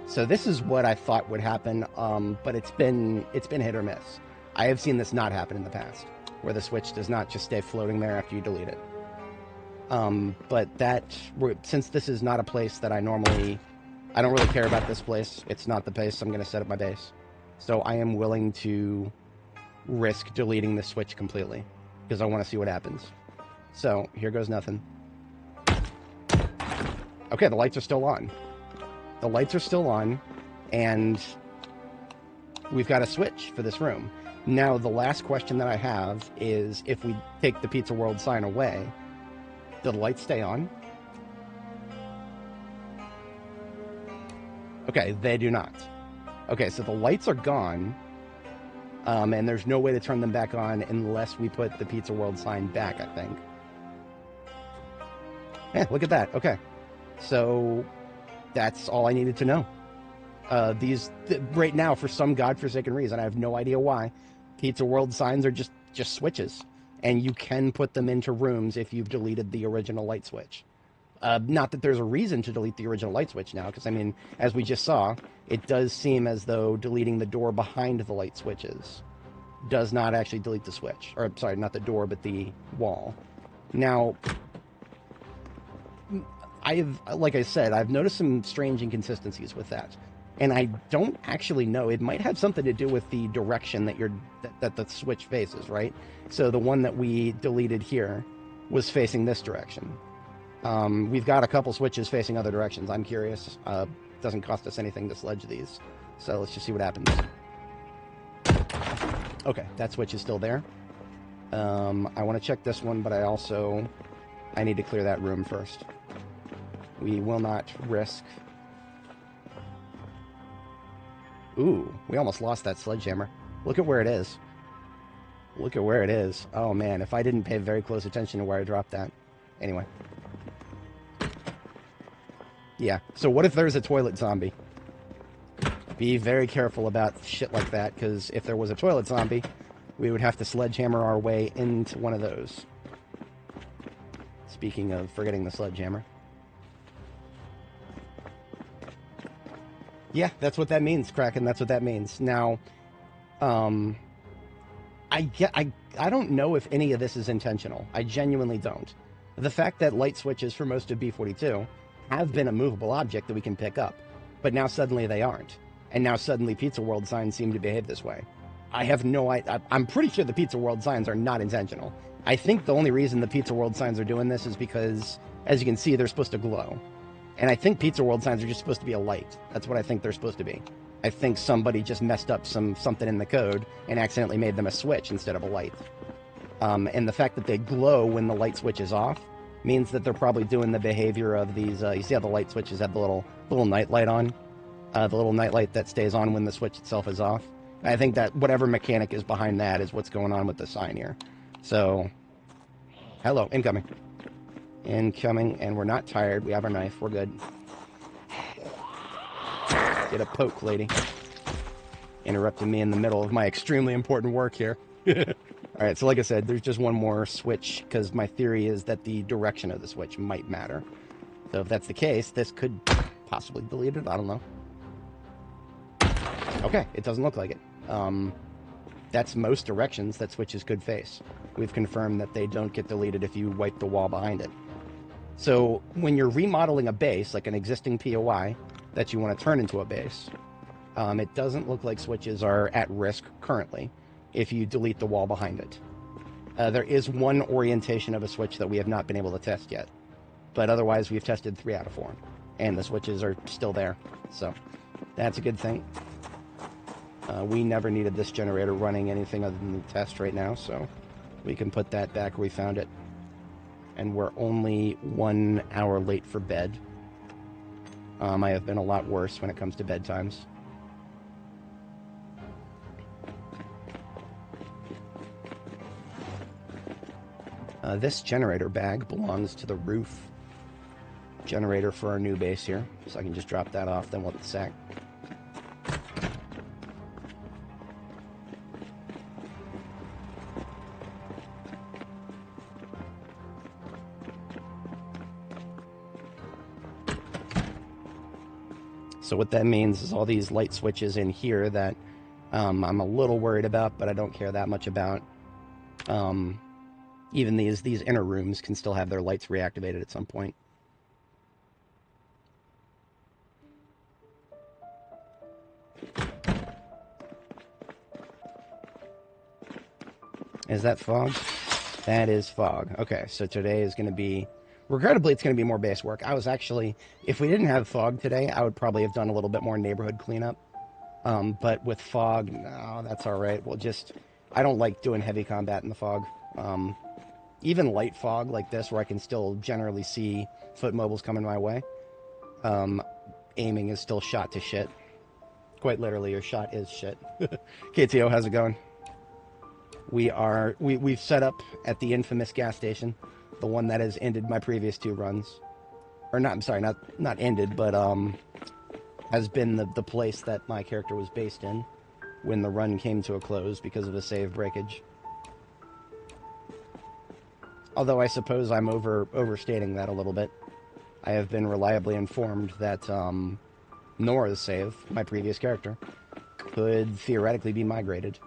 So this is what I thought would happen, but it's been hit or miss. I have seen this not happen in the past, where the switch does not just stay floating there after you delete it. But since this is not a place that I don't really care about this place. It's not the place I'm going to set up my base. So I am willing to risk deleting the switch completely, because I want to see what happens. So here goes nothing. Okay, the lights are still on. The lights are still on, and we've got a switch for this room. Now, the last question that I have is, if we take the Pizza World sign away, do the lights stay on? Okay, they do not. Okay, so the lights are gone, and there's no way to turn them back on unless we put the Pizza World sign back, I think. Yeah, look at that. Okay. So that's all I needed to know. Right now, for some godforsaken reason, I have no idea why, Pizza World signs are just switches. And you can put them into rooms if you've deleted the original light switch. Not that there's a reason to delete the original light switch now, because, I mean, as we just saw, it does seem as though deleting the door behind the light switches does not actually delete the switch. Or, sorry, not the door, but the wall. Now, like I said, I've noticed some strange inconsistencies with that. And I don't actually know. It might have something to do with the direction that the switch faces, right? So the one that we deleted here was facing this direction. We've got a couple switches facing other directions. I'm curious. Doesn't cost us anything to sledge these. So let's just see what happens. Okay, that switch is still there. I want to check this one, but I need to clear that room first. We will not risk... Ooh, we almost lost that sledgehammer. Look at where it is. Look at where it is. Oh man, if I didn't pay very close attention to where I dropped that. Anyway. Yeah, so what if there's a toilet zombie? Be very careful about shit like that, because if there was a toilet zombie, we would have to sledgehammer our way into one of those. Speaking of forgetting the sledgehammer. Yeah, that's what that means, Kraken. That's what that means. Now, I don't know if any of this is intentional. I genuinely don't. The fact that light switches for most of B42 have been a movable object that we can pick up, but now suddenly they aren't. And now suddenly Pizza World signs seem to behave this way. I have no idea. I'm pretty sure the Pizza World signs are not intentional. I think the only reason the Pizza World signs are doing this is because, as you can see, they're supposed to glow. And I think Pizza World signs are just supposed to be a light. That's what I think they're supposed to be. I think somebody just messed up something in the code and accidentally made them a switch instead of a light. And the fact that they glow when the light switch is off means that they're probably doing the behavior of these... you see how the light switches have the little night light on? The little night light that stays on when the switch itself is off. I think that whatever mechanic is behind that is what's going on with the sign here. So, hello, incoming. Incoming, and we're not tired. We have our knife. We're good. Get a poke, lady. Interrupting me in the middle of my extremely important work here. Alright, so like I said, there's just one more switch, because my theory is that the direction of the switch might matter. So if that's the case, this could possibly delete it. I don't know. Okay, it doesn't look like it. That's most directions that switches could face. We've confirmed that they don't get deleted if you wipe the wall behind it. So when you're remodeling a base, like an existing POI, that you want to turn into a base, it doesn't look like switches are at risk currently if you delete the wall behind it. There is one orientation of a switch that we have not been able to test yet, but otherwise we've tested 3 out of 4, and the switches are still there, so that's a good thing. We never needed this generator running anything other than the test right now, so we can put that back where we found it. And we're only 1 hour late for bed. I have been a lot worse when it comes to bedtimes. This generator bag belongs to the roof generator for our new base here, so I can just drop that off, then we'll hit the sack. So what that means is all these light switches in here that I'm a little worried about, but I don't care that much about. Even these inner rooms can still have their lights reactivated at some point. Is that fog? That is fog. Okay, so today is going to be Regrettably, it's going to be more base work. I was actually, if we didn't have fog today, I would probably have done a little bit more neighborhood cleanup. But with fog, no, that's all right. We'll just, I don't like doing heavy combat in the fog. Even light fog like this, where I can still generally see foot mobiles coming my way, aiming is still shot to shit. Quite literally, your shot is shit. KTO, how's it going? We've set up at the infamous gas station, the one that has ended my previous 2 runs. Or not, I'm sorry, not ended, but has been the place that my character was based in when the run came to a close because of a save breakage. Although I suppose I'm overstating that a little bit. I have been reliably informed that Nora's save, my previous character, could theoretically be migrated.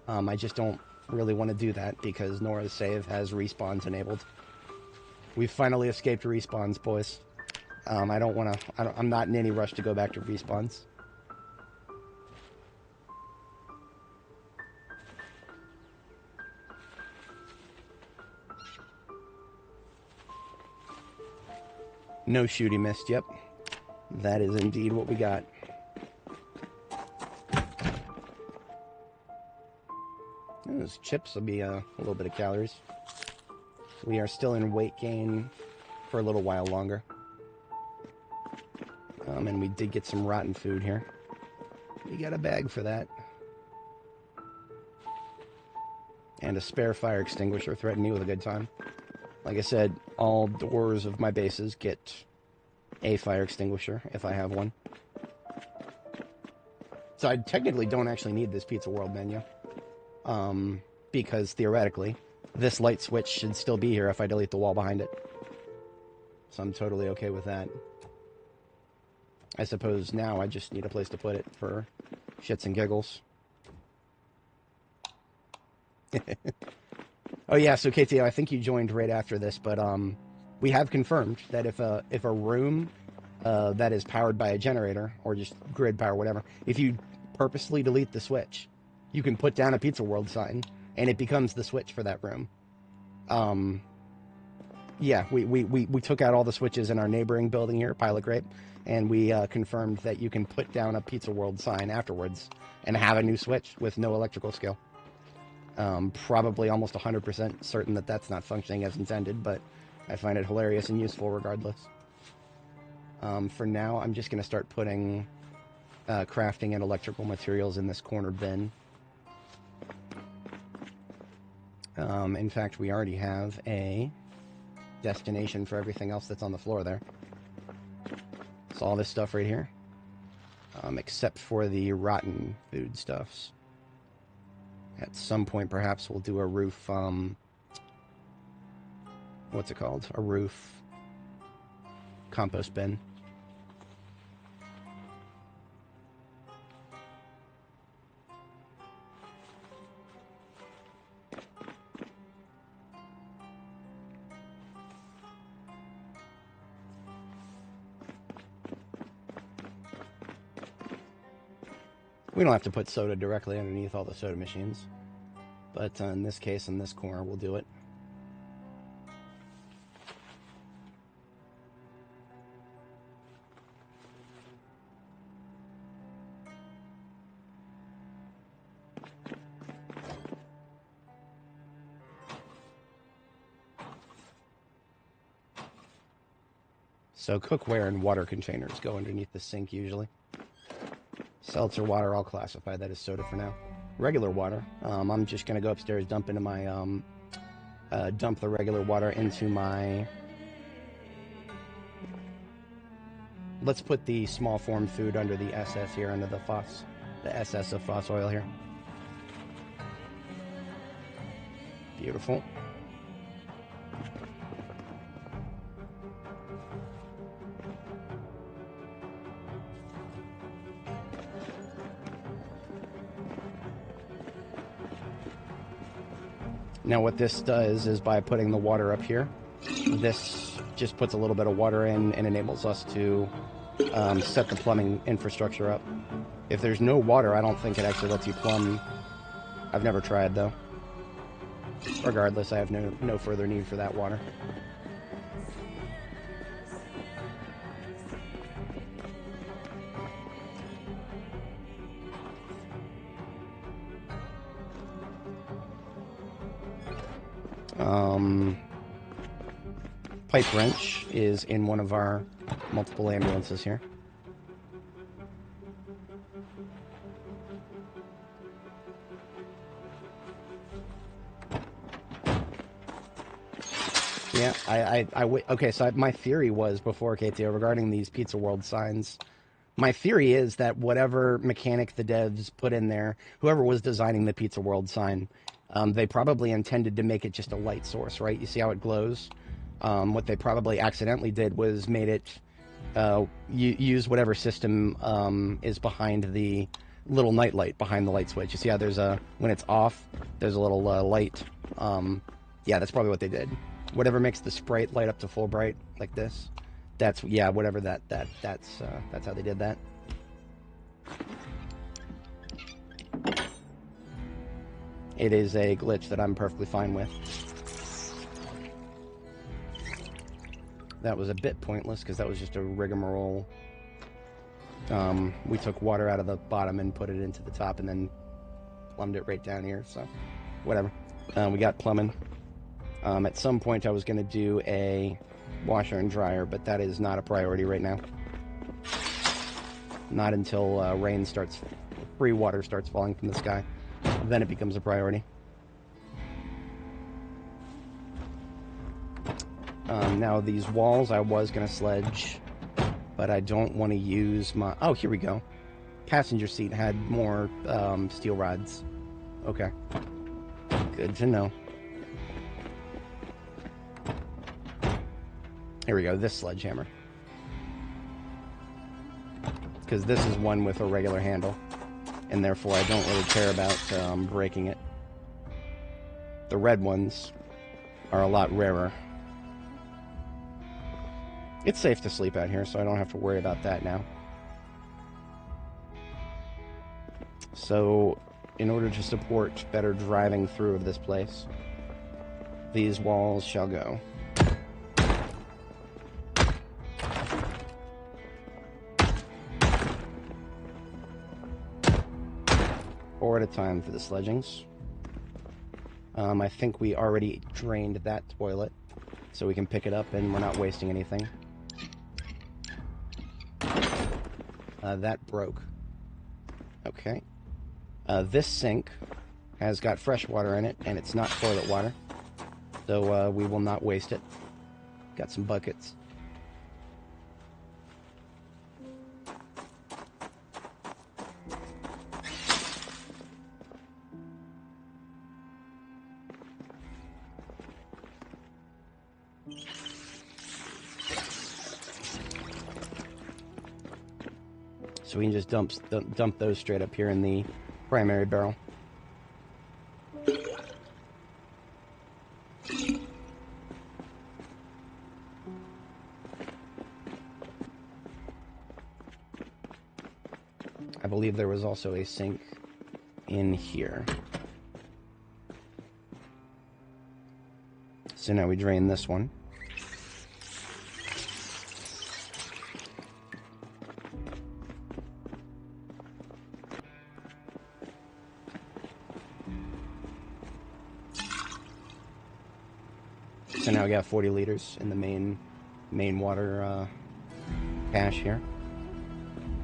I just don't really want to do that because Nora's save has respawns enabled. We've finally escaped respawns, boys. I'm not in any rush to go back to respawns. No shooty missed, yep. That is indeed what we got. Those chips will be a little bit of calories. We are still in weight gain for a little while longer. And we did get some rotten food here. We got a bag for that. And a spare fire extinguisher threatened me with a good time. Like I said, all doors of my bases get a fire extinguisher if I have one. So I technically don't actually need this Pizza World menu. Because theoretically, this light switch should still be here if I delete the wall behind it. So I'm totally okay with that. I suppose now I just need a place to put it for shits and giggles. Oh yeah, so KTO, I think you joined right after this, but we have confirmed that if a room that is powered by a generator or just grid power, whatever, if you purposely delete the switch, you can put down a Pizza World sign and it becomes the switch for that room. Yeah, we took out all the switches in our neighboring building here, Pilot Grape, and we confirmed that you can put down a Pizza World sign afterwards and have a new switch with no electrical skill. Probably almost 100% certain that that's not functioning as intended, but I find it hilarious and useful regardless. For now, I'm just going to start putting crafting and electrical materials in this corner bin. In fact, we already have a destination for everything else that's on the floor there. It's all this stuff right here, except for the rotten foodstuffs. At some point, perhaps we'll do a roof, what's it called? A roof compost bin. We don't have to put soda directly underneath all the soda machines, but in this case, in this corner, we'll do it. So cookware and water containers go underneath the sink usually. Seltzer water, I'll classify that as soda for now. Regular water, I'm just going to go upstairs, dump into my, dump the regular water into my... Let's put the small form food under the SS here, under the FOSS, the SS of FOSS oil here. Beautiful. Now what this does is by putting the water up here, this just puts a little bit of water in and enables us to set the plumbing infrastructure up. If there's no water, I don't think it actually lets you plumb. I've never tried though. Regardless, I have no further need for that water. Pipe wrench is in one of our multiple ambulances here. Yeah, okay, so my theory was before, KTO, regarding these Pizza World signs, my theory is that whatever mechanic the devs put in there, whoever was designing the Pizza World sign, they probably intended to make it just a light source, right? You see how it glows? What they probably accidentally did was made it use whatever system is behind the little night light behind the light switch. You see how there's a, when it's off, there's a little light. Yeah, that's probably what they did. Whatever makes the sprite light up to full bright like this. That's, yeah, whatever that's how they did that. It is a glitch that I'm perfectly fine with. That was a bit pointless because that was just a rigmarole. We took water out of the bottom and put it into the top and then plumbed it right down here, so whatever. We got plumbing. At some point I was going to do a washer and dryer, but that is not a priority right now. Not until rain starts, free water starts falling from the sky. Then it becomes a priority. Now these walls I was going to sledge, but I don't want to use my... Oh, here we go. Passenger seat had more steel rods. Okay. Good to know. Here we go, this sledgehammer. Because this is one with a regular handle, and therefore I don't really care about breaking it. The red ones are a lot rarer. It's safe to sleep out here, so I don't have to worry about that now. So, in order to support better driving through of this place, these walls shall go. 4 at a time for the sledgings. I think we already drained that toilet, so we can pick it up and we're not wasting anything. That broke. Okay. This sink has got fresh water in it, and it's not toilet water, so we will not waste it. Got some buckets. So we can just dump those straight up here in the primary barrel. I believe there was also a sink in here. So now we drain this one. So now we got 40 liters in the main water cache here.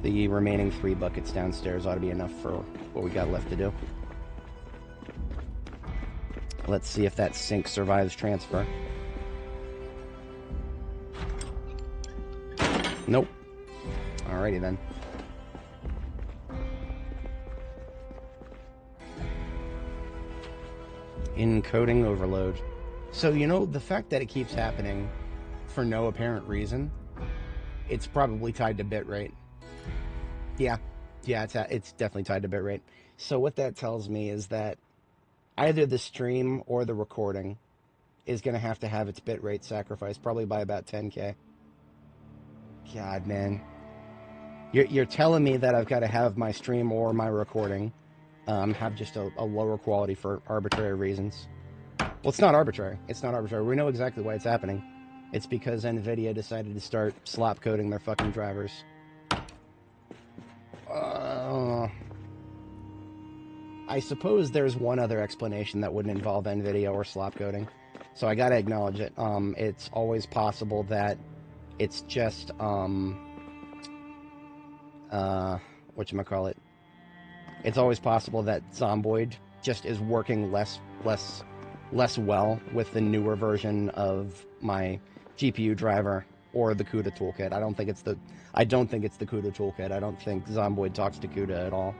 The remaining 3 buckets downstairs ought to be enough for what we got left to do. Let's see if that sink survives transfer. Nope. Alrighty then. Encoding overload. So, you know, the fact that it keeps happening for no apparent reason, it's probably tied to bitrate. Yeah, it's definitely tied to bitrate. So what that tells me is that either the stream or the recording is going to have its bitrate sacrificed, probably by about 10K. God, man. You're telling me that I've got to have my stream or my recording have just a lower quality for arbitrary reasons. Well, it's not arbitrary. It's not arbitrary. We know exactly why it's happening. It's because NVIDIA decided to start slop coding their fucking drivers. I suppose there's one other explanation that wouldn't involve NVIDIA or slop coding. So I gotta acknowledge it. It's always possible that it's just whatchamacallit. It's always possible that Zomboid just is working less well with the newer version of my GPU driver or the CUDA toolkit. I don't think it's the CUDA toolkit. I don't think Zomboid talks to CUDA at all.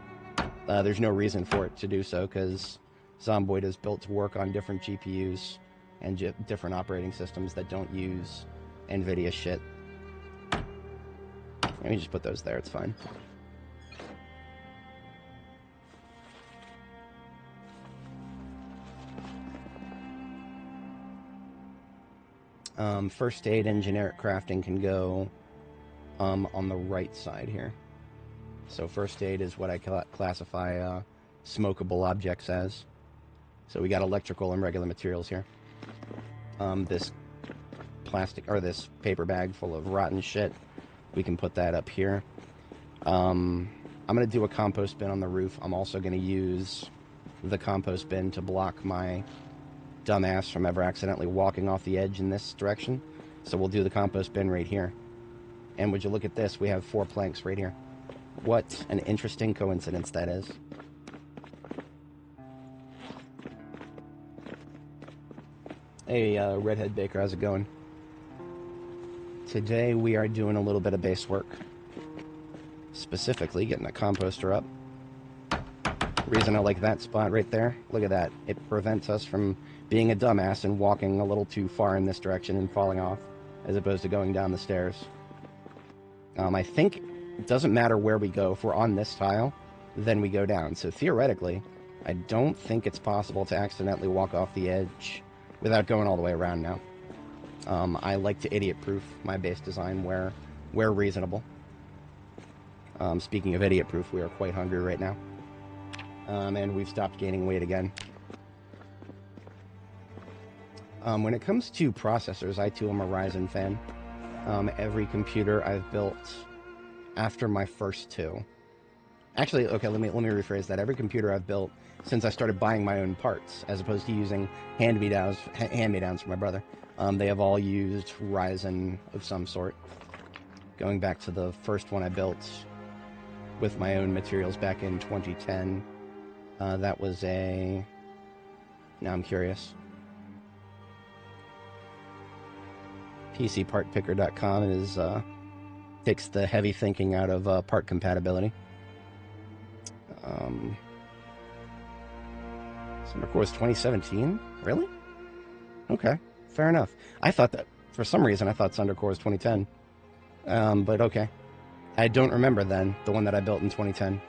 There's no reason for it to do so because Zomboid is built to work on different GPUs and different operating systems that don't use NVIDIA shit. Let me just put those there. It's fine. First aid and generic crafting can go on the right side here. So first aid is what I classify smokable objects as. So we got electrical and regular materials here. This plastic or this paper bag full of rotten shit, we can put that up here. I'm gonna do a compost bin on the roof. I'm also gonna use the compost bin to block my dumbass from ever accidentally walking off the edge in this direction. So we'll do the compost bin right here. And would you look at this, we have 4 planks right here. What an interesting coincidence that is. Hey, Redhead Baker, how's it going? Today we are doing a little bit of base work. Specifically, getting a composter up. Reason I like that spot right there, look at that. It prevents us from being a dumbass and walking a little too far in this direction and falling off, as opposed to going down the stairs. I think it doesn't matter where we go. If we're on this tile, then we go down. So theoretically, I don't think it's possible to accidentally walk off the edge without going all the way around now. I like to idiot-proof my base design where reasonable. Speaking of idiot-proof, we are quite hungry right now. And we've stopped gaining weight again. When it comes to processors, I too am a Ryzen fan. Every computer I've built after my first 2. Actually, okay, let me rephrase that. Every computer I've built since I started buying my own parts, as opposed to using hand-me-downs from my brother, they have all used Ryzen of some sort. Going back to the first one I built with my own materials back in 2010, that was a... Now I'm curious. PCPartPicker.com is takes the heavy thinking out of part compatibility. Cores 2017? Really? Okay, fair enough. I thought that, for some reason, I thought Cores 2010. But okay. I don't remember then, the one that I built in 2010.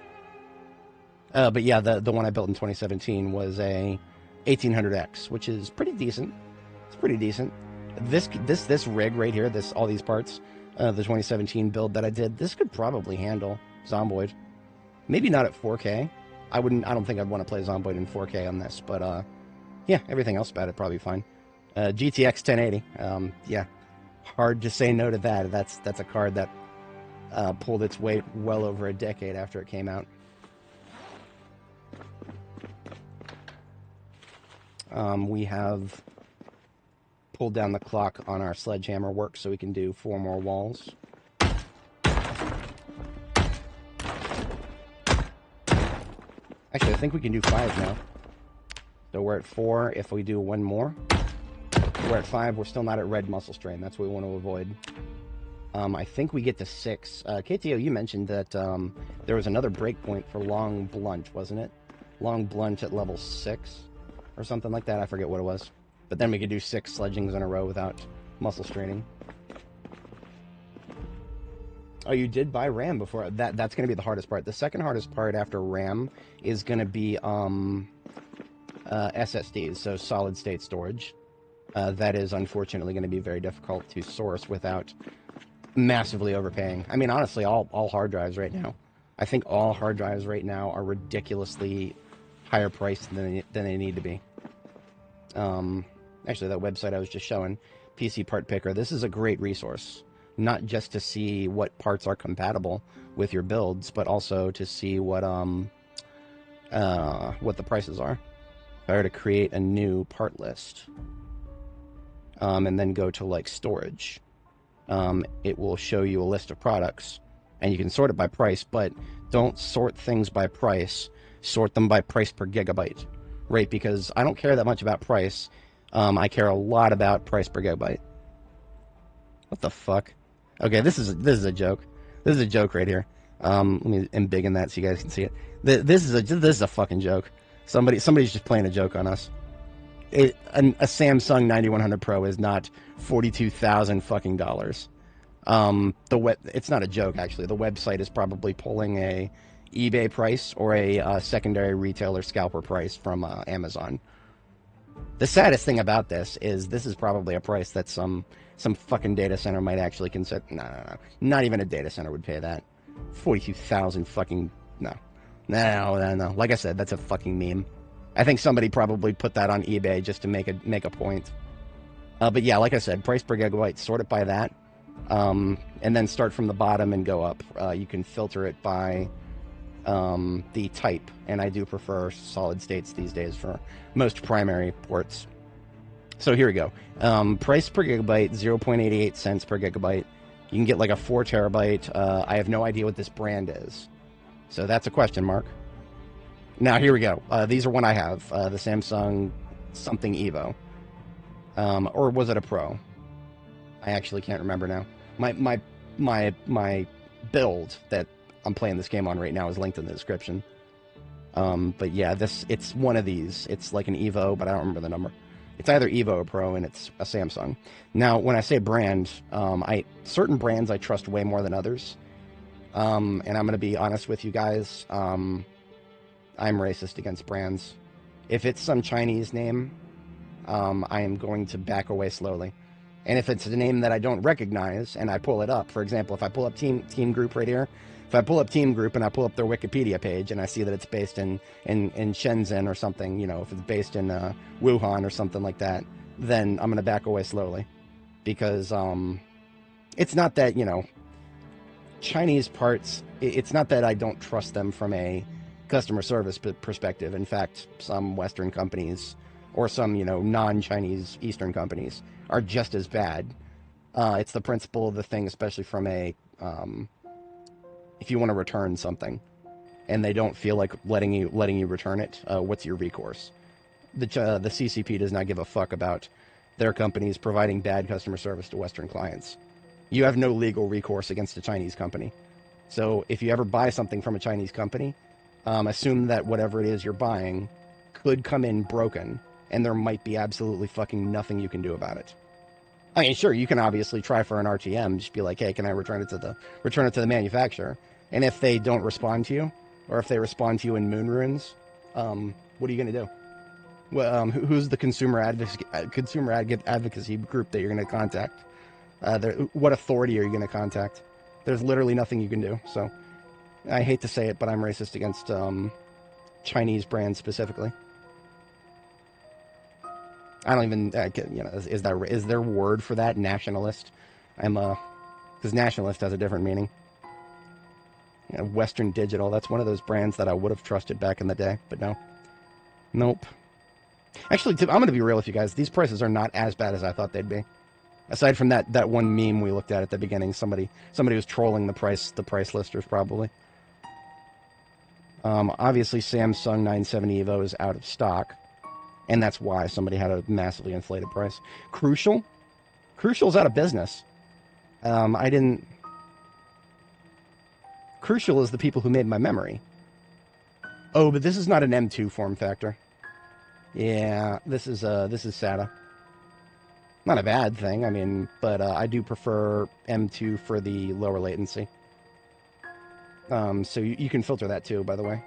But yeah, the one I built in 2017 was a 1800X, which is pretty decent. It's pretty decent. This rig right here, all these parts, the 2017 build that I did, this could probably handle Zomboid. Maybe not at 4K. I don't think I'd want to play Zomboid in 4K on this, but yeah, everything else about it probably fine. GTX 1080. Yeah, hard to say no to that. That's a card that pulled its weight well over a decade after it came out. We have pulled down the clock on our sledgehammer work so we can do 4 more walls. Actually, I think we can do 5 now. So we're at 4 if we do 1 more. We're at 5. We're still not at red muscle strain. That's what we want to avoid. I think we get to 6. KTO, you mentioned that there was another breakpoint for long blunt, wasn't it? Long blunt at level 6 or something like that. I forget what it was. But then we could do 6 sledgings in a row without muscle straining. Oh, you did buy RAM before. That's going to be the hardest part. The second hardest part after RAM is going to be SSDs, so solid state storage. That is unfortunately going to be very difficult to source without massively overpaying. I mean, honestly, all hard drives right now. I think all hard drives right now are ridiculously higher priced than they need to be. Actually, that website I was just showing, PC Part Picker, this is a great resource. Not just to see what parts are compatible with your builds, but also to see what the prices are. If I were to create a new part list, and then go to like storage, it will show you a list of products, and you can sort it by price, but don't sort things by price. Sort them by price per gigabyte, right? Because I don't care that much about price. I care a lot about price per gigabyte. What the fuck? Okay, this is a joke. This is a joke right here. Let me embiggen that so you guys can see it. This is a fucking joke. Somebody's just playing a joke on us. A Samsung 9100 Pro is not $42,000 fucking dollars. It's not a joke actually. The website is probably pulling a eBay price or a secondary retailer scalper price from Amazon. The saddest thing about this is probably a price that some fucking data center might actually consider. No. Not even a data center would pay that. 42,000 fucking no. Like I said, that's a fucking meme. I think somebody probably put that on eBay just to make a point. But yeah, like I said, price per gigabyte, sort it by that, and then start from the bottom and go up. You can filter it by the type, and I do prefer solid states these days for most primary ports. So here we go. Price per gigabyte, 0.88 cents per gigabyte. You can get like a 4 terabyte. I have no idea what this brand is, so that's a question mark. Now here we go. These are one I have. The Samsung something Evo, or was it a Pro? I actually can't remember now. My build that I'm playing this game on right now is linked in the description. But yeah, it's one of these. It's like an Evo, but I don't remember the number. It's either Evo or Pro, and it's a Samsung. Now, when I say brand, certain brands I trust way more than others. And I'm going to be honest with you guys. I'm racist against brands. If it's some Chinese name, I am going to back away slowly. And if it's a name that I don't recognize and I pull it up, for example, if I pull up Team Group right here, if I pull up Team Group and I pull up their Wikipedia page and I see that it's based in Shenzhen or something, if it's based in Wuhan or something like that, then I'm going to back away slowly. Because it's not that, Chinese parts, it's not that I don't trust them from a customer service perspective. In fact, some Western companies or some, non-Chinese Eastern companies are just as bad. It's the principle of the thing, especially from a... if you want to return something and they don't feel like letting you return it, what's your recourse? The CCP does not give a fuck about their companies providing bad customer service to Western clients. You have no legal recourse against a Chinese company. So if you ever buy something from a Chinese company, assume that whatever it is you're buying could come in broken, and there might be absolutely fucking nothing you can do about it. I mean, sure, you can obviously try for an RTM, just be like, hey, can I return it to the manufacturer? And if they don't respond to you, or if they respond to you in moon runes, what are you going to do? Well, who's the consumer advocacy group that you're going to contact? What authority are you going to contact? There's literally nothing you can do. So, I hate to say it, but I'm racist against Chinese brands specifically. I don't even, is there a word for that? Nationalist? Because nationalist has a different meaning. Western Digital, that's one of those brands that I would have trusted back in the day, but no. Nope. Actually, I'm going to be real with you guys. These prices are not as bad as I thought they'd be. Aside from that one meme we looked at the beginning, somebody was trolling the price listers probably. Obviously, Samsung 970 Evo is out of stock, and that's why somebody had a massively inflated price. Crucial's out of business. Crucial is the people who made my memory. Oh, but this is not an M2 form factor. Yeah, this is SATA. Not a bad thing, I mean, but I do prefer M2 for the lower latency. So you can filter that too, by the way.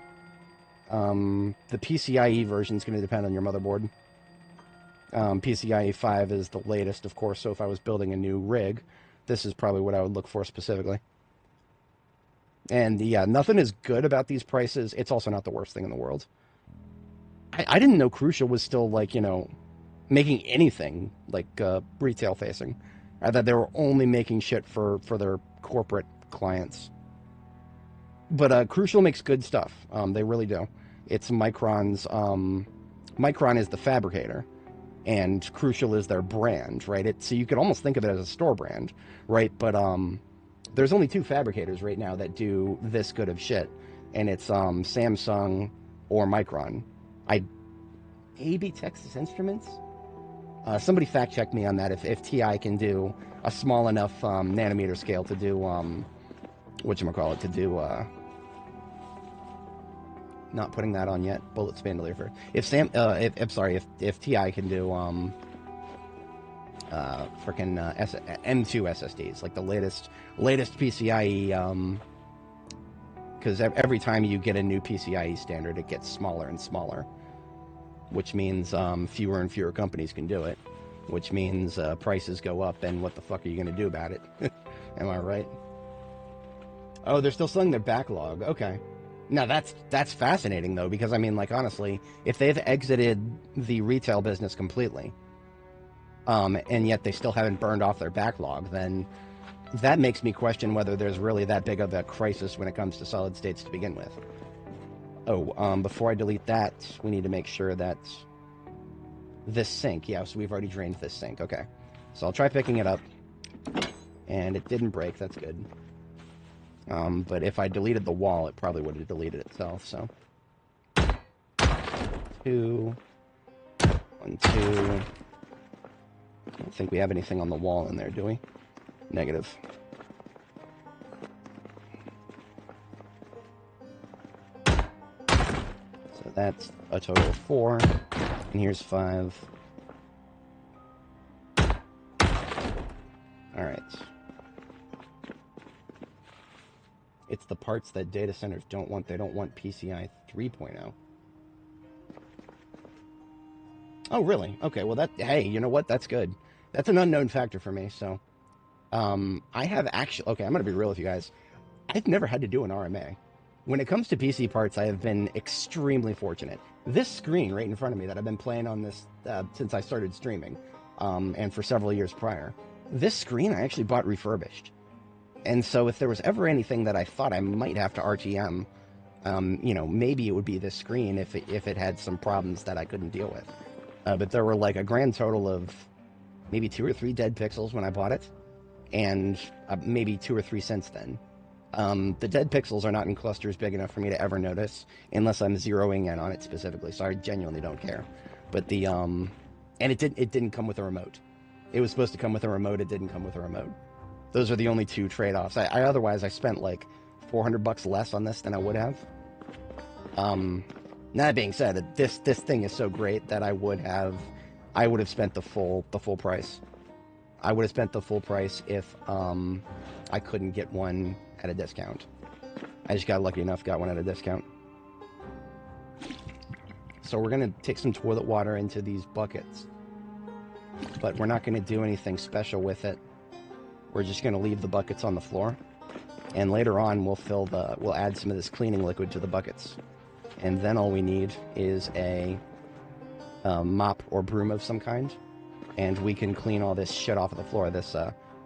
The PCIe version is going to depend on your motherboard. PCIe 5 is the latest, of course, so if I was building a new rig, this is probably what I would look for specifically. And yeah, nothing is good about these prices. It's also not the worst thing in the world. I didn't know Crucial was still, like, making anything, like, retail-facing. I thought they were only making shit for their corporate clients. But Crucial makes good stuff. They really do. It's Micron's... Micron is the fabricator. and Crucial is their brand, right? So you could almost think of it as a store brand, right? But there's only 2 fabricators right now that do this good of shit, and it's Samsung or Micron. Maybe Texas Instruments. Somebody fact check me on that if TI can do a small enough nanometer scale to do whatchamacallit, to do not putting that on yet, bullet spandelier for if TI can do freaking M2 SSDs, like the latest PCIe, because every time you get a new PCIe standard, it gets smaller and smaller, which means fewer and fewer companies can do it, which means prices go up, and what the fuck are you going to do about it? Am I right? Oh, they're still selling their backlog. Okay. Now, that's fascinating, though, because, I mean, like, honestly, if they've exited the retail business completely, and yet they still haven't burned off their backlog, then that makes me question whether there's really that big of a crisis when it comes to solid states to begin with. Oh, before I delete that, we need to make sure that this sink, yeah, so we've already drained this sink, okay. So I'll try picking it up, and it didn't break, that's good. But if I deleted the wall, it probably would have deleted itself, so. 2, 1, 2. I don't think we have anything on the wall in there, do we? Negative. So that's a total of 4, and here's 5. Alright. It's the parts that data centers don't want. They don't want PCI 3.0. Oh, really? Okay, well, hey, you know what? That's good. That's an unknown factor for me, so. I have actually, okay, I'm going to be real with you guys. I've never had to do an RMA. When it comes to PC parts, I have been extremely fortunate. This screen right in front of me that I've been playing on this since I started streaming, and for several years prior, this screen I actually bought refurbished. And so if there was ever anything that I thought I might have to RTM, you know, maybe it would be this screen if it had some problems that I couldn't deal with. But there were like a grand total of maybe 2 or 3 dead pixels when I bought it, and maybe 2 or 3 since then. The dead pixels are not in clusters big enough for me to ever notice unless I'm zeroing in on it specifically, so I genuinely don't care. But the and it didn't come with a remote. It was supposed to come with a remote, it didn't come with a remote. Those are the only 2 trade-offs. Otherwise I spent like $400 less on this than I would have. That being said, this thing is so great that I would have spent the full price. I would have spent the full price if I couldn't get one at a discount. I just got lucky enough, got one at a discount. So we're gonna take some toilet water into these buckets, but we're not gonna do anything special with it. We're just gonna leave the buckets on the floor, and later on we'll add some of this cleaning liquid to the buckets, and then all we need is a mop or broom of some kind, and we can clean all this shit off of the floor,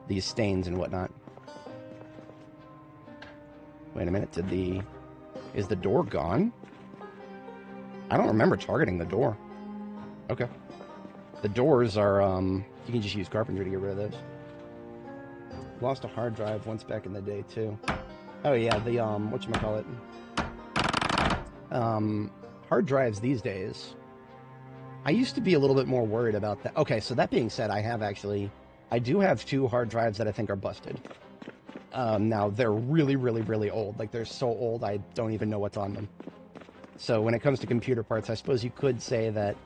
these stains and whatnot. Wait a minute, is the door gone? I don't remember targeting the door. Okay. The doors are, you can just use carpentry to get rid of those. Lost a hard drive once back in the day, too. Oh, yeah, the, whatchamacallit. Hard drives these days. I used to be a little bit more worried about that. Okay, so that being said, I do have 2 hard drives that I think are busted. Now, they're really, really, really old. Like, they're so old, I don't even know what's on them. So when it comes to computer parts, I suppose you could say that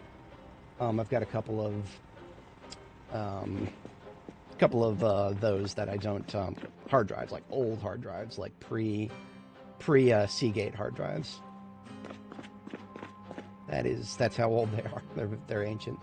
I've got a couple of those that I don't, hard drives, like old hard drives, like pre-Seagate hard drives. That's how old they are. They're ancient.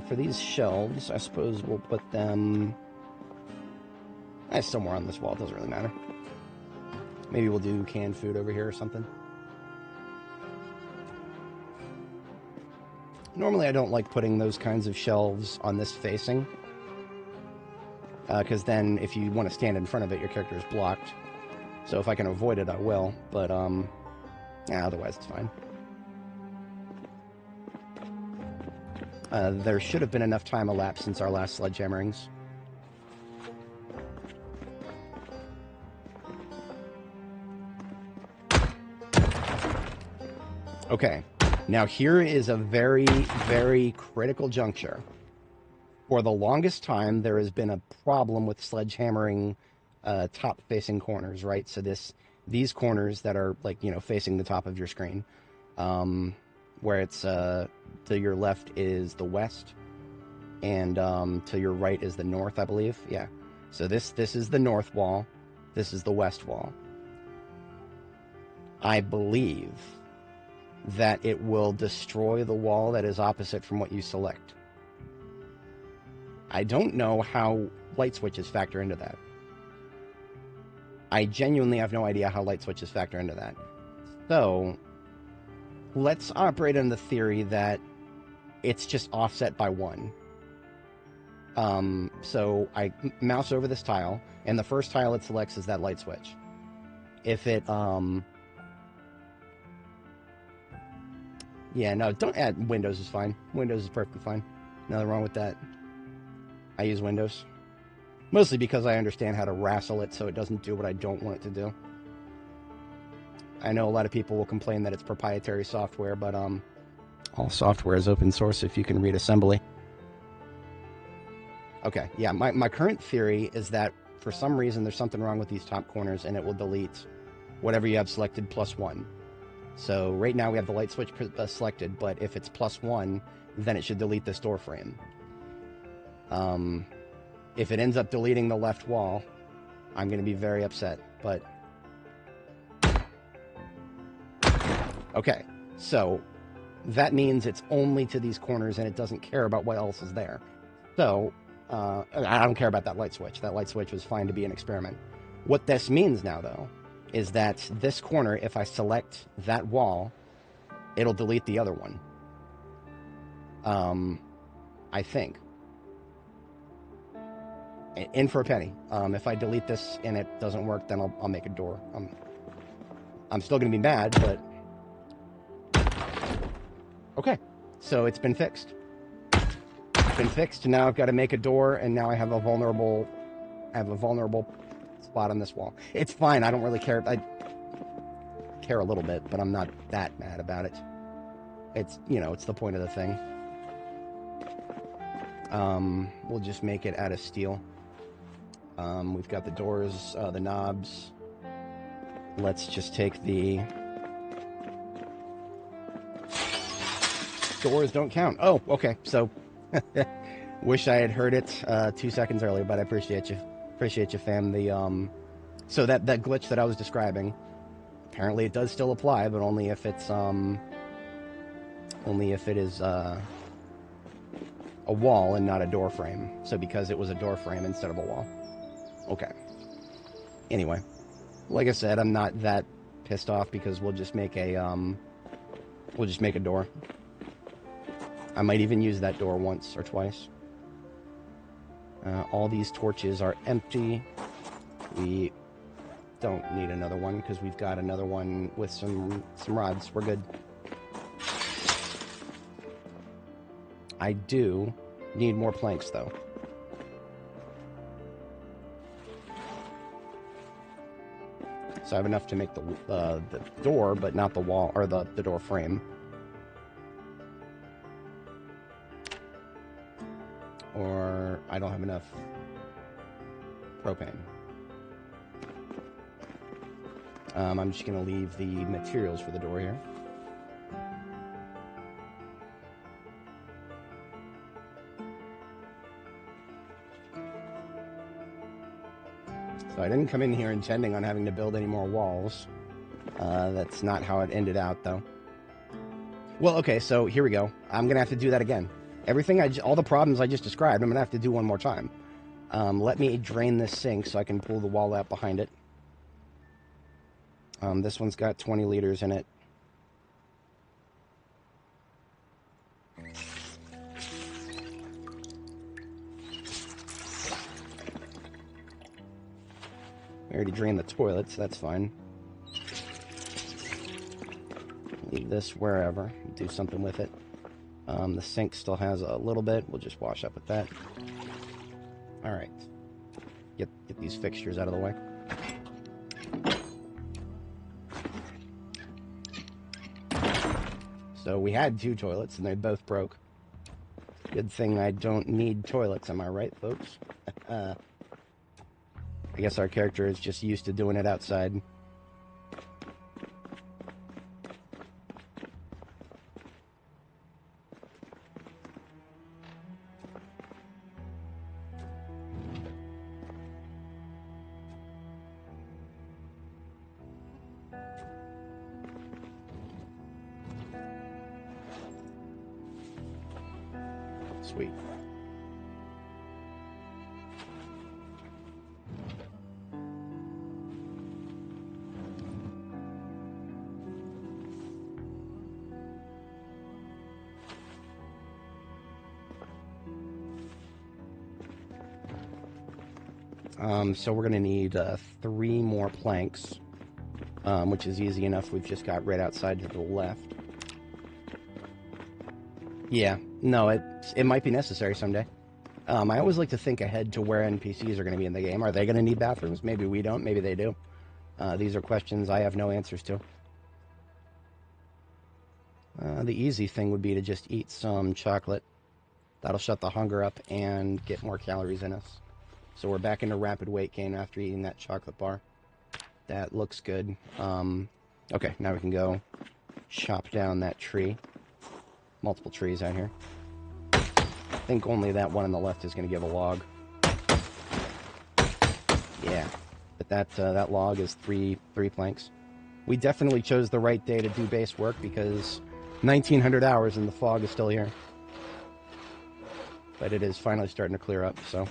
For these shelves, I suppose we'll put them somewhere on this wall. It doesn't really matter. Maybe we'll do canned food over here or something. Normally I don't like putting those kinds of shelves on this facing, because then if you want to stand in front of it, your character is blocked. So if I can avoid it, I will, but yeah, otherwise it's fine. There should have been enough time elapsed since our last sledgehammerings. Okay, now here is a very, very critical juncture. For the longest time, there has been a problem with sledgehammering top-facing corners, right? So these corners that are, like, you know, facing the top of your screen, where it's to your left is the west, and to your right is the north, I believe. Yeah. So this is the north wall. This is the west wall. I believe that it will destroy the wall that is opposite from what you select. I don't know how light switches factor into that. I genuinely have no idea how light switches factor into that. So, let's operate on the theory that it's just offset by 1. So I mouse over this tile, and the first tile it selects is that light switch. If it, yeah, no, don't add Windows is fine. Windows is perfectly fine. Nothing wrong with that. I use Windows. Mostly because I understand how to wrestle it so it doesn't do what I don't want it to do. I know a lot of people will complain that it's proprietary software, but all software is open source if you can read assembly. Okay, yeah, my current theory is that for some reason there's something wrong with these top corners and it will delete whatever you have selected +1. So right now we have the light switch selected, but if it's +1, then it should delete this door frame. If it ends up deleting the left wall, I'm going to be very upset, but... Okay, so that means it's only to these corners and it doesn't care about what else is there. So, I don't care about that light switch. That light switch was fine to be an experiment. What this means now, though, is that this corner, if I select that wall, it'll delete the other one. I think. In for a penny. If I delete this and it doesn't work, then I'll make a door. I'm still going to be mad, but... Okay, so it's been fixed. It's been fixed, now I've got to make a door, and now I have a vulnerable spot on this wall. It's fine, I don't really care. I care a little bit, but I'm not that mad about it. It's, you know, it's the point of the thing. We'll just make it out of steel. We've got the doors, the knobs. Let's just take the... Doors don't count. Oh, okay, so... Wish I had heard it 2 seconds earlier, but I appreciate you. Appreciate you, fam. So that glitch that I was describing, apparently it does still apply, but only if it's, only if it is, a wall and not a door frame. So because it was a door frame instead of a wall. Okay. Anyway, like I said, I'm not that pissed off because we'll just make a door. I might even use that door once or twice. All these torches are empty. We don't need another one because we've got another one with some rods. We're good. I do need more planks, though. So I have enough to make the door, but not the wall, or the door frame. Or I don't have enough propane. I'm just going to leave the materials for the door here. So I didn't come in here intending on having to build any more walls. That's not how it ended out, though. Well, okay, so here we go. I'm going to have to do that again. All the problems I just described, I'm going to have to do one more time. Let me drain this sink so I can pull the wall out behind it. This one's got 20 liters in it. We already drained the toilets, that's fine. Leave this wherever. Do something with it. The sink still has a little bit. We'll just wash up with that. Alright. Get these fixtures out of the way. So we had 2 toilets, and they both broke. Good thing I don't need toilets, am I right, folks? I guess our character is just used to doing it outside. Sweet. So we're going to need 3 more planks, which is easy enough. We've just got right outside to the left. Yeah, no, it might be necessary someday. I always like to think ahead to where NPCs are going to be in the game. Are they going to need bathrooms? Maybe we don't. Maybe they do. These are questions I have no answers to. The easy thing would be to just eat some chocolate. That'll shut the hunger up and get more calories in us. So we're back into rapid weight gain after eating that chocolate bar. That looks good. Okay, now we can go chop down that tree. Multiple trees out here. I think only that one on the left is going to give a log. Yeah, but that log is three planks. We definitely chose the right day to do base work because 1900 hours and the fog is still here. But it is finally starting to clear up, so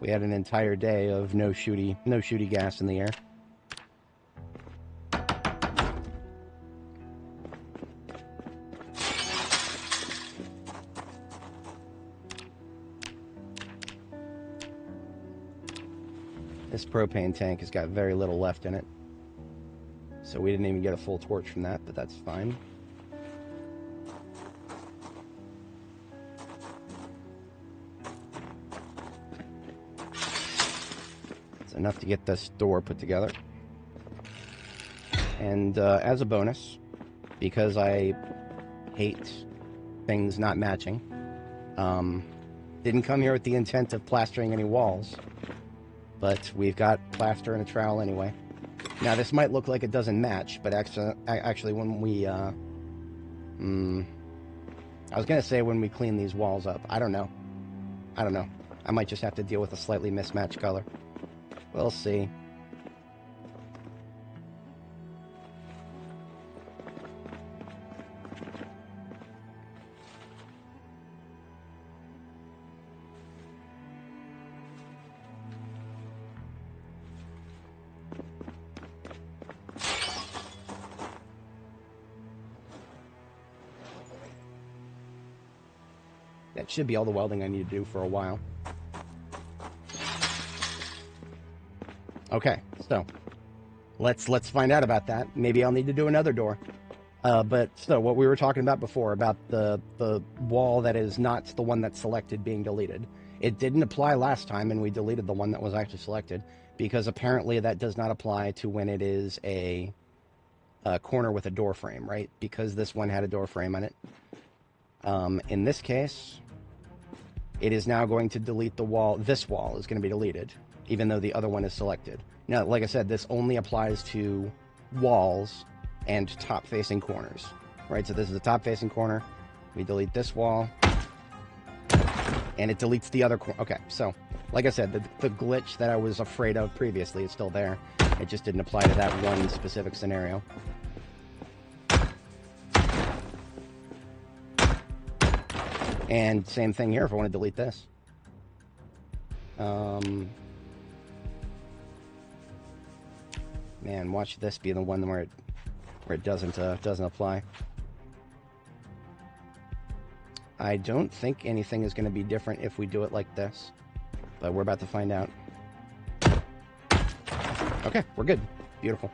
we had an entire day of no shooty gas in the air. This propane tank has got very little left in it. So we didn't even get a full torch from that, but that's fine. It's enough to get this door put together. And as a bonus, because I hate things not matching, didn't come here with the intent of plastering any walls. But we've got plaster and a trowel anyway. Now, this might look like it doesn't match, but actually when we, I was going to say when we clean these walls up. I don't know. I might just have to deal with a slightly mismatched color. We'll see. That should be all the welding I need to do for a while. Okay, so let's find out about that. Maybe I'll need to do another door. But so what we were talking about before, about the wall that is not the one that's selected being deleted. It didn't apply last time, and we deleted the one that was actually selected, because apparently that does not apply to when it is a corner with a door frame, right? Because this one had a door frame on it. In this case, it is now going to delete the wall. This wall is going to be deleted, even though the other one is selected. Now, like I said, this only applies to walls and top-facing corners, right? So this is a top-facing corner. We delete this wall, and it deletes the other corner. Okay, so, like I said, the glitch that I was afraid of previously is still there. It just didn't apply to that one specific scenario. And same thing here if I want to delete this. Man, watch this be the one where it doesn't apply. I don't think anything is going to be different if we do it like this, but we're about to find out. Okay, we're good. Beautiful.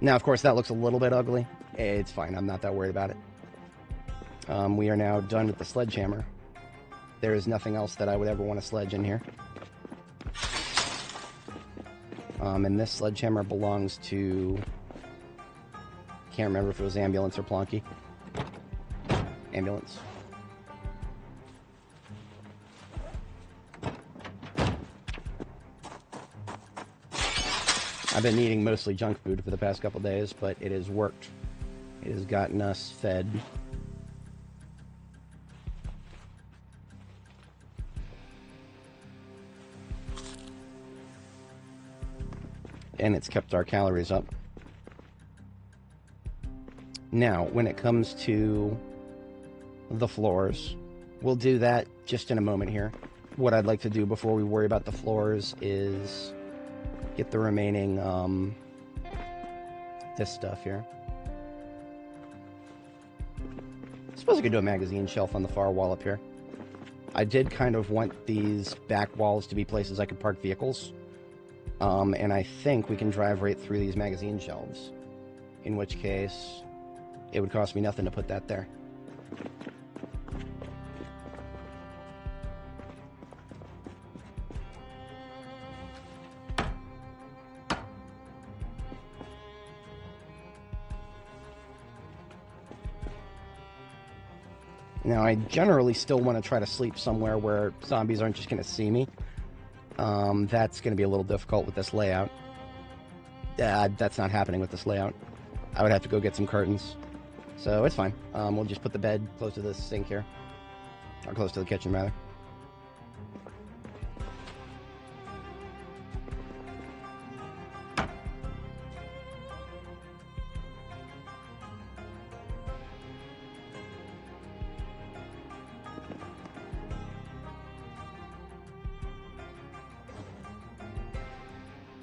Now, of course, that looks a little bit ugly. It's fine. I'm not that worried about it. We are now done with the sledgehammer. There is nothing else that I would ever want to sledge in here. And this sledgehammer belongs to... Can't remember if it was Ambulance or Plonky. Ambulance. I've been eating mostly junk food for the past couple days, but it has worked. It has gotten us fed. And it's kept our calories up. Now, when it comes to the floors, we'll do that just in a moment here. What I'd like to do before we worry about the floors is get the remaining, this stuff here. I suppose I could do a magazine shelf on the far wall up here. I did kind of want these back walls to be places I could park vehicles. And I think we can drive right through these magazine shelves. In which case, it would cost me nothing to put that there. Now, I generally still want to try to sleep somewhere where zombies aren't just going to see me. That's going to be a little difficult with this layout. That's not happening with this layout. I would have to go get some curtains. So it's fine. We'll just put the bed close to the sink here. Or close to the kitchen, rather.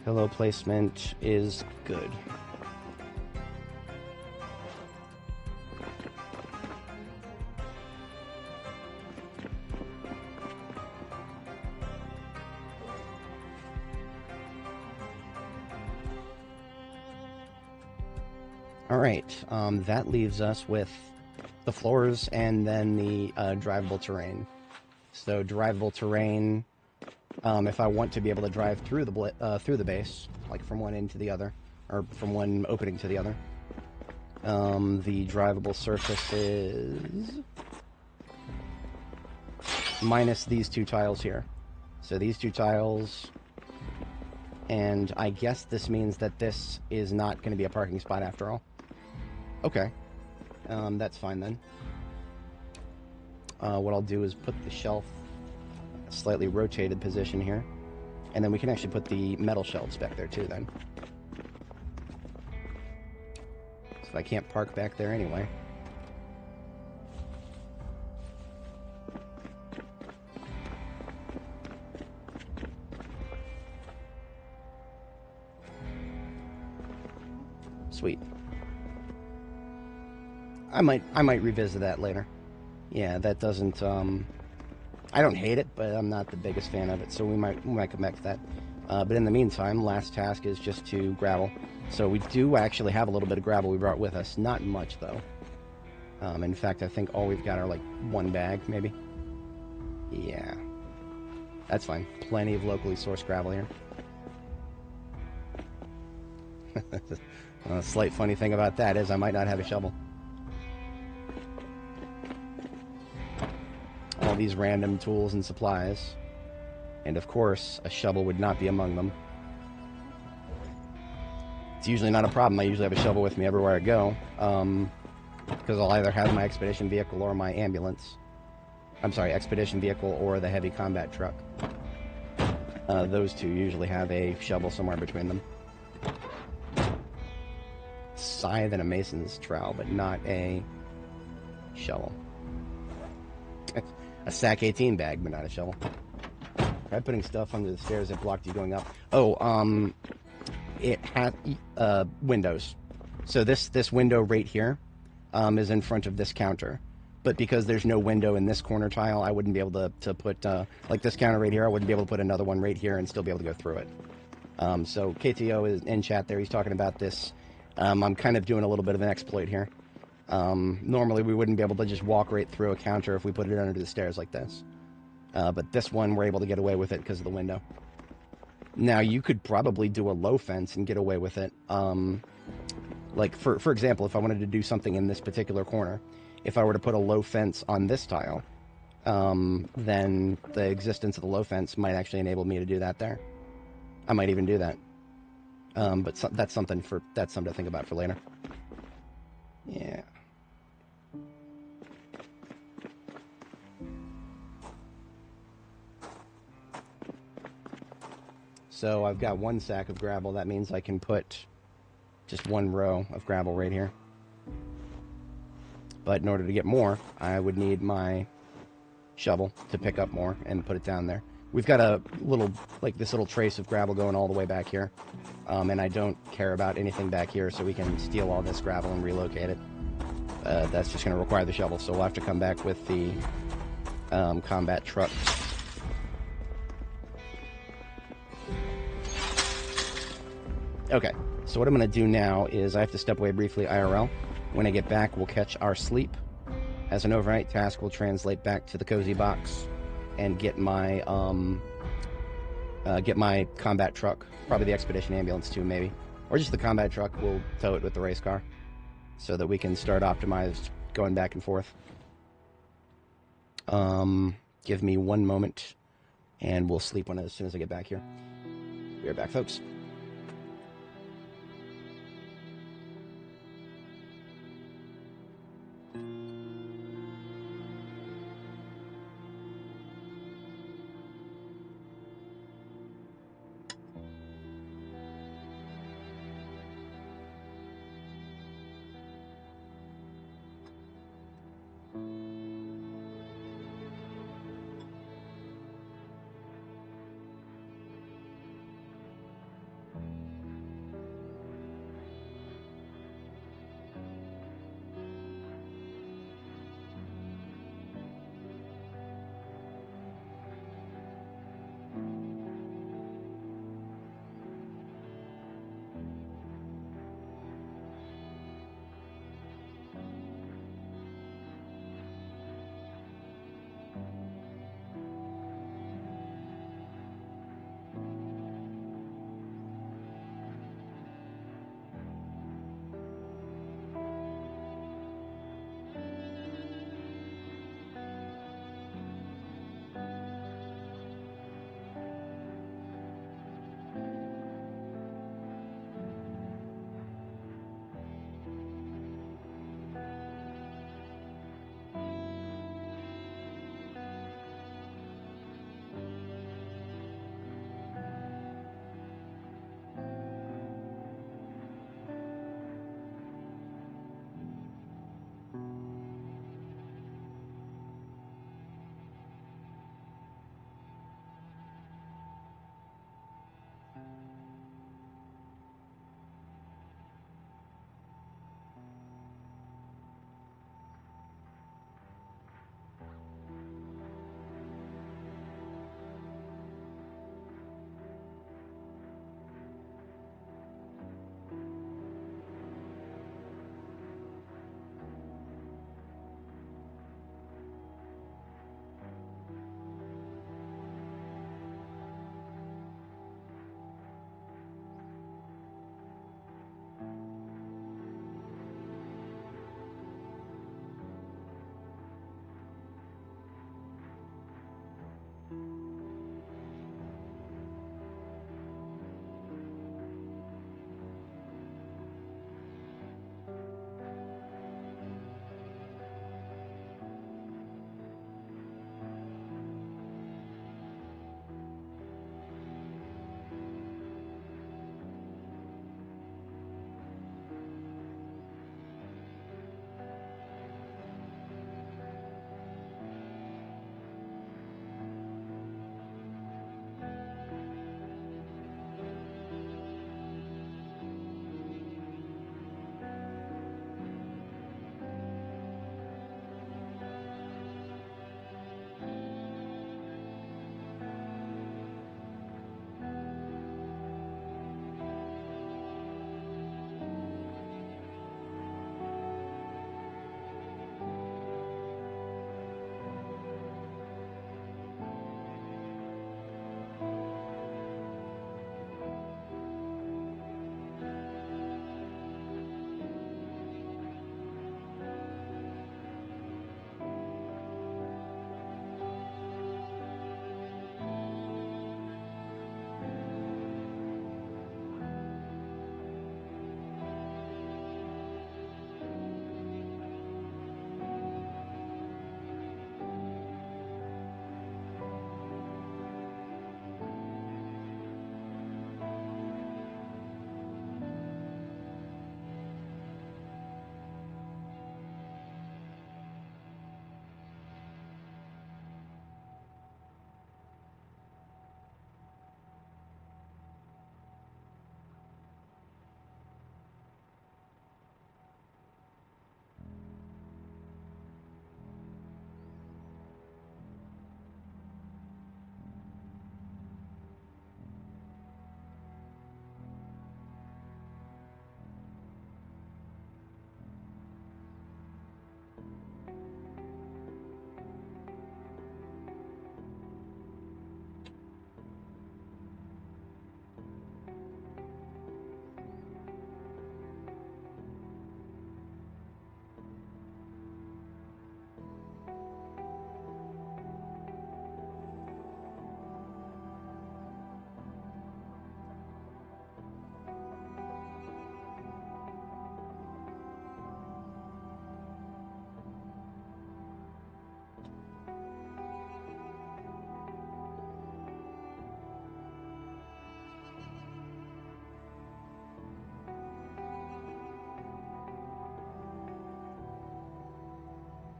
Pillow placement is good. All right, that leaves us with the floors and then the drivable terrain. So drivable terrain. If I want to be able to drive through the base, like from one end to the other, or from one opening to the other, the drivable surface is minus these two tiles here. So these two tiles, and I guess this means that this is not going to be a parking spot after all. Okay, that's fine then. What I'll do is put the shelf slightly rotated position here, and then we can actually put the metal shelves back there too then. So if I can't park back there anyway. Sweet. I might revisit that later. Yeah, that doesn't I don't hate it, but I'm not the biggest fan of it, so we might come back to that. But in the meantime, last task is just to gravel. So we do actually have a little bit of gravel we brought with us. Not much, though. In fact, I think all we've got are like one bag, maybe. Yeah. That's fine. Plenty of locally sourced gravel here. A slight funny thing about that is I might not have a shovel. All these random tools and supplies, and of course a shovel would not be among them. It's usually not a problem. I usually have a shovel with me everywhere I go, because I'll either have my expedition vehicle or my ambulance. I'm sorry, expedition vehicle or the heavy combat truck. Those two usually have a shovel somewhere between them. Scythe and a mason's trowel, but not a shovel. A sack 18 bag, but not a shovel. Try putting stuff under the stairs that blocked you going up. Oh, it had windows. So this window right here is in front of this counter. But because there's no window in this corner tile, I wouldn't be able to put, like this counter right here, I wouldn't be able to put another one right here and still be able to go through it. So KTO is in chat there. He's talking about this. I'm kind of doing a little bit of an exploit here. Normally we wouldn't be able to just walk right through a counter if we put it under the stairs like this. But this one, we're able to get away with it because of the window. Now, you could probably do a low fence and get away with it. Like, for example, if I wanted to do something in this particular corner, if I were to put a low fence on this tile, then the existence of the low fence might actually enable me to do that there. I might even do that. But that's something to think about for later. Yeah. So I've got one sack of gravel. That means I can put just one row of gravel right here. But in order to get more, I would need my shovel to pick up more and put it down there. We've got a little, like this little trace of gravel going all the way back here. And I don't care about anything back here, so we can steal all this gravel and relocate it. That's just going to require the shovel, so we'll have to come back with the combat truck. Okay, so what I'm going to do now is I have to step away briefly IRL. When I get back, we'll catch our sleep. As an overnight task, we'll translate back to the cozy box and get my combat truck. Probably the expedition ambulance too, maybe. Or just the combat truck. We'll tow it with the race car so that we can start optimized going back and forth. Give me one moment and we'll sleep as soon as I get back here. Be right back, folks.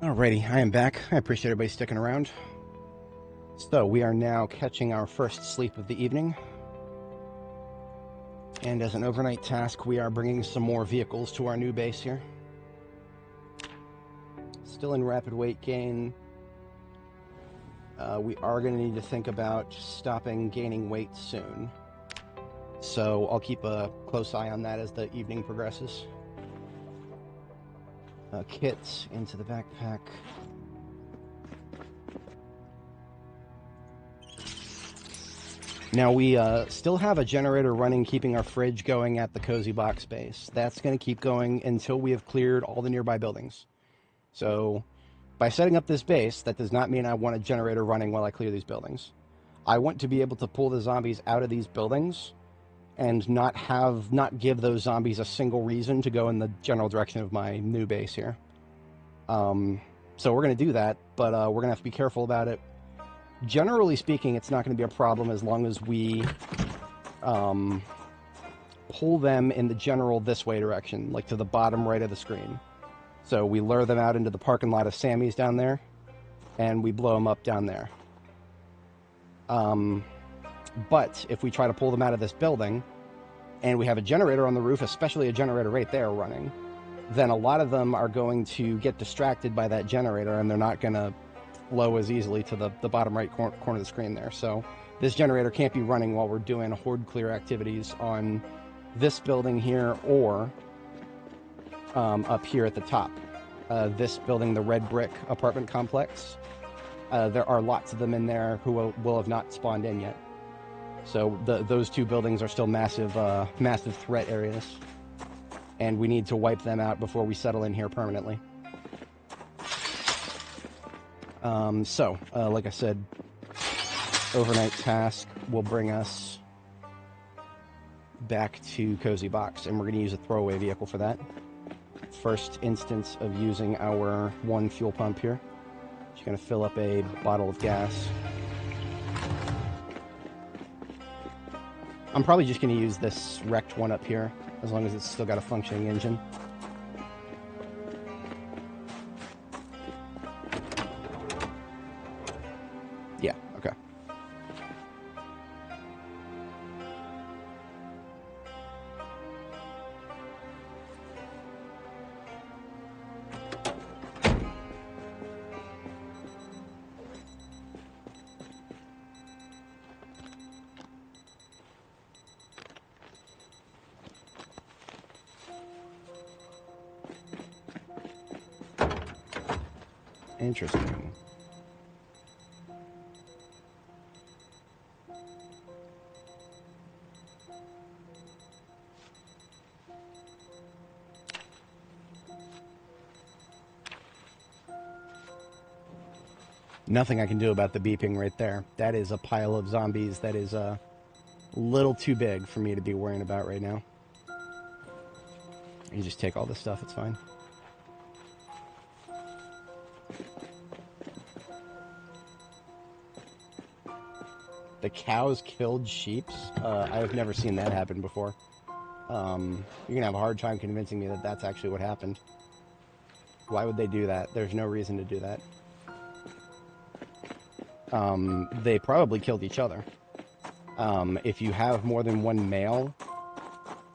Alrighty, I am back. I appreciate everybody sticking around. So, we are now catching our first sleep of the evening. And as an overnight task, we are bringing some more vehicles to our new base here. Still in rapid weight gain. We are going to need to think about stopping gaining weight soon. So, I'll keep a close eye on that as the evening progresses. Kits into the backpack. Now we still have a generator running, keeping our fridge going at the Cozy Box base. That's going to keep going until we have cleared all the nearby buildings. So by setting up this base, that does not mean I want a generator running while I clear these buildings. I want to be able to pull the zombies out of these buildings and not give those zombies a single reason to go in the general direction of my new base here. So we're going to do that, but we're going to have to be careful about it. Generally speaking, it's not going to be a problem as long as we pull them in the general this way direction, like to the bottom right of the screen. So we lure them out into the parking lot of Sammy's down there, and we blow them up down there. But if we try to pull them out of this building, and we have a generator on the roof, especially a generator right there running, then a lot of them are going to get distracted by that generator, and they're not going to flow as easily to the bottom right corner of the screen there. So this generator can't be running while we're doing horde clear activities on this building here or up here at the top. This building, the red brick apartment complex, there are lots of them in there who will have not spawned in yet. So those two buildings are still massive threat areas, and we need to wipe them out before we settle in here permanently. Like I said, overnight task will bring us back to Cozy Box, and we're going to use a throwaway vehicle for that. First instance of using our one fuel pump here. Just going to fill up a bottle of gas. I'm probably just going to use this wrecked one up here, as long as it's still got a functioning engine. Yeah, okay. Interesting. Nothing I can do about the beeping right there. That is a pile of zombies that is a little too big for me to be worrying about right now. You just take all this stuff, it's fine. The cows killed sheeps? I have never seen that happen before. You're going to have a hard time convincing me that that's actually what happened. Why would they do that? There's no reason to do that. They probably killed each other. If you have more than one male,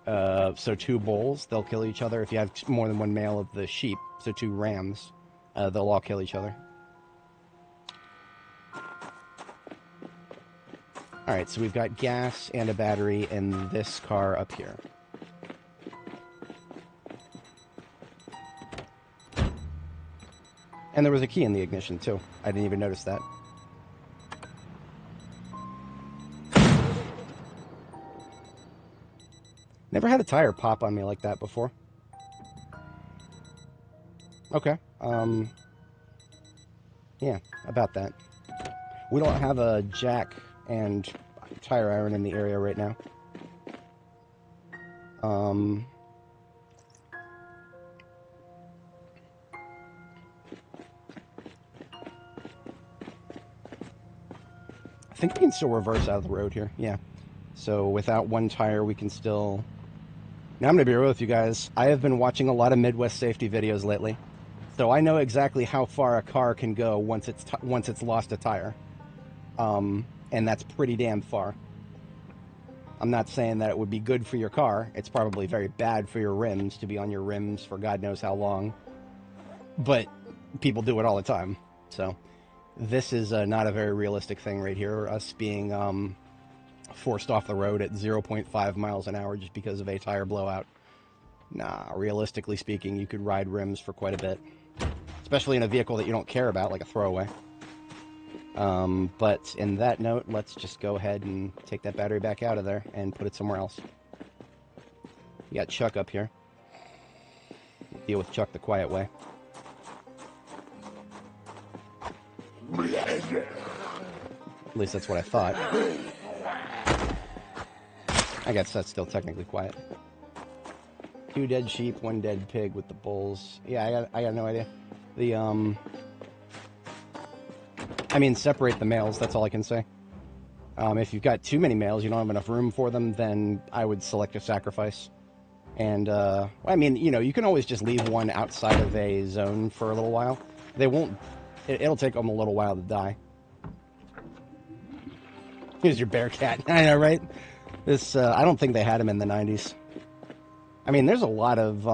so two bulls, they'll kill each other. If you have more than one male of the sheep, so two rams, they'll all kill each other. Alright, so we've got gas and a battery in this car up here. And there was a key in the ignition, too. I didn't even notice that. Never had a tire pop on me like that before. Okay. Yeah, about that. We don't have a jack and tire iron in the area right now. I think we can still reverse out of the road here. Yeah. So without one tire, we can still... Now I'm going to be real with you guys. I have been watching a lot of Midwest safety videos lately. So I know exactly how far a car can go once it's lost a tire, and that's pretty damn far. I'm not saying that it would be good for your car. It's probably very bad for your rims to be on your rims for God knows how long. But people do it all the time. So this is not a very realistic thing right here. Us being forced off the road at 0.5 miles an hour just because of a tire blowout. Nah, realistically speaking, you could ride rims for quite a bit. Especially in a vehicle that you don't care about, like a throwaway. But in that note, let's just go ahead and take that battery back out of there and put it somewhere else. You got Chuck up here. Deal with Chuck the quiet way. At least that's what I thought. I guess that's still technically quiet. 2 dead sheep, 1 dead pig with the bulls. Yeah, I got no idea. I mean, separate the males, that's all I can say. If you've got too many males, you don't have enough room for them, then I would select a sacrifice. And, I mean, you know, you can always just leave one outside of a zone for a little while. They won't, it'll take them a little while to die. Here's your bear cat. I know, right? This, I don't think they had him in the 90s. I mean, there's a lot of,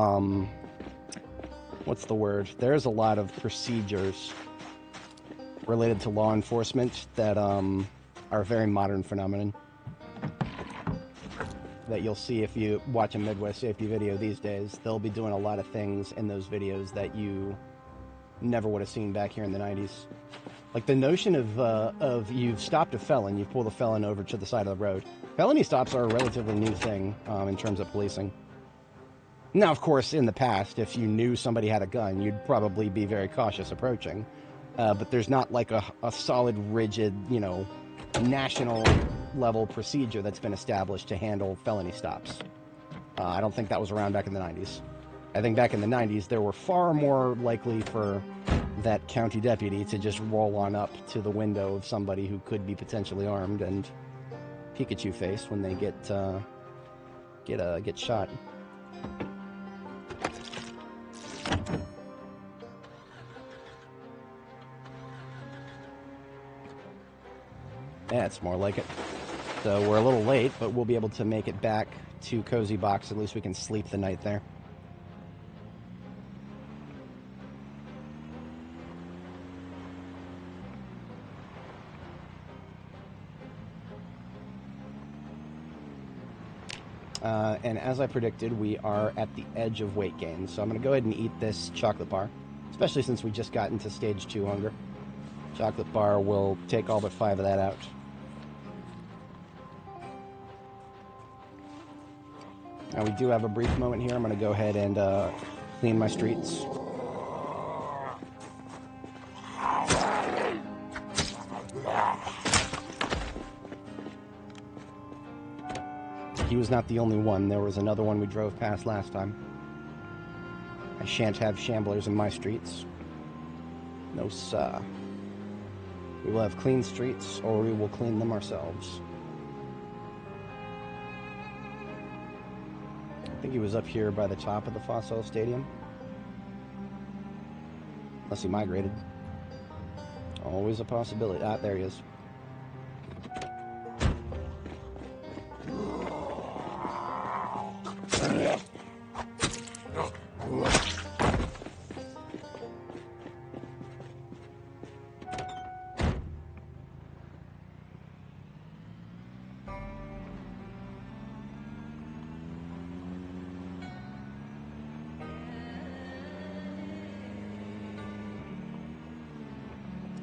what's the word? There's a lot of procedures related to law enforcement that are a very modern phenomenon that you'll see if you watch a Midwest safety video these days. They'll be doing a lot of things in those videos that you never would have seen back here in the 90s. Like the notion of you've stopped a felon, you've pulled a felon over to the side of the road. Felony stops are a relatively new thing in terms of policing. Now, of course, in the past, if you knew somebody had a gun, you'd probably be very cautious approaching. But there's not like a solid, rigid, you know, national level procedure that's been established to handle felony stops. I don't think that was around back in the 90s. I think back in the 90s, there were far more likely for that county deputy to just roll on up to the window of somebody who could be potentially armed and Pikachu face when they get shot. Yeah, it's more like it. So we're a little late, but we'll be able to make it back to Cozy Box. At least we can sleep the night there. And as I predicted, we are at the edge of weight gain. So I'm going to go ahead and eat this chocolate bar, especially since we just got into stage 2 hunger. Chocolate bar will take all but 5 of that out. Now we do have a brief moment here. I'm going to go ahead and clean my streets. He was not the only one. There was another one we drove past last time. I shan't have shamblers in my streets. No, sir. We will have clean streets, or we will clean them ourselves. I think he was up here by the top of the Fossil Stadium. Unless he migrated. Always a possibility. Ah, there he is.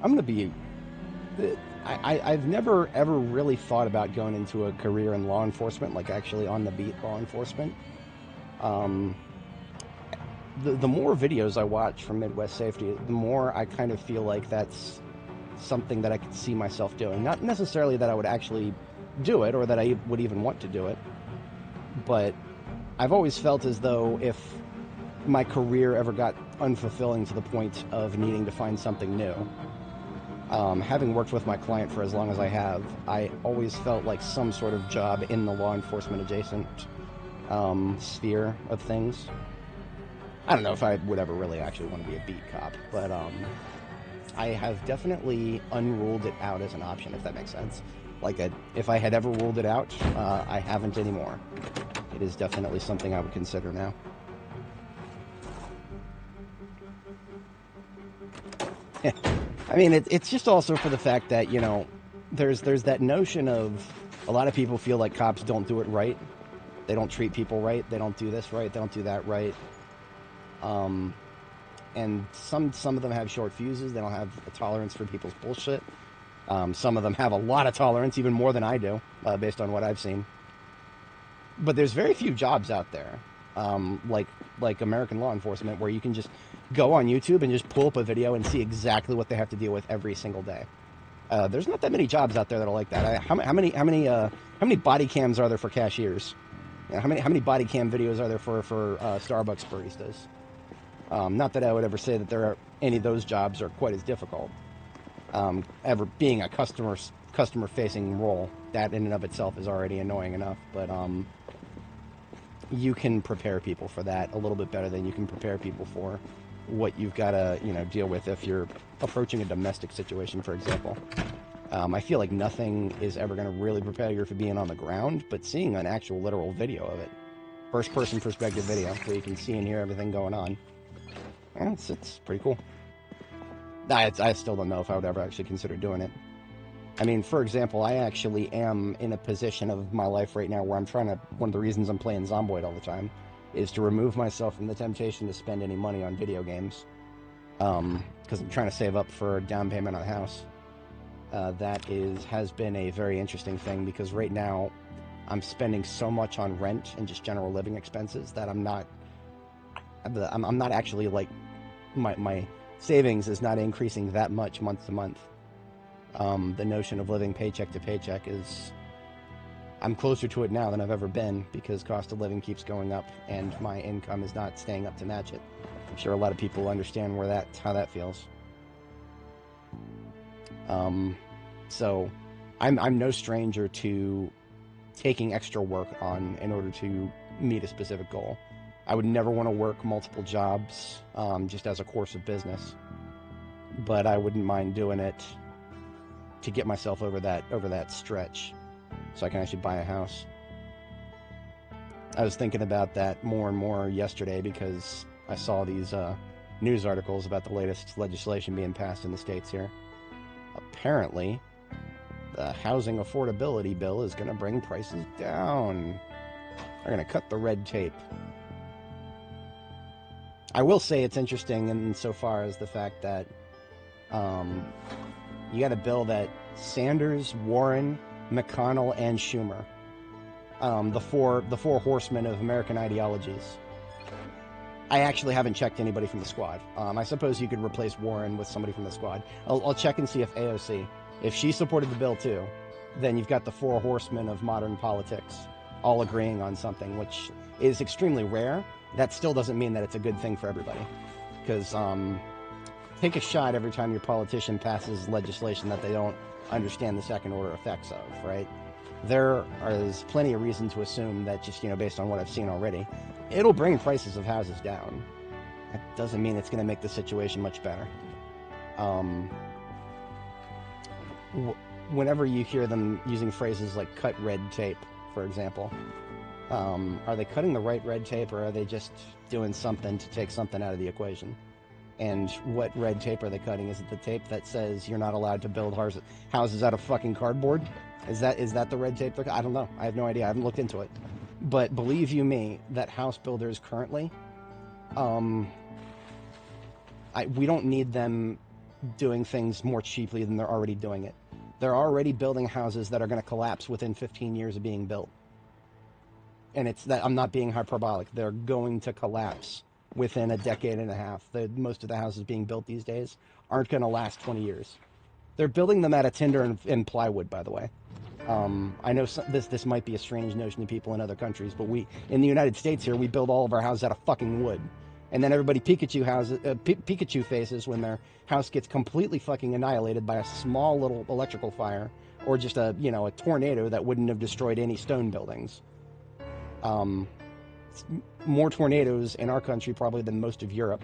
I'm going to be... I've never, ever really thought about going into a career in law enforcement, like actually on the beat law enforcement. The more videos I watch from Midwest Safety, the more I kind of feel like that's something that I could see myself doing. Not necessarily that I would actually do it, or that I would even want to do it, but I've always felt as though if my career ever got unfulfilling to the point of needing to find something new, having worked with my client for as long as I have, I always felt like some sort of job in the law enforcement adjacent sphere of things I don't know if I would ever really actually want to be a beat cop, but I have definitely unruled it out as an option, if that makes sense. Like, if I had ever ruled it out, I haven't anymore. It is definitely something I would consider now. I mean, it's just also for the fact that, you know, there's that notion of a lot of people feel like cops don't do it right. They don't treat people right. They don't do this right. They don't do that right. And some of them have short fuses. They don't have a tolerance for people's bullshit. Some of them have a lot of tolerance, even more than I do, based on what I've seen. But there's very few jobs out there, like American law enforcement, where you can just go on YouTube and just pull up a video and see exactly what they have to deal with every single day. There's not that many jobs out there that are like that. How many body cams are there for cashiers? You know, how many body cam videos are there for Starbucks baristas? Not that I would ever say that there are any of those jobs are quite as difficult. Ever being a customer facing role, that in and of itself is already annoying enough. But you can prepare people for that a little bit better than you can prepare people for what you've got to, you know, deal with if you're approaching a domestic situation, for example. I feel like nothing is ever going to really prepare you for being on the ground, but seeing an actual literal video of it, first-person perspective video, where you can see and hear everything going on, it's pretty cool. I still don't know if I would ever actually consider doing it. I mean, for example, I actually am in a position of my life right now where I'm trying to, one of the reasons I'm playing Zomboid all the time, is to remove myself from the temptation to spend any money on video games. Because I'm trying to save up for a down payment on a house. That has been a very interesting thing, because right now I'm spending so much on rent and just general living expenses that I'm not actually, like, my savings is not increasing that much month to month. The notion of living paycheck to paycheck is, I'm closer to it now than I've ever been, because cost of living keeps going up and my income is not staying up to match it. I'm sure a lot of people understand how that feels. So I'm no stranger to taking extra work on in order to meet a specific goal. I would never want to work multiple jobs, just as a course of business, but I wouldn't mind doing it to get myself over that stretch, so I can actually buy a house. I was thinking about that more and more yesterday, because I saw these news articles about the latest legislation being passed in the States here. Apparently, the housing affordability bill is going to bring prices down. They're going to cut the red tape. I will say it's interesting insofar as the fact that you got a bill that Sanders, Warren, McConnell, and Schumer, the four horsemen of American ideologies. I actually haven't checked anybody from the squad. I suppose you could replace Warren with somebody from the squad. I'll check and see if AOC, if she supported the bill too, then you've got the four horsemen of modern politics all agreeing on something, which is extremely rare. That still doesn't mean that it's a good thing for everybody, because take a shot every time your politician passes legislation that they don't understand the second order effects of, right? There is plenty of reason to assume that, just, you know, based on what I've seen already, it'll bring prices of houses down. That doesn't mean it's going to make the situation much better. Whenever you hear them using phrases like cut red tape, for example, are they cutting the right red tape, or are they just doing something to take something out of the equation? And what red tape are they cutting? Is it the tape that says you're not allowed to build houses out of fucking cardboard? Is that the red tape? I don't know. I have no idea. I haven't looked into it. But believe you me, that house builders currently, we don't need them doing things more cheaply than they're already doing it. They're already building houses that are going to collapse within 15 years of being built. And it's that, I'm not being hyperbolic. They're going to collapse within a decade and a half. Most of the houses being built these days aren't going to last 20 years. They're building them out of tinder and plywood, by the way. I know this might be a strange notion to people in other countries, but in the United States here, we build all of our houses out of fucking wood. And then everybody Pikachu faces when their house gets completely fucking annihilated by a small little electrical fire, or just a tornado that wouldn't have destroyed any stone buildings. more tornadoes in our country probably than most of Europe,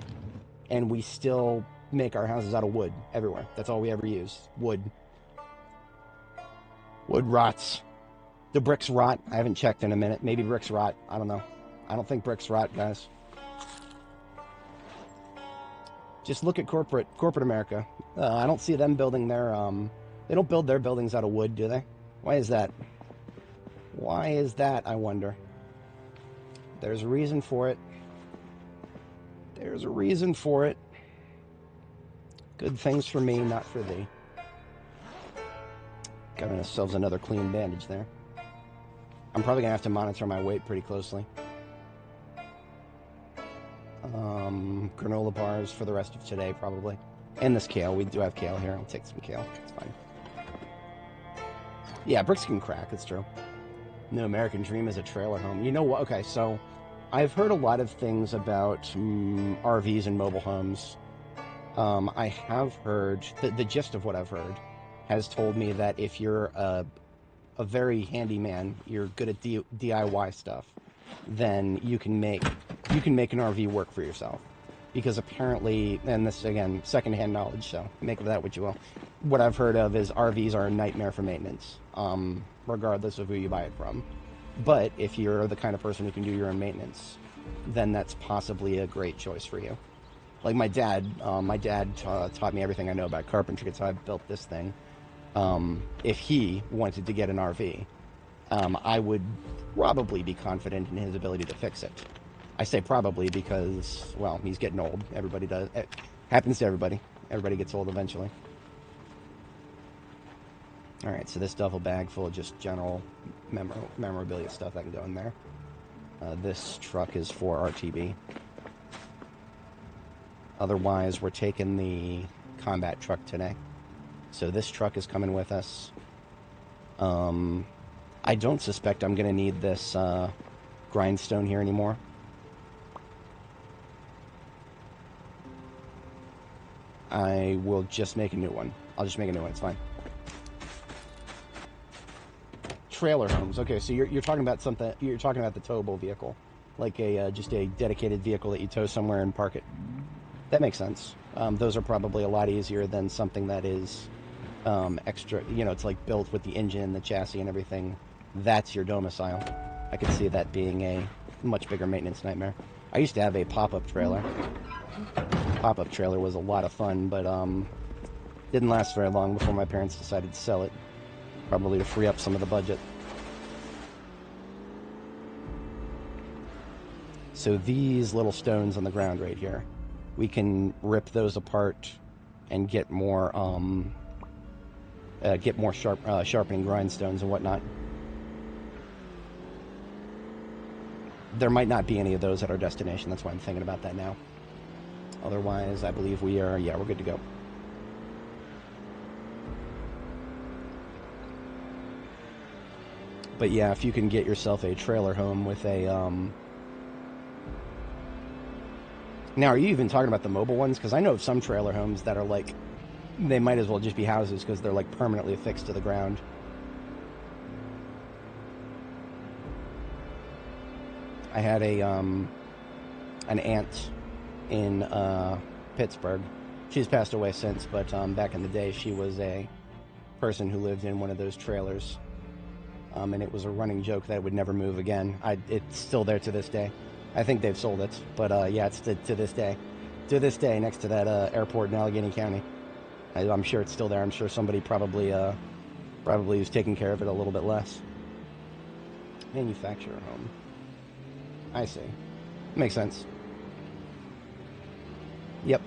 and we still make our houses out of wood everywhere. That's all we ever use. Wood. Wood rots. Do bricks rot? I haven't checked in a minute. Maybe bricks rot. I don't know. I don't think bricks rot, guys. Just look at corporate America. I don't see them building their they don't build their buildings out of wood, do they? Why is that? Why is that, I wonder? There's a reason for it. There's a reason for it. Good things for me, not for thee. Got ourselves another clean bandage there. I'm probably gonna have to monitor my weight pretty closely. Granola bars for the rest of today, probably. And this kale. We do have kale here. I'll take some kale. It's fine. Yeah, bricks can crack. It's true. No American dream is a trailer home. You know what? Okay, so I've heard a lot of things about RVs and mobile homes. I have heard, the gist of what I've heard has told me that if you're a very handy man, you're good at DIY stuff, then you can make an RV work for yourself. Because apparently, and this again, secondhand knowledge, so make of that what you will. What I've heard of is RVs are a nightmare for maintenance, regardless of who you buy it from. But if you're the kind of person who can do your own maintenance, then that's possibly a great choice for you. Like my dad taught me everything I know about carpentry, because I built this thing. If he wanted to get an RV, I would probably be confident in his ability to fix it. I say probably because, well, he's getting old. Everybody does. It happens to everybody. Everybody gets old eventually. All right, so this duffel bag full of just general memorabilia stuff that can go in there. This truck is for RTB. Otherwise, we're taking the combat truck today. So this truck is coming with us. I don't suspect I'm going to need this grindstone here anymore. I will just make a new one. I'll just make a new one. It's fine. Trailer homes. Okay, so you're talking about something. You're talking about the towable vehicle, like just a dedicated vehicle that you tow somewhere and park it. That makes sense. Those are probably a lot easier than something that is extra. You know, it's like built with the engine, the chassis, and everything. That's your domicile. I could see that being a much bigger maintenance nightmare. I used to have a pop-up trailer. Pop-up trailer was a lot of fun, but didn't last very long before my parents decided to sell it, probably to free up some of the budget. So these little stones on the ground right here, we can rip those apart and get more sharpening grindstones and whatnot. There might not be any of those at our destination. That's why I'm thinking about that now. Otherwise, I believe we are, yeah, we're good to go. But yeah, if you can get yourself a trailer home with a, Now, are you even talking about the mobile ones? Because I know of some trailer homes that are like, they might as well just be houses because they're like permanently affixed to the ground. I had an aunt in Pittsburgh. She's passed away since, but back in the day, she was a person who lived in one of those trailers. And it was a running joke that it would never move again. It's still there to this day. I think they've sold it, but yeah, it's to this day. To this day, next to that airport in Allegheny County. I'm sure it's still there. I'm sure somebody probably was taking care of it a little bit less. Manufacturer home. I see. Makes sense. Yep.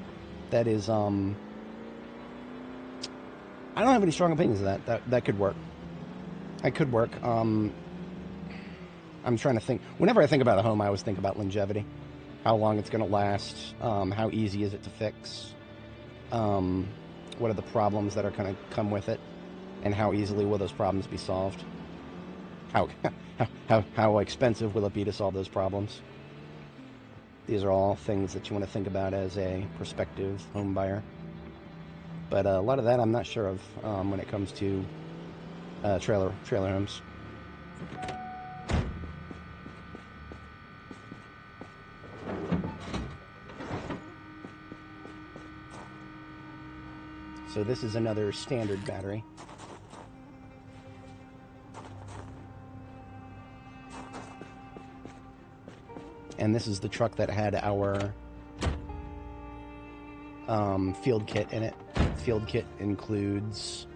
That is, I don't have any strong opinions of that. That could work. That could work. I'm trying to think. Whenever I think about a home, I always think about longevity. How long it's going to last. How easy is it to fix. What are the problems that are going to come with it. And how easily will those problems be solved. How expensive will it be to solve those problems? These are all things that you want to think about as a prospective home buyer. But a lot of that I'm not sure of when it comes to trailer homes. So this is another standard battery. And this is the truck that had our field kit in it. Field kit includes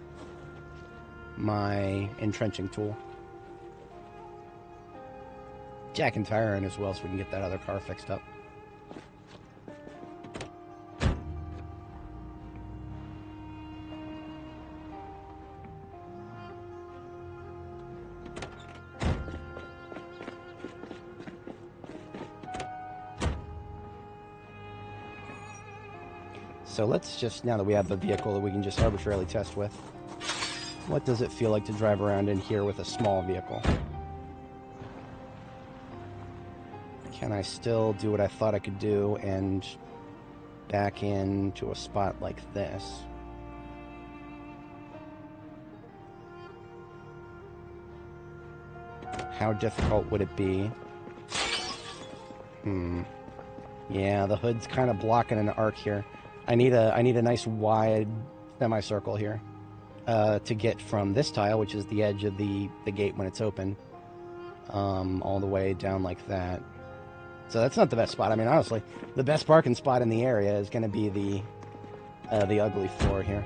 my entrenching tool. Jack and tire in as well, so we can get that other car fixed up. So let's just, now that we have the vehicle that we can just arbitrarily test with, what does it feel like to drive around in here with a small vehicle? Can I still do what I thought I could do and back into a spot like this? How difficult would it be? Yeah, the hood's kind of blocking an arc here. I need a nice wide semicircle here to get from this tile, which is the edge of the gate when it's open, all the way down like that. So that's not the best spot. I mean, honestly, the best parking spot in the area is going to be the ugly floor here.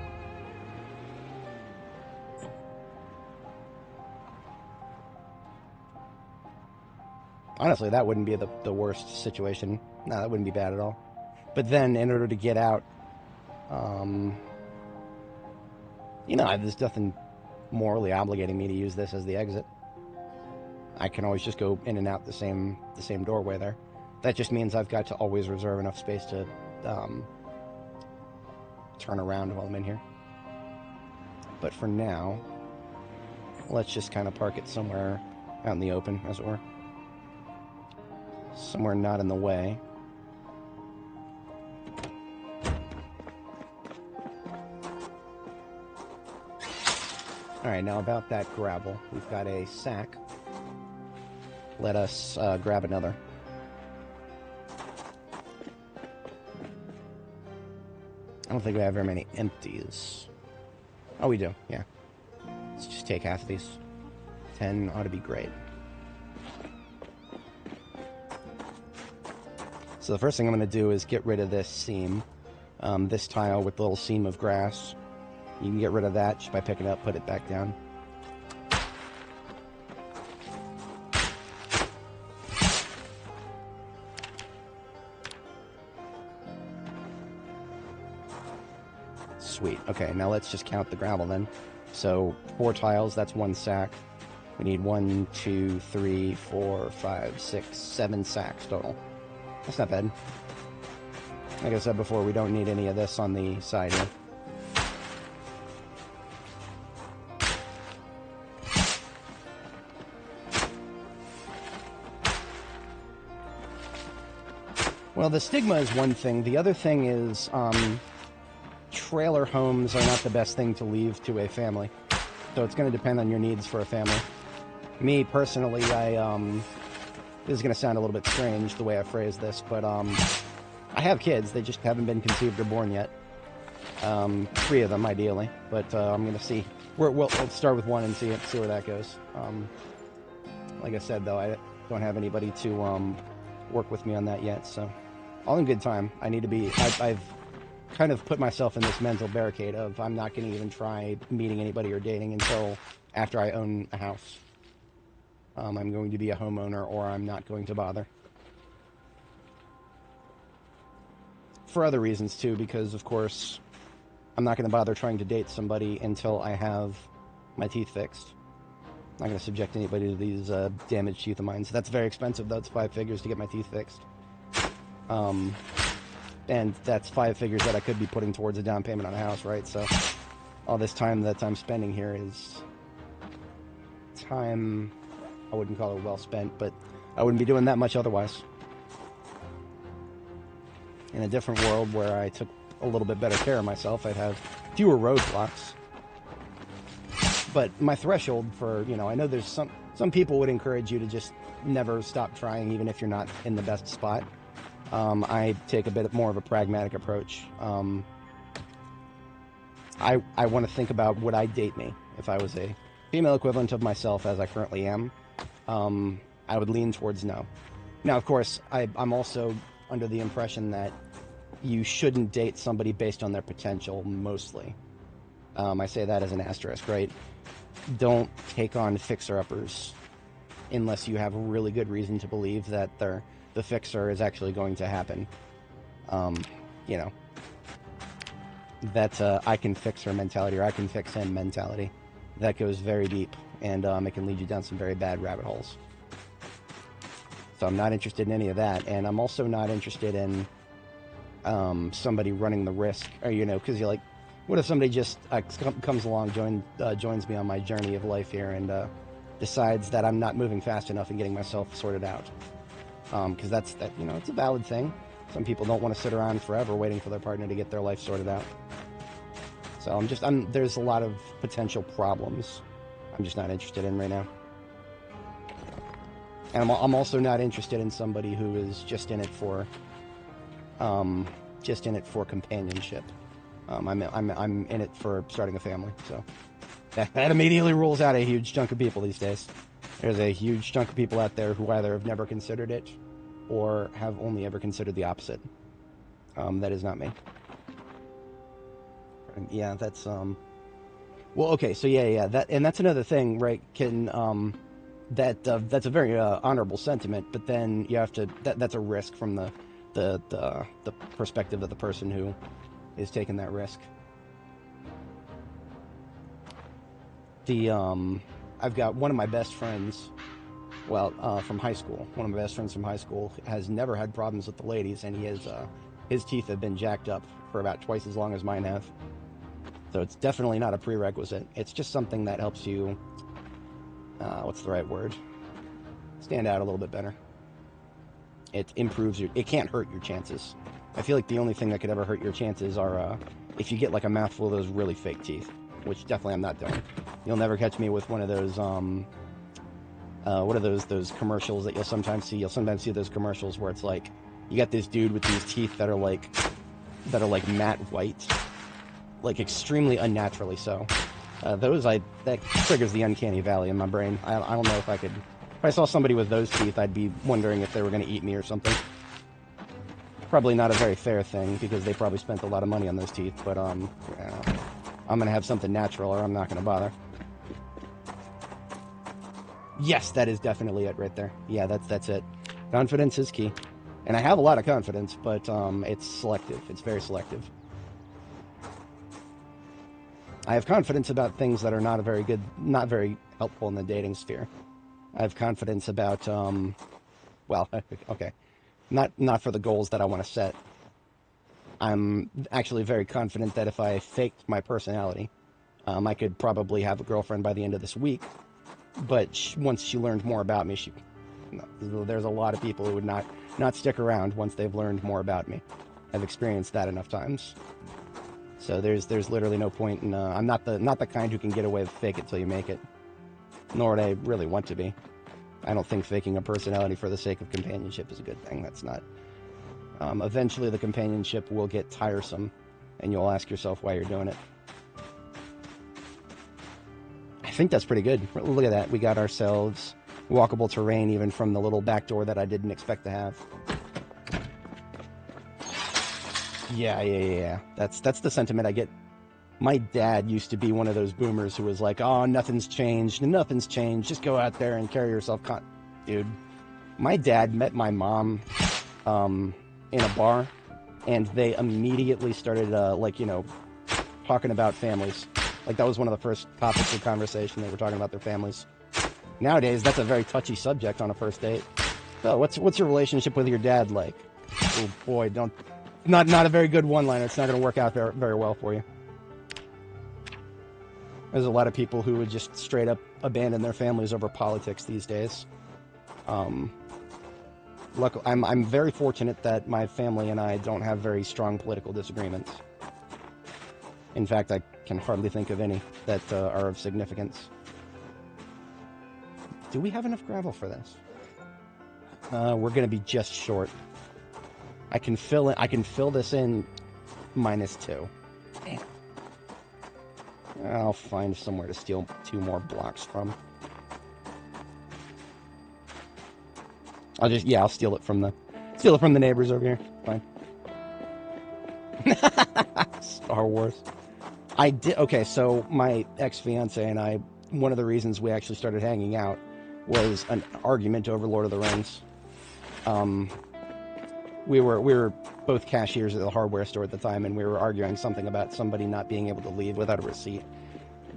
Honestly, that wouldn't be the worst situation. No, that wouldn't be bad at all. But then, in order to get out, you know, there's nothing morally obligating me to use this as the exit. I can always just go in and out the same doorway there. That just means I've got to always reserve enough space to turn around while I'm in here. But for now, let's just kind of park it somewhere out in the open, as it were. Somewhere not in the way. Alright, now about that gravel. We've got a sack. Let us grab another. I don't think we have very many empties. Oh, we do, yeah. Let's just take half of these. 10 ought to be great. So the first thing I'm going to do is get rid of this seam. This tile with the little seam of grass. You can get rid of that just by picking it up, put it back down. Sweet. Okay, now let's just count the gravel then. So 4 tiles, that's 1 sack. We need 1, 2, 3, 4, 5, 6, 7 sacks total. That's not bad. Like I said before, we don't need any of this on the side here. Well, the stigma is one thing. The other thing is trailer homes are not the best thing to leave to a family. So it's going to depend on your needs for a family. Me, personally, this is going to sound a little bit strange the way I phrase this, but I have kids. They just haven't been conceived or born yet. 3 of them, ideally. But I'm going to see. We'll start with 1 and see where that goes. Like I said, though, I don't have anybody to work with me on that yet, so all in good time. I need to be. I've kind of put myself in this mental barricade of I'm not going to even try meeting anybody or dating until after I own a house. I'm going to be a homeowner, or I'm not going to bother. For other reasons, too, because, of course, I'm not going to bother trying to date somebody until I have my teeth fixed. I'm not going to subject anybody to these damaged teeth of mine. So that's very expensive, though. It's 5 figures to get my teeth fixed. And that's 5 figures that I could be putting towards a down payment on a house, right? So all this time that I'm spending here is time, I wouldn't call it well spent, but I wouldn't be doing that much otherwise. In a different world where I took a little bit better care of myself, I'd have fewer roadblocks. But my threshold for, you know, I know there's some people would encourage you to just never stop trying, even if you're not in the best spot. I take a bit more of a pragmatic approach. I want to think about, would I date me if I was a female equivalent of myself as I currently am? I would lean towards no. Now, of course, I'm also under the impression that you shouldn't date somebody based on their potential, mostly. I say that as an asterisk, right? Don't take on fixer-uppers unless you have a really good reason to believe that the fixer is actually going to happen. You know, that I can fix her mentality, or I can fix him mentality. That goes very deep, and it can lead you down some very bad rabbit holes. So I'm not interested in any of that, and I'm also not interested in somebody running the risk, or, you know, because you're like, what if somebody just comes along, joins me on my journey of life here, and decides that I'm not moving fast enough and getting myself sorted out? Because that, you know, it's a valid thing. Some people don't want to sit around forever waiting for their partner to get their life sorted out. So there's a lot of potential problems I'm just not interested in right now. And I'm also not interested in somebody who is just in it for companionship. I'm in it for starting a family. So that immediately rules out a huge chunk of people these days. There's a huge chunk of people out there who either have never considered it or have only ever considered the opposite. That is not me. Yeah, that's well, okay, so yeah, that's another thing, right? That's a very honorable sentiment, but then you have to, that's a risk from the perspective of the person who is taking that risk. I've got one of my best friends, from high school. One of my best friends from high school has never had problems with the ladies, and his teeth have been jacked up for about twice as long as mine have. So it's definitely not a prerequisite. It's just something that helps you, what's the right word? Stand out a little bit better. It improves it can't hurt your chances. I feel like the only thing that could ever hurt your chances are if you get like a mouthful of those really fake teeth, which definitely I'm not doing. You'll never catch me with one of those, what are those commercials that you'll sometimes see? You'll sometimes see those commercials where it's like, you got this dude with these teeth that are like matte white, like extremely unnaturally so. That triggers the uncanny valley in my brain. I don't know if I saw somebody with those teeth, I'd be wondering if they were going to eat me or something. Probably not a very fair thing, because they probably spent a lot of money on those teeth, but I'm going to have something natural, or I'm not going to bother. Yes, that is definitely it right there. Yeah, that's it. Confidence is key. And I have a lot of confidence, but it's selective. It's very selective. I have confidence about things that are not very helpful in the dating sphere. I have confidence about, okay, not for the goals that I want to set. I'm actually very confident that if I faked my personality, I could probably have a girlfriend by the end of this week. But once she learned more about me, there's a lot of people who would not stick around once they've learned more about me. I've experienced that enough times. So there's literally no point in, I'm not the kind who can get away with fake it till you make it. Nor would I really want to be. I don't think faking a personality for the sake of companionship is a good thing. That's not. Eventually the companionship will get tiresome, and you'll ask yourself why you're doing it. I think that's pretty good. Look at that. We got ourselves walkable terrain even from the little back door that I didn't expect to have. Yeah. That's the sentiment I get. My dad used to be one of those boomers who was like, oh, nothing's changed. Just go out there and carry yourself. Dude, my dad met my mom in a bar, and they immediately started, talking about families. Like, that was one of the first topics of conversation. They were talking about their families. Nowadays, that's a very touchy subject on a first date. So, what's your relationship with your dad like? Oh, boy, not a very good one-liner. It's not going to work out very, very well for you. There's a lot of people who would just straight up abandon their families over politics these days. Luckily, I'm very fortunate that my family and I don't have very strong political disagreements. In fact, I can hardly think of any that are of significance. Do we have enough gravel for this? We're going to be just short. I can fill this in -2. Damn. I'll find somewhere to steal 2 more blocks from. I'll steal it from the neighbors over here. Fine. Star Wars. Okay, so my ex-fiance and I, one of the reasons we actually started hanging out was an argument over Lord of the Rings. We were both cashiers at the hardware store at the time, and we were arguing something about somebody not being able to leave without a receipt.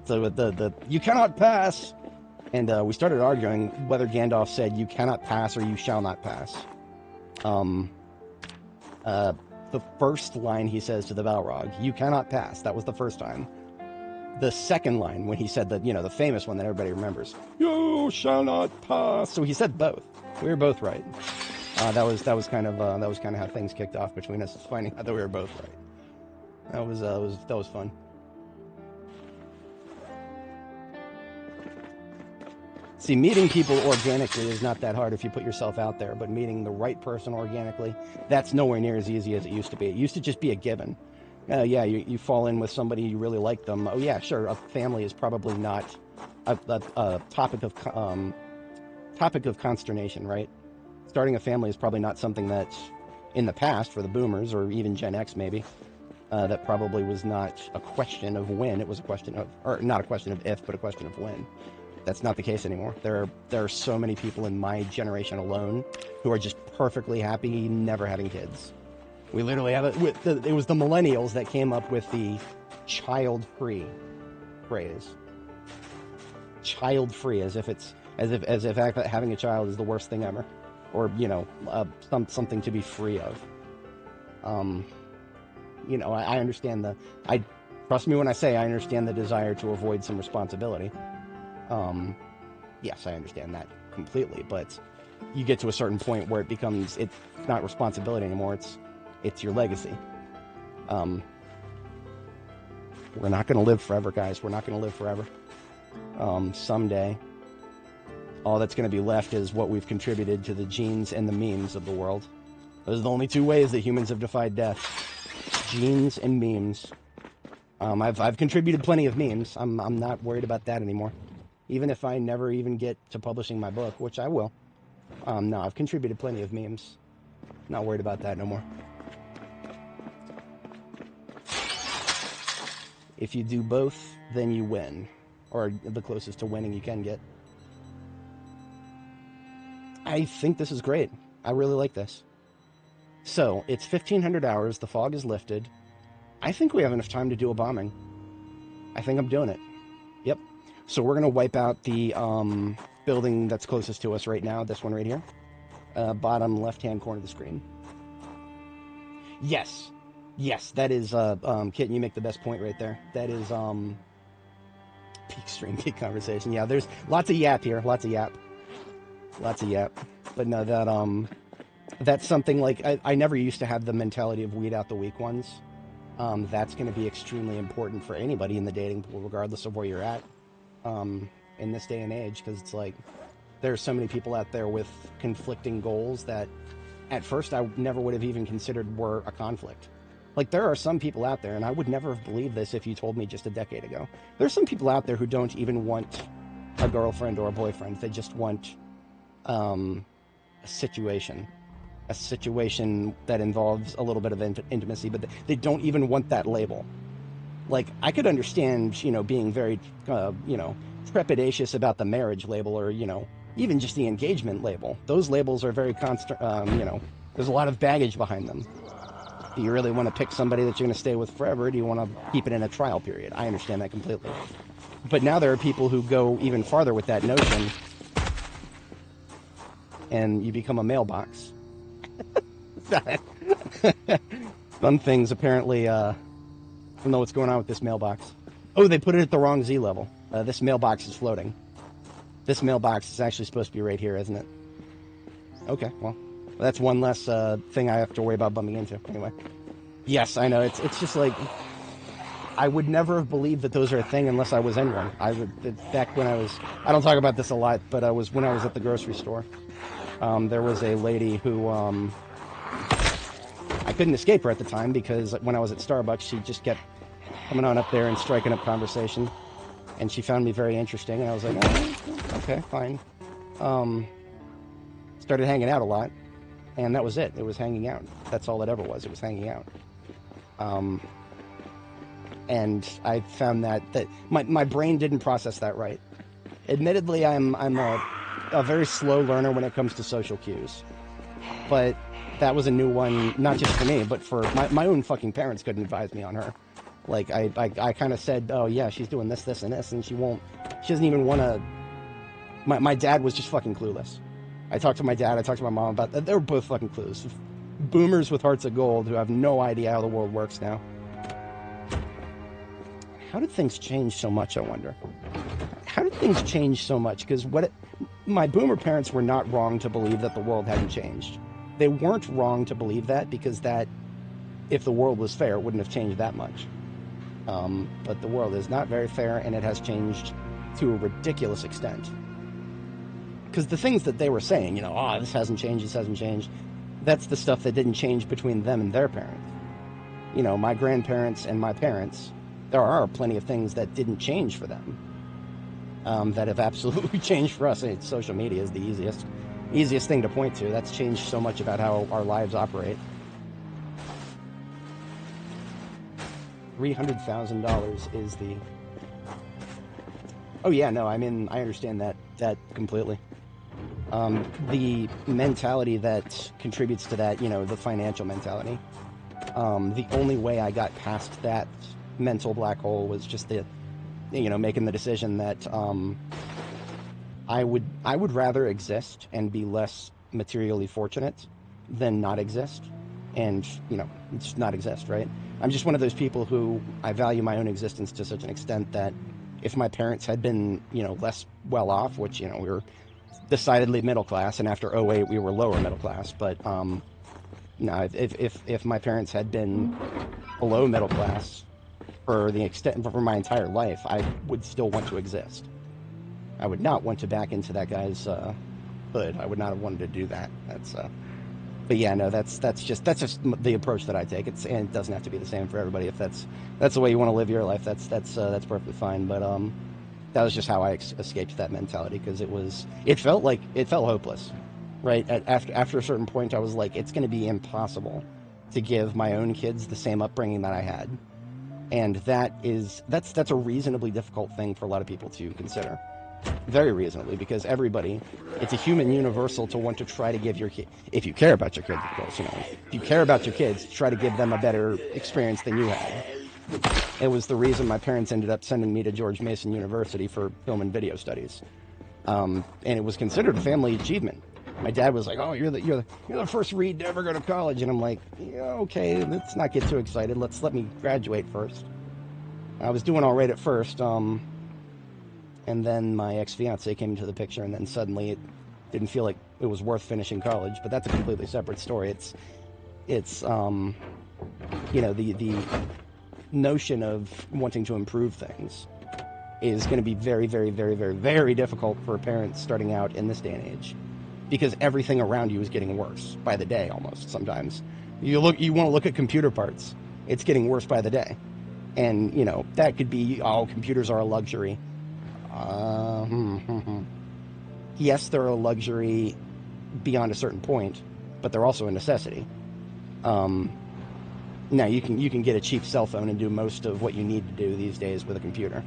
So the you cannot pass, and we started arguing whether Gandalf said you cannot pass or you shall not pass. The first line he says to the Balrog, you cannot pass. That was the first time. The second line, when he said that, the famous one that everybody remembers, you shall not pass. So he said both. We were both right. That was kind of how things kicked off between us, finding out that we were both right. That was fun. See, meeting people organically is not that hard if you put yourself out there, but meeting the right person organically, that's nowhere near as easy as it used to be. It used to just be a given. Yeah, you fall in with somebody, you really like them. Oh yeah, sure, a family is probably not a topic of consternation, right? Starting a family is probably not something that, in the past, for the boomers, or even Gen X maybe, that probably was not a question of when, it was a question of, or not a question of if, but a question of when. That's not the case anymore. There are so many people in my generation alone who are just perfectly happy never having kids. We literally have it. It was the millennials that came up with the child-free phrase. Child-free, as if having a child is the worst thing ever, or something to be free of. I understand trust me when I say I understand the desire to avoid some responsibility. Yes, I understand that completely, but you get to a certain point where it's not responsibility anymore, it's your legacy. We're not going to live forever, guys. We're not going to live forever. Someday, all that's going to be left is what we've contributed to the genes and the memes of the world. Those are the only 2 ways that humans have defied death. Genes and memes. I've contributed plenty of memes. I'm not worried about that anymore. Even if I never even get to publishing my book, which I will. No, I've contributed plenty of memes. Not worried about that no more. If you do both, then you win. Or the closest to winning you can get. I think this is great. I really like this. So, it's 1,500 hours, the fog is lifted. I think we have enough time to do a bombing. I think I'm doing it. Yep. So we're going to wipe out the building that's closest to us right now, this one right here. Bottom left-hand corner of the screen. Yes, that is, Kitten, you make the best point right there. That is, peak stream, peak conversation. Yeah, there's lots of yap here, lots of yap. But no, that's something like, I never used to have the mentality of weed out the weak ones. That's going to be extremely important for anybody in the dating pool, regardless of where you're at. In this day and age, because it's like there are so many people out there with conflicting goals that at first I never would have even considered were a conflict. Like, there are some people out there, and I would never have believed this if you told me just a decade ago. There's some people out there who don't even want a girlfriend or a boyfriend. They just want a situation that involves a little bit of intimacy, but they don't even want that label. Like, I could understand, being very, trepidatious about the marriage label, or, even just the engagement label. Those labels are very constant, there's a lot of baggage behind them. Do you really want to pick somebody that you're going to stay with forever? Or do you want to keep it in a trial period? I understand that completely. But now there are people who go even farther with that notion, and you become a mailbox. Some things apparently, I don't know what's going on with this mailbox. Oh, they put it at the wrong Z level. This mailbox is floating. This mailbox is actually supposed to be right here, isn't it? Okay, well, that's one less thing I have to worry about bumping into. Anyway. Yes, I know. It's just like, I would never have believed that those are a thing unless I was in one. Back when I don't talk about this a lot, but when I was at the grocery store. There was a lady who, I couldn't escape her at the time, because when I was at Starbucks, she just kept coming on up there and striking up conversation. And she found me very interesting, and I was like, oh, okay, fine. Started hanging out a lot, and that was it. It was hanging out. That's all it ever was. It was hanging out. And I found that my brain didn't process that right. Admittedly, I'm a very slow learner when it comes to social cues. But that was a new one, not just for me, but for my own fucking parents couldn't advise me on her. Like, I kind of said, oh yeah, she's doing this, this, and this, and she doesn't even want to... My dad was just fucking clueless. I talked to my dad, I talked to my mom about that. They were both fucking clueless. Boomers with hearts of gold who have no idea how the world works now. How did things change so much, I wonder? How did things change so much? Because my boomer parents were not wrong to believe that the world hadn't changed. They weren't wrong to believe that, because that, if the world was fair, it wouldn't have changed that much. But the world is not very fair, and it has changed to a ridiculous extent. Because the things that they were saying, oh, this hasn't changed, that's the stuff that didn't change between them and their parents. My grandparents and my parents, there are plenty of things that didn't change for them, that have absolutely changed for us. Social media is the easiest thing to point to. That's changed so much about how our lives operate. $300,000 is the... Oh yeah, no, I mean, I understand that completely. The mentality that contributes to that, the financial mentality. The only way I got past that mental black hole was just making the decision that I would rather exist and be less materially fortunate than not exist, and just not exist, right? I'm just one of those people who I value my own existence to such an extent that if my parents had been less well off, which we were decidedly middle class, and after '08 we were lower middle class, but no, if my parents had been below middle class for my entire life, I would still want to exist. I would not want to back into that guy's hood. I would not have wanted to do that. But yeah, no, that's just the approach that I take. And it doesn't have to be the same for everybody. If that's the way you want to live your life, that's perfectly fine. But that was just how I escaped that mentality, because it felt hopeless, right? After a certain point, I was like, it's going to be impossible to give my own kids the same upbringing that I had. And that's a reasonably difficult thing for a lot of people to consider. Very reasonably, because it's a human universal to want to try to give your kid, if you care about your kids, of course, if you care about your kids, try to give them a better experience than you had. It was the reason my parents ended up sending me to George Mason University for film and video studies. And it was considered a family achievement. My dad was like, oh, you're the first Reed to ever go to college. And I'm like, yeah, okay, let's not get too excited. Let me graduate first. I was doing all right at first, and then my ex-fiance came into the picture, and then suddenly it didn't feel like it was worth finishing college. But that's a completely separate story. It's the notion of wanting to improve things is going to be very, very, very, very, very difficult for parents starting out in this day and age, because everything around you is getting worse by the day almost. Sometimes you want to look at computer parts, it's getting worse by the day. And that could be, oh, computers are a luxury. Yes, they're a luxury beyond a certain point, but they're also a necessity. Now you can get a cheap cell phone and do most of what you need to do these days with a computer.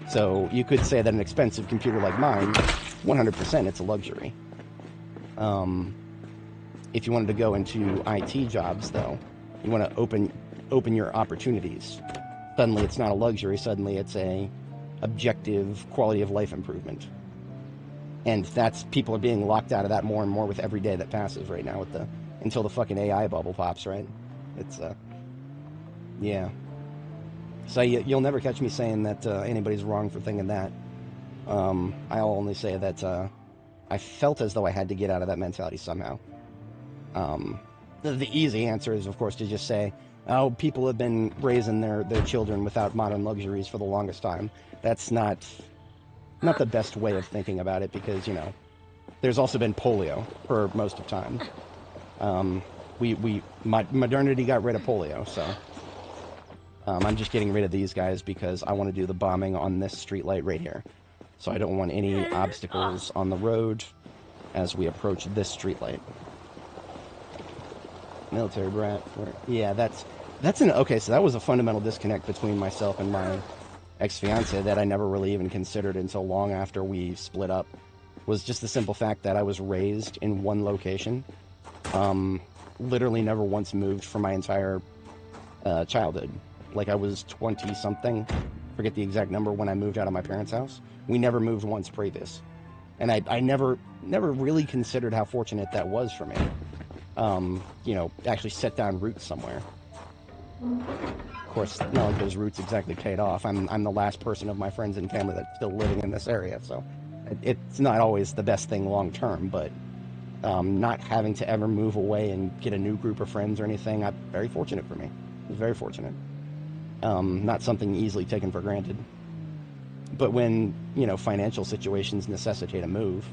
So you could say that an expensive computer like mine, 100%, it's a luxury. If you wanted to go into IT jobs, though, you want to open your opportunities. Suddenly it's not a luxury, suddenly it's a objective quality of life improvement. And people are being locked out of that more and more with every day that passes right now, until the fucking AI bubble pops, right? It's yeah. So you'll never catch me saying that anybody's wrong for thinking that. I'll only say that I felt as though I had to get out of that mentality somehow. The easy answer is, of course, to just say, oh, people have been raising their children without modern luxuries for the longest time. That's not the best way of thinking about it, because, there's also been polio for most of time. Modernity got rid of polio, so I'm just getting rid of these guys because I want to do the bombing on this streetlight right here. So I don't want any obstacles on the road as we approach this streetlight. Military brat. Yeah, that's an... Okay, so that was a fundamental disconnect between myself and my ex-fiance that I never really even considered until long after we split up. Was just the simple fact that I was raised in one location. Literally never once moved for my entire childhood. Like, I was 20-something, forget the exact number, when I moved out of my parents' house. We never moved once previous. And I never really considered how fortunate that was for me. You know, actually set down roots somewhere. Of course, not like those roots exactly paid off. I'm the last person of my friends and family that's still living in this area, so it's not always the best thing long term, but not having to ever move away and get a new group of friends or anything, very fortunate for me. It was very fortunate. Not something easily taken for granted. But when, you know, financial situations necessitate a move,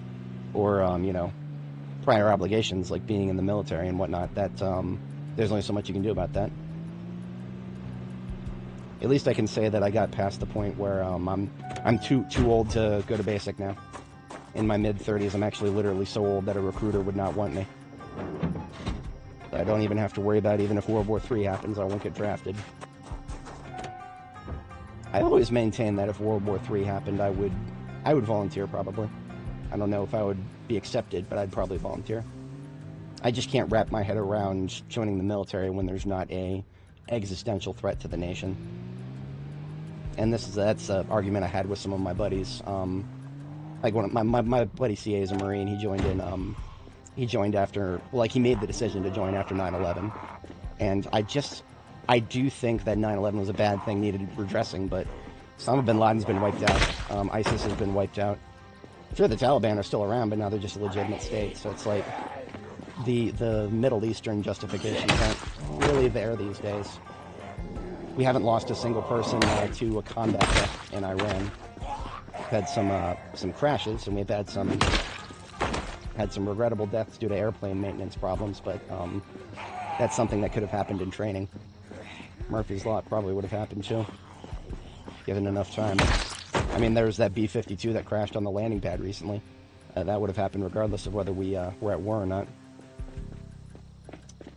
or, you know, prior obligations like being in the military and whatnot, that there's only so much you can do about that. At least I can say that I got past the point where I'm too old to go to basic now. In my mid-30s, I'm actually literally so old that a recruiter would not want me. I don't even have to worry about even if World War III happens, I won't get drafted. I always maintain that if World War III happened, I would volunteer probably. I don't know if I would be accepted, but I'd probably volunteer. I just can't wrap my head around joining the military when there's not a existential threat to the nation. And that's an argument I had with some of my buddies. Like one of my buddy CA is a Marine. He joined after, like, he made the decision to join after 9/11. And I do think that 9/11 was a bad thing, needed redressing, but Osama bin Laden's been wiped out. ISIS has been wiped out. Sure, the Taliban are still around, but now they're just a legitimate state. So it's like the Middle Eastern justifications aren't really there these days. We haven't lost a single person to a combat death in Iran. We've had some crashes, and we've had some regrettable deaths due to airplane maintenance problems, but that's something that could have happened in training. Murphy's Law probably would have happened too, given enough time. I mean, there's that B42 that crashed on the landing pad recently. That would have happened regardless of whether we were at war or not.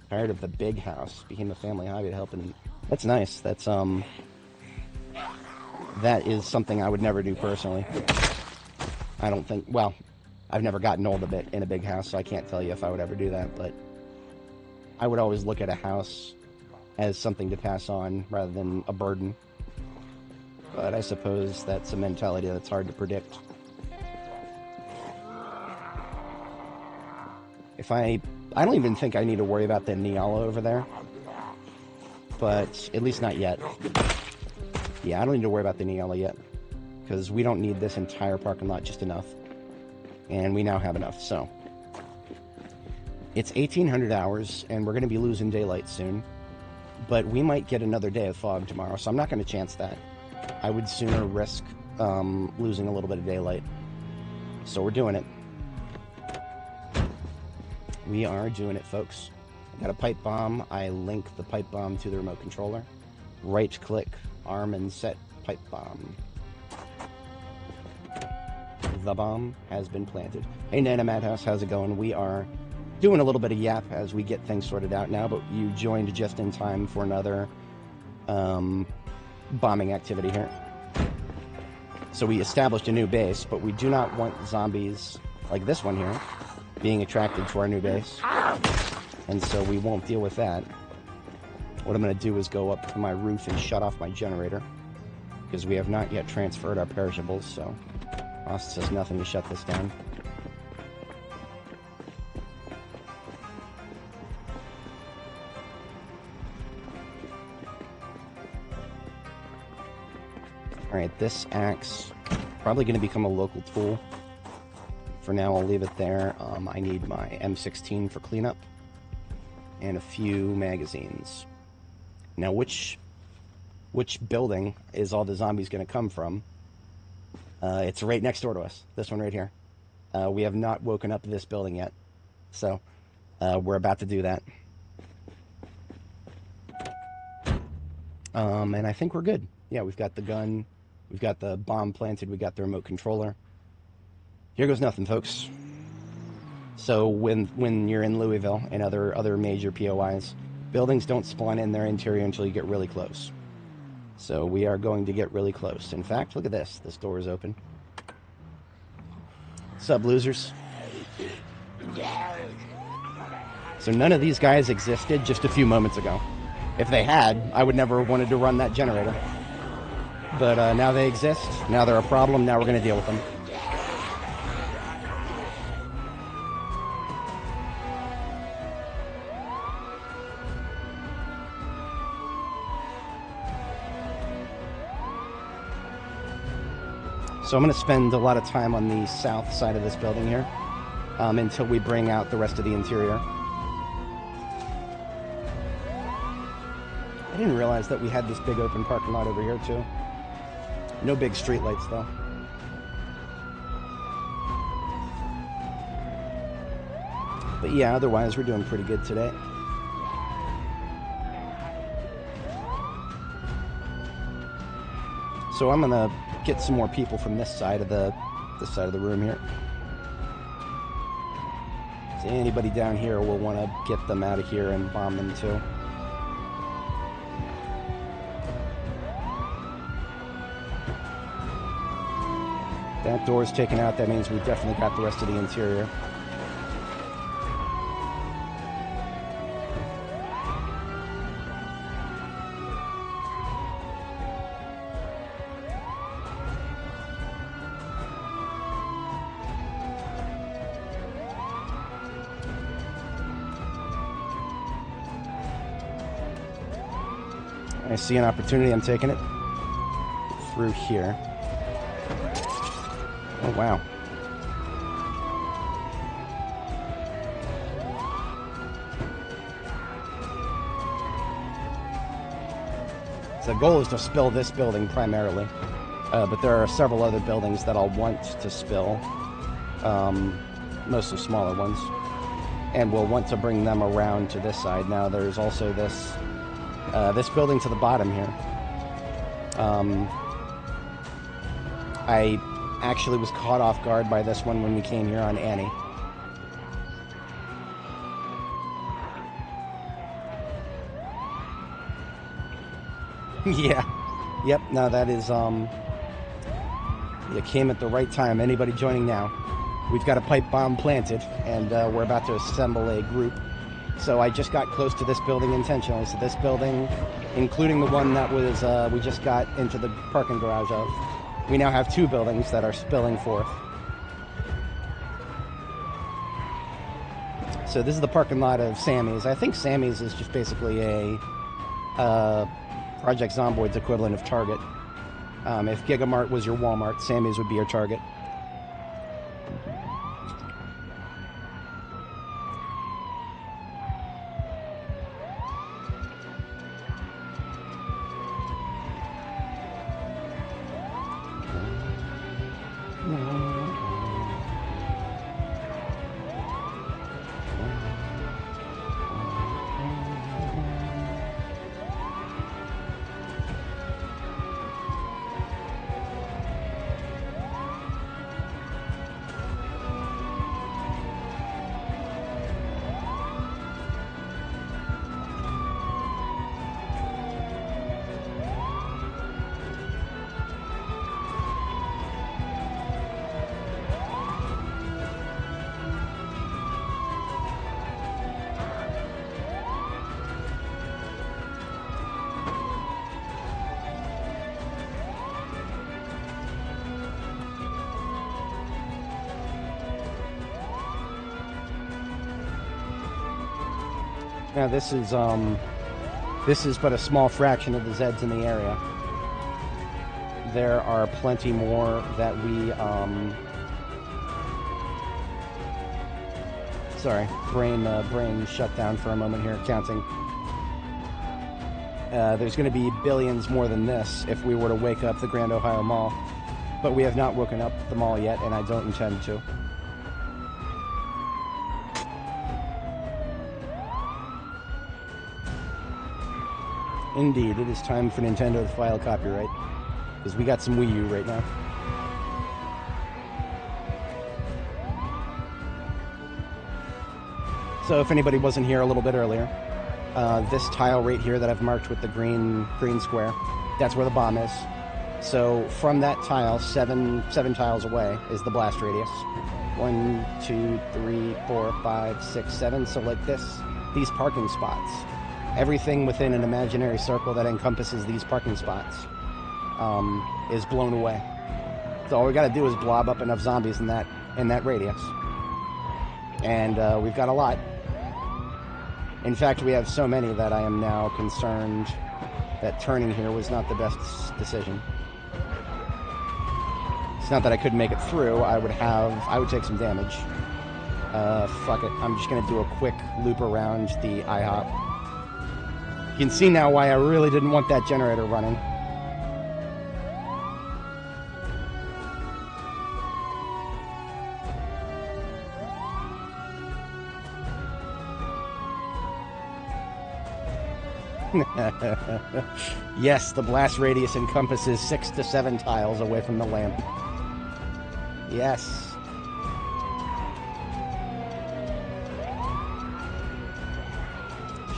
Tired of the big house. Became a family hobby to help, and that's nice. That is something I would never do personally. I don't think, well, I've never gotten old a bit in a big house, so I can't tell you if I would ever do that, but I would always look at a house as something to pass on rather than a burden. But I suppose that's a mentality that's hard to predict. I don't even think I need to worry about the Niala over there. But at least not yet. Yeah, I don't need to worry about the Niala yet. Because we don't need this entire parking lot, just enough. And we now have enough, so. It's 1800 hours, and we're going to be losing daylight soon. But we might get another day of fog tomorrow, so I'm not going to chance that. I would sooner risk losing a little bit of daylight. So we're doing it. We are doing it, folks. I got a pipe bomb. I link the pipe bomb to the remote controller. Right click, arm and set pipe bomb. The bomb has been planted. Hey, Nana Madhouse, how's it going? We are doing a little bit of yap as we get things sorted out now, but you joined just in time for another bombing activity here. So we established a new base, but we do not want zombies like this one here being attracted to our new base, and so we won't deal with that. What I'm going to do is go up to my roof and shut off my generator, because we have not yet transferred our perishables, so costs us nothing to shut this down. Alright, this axe probably going to become a local tool. For now, I'll leave it there. I need my M16 for cleanup and a few magazines. Now, which building is all the zombies going to come from? It's right next door to us. This one right here. We have not woken up this building yet, so we're about to do that. And I think we're good. Yeah, we've got the gun, we've got the bomb planted, we got the remote controller. Here goes nothing, folks. So when you're in Louisville and other major POIs, buildings don't spawn in their interior until you get really close. So we are going to get really close. In fact, look at this. This door is open. Sub losers. So none of these guys existed just a few moments ago. If they had, I would never have wanted to run that generator. But now they exist. Now they're a problem. Now we're going to deal with them. So I'm going to spend a lot of time on the south side of this building here until we bring out the rest of the interior. I didn't realize that we had this big open parking lot over here too. No big streetlights though. But yeah, otherwise we're doing pretty good today. So I'm gonna get some more people from this side of the room here. So anybody down here will want to get them out of here and bomb them too. That door's taken out. That means we've definitely got the rest of the interior. I see an opportunity. I'm taking it through here. Oh, wow. So the goal is to spill this building primarily, but there are several other buildings that I'll want to spill, mostly smaller ones, and we'll want to bring them around to this side. Now there's also this building to the bottom here. I actually was caught off guard by this one when we came here on Annie. Yeah. Yep, no, that is, you came at the right time. Anybody joining now? We've got a pipe bomb planted, and we're about to assemble a group. So I just got close to this building intentionally. So this building, including the one that was, we just got into the parking garage of, we now have two buildings that are spilling forth. So this is the parking lot of Sammy's. I think Sammy's is just basically a Project Zomboid's equivalent of Target. If Gigamart was your Walmart, Sammy's would be your Target. Now this is but a small fraction of the Zeds in the area. There are plenty more that we sorry, brain shut down for a moment here, counting. There's going to be billions more than this if we were to wake up the Grand Ohio Mall, but we have not woken up the mall yet, and I don't intend to. Indeed, it is time for Nintendo to file copyright. Because we got some Wii U right now. So if anybody wasn't here a little bit earlier, this tile right here that I've marked with the green square, that's where the bomb is. So from that tile, seven tiles away, is the blast radius. 1, 2, 3, 4, 5, 6, 7. So like these parking spots. Everything within an imaginary circle that encompasses these parking spots is blown away. So all we got to do is blob up enough zombies in that radius, and we've got a lot. In fact, we have so many that I am now concerned that turning here was not the best decision. It's not that I couldn't make it through. I would take some damage. Fuck it. I'm just gonna do a quick loop around the IHOP. You can see now why I really didn't want that generator running. Yes, the blast radius encompasses 6 to 7 tiles away from the lamp. Yes.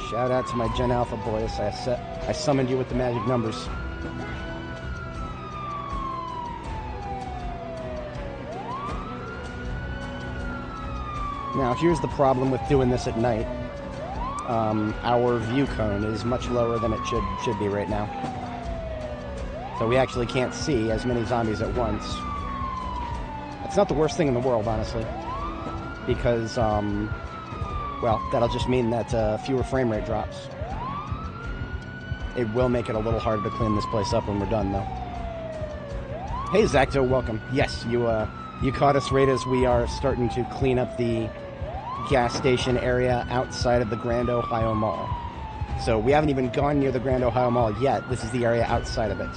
Shout out to my Gen Alpha boys. I summoned you with the magic numbers. Now, here's the problem with doing this at night. Our view cone is much lower than it should be right now. So we actually can't see as many zombies at once. That's not the worst thing in the world, honestly. Because, well, that'll just mean that fewer frame rate drops. It will make it a little harder to clean this place up when we're done, though. Hey, Zacto, welcome. Yes, you caught us right as we are starting to clean up the gas station area outside of the Grand Ohio Mall. So we haven't even gone near the Grand Ohio Mall yet. This is the area outside of it.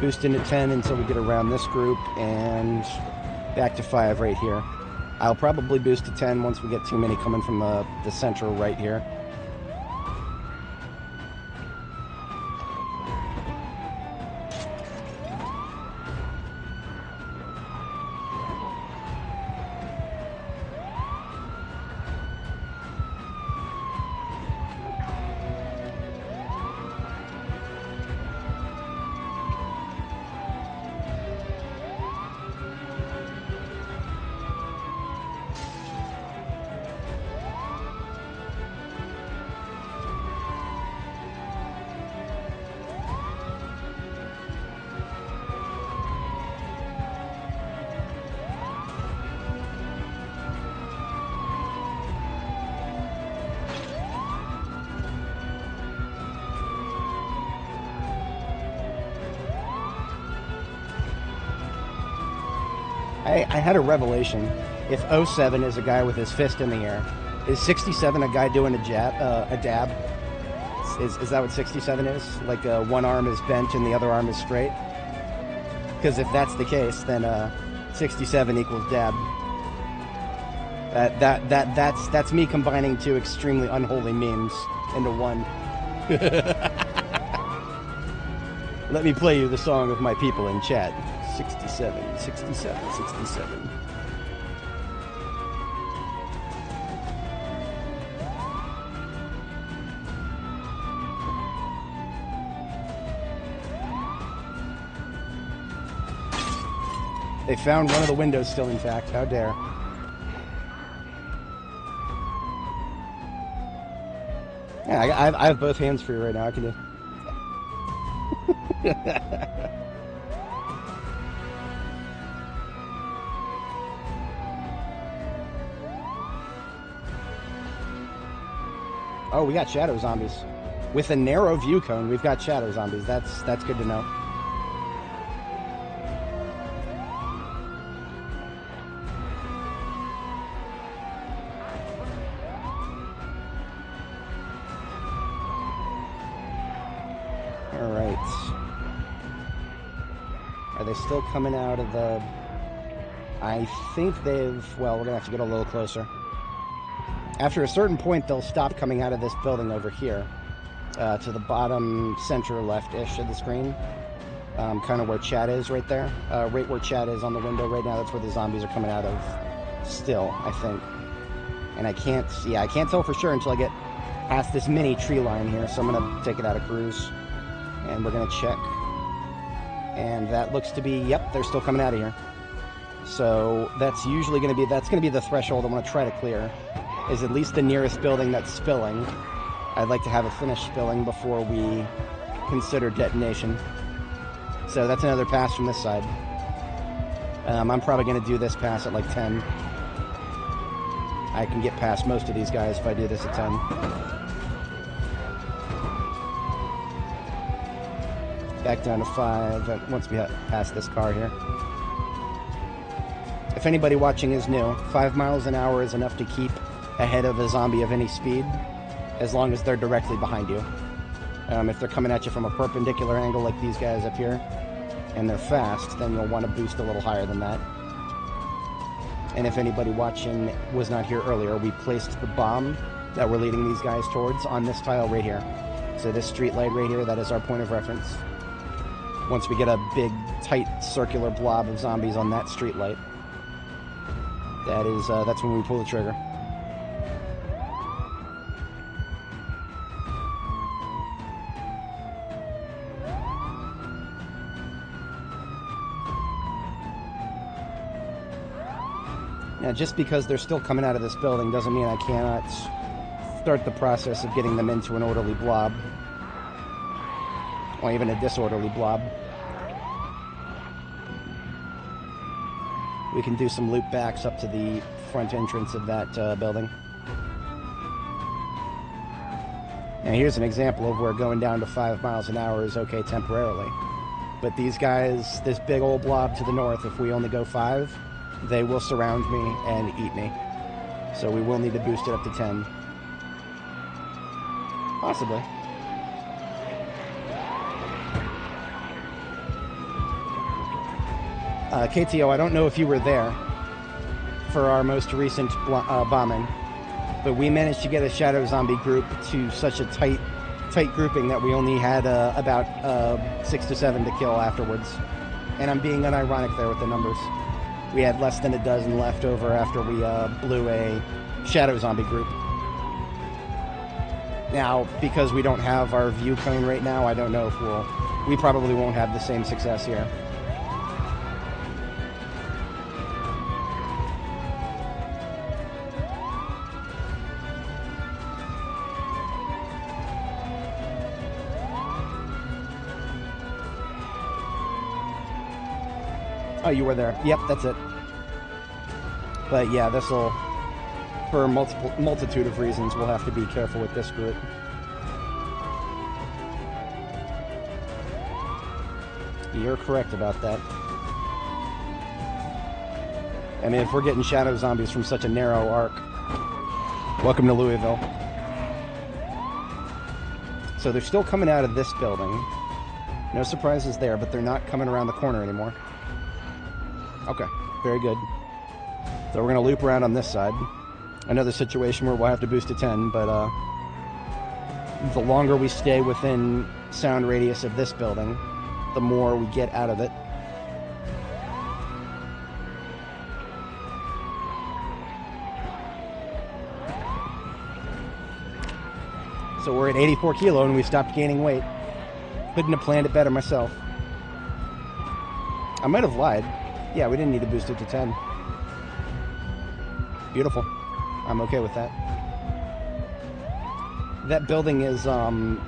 Boosting at 10 until we get around this group, and back to 5 right here. I'll probably boost to 10 once we get too many coming from the central right here. I had a revelation. If 07 is a guy with his fist in the air, is 67 a guy doing a dab? Is that what 67 is? Like one arm is bent and the other arm is straight? Because if that's the case, then 67 equals dab. That's me combining two extremely unholy memes into one. Let me play you the song of my people in chat. 67, 67, 67. They found one of the windows still intact. How dare. Yeah, I have both hands free right now. I can do. Oh, we got shadow zombies. With a narrow view cone, we've got shadow zombies. That's good to know. All right. Are they still coming out of the I think they've... Well, we're going to have to get a little closer. After a certain point, they'll stop coming out of this building over here. To the bottom center left-ish of the screen. Kind of where chat is right there. Right where chat is on the window right now, that's where the zombies are coming out of still, I think. And I can't tell for sure until I get past this mini tree line here, so I'm going to take it out of cruise. And we're going to check. And that looks to be, yep, they're still coming out of here. So that's usually going to be the threshold I'm going to try to clear, is at least the nearest building that's spilling. I'd like to have it finished spilling before we consider detonation. So that's another pass from this side. I'm probably going to do this pass at like 10. I can get past most of these guys if I do this at 10. Back down to 5 once we pass this car here. If anybody watching is new, 5 miles an hour is enough to keep ahead of a zombie of any speed, as long as they're directly behind you. If they're coming at you from a perpendicular angle like these guys up here, and they're fast, then you'll want to boost a little higher than that. And if anybody watching was not here earlier, we placed the bomb that we're leading these guys towards on this tile right here. So this street light right here, that is our point of reference. Once we get a big, tight, circular blob of zombies on that street light, that's when we pull the trigger. Now, just because they're still coming out of this building doesn't mean I cannot start the process of getting them into an orderly blob. Or even a disorderly blob. We can do some loop backs up to the front entrance of that building. Now, here's an example of where going down to 5 miles an hour is okay temporarily. But these guys, this big old blob to the north, if we only go 5... they will surround me and eat me. So we will need to boost it up to 10. Possibly. KTO, I don't know if you were there for our most recent bombing, but we managed to get a shadow zombie group to such a tight grouping that we only had about 6 to 7 to kill afterwards. And I'm being unironic there with the numbers. We had less than a dozen left over after we blew a shadow zombie group. Now, because we don't have our view cone right now, I don't know if we probably won't have the same success here. Oh, you were there. Yep, that's it. But yeah, this'll, for a multitude of reasons, we'll have to be careful with this group. You're correct about that. I mean, if we're getting shadow zombies from such a narrow arc, welcome to Louisville. So they're still coming out of this building. No surprises there, but they're not coming around the corner anymore. Okay, very good. So we're going to loop around on this side. Another situation where we'll have to boost to 10, but the longer we stay within sound radius of this building, the more we get out of it. So we're at 84 kilo and we stopped gaining weight. Couldn't have planned it better myself. I might have lied. Yeah, we didn't need to boost it to 10. Beautiful. I'm okay with that. That building is,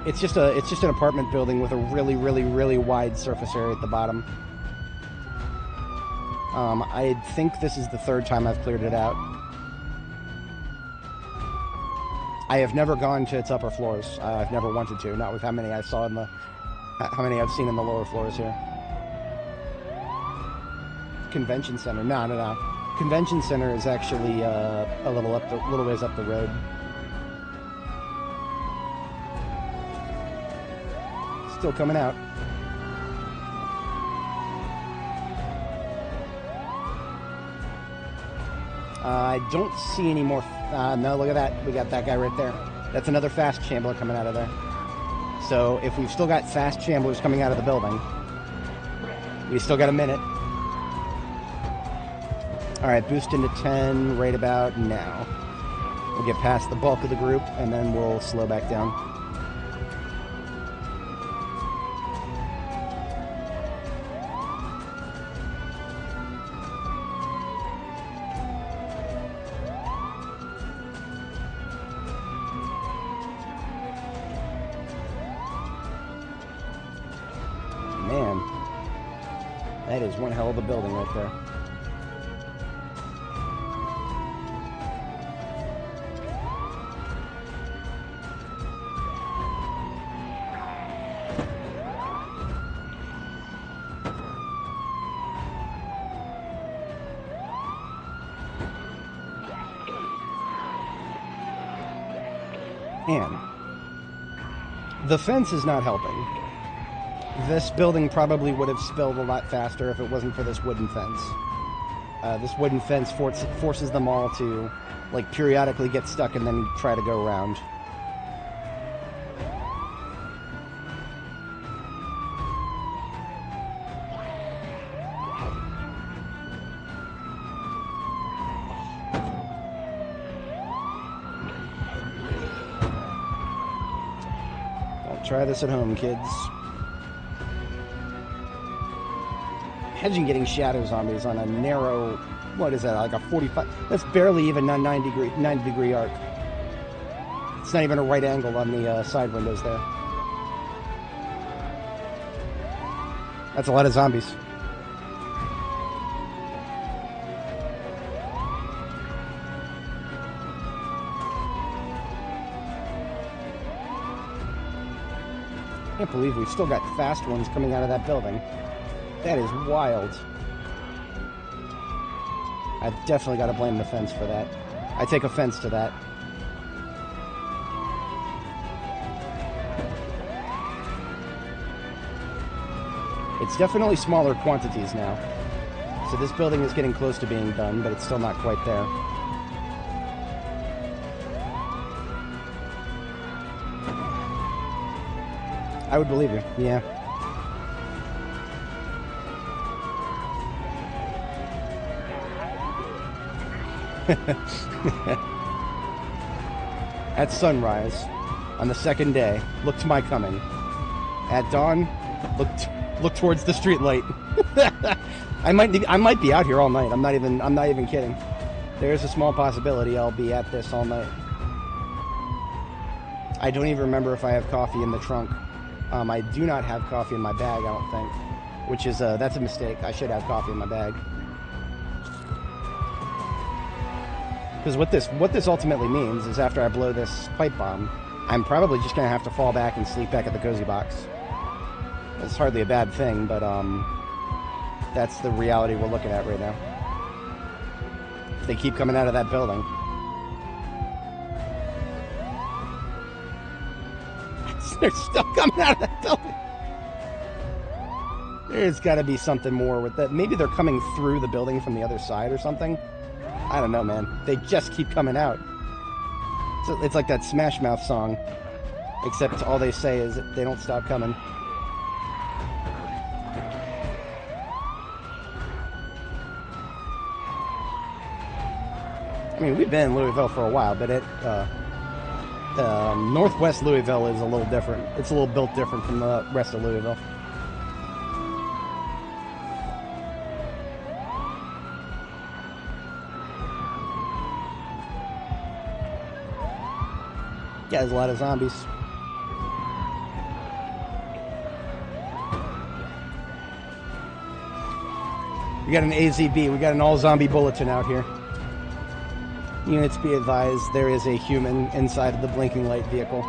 it's just an apartment building with a really, really, really wide surface area at the bottom. I think this is the 3rd time I've cleared it out. I have never gone to its upper floors. I've never wanted to, not with how many I saw in how many I've seen in the lower floors here. Convention Center. No. Convention Center is actually a little ways up the road. Still coming out. I don't see any more. No, look at that. We got that guy right there. That's another fast shambler coming out of there. So if we've still got fast shamblers coming out of the building, we still got a minute. All right, boost into 10 right about now. We'll get past the bulk of the group, and then we'll slow back down. Man, that is one hell of a building right there. Man, the fence is not helping. This building probably would have spilled a lot faster if it wasn't for this wooden fence. This wooden fence forces them all to, like, periodically get stuck and then try to go around. Don't try this at home, kids. Imagine getting shadow zombies on a narrow, what is that, like a 45, that's barely even a 90 degree arc. It's not even a right angle on the side windows there. That's a lot of zombies. I can't believe we've still got fast ones coming out of that building. That is wild. I've definitely got to blame the fence for that. I take offense to that. It's definitely smaller quantities now. So this building is getting close to being done, but it's still not quite there. I would believe you, yeah. At sunrise, on the second day, look to my coming. At dawn, look towards the street light. I might be out here all night. I'm not even kidding. There's a small possibility I'll be at this all night. I don't even remember if I have coffee in the trunk. I do not have coffee in my bag, I don't think. Which is, that's a mistake. I should have coffee in my bag. Because what this ultimately means is after I blow this pipe bomb, I'm probably just going to have to fall back and sleep back at the cozy box. It's hardly a bad thing, but that's the reality we're looking at right now. If they keep coming out of that building. They're still coming out of that building. There's got to be something more with that. Maybe they're coming through the building from the other side or something. I don't know, man. They just keep coming out. So it's like that Smash Mouth song, except all they say is that they don't stop coming. I mean, we've been in Louisville for a while, but Northwest Louisville is a little different. It's a little built different from the rest of Louisville. Yeah, there's a lot of zombies. We got an AZB. We got an all-zombie bulletin out here. Units be advised, there is a human inside of the blinking light vehicle.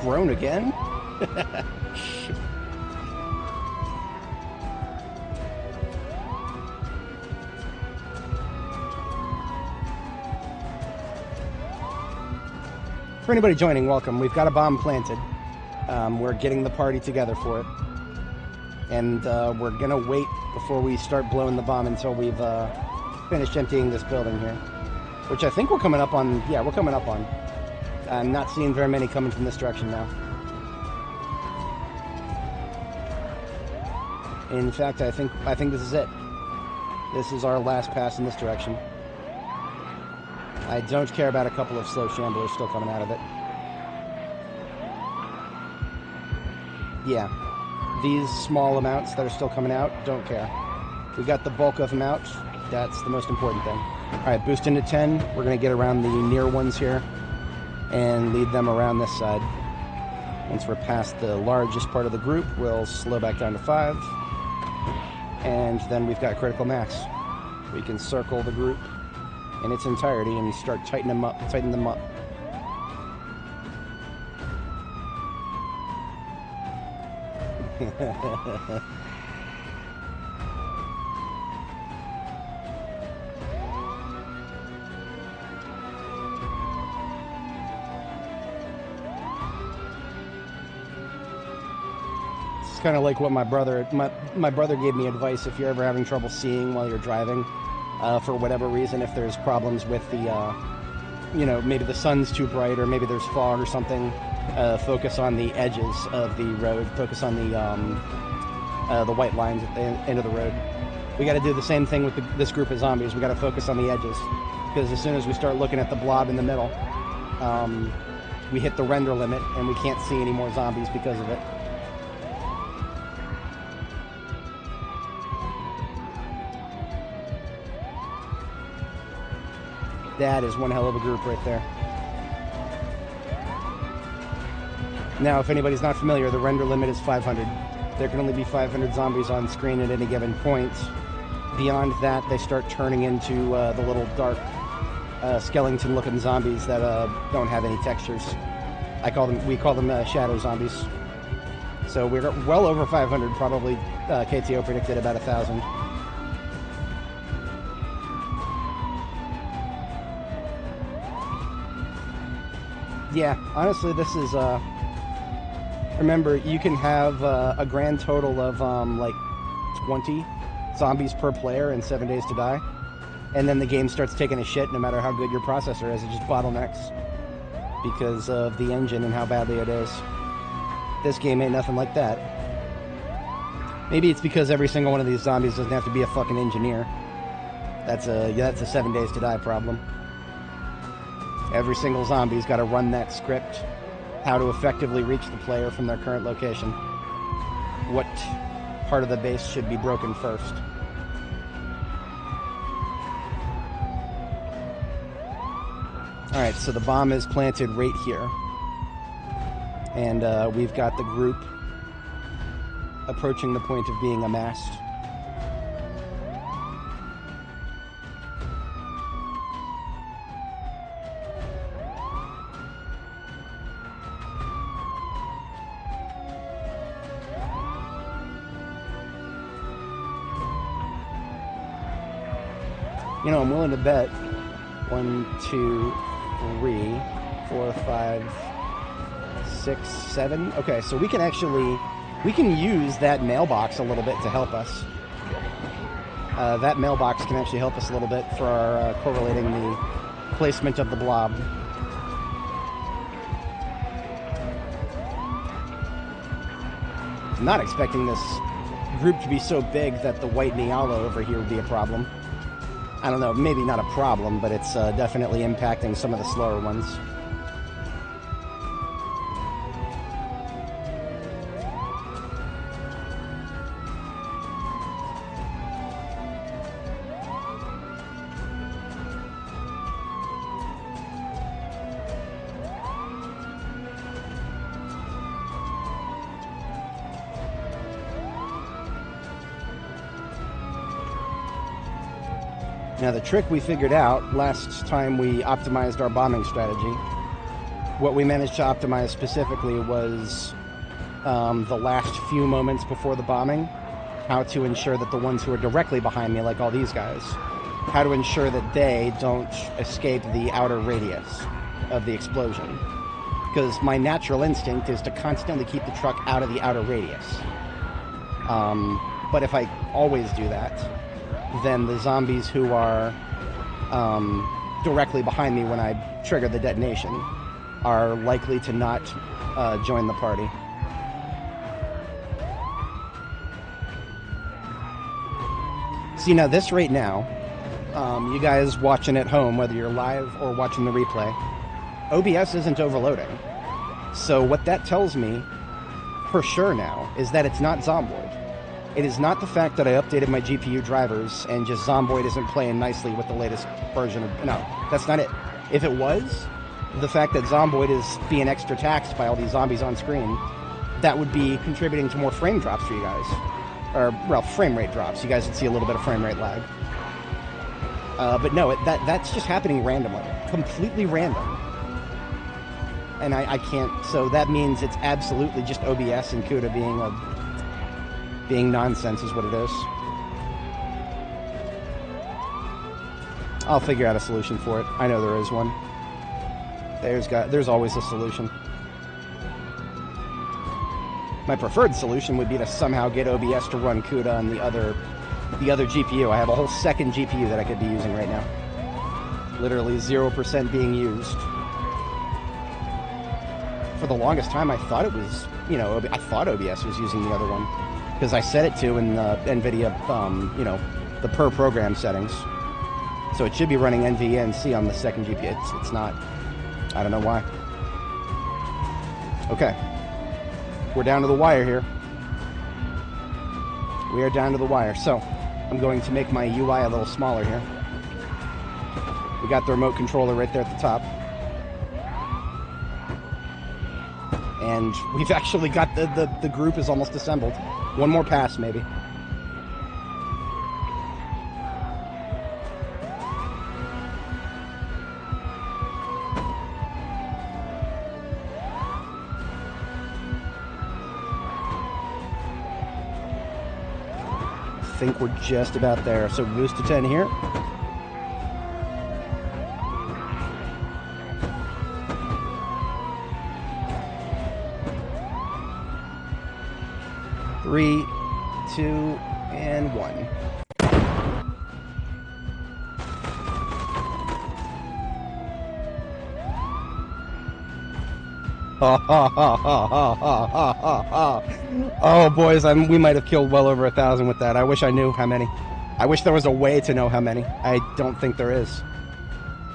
Grown again? For anybody joining, welcome. We've got a bomb planted. We're getting the party together for it. And we're going to wait before we start blowing the bomb until we've finished emptying this building here. Which I think we're coming up on. Yeah, we're coming up on. I'm not seeing very many coming from this direction now. In fact, I think this is it. This is our last pass in this direction. I don't care about a couple of slow shamblers still coming out of it. Yeah. These small amounts that are still coming out, don't care. We got the bulk of them out. That's the most important thing. Alright, boost into 10. We're going to get around the near ones here and lead them around this side. Once we're past the largest part of the group, we'll slow back down to 5. And then we've got critical mass. We can circle the group in its entirety and start tightening them up. It's kind of like what my brother gave me advice if you're ever having trouble seeing while you're driving, for whatever reason, if there's problems with the, maybe the sun's too bright or maybe there's fog or something, focus on the edges of the road, focus on the white lines at the end of the road. We got to do the same thing with this group of zombies. We got to focus on the edges, because as soon as we start looking at the blob in the middle, we hit the render limit and we can't see any more zombies because of it. That is one hell of a group right there. Now, if anybody's not familiar, the render limit is 500. There can only be 500 zombies on screen at any given point. Beyond that, they start turning into the little dark skeleton-looking zombies that don't have any textures. We call them shadow zombies. So we're well over 500. Probably KTO predicted about 1,000. Yeah, honestly, this is, remember, you can have a grand total of, like, 20 zombies per player in 7 Days to Die, and then the game starts taking a shit no matter how good your processor is. It just bottlenecks because of the engine and how badly it is. This game ain't nothing like that. Maybe it's because every single one of these zombies doesn't have to be a fucking engineer. That's a 7 Days to Die problem. Every single zombie's got to run that script, how to effectively reach the player from their current location. What part of the base should be broken first. Alright, so the bomb is planted right here. And we've got the group approaching the point of being amassed. You know, I'm willing to bet 1, 2, 3, 4, 5, 6, 7. Okay, so we can use that mailbox a little bit to help us. That mailbox can actually help us a little bit for our correlating the placement of the blob. I'm not expecting this group to be so big that the white Nialo over here would be a problem. I don't know, maybe not a problem, but it's definitely impacting some of the slower ones. Now, the trick we figured out last time we optimized our bombing strategy, what we managed to optimize specifically was the last few moments before the bombing, how to ensure that the ones who are directly behind me, like all these guys, how to ensure that they don't escape the outer radius of the explosion. Because my natural instinct is to constantly keep the truck out of the outer radius. But if I always do that, then the zombies who are directly behind me when I trigger the detonation are likely to not join the party. See, now this right now, you guys watching at home, whether you're live or watching the replay, OBS isn't overloading. So what that tells me for sure now is that it's not Zomboid. It is not the fact that I updated my GPU drivers and just Zomboid isn't playing nicely with the latest version of... No, that's not it. If it was, the fact that Zomboid is being extra taxed by all these zombies on screen, that would be contributing to more frame drops for you guys. Or, well, frame rate drops. You guys would see a little bit of frame rate lag. But no, that's just happening randomly. Completely random. And I can't... So that means it's absolutely just OBS and CUDA being nonsense is what it is. I'll figure out a solution for it. I know there is one. There's always a solution. My preferred solution would be to somehow get OBS to run CUDA on the other GPU. I have a whole second GPU that I could be using right now. Literally 0% being used. For the longest time, I thought it was, I thought OBS was using the other one. Because I set it to in the NVIDIA, the per program settings. So it should be running NVNC on the second GPU. It's not. I don't know why. Okay. We're down to the wire here. We are down to the wire. So I'm going to make my UI a little smaller here. We got the remote controller right there at the top. And we've actually got the group is almost assembled. One more pass, maybe. I think we're just about there. So boost to 10 here. Three, 2, and 1. Oh, boys, we might have killed well over 1,000 with that. I wish I knew how many. I wish there was a way to know how many. I don't think there is.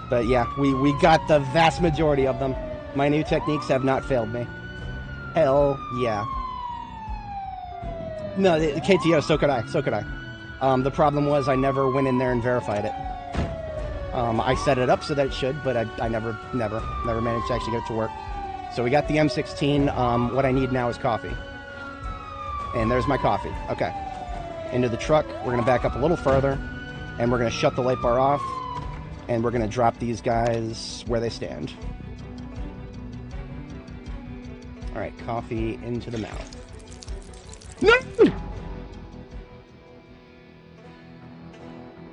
But yeah, we got the vast majority of them. My new techniques have not failed me. Hell yeah. No, KTO, so could I. The problem was I never went in there and verified it. I set it up so that it should, but I never managed to actually get it to work. So we got the M16. What I need now is coffee. And there's my coffee. Okay. Into the truck. We're going to back up a little further. And we're going to shut the light bar off. And we're going to drop these guys where they stand. Alright, coffee into the mouth. No!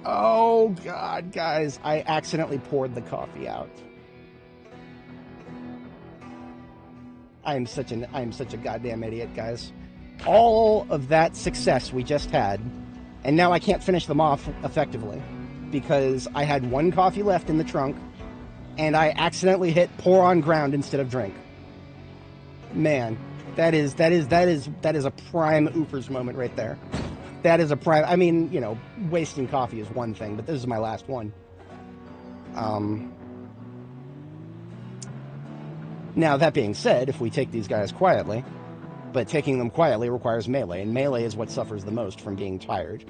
Oh, God, guys. I accidentally poured the coffee out. I am such a goddamn idiot, guys. All of that success we just had, and now I can't finish them off effectively because I had one coffee left in the trunk, and I accidentally hit pour on ground instead of drink. Man, that is a prime oofers moment right there. That is a prime. I mean, wasting coffee is one thing, but this is my last one. Now, that being said, if we take these guys quietly, but taking them quietly requires melee, and melee is what suffers the most from being tired.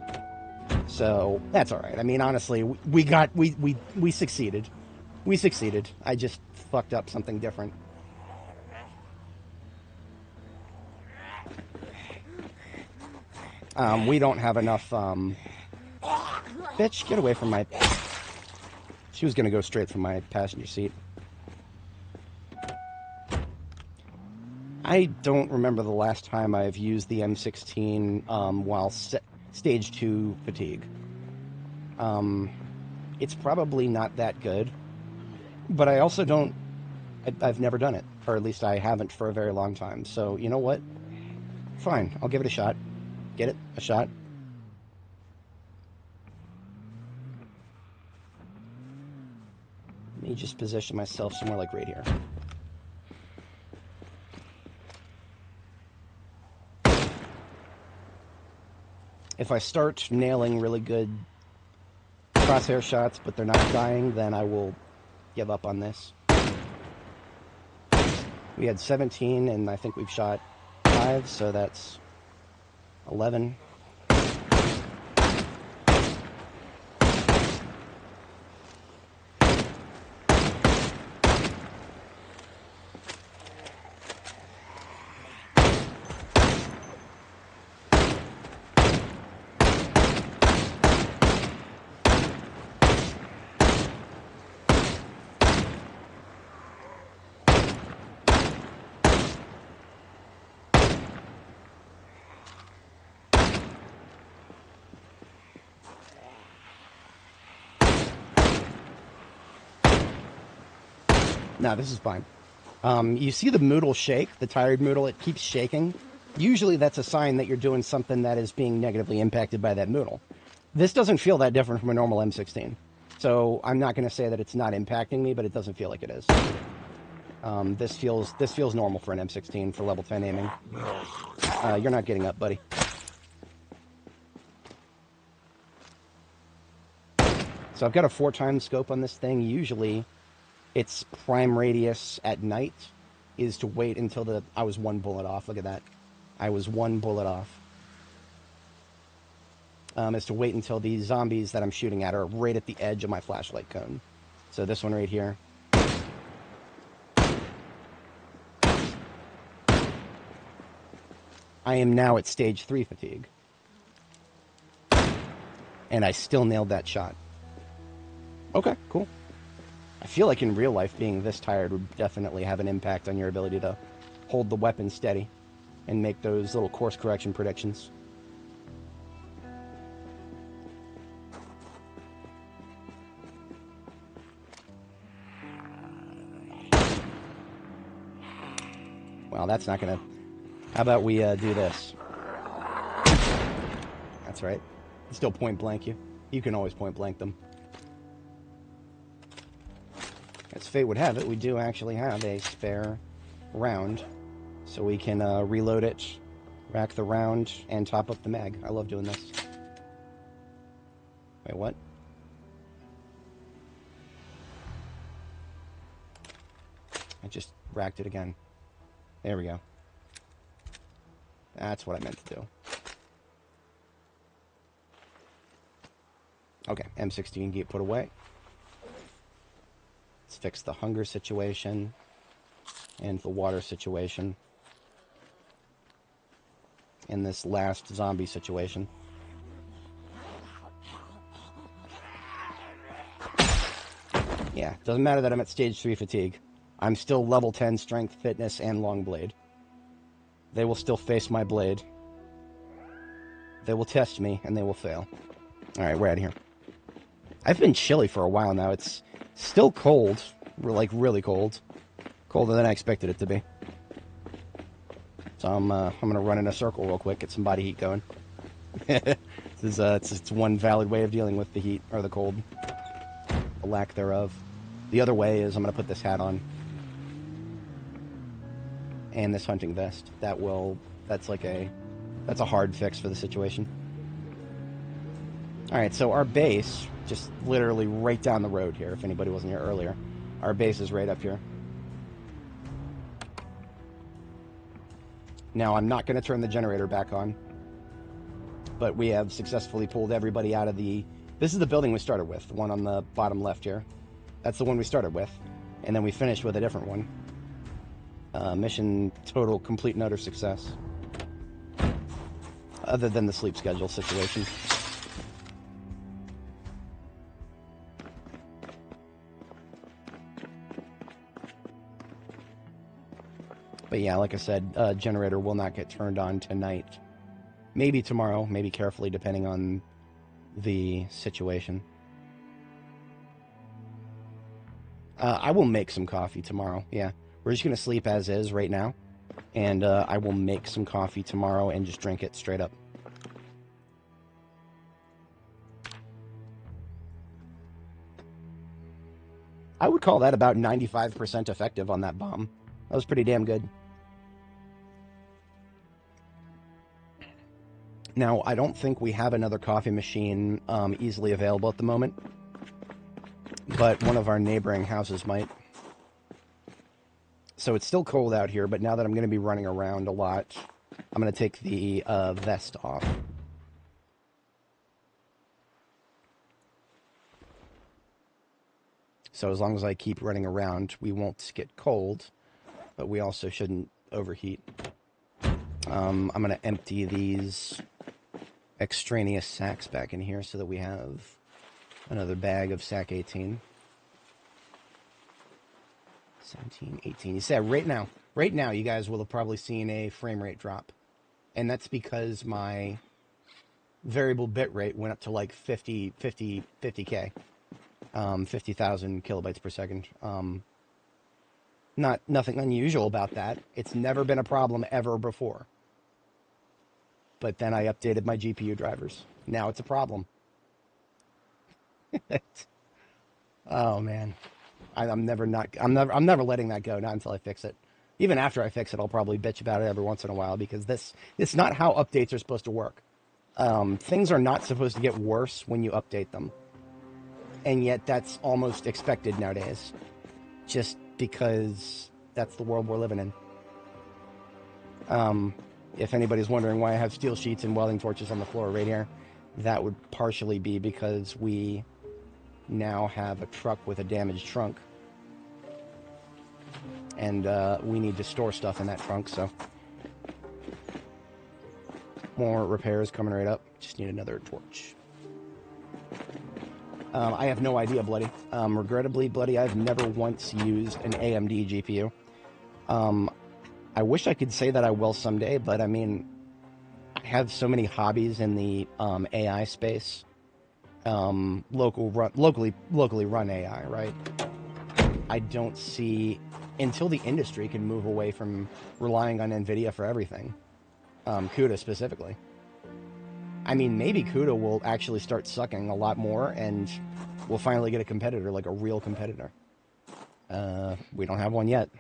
So, that's alright. I mean, honestly, we succeeded. We succeeded. I just fucked up something different. We don't have enough, Bitch, get away from my... She was gonna go straight from my passenger seat. I don't remember the last time I've used the M16 while stage 2 fatigue. It's probably not that good, but I also don't... I've never done it, or at least I haven't for a very long time. So, you know what? Fine, I'll give it a shot. Get A shot. Let me just position myself somewhere like right here. If I start nailing really good crosshair shots, but they're not dying, then I will give up on this. We had 17, and I think we've shot 5, so that's 11. No, this is fine. You see the Moodle shake, the tired Moodle, it keeps shaking. Usually that's a sign that you're doing something that is being negatively impacted by that Moodle. This doesn't feel that different from a normal M16. So I'm not going to say that it's not impacting me, but it doesn't feel like it is. This feels normal for an M16 for level 10 aiming. You're not getting up, buddy. So I've got a 4x scope on this thing. Usually its prime radius at night is to wait until I was 1 bullet off. Look at that. I was 1 bullet off. Is to wait until these zombies that I'm shooting at are right at the edge of my flashlight cone. So this one right here. I am now at stage 3 fatigue. And I still nailed that shot. Okay, cool. I feel like in real life being this tired would definitely have an impact on your ability to hold the weapon steady and make those little course correction predictions. Well, that's not gonna... How about we do this? That's right. Still point blank you. You can always point blank them. As fate would have it, we do actually have a spare round, so we can reload it, rack the round, and top up the mag. I love doing this. Wait, what? I just racked it again. There we go. That's what I meant to do. Okay, M16 get put away. Let's fix the hunger situation and the water situation in this last zombie situation. Yeah, doesn't matter that I'm at stage 3 fatigue. I'm still level 10 strength, fitness, and long blade. They will still face my blade. They will test me, and they will fail. Alright, we're out of here. I've been chilly for a while now. It's still cold. Like, really cold. Colder than I expected it to be. So I'm going to run in a circle real quick, get some body heat going. It's one valid way of dealing with the heat, or the cold. The lack thereof. The other way is I'm going to put this hat on. And this hunting vest. That's a hard fix for the situation. Alright, so our base, just literally right down the road here, if anybody wasn't here earlier. Our base is right up here. Now, I'm not going to turn the generator back on, but we have successfully pulled everybody out of the... This is the building we started with, the one on the bottom left here. That's the one we started with, and then we finished with a different one. Mission total, complete and utter success. Other than the sleep schedule situation. But yeah, like I said, generator will not get turned on tonight. Maybe tomorrow, maybe carefully, depending on the situation. I will make some coffee tomorrow, yeah. We're just going to sleep as is right now. And I will make some coffee tomorrow and just drink it straight up. I would call that about 95% effective on that bomb. That was pretty damn good. Now, I don't think we have another coffee machine easily available at the moment, but one of our neighboring houses might. So it's still cold out here, but now that I'm going to be running around a lot, I'm going to take the vest off. So as long as I keep running around, we won't get cold, but we also shouldn't overheat. I'm going to empty these extraneous sacks back in here so that we have another bag of sack 18. 17, 18. You said right now, you guys will have probably seen a frame rate drop. And that's because my variable bit rate went up to like 50K. 50,000 kilobytes per second. Nothing unusual about that. It's never been a problem ever before. But then I updated my GPU drivers. Now it's a problem. Oh man, I'm never letting that go. Not until I fix it. Even after I fix it, I'll probably bitch about it every once in a while because it's not how updates are supposed to work. Things are not supposed to get worse when you update them. And yet that's almost expected nowadays, just because that's the world we're living in. If anybody's wondering why I have steel sheets and welding torches on the floor right here, that would partially be because we now have a truck with a damaged trunk. And we need to store stuff in that trunk, so. More repairs coming right up. Just need another torch. I have no idea, Bloody. Regrettably, Bloody, I've never once used an AMD GPU. I wish I could say that I will someday, but I mean, I have so many hobbies in the AI space. Locally run AI, right? I don't see, until the industry can move away from relying on NVIDIA for everything. CUDA specifically. I mean, maybe CUDA will actually start sucking a lot more, and we'll finally get a competitor, like a real competitor. We don't have one yet.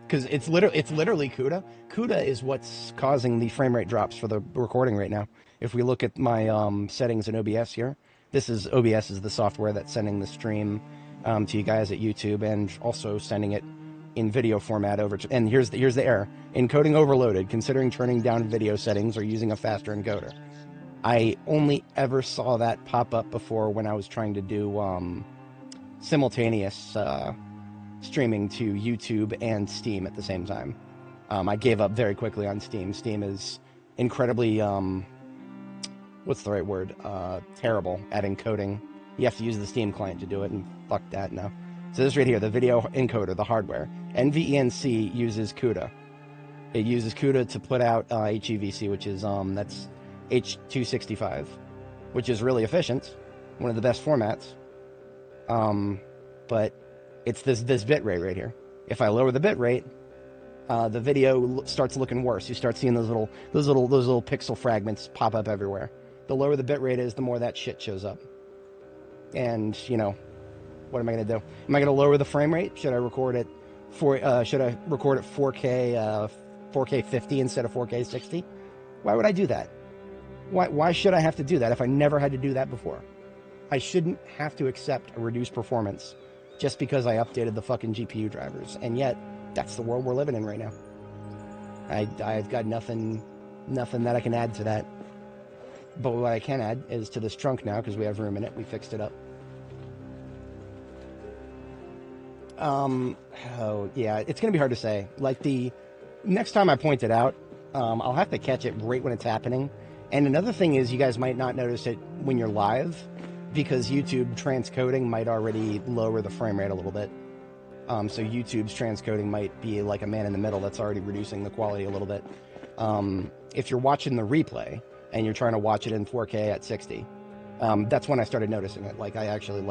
Because it's literally CUDA. CUDA is what's causing the frame rate drops for the recording right now. If we look at my settings in OBS here, OBS is the software that's sending the stream to you guys at YouTube, and also sending it in video format over to, and here's the error. Encoding overloaded, considering turning down video settings or using a faster encoder. I only ever saw that pop up before when I was trying to do simultaneous streaming to YouTube and Steam at the same time. I gave up very quickly on Steam. Steam is incredibly, what's the right word? Terrible at encoding. You have to use the Steam client to do it, and fuck that now. So this right here, the video encoder, the hardware. NVENC uses CUDA. It uses CUDA to put out HEVC, which is, that's H265, which is really efficient. One of the best formats. But it's this bit rate right here. If I lower the bit rate, the video starts looking worse. You start seeing those little pixel fragments pop up everywhere. The lower the bit rate is, the more that shit shows up. And, you know, what am I going to do? Am I going to lower the frame rate? Should I record at 4K 50 instead of 4K 60? Why would I do that? Why should I have to do that if I never had to do that before? I shouldn't have to accept a reduced performance just because I updated the fucking GPU drivers. And yet, that's the world we're living in right now. I've got nothing that I can add to that. But what I can add is to this trunk now, because we have room in it. We fixed it up. Oh, yeah, it's going to be hard to say. Like, the next time I point it out, I'll have to catch it right when it's happening. And another thing is, you guys might not notice it when you're live, because YouTube transcoding might already lower the frame rate a little bit. So YouTube's transcoding might be like a man in the middle that's already reducing the quality a little bit. If you're watching the replay and you're trying to watch it in 4K at 60, that's when I started noticing it. Like, I actually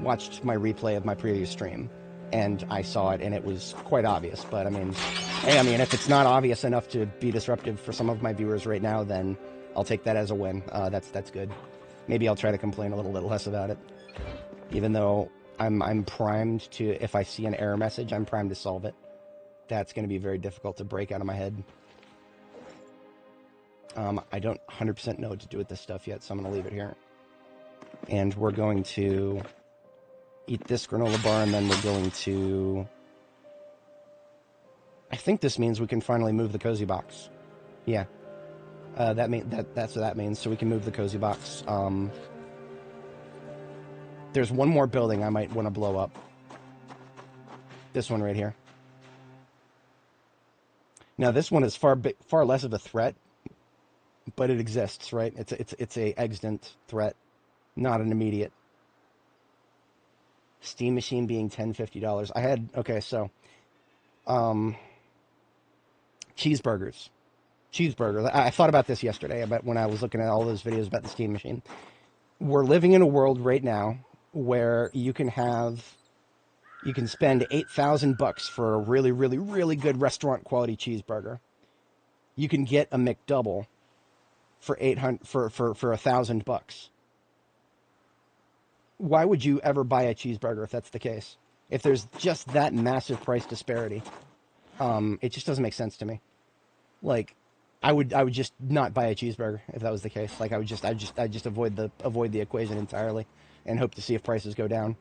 watched my replay of my previous stream, and I saw it, and it was quite obvious. But I mean, if it's not obvious enough to be disruptive for some of my viewers right now, then I'll take that as a win. That's good. Maybe I'll try to complain a little less about it, even though I'm primed to, if I see an error message, I'm primed to solve it. That's going to be very difficult to break out of my head. I don't 100% know what to do with this stuff yet, so I'm going to leave it here. And we're going to eat this granola bar, and then we're going to... I think this means we can finally move the cozy box. Yeah. That's what that means, so we can move the cozy box. There's one more building I might want to blow up. This one right here. Now this one is far less of a threat, but it exists, right? It's a extant threat, not an immediate. Steam machine being $10-$50. I had, okay, so cheeseburgers. I thought about this yesterday, about when I was looking at all those videos about the Steam machine. We're living in a world right now where you can spend $8,000 for a really, really, really good restaurant quality cheeseburger. You can get a McDouble for $1,000. Why would you ever buy a cheeseburger if that's the case? If there's just that massive price disparity, it just doesn't make sense to me. Like, I would just not buy a cheeseburger if that was the case. Like, I'd just avoid the equation entirely and hope to see if prices go down.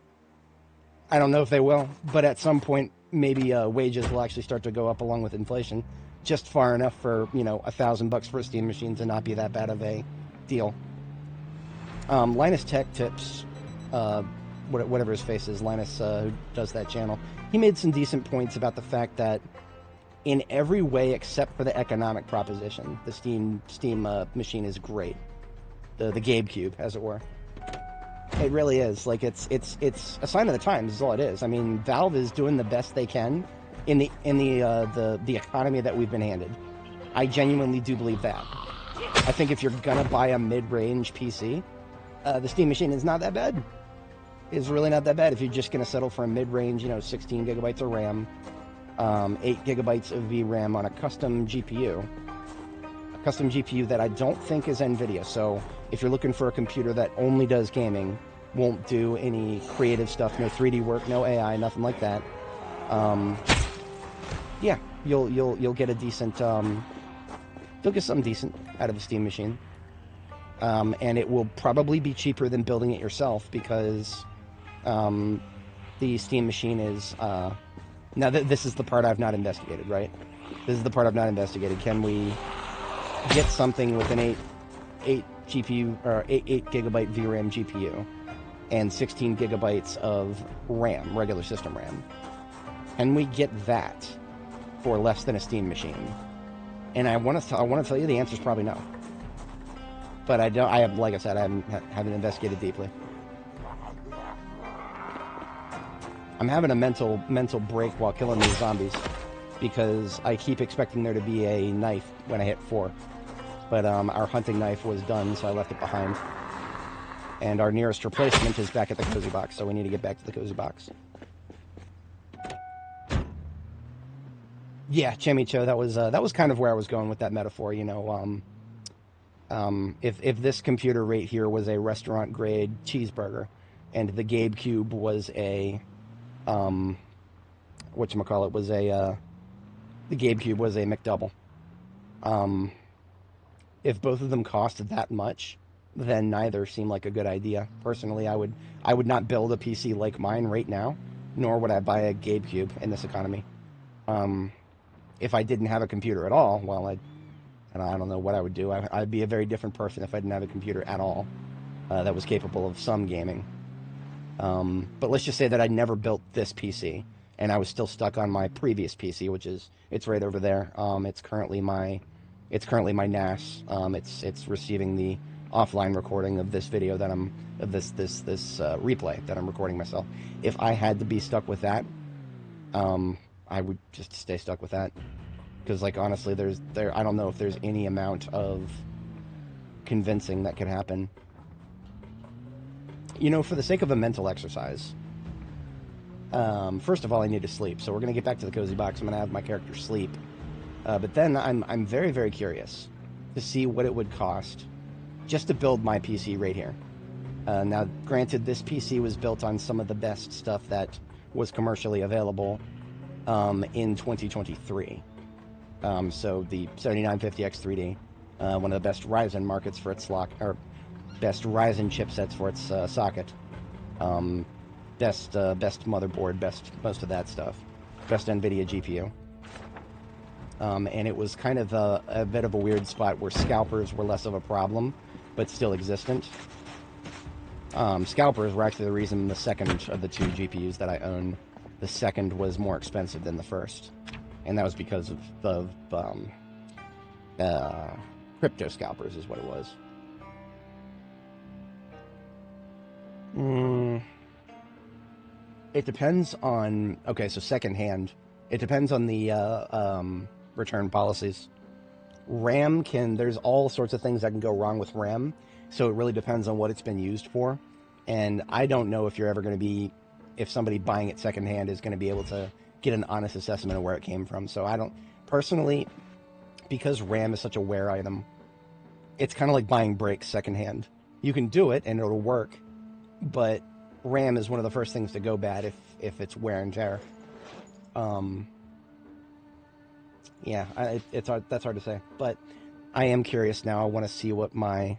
I don't know if they will, but at some point, maybe wages will actually start to go up along with inflation, just far enough for, $1,000 for a Steam machine to not be that bad of a deal. Linus Tech Tips, whatever his face is, Linus, who does that channel, he made some decent points about the fact that in every way except for the economic proposition, the Steam machine is great. The GameCube, as it were. It really is. Like, it's a sign of the times is all it is. I mean, Valve is doing the best they can in the economy that we've been handed. I genuinely do believe that. I think if you're gonna buy a mid-range PC, the Steam machine is not that bad. It's really not that bad if you're just gonna settle for a mid-range, 16 gigabytes of RAM, 8 gigabytes of VRAM on a custom GPU. A custom GPU that I don't think is NVIDIA, so if you're looking for a computer that only does gaming, won't do any creative stuff, no 3D work, no AI, nothing like that, yeah, you'll get a decent, you'll get something decent out of a Steam machine. And it will probably be cheaper than building it yourself because the Steam machine is... now, this is the part I've not investigated, right? This is the part I've not investigated. Can we get something with an 8 GPU, or 8 gigabyte VRAM GPU and 16 gigabytes of RAM, regular system RAM? Can we get that for less than a Steam machine? And I want to tell you the answer is probably no. But like I said, I haven't investigated deeply. I'm having a mental break while killing these zombies because I keep expecting there to be a knife when I hit 4. But our hunting knife was done, so I left it behind. And our nearest replacement is back at the cozy box, so we need to get back to the cozy box. Yeah, Chemicho, that was kind of where I was going with that metaphor, if this computer right here was a restaurant grade cheeseburger and the GameCube was a the GameCube was a McDouble. If both of them cost that much, then neither seem like a good idea. Personally, I would not build a PC like mine right now, nor would I buy a GameCube in this economy. If I didn't have a computer at all, well, I don't know what I would do. I'd be a very different person if I didn't have a computer at all that was capable of some gaming. But let's just say that I never built this PC, and I was still stuck on my previous PC, it's right over there. It's currently my NAS. It's receiving the offline recording of this video that this replay that I'm recording myself. If I had to be stuck with that, I would just stay stuck with that. Because, like, honestly, I don't know if there's any amount of convincing that could happen. For the sake of a mental exercise, first of all, I need to sleep. So we're going to get back to the cozy box. I'm going to have my character sleep. But then I'm very, very curious to see what it would cost just to build my PC right here. Now, granted, this PC was built on some of the best stuff that was commercially available in 2023. So the 7950X3D, one of the best Ryzen markets for its or best Ryzen chipsets for its socket, best motherboard, best most of that stuff, best NVIDIA GPU. And it was kind of a bit of a weird spot where scalpers were less of a problem, but still existent. Scalpers were actually the reason the second of the two GPUs that I own, the second was more expensive than the first. And that was because of crypto scalpers is what it was. It depends on... Okay, so secondhand. It depends on the return policies. RAM can... There's all sorts of things that can go wrong with RAM, so it really depends on what it's been used for. And I don't know if you're ever going to be... If somebody buying it secondhand is going to be able to get an honest assessment of where it came from. So I don't... Personally, because RAM is such a wear item, it's kind of like buying brakes secondhand. You can do it and it'll work, but RAM is one of the first things to go bad if it's wear and tear. Yeah, it's hard, that's hard to say, but I am curious now. I want to see what my...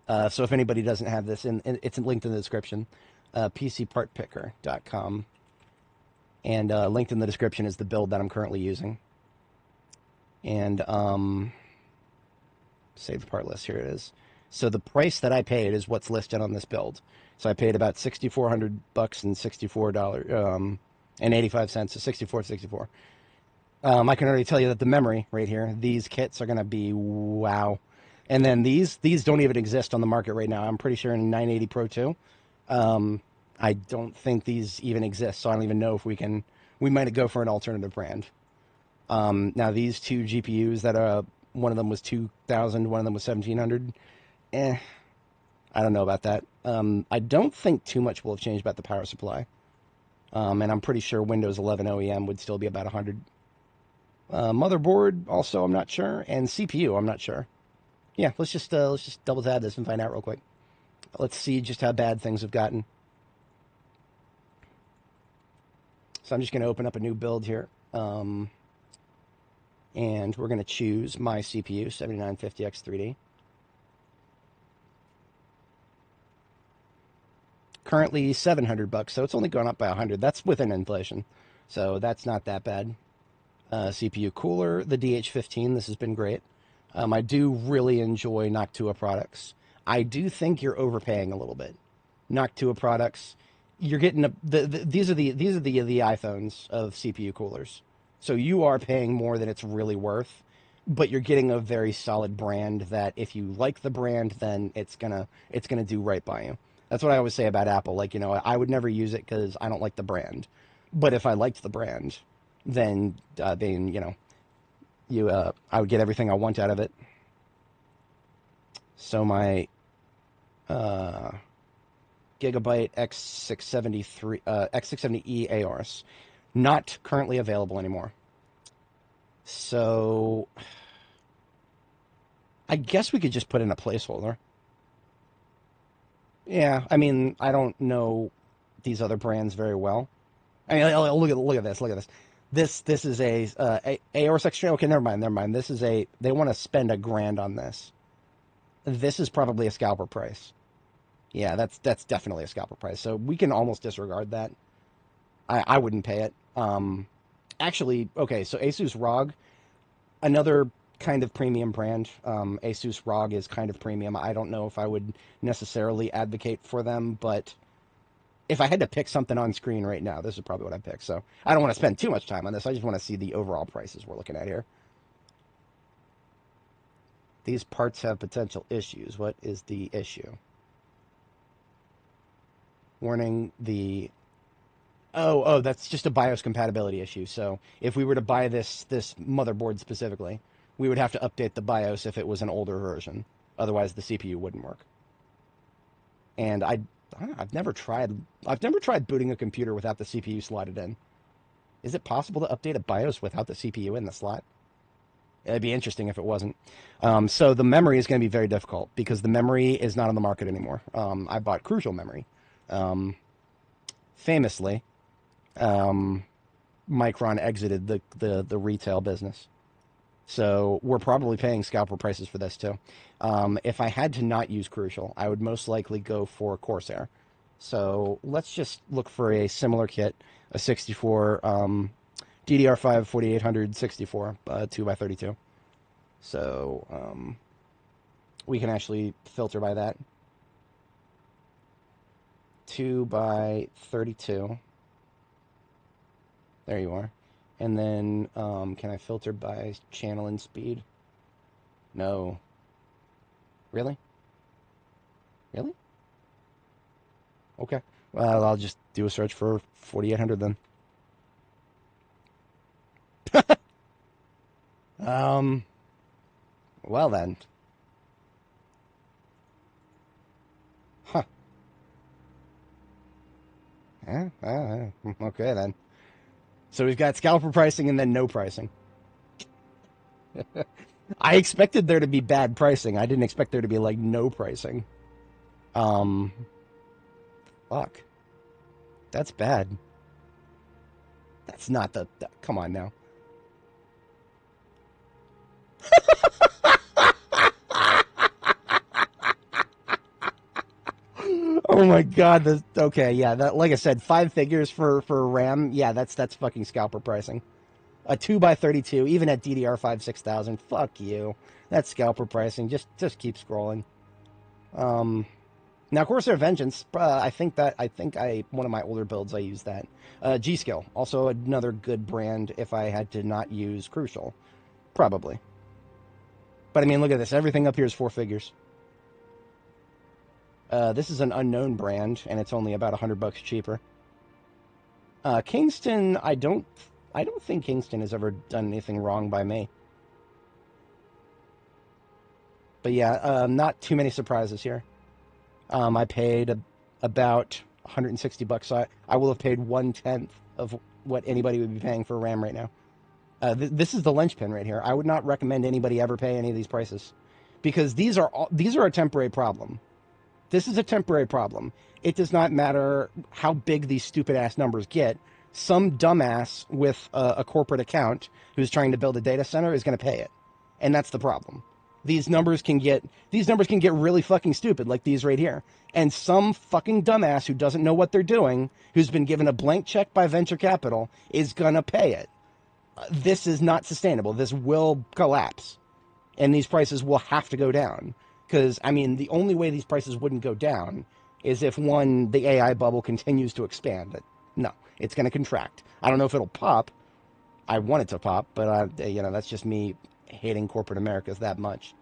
so if anybody doesn't have this, it's linked in the description, pcpartpicker.com, and linked in the description is the build that I'm currently using. And save the part list, here it is. So the price that I paid is what's listed on this build. So I paid about $6,400 and $64 and 85 cents, so 64. I can already tell you that the memory right here, these kits are going to be wow. And then these don't even exist on the market right now. I'm pretty sure in 980 Pro 2. I don't think these even exist, so I don't even know if we might go for an alternative brand. Now these two GPUs that are, one of them was 2,000, one of them was 1,700. I don't know about that. I don't think too much will have changed about the power supply. And I'm pretty sure Windows 11 OEM would still be about 100. Motherboard, also, I'm not sure. And CPU, I'm not sure. Yeah, let's just double tab this and find out real quick. Let's see just how bad things have gotten. So I'm just going to open up a new build here. And we're going to choose my CPU, 7950X3D. Currently $700, so it's only gone up by 100. That's within inflation, so that's not that bad. CPU cooler, the DH15. This has been great. I do really enjoy Noctua products. I do think you're overpaying a little bit. Noctua products, you're getting these are the iPhones of CPU coolers. So you are paying more than it's really worth, but you're getting a very solid brand that if you like the brand, then it's gonna do right by you. That's what I always say about Apple. Like, you know, I would never use it because I don't like the brand. But if I liked the brand, then you know, I would get everything I want out of it. So my Gigabyte X670E ARS, not currently available anymore. So I guess we could just put in a placeholder. Yeah, I mean, I don't know these other brands very well. I mean, look at this. This is a AORS Extreme. Okay, never mind. This is they want to spend $1,000 on this. This is probably a scalper price. Yeah, that's definitely a scalper price. So we can almost disregard that. I wouldn't pay it. Actually, okay, so Asus ROG, another kind of premium brand. Asus ROG is kind of premium. I don't know if I would necessarily advocate for them, but if I had to pick something on screen right now, this is probably what I'd pick. So I don't want to spend too much time on this. I just want to see the overall prices we're looking at here. These parts have potential issues. What is the issue? Warning, the... Oh, that's just a BIOS compatibility issue. So if we were to buy this motherboard specifically, we would have to update the BIOS if it was an older version. Otherwise, the CPU wouldn't work. And I've never tried booting a computer without the CPU slotted in. Is it possible to update a BIOS without the CPU in the slot? It'd be interesting if it wasn't. So the memory is going to be very difficult because the memory is not on the market anymore. I bought Crucial memory. Famously, Micron exited the retail business. So we're probably paying scalper prices for this too. If I had to not use Crucial, I would most likely go for Corsair. So let's just look for a similar kit, a 64 DDR5 4800 64 2x32. So we can actually filter by that. 2x32. There you are. And then can I filter by channel and speed? No. Really? Really? Okay. Well, I'll just do a search for 4800 then. Well then. Huh. Okay then. So we've got scalper pricing and then no pricing. I expected there to be bad pricing. I didn't expect there to be like no pricing. Fuck. That's bad. That's not the come on now. Oh my god, okay, yeah, that like I said, 5 figures for RAM, yeah, that's fucking scalper pricing. A 2x32, even at DDR5 6000, fuck you. That's scalper pricing. Just keep scrolling. Now Corsair Vengeance, I think one of my older builds I used that. G-Skill, also another good brand if I had to not use Crucial. Probably. But I mean, look at this. Everything up here is 4 figures. This is an unknown brand, and it's only about $100 cheaper. Kingston, I don't think Kingston has ever done anything wrong by me. But yeah, not too many surprises here. I paid about $160. I will have paid 1/10 of what anybody would be paying for RAM right now. This is the linchpin right here. I would not recommend anybody ever pay any of these prices because these are a temporary problem. This is a temporary problem. It does not matter how big these stupid-ass numbers get. Some dumbass with a corporate account who's trying to build a data center is going to pay it. And that's the problem. These numbers can get really fucking stupid, like these right here. And some fucking dumbass who doesn't know what they're doing, who's been given a blank check by venture capital, is going to pay it. This is not sustainable. This will collapse. And these prices will have to go down. Because, I mean, the only way these prices wouldn't go down is if, one, the AI bubble continues to expand. No, it's going to contract. I don't know if it'll pop. I want it to pop, but, that's just me hating corporate America that much.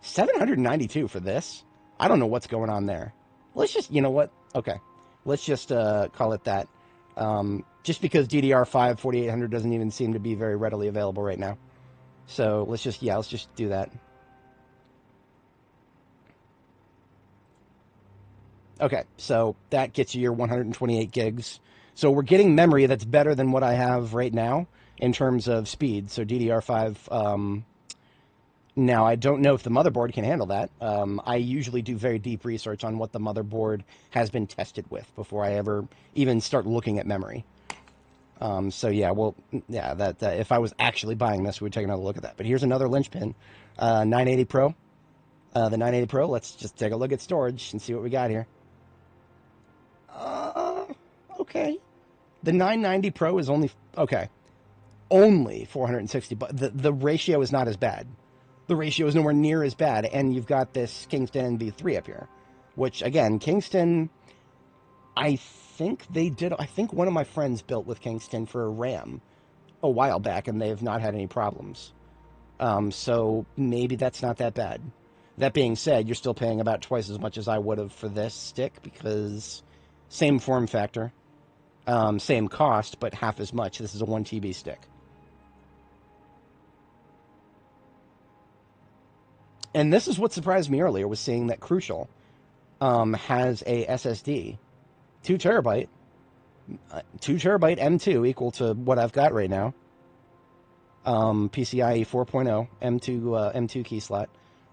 $792 for this? I don't know what's going on there. Let's just, you know what? Okay. Let's just call it that. Just because DDR5 4800 doesn't even seem to be very readily available right now. So let's just do that. Okay, so that gets you your 128 gigs. So we're getting memory that's better than what I have right now in terms of speed. So DDR5, now I don't know if the motherboard can handle that. I usually do very deep research on what the motherboard has been tested with before I ever even start looking at memory. So yeah, that if I was actually buying this, we'd take another look at that. But here's another linchpin, 980 Pro. The 980 Pro, let's just take a look at storage and see what we got here. Okay. The 990 Pro is only 460, but the ratio is not as bad. The ratio is nowhere near as bad, and you've got this Kingston NV3 up here, which, again, Kingston, I think one of my friends built with Kingston for RAM a while back, and they've not had any problems. So maybe that's not that bad. That being said, you're still paying about twice as much as I would have for this stick because same form factor, same cost, but half as much. This is a 1 TB stick. And this is what surprised me earlier, was seeing that Crucial has a SSD, 2 terabyte M2 equal to what I've got right now. PCIe 4.0 M2 key slot.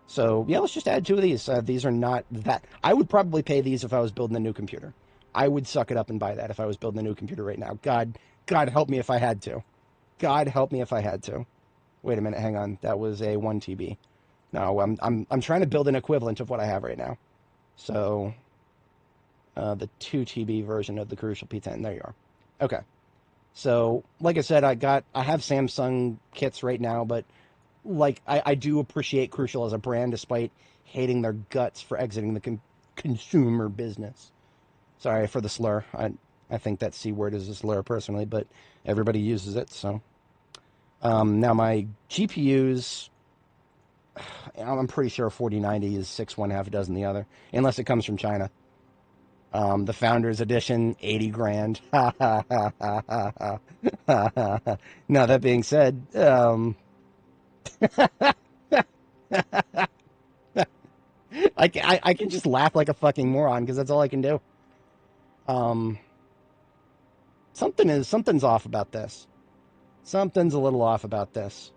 So yeah, let's just add 2 of these. These are not that. I would probably pay these if I was building a new computer. I would suck it up and buy that if I was building a new computer right now. God help me if I had to. God help me if I had to. Wait a minute, hang on. That was a 1 TB. No, I'm trying to build an equivalent of what I have right now. So the 2 TB version of the Crucial P10. There you are. Okay. So, like I said, I have Samsung kits right now, but like I do appreciate Crucial as a brand, despite hating their guts for exiting the consumer business. Sorry for the slur. I think that C word is a slur personally, but everybody uses it. So now my GPUs, I'm pretty sure 4090 is 6 one, half a dozen the other, unless it comes from China. The Founders Edition, 80 grand. Now, that being said, I can just laugh like a fucking moron because that's all I can do. Um, something's off about this. Something's a little off about this.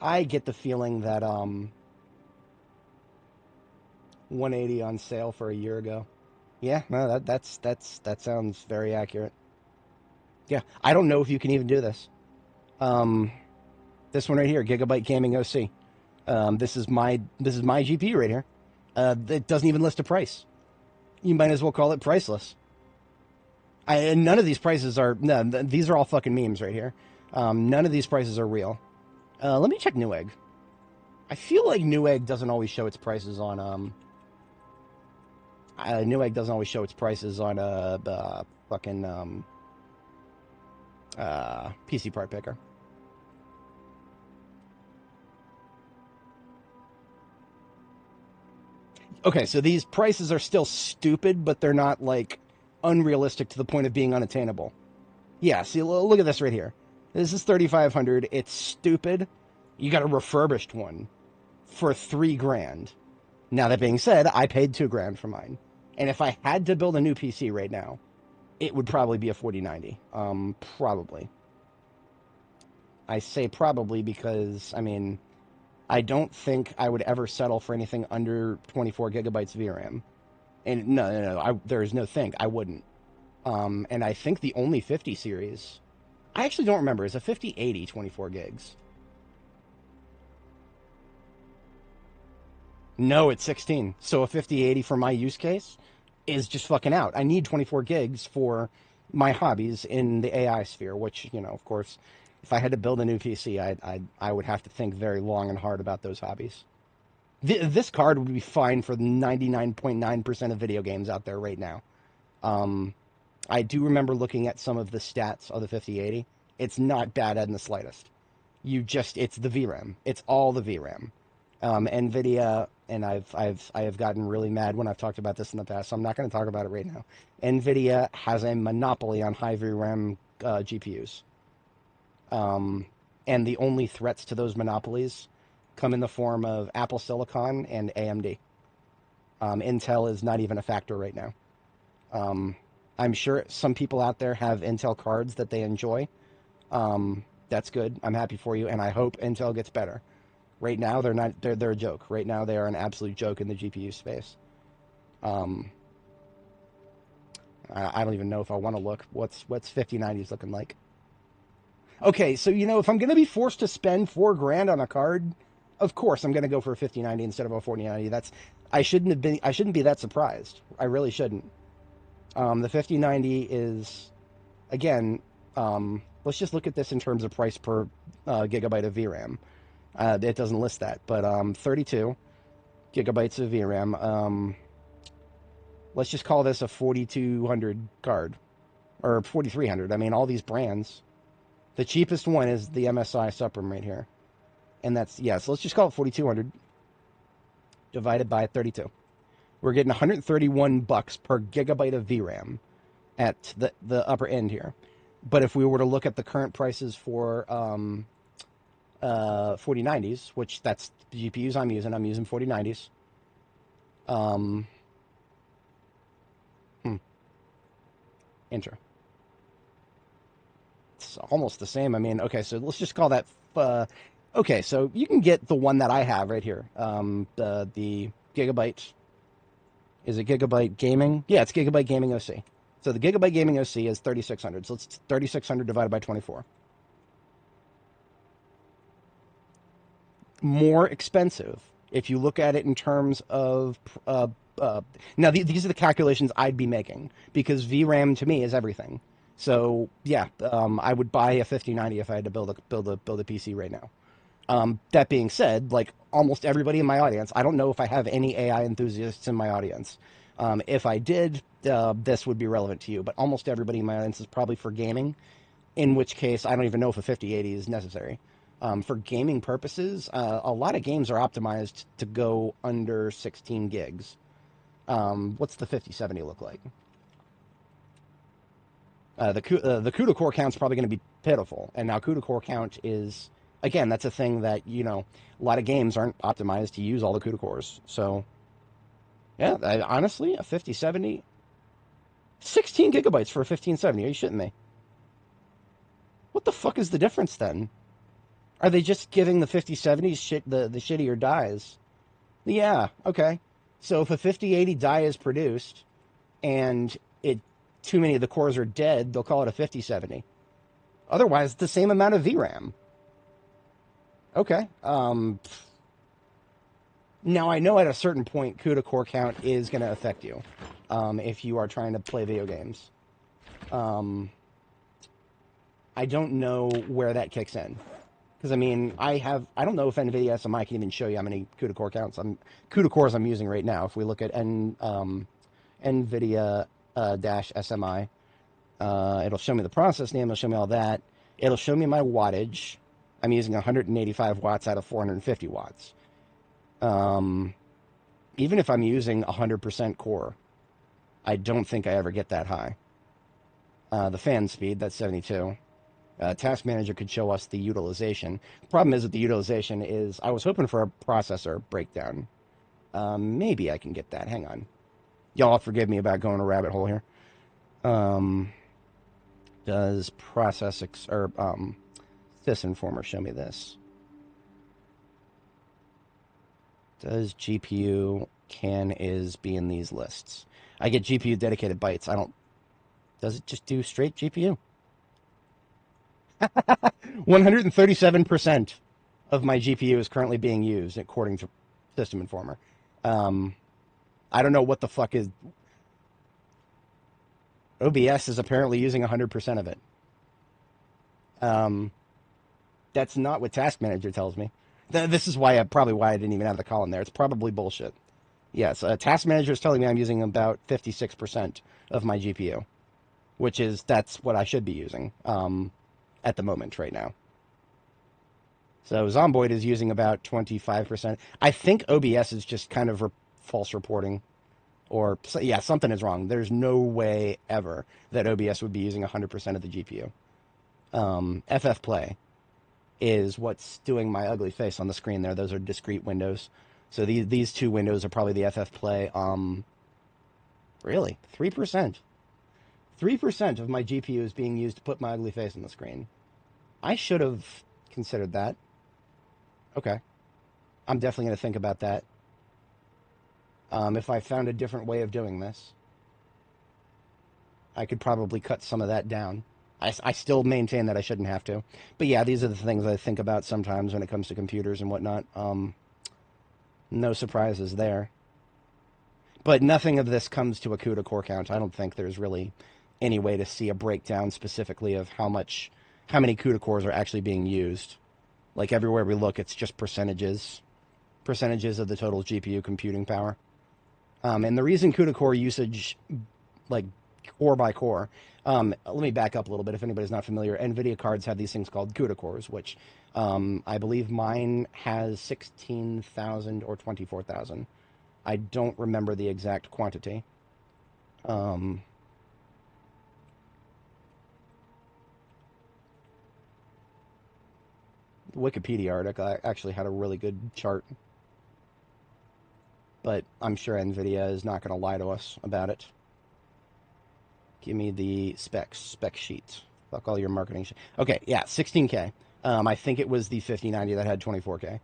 I get the feeling that 180 on sale for a year ago. Yeah, no, that sounds very accurate. Yeah, I don't know if you can even do this. Um, this one right here, Gigabyte Gaming OC. This is my GPU right here. It doesn't even list a price. You might as well call it priceless. And none of these prices are. No, these are all fucking memes right here. None of these prices are real. Let me check Newegg. I feel like Newegg doesn't always show its prices on Newegg doesn't always show its prices on fucking PC part picker. Okay, so these prices are still stupid, but they're not like unrealistic to the point of being unattainable. Yeah, see, look at this right here. This is 3,500. It's stupid. You got a refurbished one for 3 grand. Now that being said, I paid 2 grand for mine, and if I had to build a new PC right now, it would probably be a 4090. Probably. I say probably because I mean I don't think I would ever settle for anything under 24 gigabytes VRAM. And no, there is no think. I wouldn't. And I think the only 50 series, I actually don't remember, is a 5080 24 gigs. No, it's 16. So a 5080 for my use case is just fucking out. I need 24 gigs for my hobbies in the AI sphere, which, of course, if I had to build a new PC, I would have to think very long and hard about those hobbies. This card would be fine for 99.9% of video games out there right now. I do remember looking at some of the stats of the 5080. It's not bad in the slightest. It's the VRAM. It's all the VRAM. NVIDIA, and I have gotten really mad when I've talked about this in the past, so I'm not going to talk about it right now. NVIDIA has a monopoly on high VRAM GPUs. And the only threats to those monopolies come in the form of Apple Silicon and AMD. Intel is not even a factor right now. I'm sure some people out there have Intel cards that they enjoy. That's good. I'm happy for you, and I hope Intel gets better. Right now, they're not. They're a joke. Right now, they are an absolute joke in the GPU space. I don't even know if I want to look. What's 5090s looking like? Okay, so if I'm going to be forced to spend 4 grand on a card, of course I'm going to go for a 5090 instead of a 4090. I shouldn't be that surprised. I really shouldn't. The 5090 is, again, let's just look at this in terms of price per gigabyte of VRAM. It doesn't list that, but 32 gigabytes of VRAM. Let's just call this a 4200 card, or 4300. I mean, all these brands. The cheapest one is the MSI Supreme right here. And so let's just call it 4,200 divided by 32. We're getting 131 bucks per gigabyte of VRAM at the upper end here. But if we were to look at the current prices for 4090s, which that's the GPUs I'm using 4090s. Intro. almost the same. I mean, okay, so let's just call that. Okay, so you can get the one that I have right here. The Gigabyte. Is it Gigabyte Gaming? Yeah, it's Gigabyte Gaming OC. So the Gigabyte Gaming OC is 3600. So it's 3600 divided by 24. More expensive if you look at it in terms of now these are the calculations I'd be making because VRAM to me is everything. So yeah, I would buy a 5090 if I had to build a PC right now. That being said, like almost everybody in my audience, I don't know if I have any AI enthusiasts in my audience. If I did, this would be relevant to you. But almost everybody in my audience is probably for gaming, in which case I don't even know if a 5080 is necessary. For gaming purposes, a lot of games are optimized to go under 16 gigs. What's the 5070 look like? The CUDA core count's probably going to be pitiful. And now CUDA core count is, again, that's a thing that, you know, a lot of games aren't optimized to use all the CUDA cores. So, yeah, honestly, a 5070, 16 gigabytes for a 1570. Are you shitting me? What the fuck is the difference then? Are they just giving the 5070s the shittier dies? Yeah, okay. So if a 5080 die is produced and too many of the cores are dead, they'll call it a 5070. Otherwise, it's the same amount of VRAM. Okay. Now I know at a certain point, CUDA core count is going to affect you if you are trying to play video games. I don't know where that kicks in. Because, I mean, I don't know if NVIDIA SMI can even show you how many CUDA core CUDA cores I'm using right now. If we look at NVIDIA -SMI, it'll show me the process name, it'll show me all that. It'll show me my wattage. I'm using 185 watts out of 450 watts. Even if I'm using 100% core, I don't think I ever get that high. The fan speed, that's 72. Task Manager could show us the utilization. Problem is with the utilization is I was hoping for a processor breakdown. Maybe I can get that. Hang on. Y'all forgive me about going a rabbit hole here. Does SysInformer show me this? Does GPU is be in these lists? I get GPU dedicated bytes. Does it just do straight GPU? 137% of my GPU is currently being used, according to System Informer. I don't know what the fuck is. OBS is apparently using 100% of it. That's not what Task Manager tells me. This is why I didn't even have the column there. It's probably bullshit. Yes, Task Manager is telling me I'm using about 56% of my GPU, that's what I should be using at the moment right now. So Zomboid is using about 25%. I think OBS is just kind of false reporting. Or, yeah, something is wrong. There's no way ever that OBS would be using 100% of the GPU. FF Play is what's doing my ugly face on the screen there. Those are discrete windows. So these two windows are probably the FF Play. Really? 3%. 3% of my GPU is being used to put my ugly face on the screen. I should have considered that. Okay. I'm definitely going to think about that. If I found a different way of doing this, I could probably cut some of that down. I still maintain that I shouldn't have to. But yeah, these are the things I think about sometimes when it comes to computers and whatnot. No surprises there. But nothing of this comes to a CUDA core count. I don't think there's really any way to see a breakdown specifically of how many CUDA cores are actually being used. Like everywhere we look, it's just percentages of the total GPU computing power. And the reason CUDA core usage, like core by core, let me back up a little bit if anybody's not familiar. NVIDIA cards have these things called CUDA cores, which I believe mine has 16,000 or 24,000. I don't remember the exact quantity. The Wikipedia article actually had a really good chart. But I'm sure NVIDIA is not going to lie to us about it. Give me the spec sheet. Fuck all your marketing shit. Okay, yeah, 16K. I think it was the 5090 that had 24K.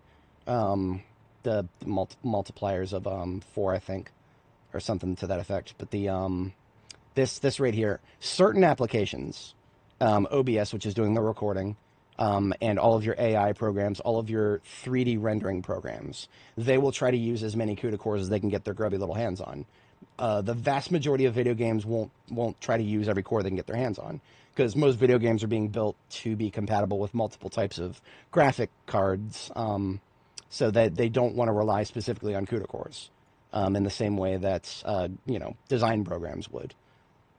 The multipliers of 4, I think, or something to that effect. But the this right here, certain applications, OBS, which is doing the recording, and all of your AI programs, all of your 3D rendering programs, they will try to use as many CUDA cores as they can get their grubby little hands on. The vast majority of video games won't try to use every core they can get their hands on, because most video games are being built to be compatible with multiple types of graphic cards, so that they don't want to rely specifically on CUDA cores, in the same way that design programs would.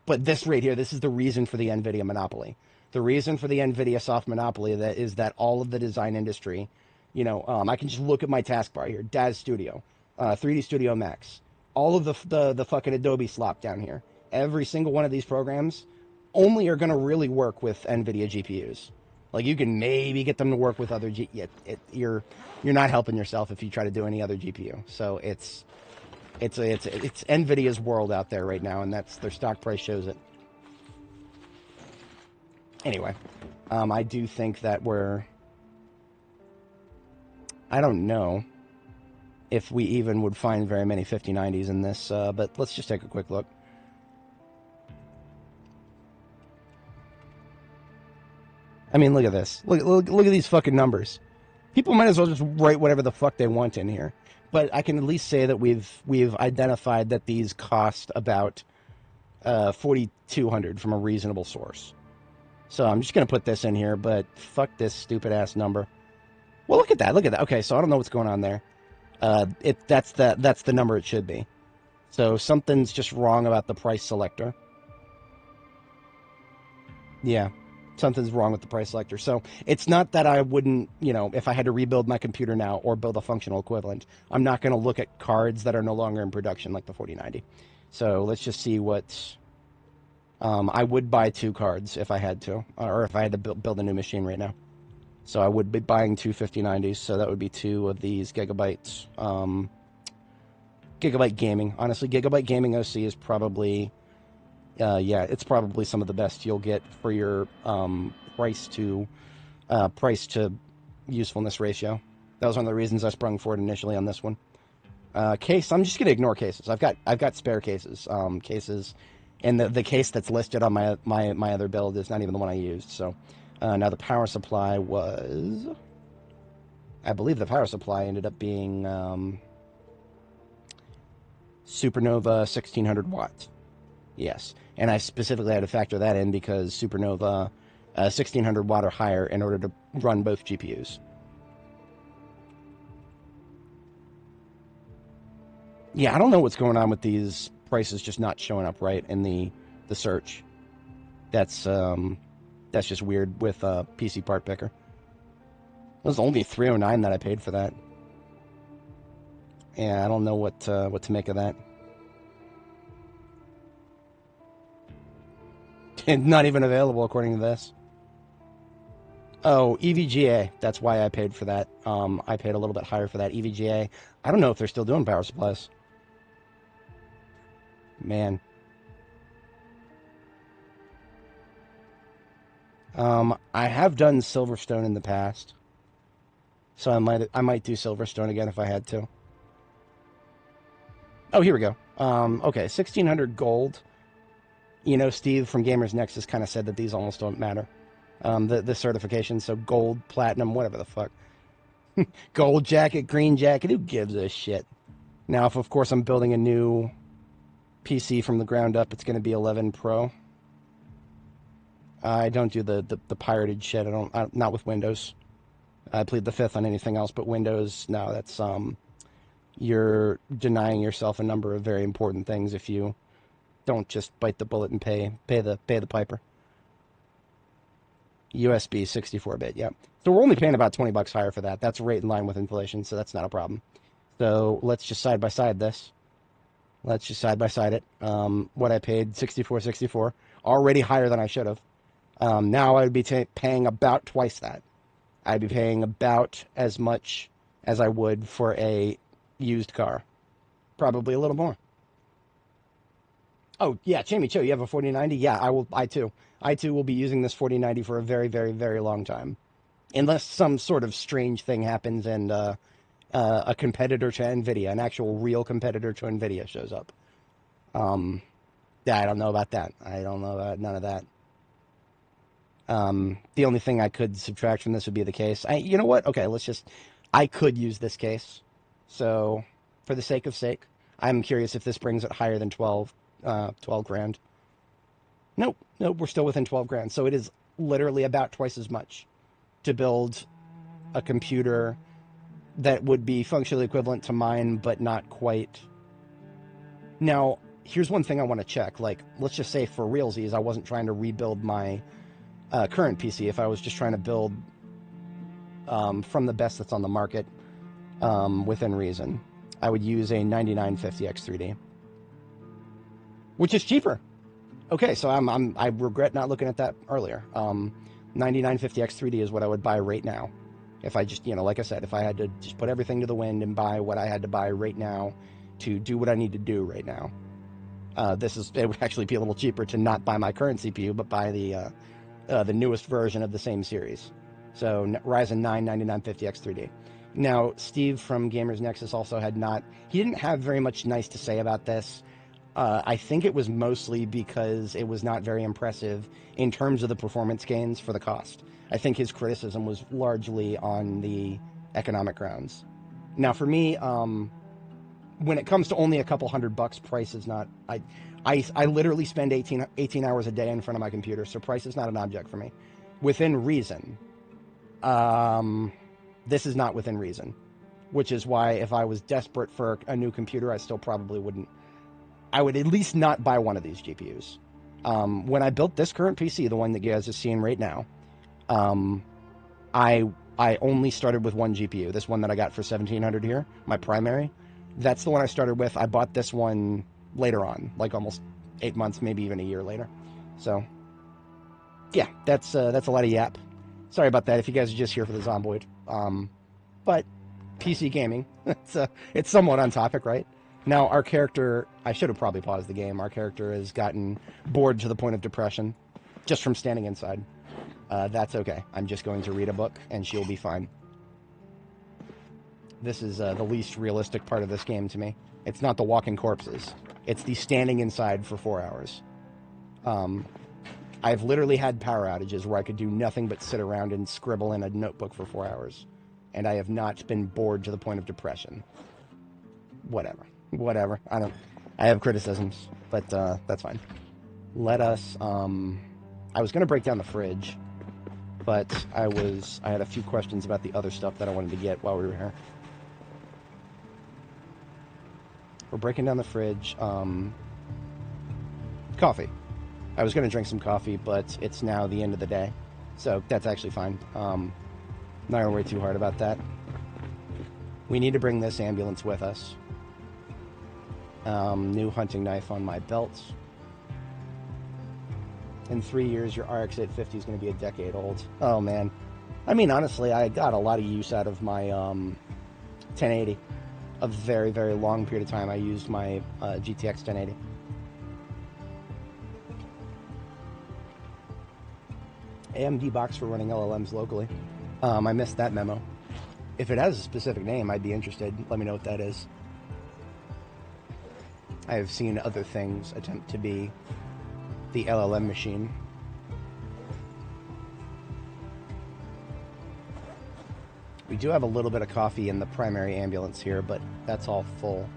But this right here, this is the reason for the NVIDIA monopoly. The reason for the NVIDIA soft monopoly is that all of the design industry, I can just look at my taskbar here, DAZ Studio, 3D Studio Max, all of the fucking Adobe slop down here. Every single one of these programs only are going to really work with NVIDIA GPUs. Like, you can maybe get them to work with other you're not helping yourself if you try to do any other GPU. So it's NVIDIA's world out there right now, and that's their stock price shows it. Anyway, I do think that I don't know if we even would find very many 5090s in this, but let's just take a quick look. I mean, look at this. Look at these fucking numbers. People might as well just write whatever the fuck they want in here. But I can at least say that we've identified that these cost about $4,200 from a reasonable source. So I'm just going to put this in here, but fuck this stupid-ass number. Well, look at that. Look at that. Okay, so I don't know what's going on there. That's the number it should be. So something's just wrong about the price selector. Yeah, something's wrong with the price selector. So it's not that I wouldn't, if I had to rebuild my computer now or build a functional equivalent, I'm not going to look at cards that are no longer in production like the 4090. So let's just see what... I would buy 2 cards if I had to, or if I had to build a new machine right now. So I would be buying 2 5090s, so that would be 2 of these Gigabyte Gaming. Honestly, Gigabyte Gaming OC is probably, it's probably some of the best you'll get for your price to usefulness ratio. That was one of the reasons I sprung for it initially on this one. Case, I'm just gonna ignore cases. I've got spare cases. And the case that's listed on my other build is not even the one I used. So now the power supply was... I believe the power supply ended up being Supernova 1600 watts. Yes. And I specifically had to factor that in because Supernova 1600 watt or higher in order to run both GPUs. Yeah, I don't know what's going on with these prices just not showing up right in the search. That's just weird with PC part picker. It was only $309 that I paid for that. Yeah, I don't know what to make of that. Not even available according to this. Oh, EVGA. That's why I paid for that. I paid a little bit higher for that EVGA. I don't know if they're still doing power supplies. Man. I have done Silverstone in the past, so I might do Silverstone again if I had to. Oh, here we go. Okay, 1600 gold. Steve from Gamers Nexus kind of said that these almost don't matter. The certification, so gold, platinum, whatever the fuck. Gold jacket, green jacket, who gives a shit? Now, if of course I'm building a new PC from the ground up, it's going to be 11 Pro. I don't do the pirated shit. Not with Windows. I plead the fifth on anything else but Windows. No, that's you're denying yourself a number of very important things if you don't just bite the bullet and pay the piper. USB 64-bit, yeah. So we're only paying about $20 higher for that. That's right in line with inflation, so that's not a problem. So let's just side by side this. Let's just side by side it. What I paid, $64.64, already higher than I should have. Now I would be paying about twice that. I'd be paying about as much as I would for a used car. Probably a little more. Oh, yeah, Jamie Cho, you have a 4090? Yeah, I will. I too. I too will be using this 4090 for a very, very, very long time. Unless some sort of strange thing happens and a competitor to NVIDIA, an actual real competitor to NVIDIA shows up. Yeah, I don't know about that. I don't know about none of that. The only thing I could subtract from this would be the case. You know what? Okay, let's just. I could use this case. So, for the sake, I'm curious if this brings it higher than 12 grand. Nope, nope, we're still within 12 grand. So it is literally about twice as much to build a computer that would be functionally equivalent to mine, but not quite. Now, here's one thing I want to check. Like, let's just say for realsies, I wasn't trying to rebuild my current PC. If I was just trying to build from the best that's on the market within reason, I would use a 9950X3D, which is cheaper. Okay, so I regret not looking at that earlier. 9950X3D is what I would buy right now. If I just, like I said, if I had to just put everything to the wind and buy what I had to buy right now to do what I need to do right now, it would actually be a little cheaper to not buy my current CPU, but buy the newest version of the same series. So Ryzen 9 9950X3D. Now, Steve from Gamers Nexus also he didn't have very much nice to say about this. I think it was mostly because it was not very impressive in terms of the performance gains for the cost. I think his criticism was largely on the economic grounds. Now, for me, when it comes to only a couple $100, price is not. I literally spend 18 hours a day in front of my computer, so price is not an object for me. Within reason, this is not within reason, which is why if I was desperate for a new computer, I still probably wouldn't. I would at least not buy one of these GPUs. When I built this current PC, the one that you guys are seeing right now, I only started with one GPU. This one that I got for $1,700 here, my primary. That's the one I started with. I bought this one later on, like almost 8 months, maybe even a year later. So, yeah, that's a lot of yap. Sorry about that if you guys are just here for the Zomboid. But PC gaming, it's somewhat on topic, right? Now, our character, I should have probably paused the game. Our character has gotten bored to the point of depression just from standing inside. That's okay. I'm just going to read a book, and she'll be fine. This is the least realistic part of this game to me. It's not the walking corpses. It's the standing inside for 4 hours. I've literally had power outages where I could do nothing but sit around and scribble in a notebook for 4 hours. And I have not been bored to the point of depression. Whatever. I have criticisms, but that's fine. Let us, I was going to break down the fridge, but I had a few questions about the other stuff that I wanted to get while we were here. We're breaking down the fridge. Coffee. I was going to drink some coffee, but it's now the end of the day, so that's actually fine. Not going to worry too hard about that. We need to bring this ambulance with us. New hunting knife on my belt. In 3 years, your RX 850 is going to be a decade old. Oh, man. I mean, honestly, I got a lot of use out of my 1080. A very, very long period of time, I used my GTX 1080. AMD box for running LLMs locally. I missed that memo. If it has a specific name, I'd be interested. Let me know what that is. I have seen other things attempt to be the LLM machine. We do have a little bit of coffee in the primary ambulance here, but that's all full.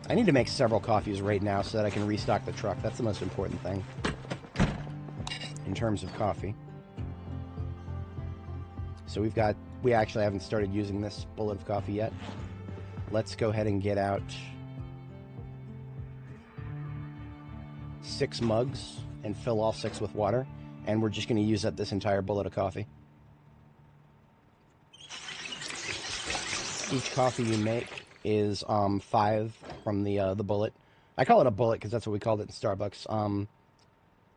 I need to make several coffees right now so that I can restock the truck. That's the most important thing in terms of coffee. So we actually haven't started using this bullet of coffee yet. Let's go ahead and get out 6 mugs and fill all 6 with water, and we're just going to use up this entire bullet of coffee. Each coffee you make is 5 from the bullet. I call it a bullet because that's what we called it in Starbucks.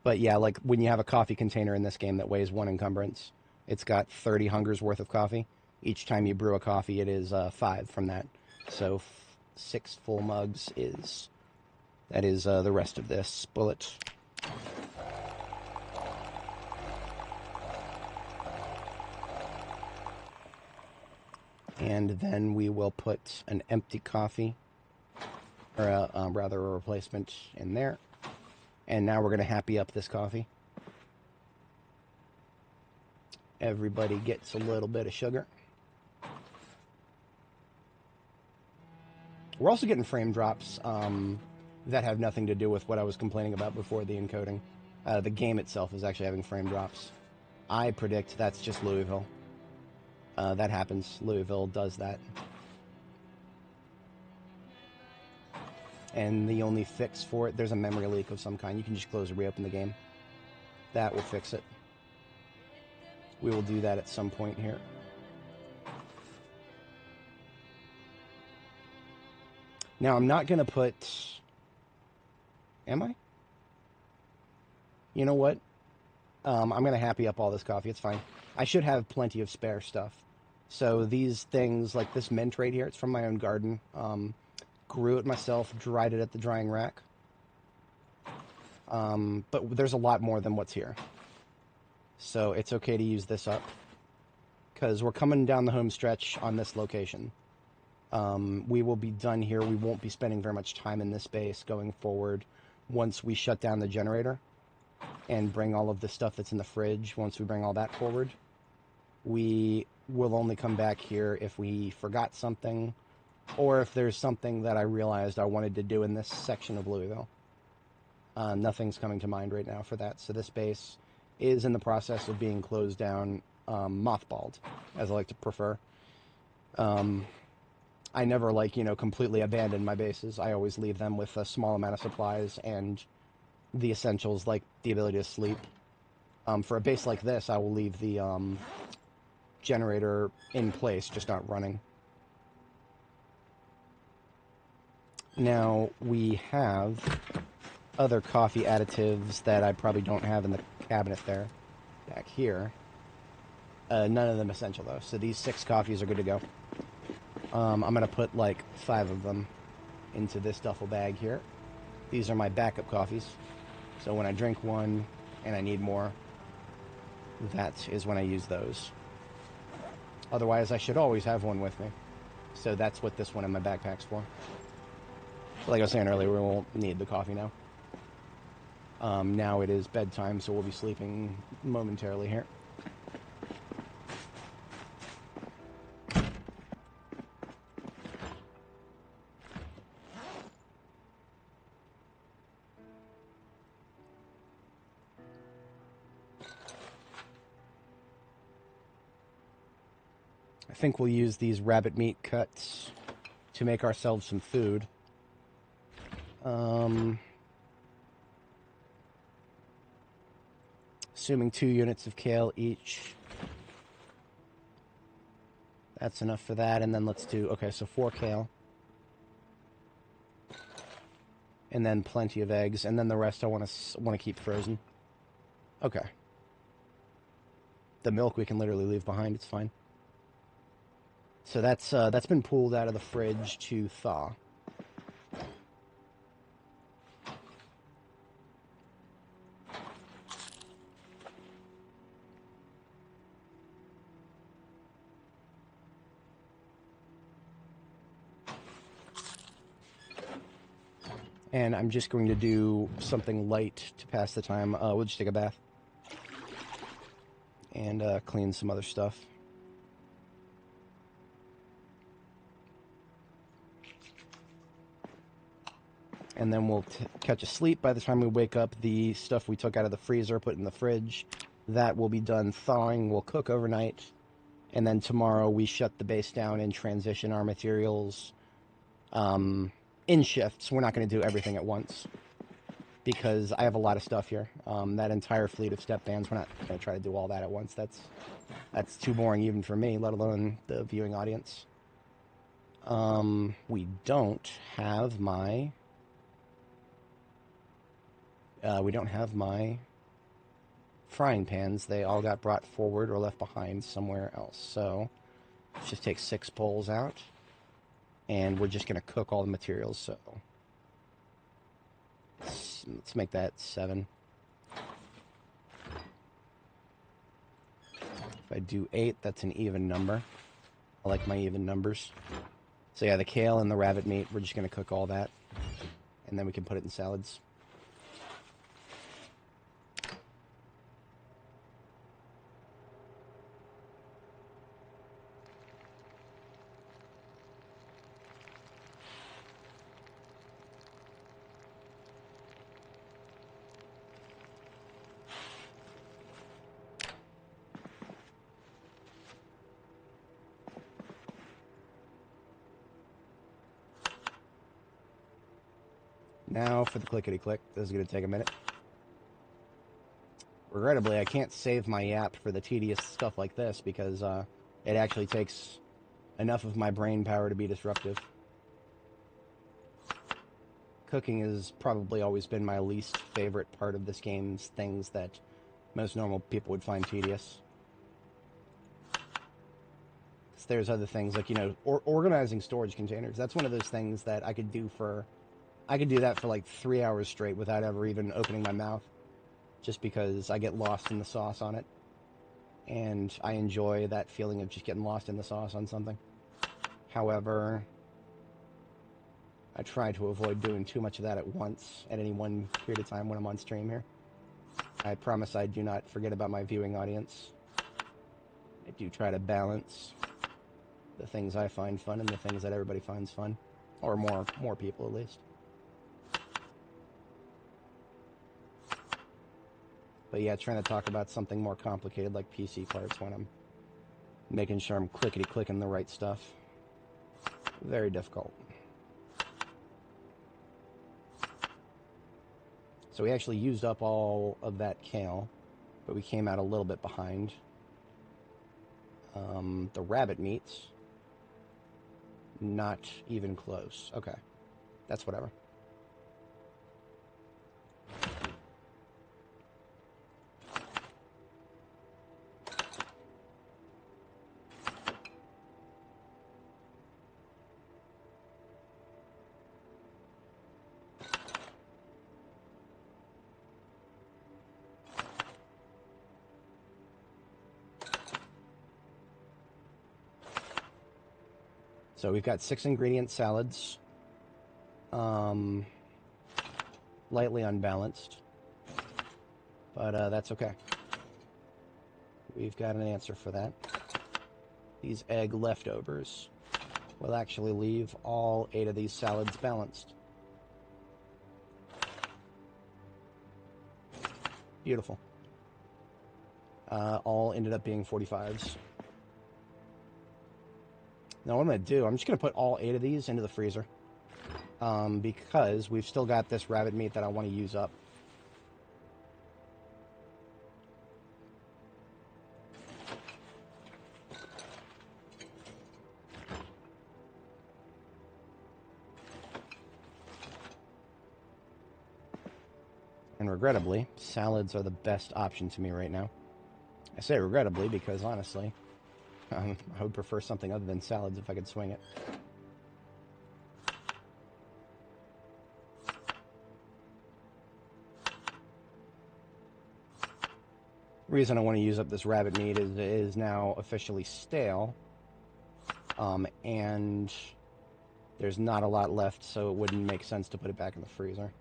But yeah, like when you have a coffee container in this game that weighs 1 encumbrance, it's got 30 hungers worth of coffee. Each time you brew a coffee, it is 5 from that. So 6 full mugs is That is the rest of this bullet. And then we will put an empty coffee, or rather a replacement in there. And now we're going to happy up this coffee. Everybody gets a little bit of sugar. We're also getting frame drops that have nothing to do with what I was complaining about before the encoding. The game itself is actually having frame drops. I predict that's just Louisville. That happens. Louisville does that. And the only fix for it, there's a memory leak of some kind. You can just close or reopen the game. That will fix it. We will do that at some point here. Now, I'm not going to put... Am I? You know what? I'm going to happy up all this coffee. It's fine. I should have plenty of spare stuff. So these things, like this mint right here, it's from my own garden. Grew it myself, dried it at the drying rack. But there's a lot more than what's here. So it's okay to use this up. Because we're coming down the home stretch on this location. We will be done here. We won't be spending very much time in this base going forward once we shut down the generator and bring all of the stuff that's in the fridge. Once we bring all that forward, we will only come back here if we forgot something or if there's something that I realized I wanted to do in this section of Louisville. Nothing's coming to mind right now for that. So this base is in the process of being closed down, mothballed, as I like to prefer. I never, completely abandon my bases. I always leave them with a small amount of supplies and the essentials, like the ability to sleep. For a base like this, I will leave the generator in place, just not running. Now, we have other coffee additives that I probably don't have in the cabinet there, back here. None of them essential, though. So these 6 coffees are good to go. I'm going to put, 5 of them into this duffel bag here. These are my backup coffees. So when I drink one and I need more, that is when I use those. Otherwise, I should always have one with me. So that's what this one in my backpack's for. Like I was saying earlier, we won't need the coffee now. Now it is bedtime, so we'll be sleeping momentarily here. I think we'll use these rabbit meat cuts to make ourselves some food. Assuming 2 units of kale each. That's enough for that, and then let's do... Okay, so 4 kale. And then plenty of eggs, and then the rest I want to keep frozen. Okay. The milk we can literally leave behind, it's fine. So that's been pulled out of the fridge to thaw. And I'm just going to do something light to pass the time. We'll just take a bath. And clean some other stuff. And then we'll catch a sleep. By the time we wake up, the stuff we took out of the freezer, put in the fridge, that will be done thawing. We'll cook overnight. And then tomorrow we shut the base down and transition our materials in shifts. We're not going to do everything at once because I have a lot of stuff here. That entire fleet of step vans, we're not going to try to do all that at once. That's too boring even for me, let alone the viewing audience. We don't have my... we don't have my frying pans. They all got brought forward or left behind somewhere else. So let's just take 6 bowls out. And we're just going to cook all the materials. So Let's make that 7. If I do 8, that's an even number. I like my even numbers. So yeah, the kale and the rabbit meat, we're just going to cook all that. And then we can put it in salads. Now for the clickety-click. This is going to take a minute. Regrettably, I can't save my app for the tedious stuff like this because it actually takes enough of my brain power to be disruptive. Cooking has probably always been my least favorite part of this game's things that most normal people would find tedious. There's other things like, you know, organizing storage containers. That's one of those things that I could do that for like 3 hours straight without ever even opening my mouth, just because I get lost in the sauce on it. And I enjoy that feeling of just getting lost in the sauce on something. However, I try to avoid doing too much of that at once at any one period of time when I'm on stream here. I promise I do not forget about my viewing audience. I do try to balance the things I find fun and the things that everybody finds fun. Or more people, at least. But yeah, trying to talk about something more complicated like PC parts when I'm making sure I'm clickety-clicking the right stuff. Very difficult. So we actually used up all of that kale, but we came out a little bit behind. The rabbit meats, not even close. Okay, that's whatever. So we've got 6 ingredient salads, lightly unbalanced, but that's okay. We've got an answer for that. These egg leftovers will actually leave all 8 of these salads balanced. Beautiful. All ended up being 45s. Now what I'm going to do, I'm just going to put all 8 of these into the freezer. Because we've still got this rabbit meat that I want to use up. And regrettably, salads are the best option to me right now. I say regrettably because, honestly, I would prefer something other than salads if I could swing it. The reason I want to use up this rabbit meat is it is now officially stale. And there's not a lot left, so it wouldn't make sense to put it back in the freezer.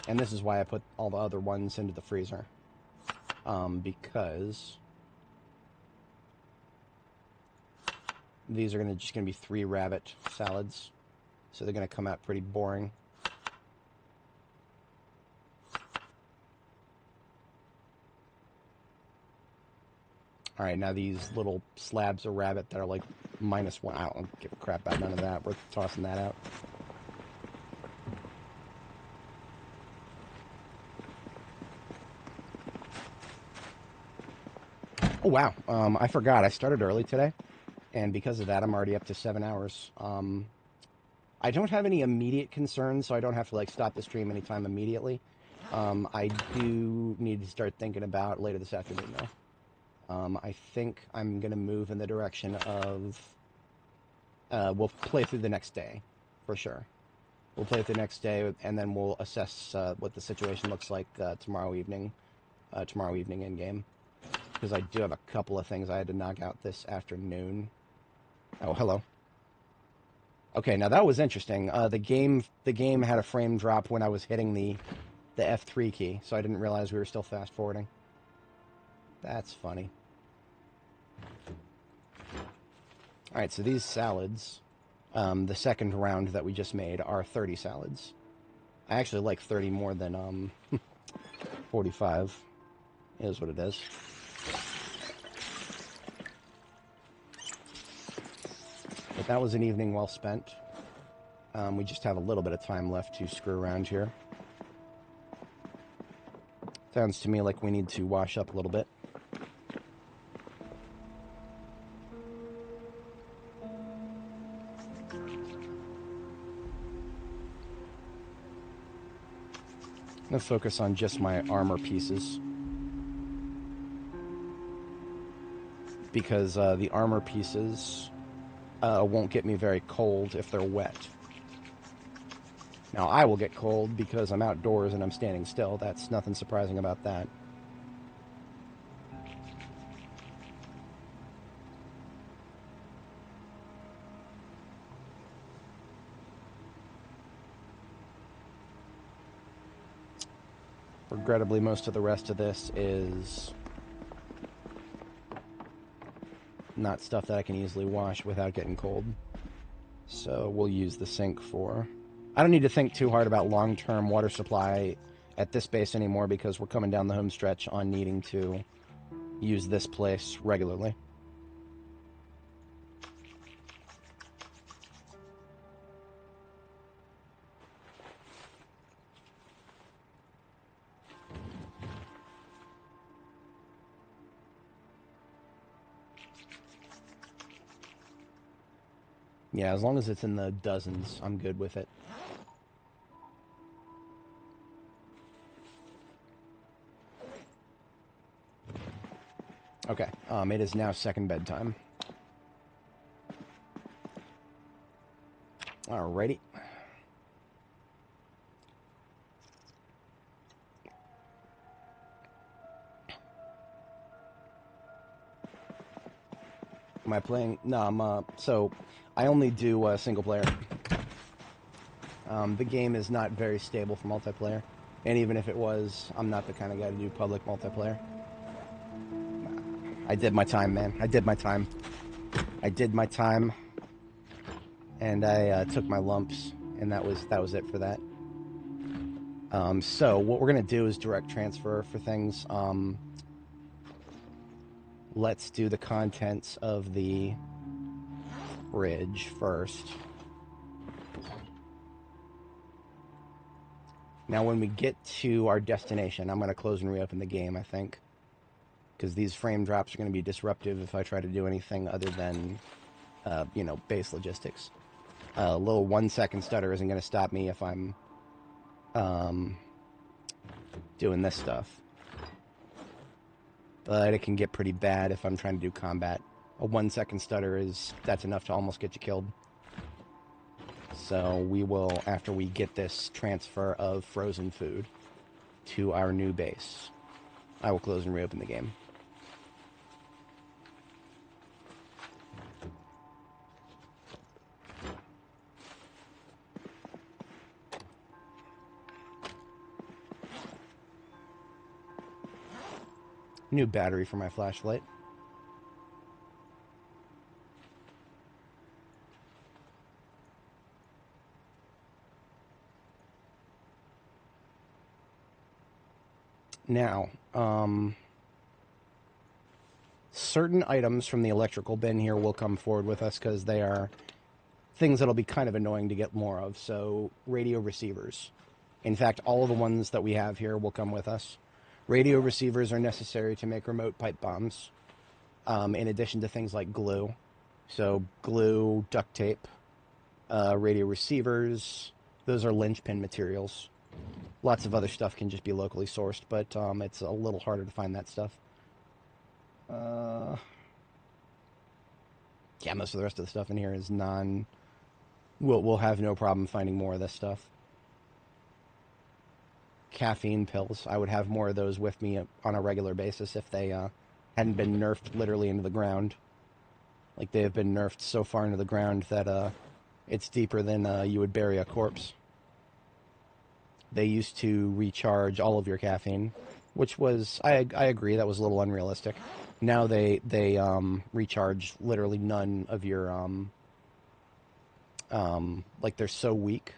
And this is why I put all the other ones into the freezer. Because these are just going to be 3 rabbit salads. So they're going to come out pretty boring. Alright, now these little slabs of rabbit that are like -1. I don't give a crap about none of that. We're tossing that out. Oh, wow. I forgot. I started early today. And because of that, I'm already up to 7 hours. I don't have any immediate concerns, so I don't have to like stop the stream anytime immediately. I do need to start thinking about later this afternoon, though. I think I'm going to move in the direction of... we'll play through the next day, for sure. We'll play through the next day, and then we'll assess what the situation looks like tomorrow evening in-game. Because I do have a couple of things I had to knock out this afternoon. Oh, hello. Okay, now that was interesting. The game had a frame drop when I was hitting the F3 key, so I didn't realize we were still fast-forwarding. That's funny. Alright, so these salads, the second round that we just made, are 30 salads. I actually like 30 more than 45. It is what it is. But that was an evening well spent. We just have a little bit of time left to screw around here. Sounds to me like we need to wash up a little bit. I'm going to focus on just my armor pieces. Because the armor pieces won't get me very cold if they're wet. Now, I will get cold because I'm outdoors and I'm standing still. That's nothing surprising about that. Regrettably, most of the rest of this is not stuff that I can easily wash without getting cold. So we'll use the sink for... I don't need to think too hard about long-term water supply at this base anymore because we're coming down the home stretch on needing to use this place regularly. Yeah, as long as it's in the dozens, I'm good with it. Okay, it is now second bedtime. Alrighty. Am I playing? No, I'm, so I only do single player. The game is not very stable for multiplayer. And even if it was, I'm not the kind of guy to do public multiplayer. I did my time, man. I did my time. I did my time. And I took my lumps. And that was it for that. So what we're going to do is direct transfer for things. Let's do the contents of the fridge first. Now, when we get to our destination, I'm going to close and reopen the game, I think. Because these frame drops are going to be disruptive if I try to do anything other than, you know, base logistics. A little 1-second stutter isn't going to stop me if I'm doing this stuff. But it can get pretty bad if I'm trying to do combat. A 1-second stutter that's enough to almost get you killed. So we will, after we get this transfer of frozen food to our new base, I will close and reopen the game. New battery for my flashlight. Now, certain items from the electrical bin here will come forward with us because they are things that'll be kind of annoying to get more of. So, radio receivers. In fact, all of the ones that we have here will come with us. Radio receivers are necessary to make remote pipe bombs, in addition to things like glue. So, glue, duct tape, radio receivers, those are linchpin materials. Lots of other stuff can just be locally sourced, but it's a little harder to find that stuff. Yeah, most of the rest of the stuff in here is non... We'll have no problem finding more of this stuff. Caffeine pills. I would have more of those with me on a regular basis if they hadn't been nerfed literally into the ground. Like, they have been nerfed so far into the ground that it's deeper than you would bury a corpse. They used to recharge all of your caffeine, which was, I agree, that was a little unrealistic. Now they recharge literally none of your, like, they're so weak.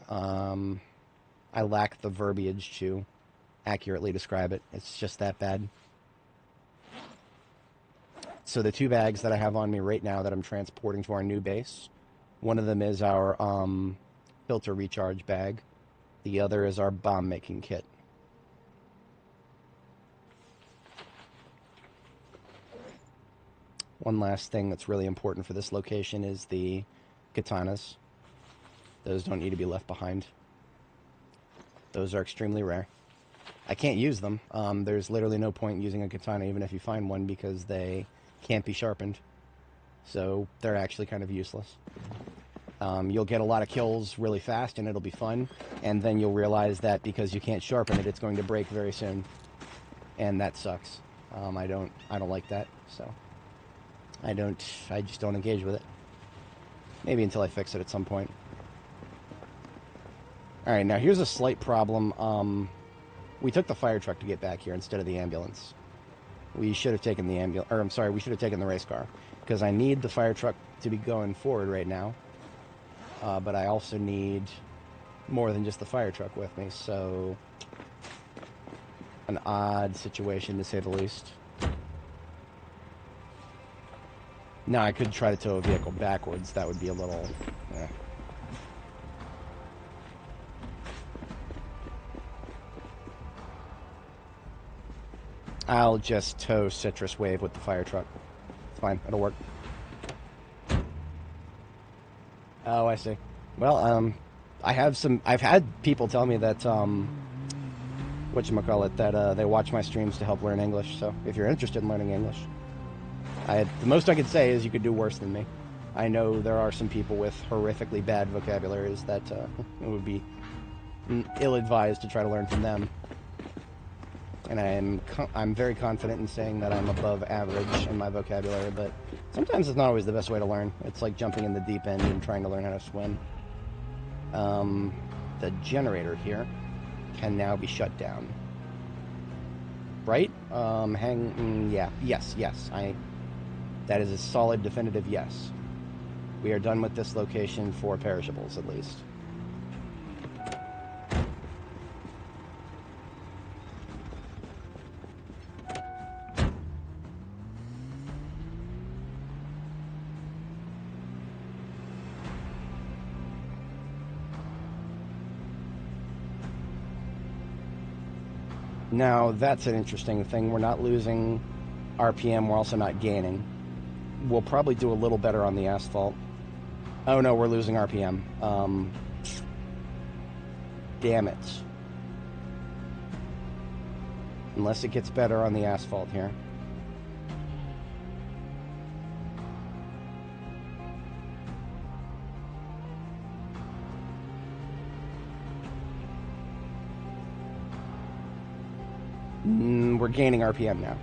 I lack the verbiage to accurately describe it. It's just that bad. So the 2 bags that I have on me right now that I'm transporting to our new base, one of them is our filter recharge bag. The other is our bomb making kit. One last thing that's really important for this location is the katanas. Those don't need to be left behind. Those are extremely rare. I can't use them. There's literally no point in using a katana even if you find one because they can't be sharpened. So they're actually kind of useless. You'll get a lot of kills really fast and it'll be fun. And then you'll realize that because you can't sharpen it, it's going to break very soon. And that sucks. I don't like that, so I just don't engage with it. Maybe until I fix it at some point. Alright, now here's a slight problem. We took the fire truck to get back here instead of the ambulance. We should have taken the ambulance, or I'm sorry, we should have taken the race car. Because I need the fire truck to be going forward right now. But I also need more than just the fire truck with me, so... An odd situation, to say the least. Now, I could try to tow a vehicle backwards. That would be a little... I'll just tow Citrus Wave with the fire truck. It's fine. It'll work. Oh, I see. Well, I've had people tell me that, whatchamacallit, that they watch my streams to help learn English, so if you're interested in learning English, the most I could say is you could do worse than me. I know there are some people with horrifically bad vocabularies that it would be ill-advised to try to learn from them. And I'm very confident in saying that I'm above average in my vocabulary, but sometimes it's not always the best way to learn. It's like jumping in the deep end and trying to learn how to swim. The generator here can now be shut down. Right? Yeah. Yes. That is a solid, definitive yes. We are done with this location for perishables, at least. Now, that's an interesting thing. We're not losing RPM. We're also not gaining. We'll probably do a little better on the asphalt. Oh, no, we're losing RPM. Damn it. Unless it gets better on the asphalt here. We're gaining RPM now.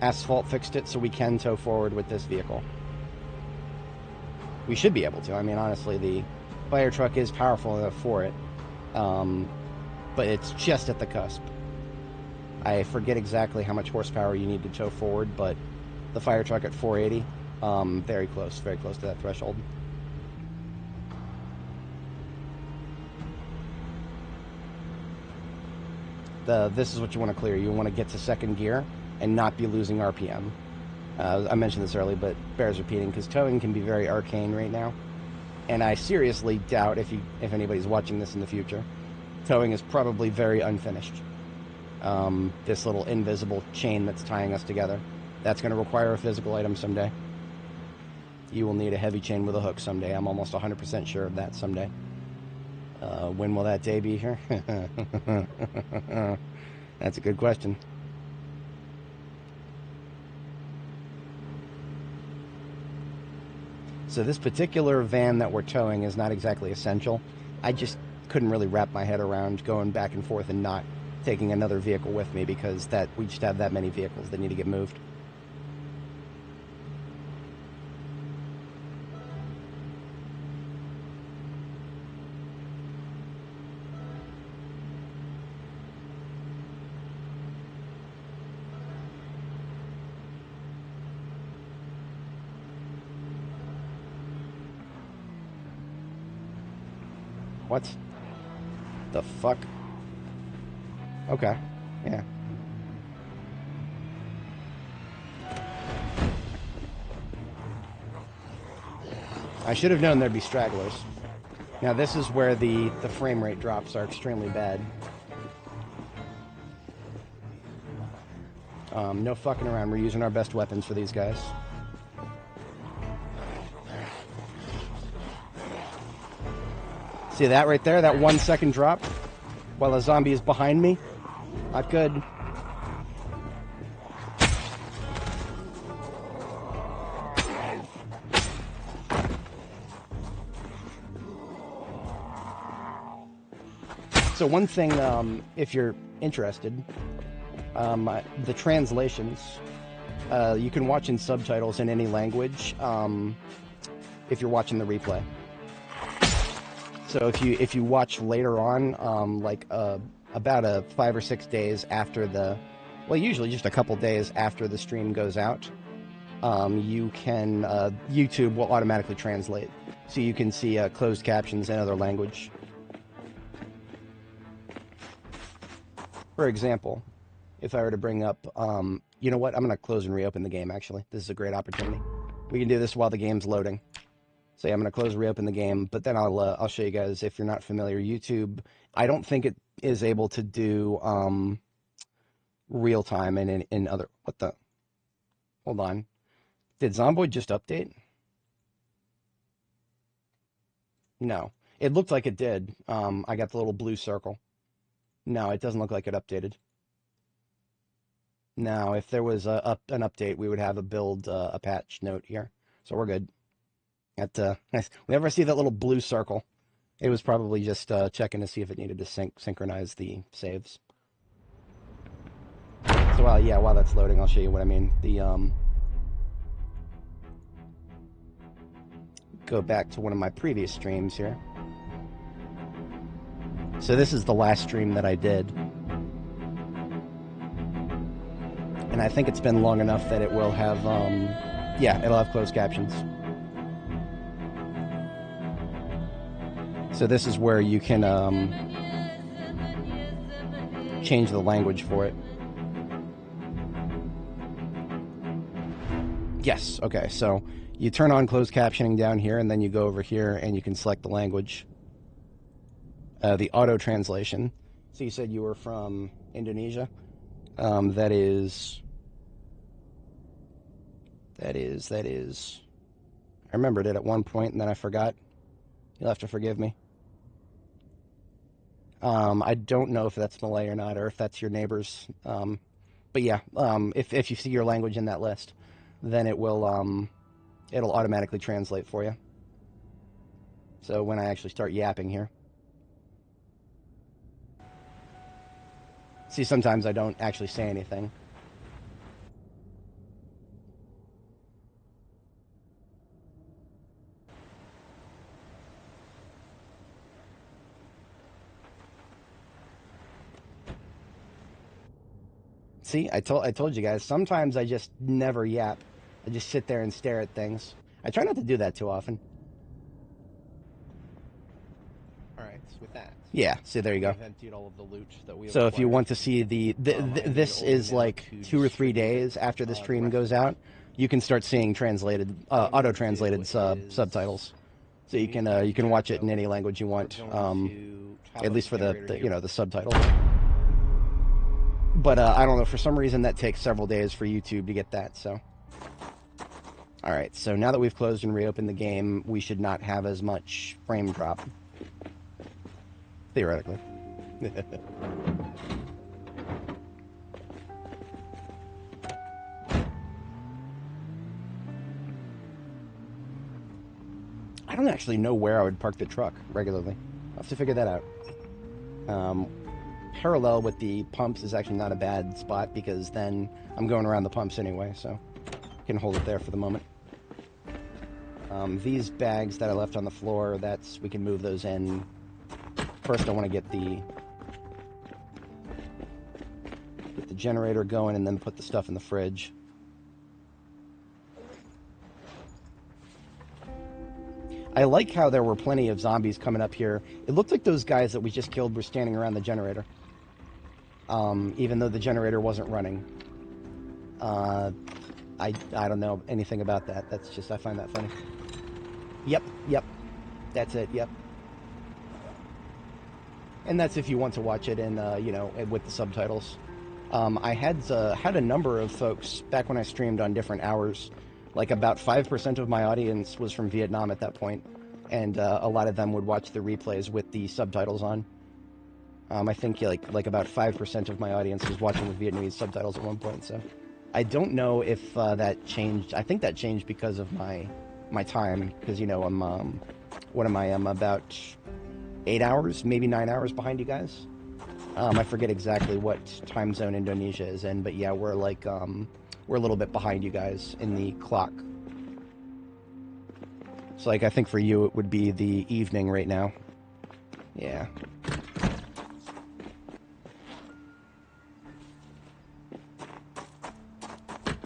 Asphalt fixed it so we can tow forward with this vehicle. We should be able to. I mean, honestly, the fire truck is powerful enough for it. But it's just at the cusp. I forget exactly how much horsepower you need to tow forward, but the fire truck at 480, very close to that threshold. This is what you want to clear. You want to get to second gear and not be losing RPM. I mentioned this earlier, but bears repeating, because towing can be very arcane right now. And I seriously doubt, if anybody's watching this in the future, towing is probably very unfinished. This little invisible chain that's tying us together, that's going to require a physical item someday. You will need a heavy chain with a hook someday. I'm almost 100% sure of that someday. When will that day be here? That's a good question. So this particular van that we're towing is not exactly essential. I just couldn't really wrap my head around going back and forth and not taking another vehicle with me because we just have that many vehicles that need to get moved. What the fuck? Okay, yeah. I should have known there'd be stragglers. Now this is where the frame rate drops are extremely bad. No fucking around. We're using our best weapons for these guys. See that right there? That 1 second drop while a zombie is behind me? Not good. So one thing, if you're interested, the translations, you can watch in subtitles in any language if you're watching the replay. So if you watch later on, about 5 or 6 days after usually just a couple days after the stream goes out, you can YouTube will automatically translate, so you can see closed captions in other language. For example, if I were to bring up, you know what? I'm going to close and reopen the game. Actually, this is a great opportunity. We can do this while the game's loading. So yeah, I'm going to close and reopen the game, but then I'll show you guys, if you're not familiar, YouTube, I don't think it is able to do real time and in other, hold on. Did Zomboid just update? No. It looked like it did. I got the little blue circle. No, it doesn't look like it updated. Now, if there was an update, we would have a patch note here. So we're good. Whenever I see that little blue circle, it was probably just checking to see if it needed to synchronize the saves. So while that's loading, I'll show you what I mean. Go back to one of my previous streams here. So this is the last stream that I did. And I think it's been long enough that it will have, it'll have closed captions. So this is where you can change the language for it. Yes, okay, so you turn on closed captioning down here, and then you go over here and you can select the language. The auto translation. So you said you were from Indonesia. That is. I remembered it at one point and then I forgot. You'll have to forgive me. I don't know if that's Malay or not, or if that's your neighbors. But yeah, if you see your language in that list, then it will it'll automatically translate for you. So when I actually start yapping here. See, sometimes I don't actually say anything. See, I told you guys, sometimes I just never yap. I just sit there and stare at things. I try not to do that too often. Alright, so with that. Yeah, see, there you go. Emptied all of the loot that we so if you want to see this is like 2 or 3 days after the stream goes out, you can start seeing translated, auto-translated subtitles. So you can watch it in any language you want, at least for the subtitles. But I don't know, for some reason that takes several days for YouTube to get that, so. Alright, so now that we've closed and reopened the game, we should not have as much frame drop. Theoretically. I don't actually know where I would park the truck regularly. I'll have to figure that out. Parallel with the pumps is actually not a bad spot because then I'm going around the pumps anyway, so I can hold it there for the moment. These bags that I left on the floor, we can move those in. First, I want to get the generator going and then put the stuff in the fridge. I like how there were plenty of zombies coming up here. It looked like those guys that we just killed were standing around the generator. Even though the generator wasn't running. I don't know anything about that. That's just, I find that funny. Yep. That's it, yep. And that's if you want to watch it in, with the subtitles. I had a number of folks, back when I streamed on different hours, like about 5% of my audience was from Vietnam at that point, and a lot of them would watch the replays with the subtitles on. I think like about 5% of my audience was watching with Vietnamese subtitles at one point, so I don't know if that changed. I think that changed because of my time, because, I'm, what am I? I'm about 8 hours, maybe 9 hours behind you guys. I forget exactly what time zone Indonesia is in, but yeah, we're like, we're a little bit behind you guys in the clock. So, like, I think for you it would be the evening right now. Yeah.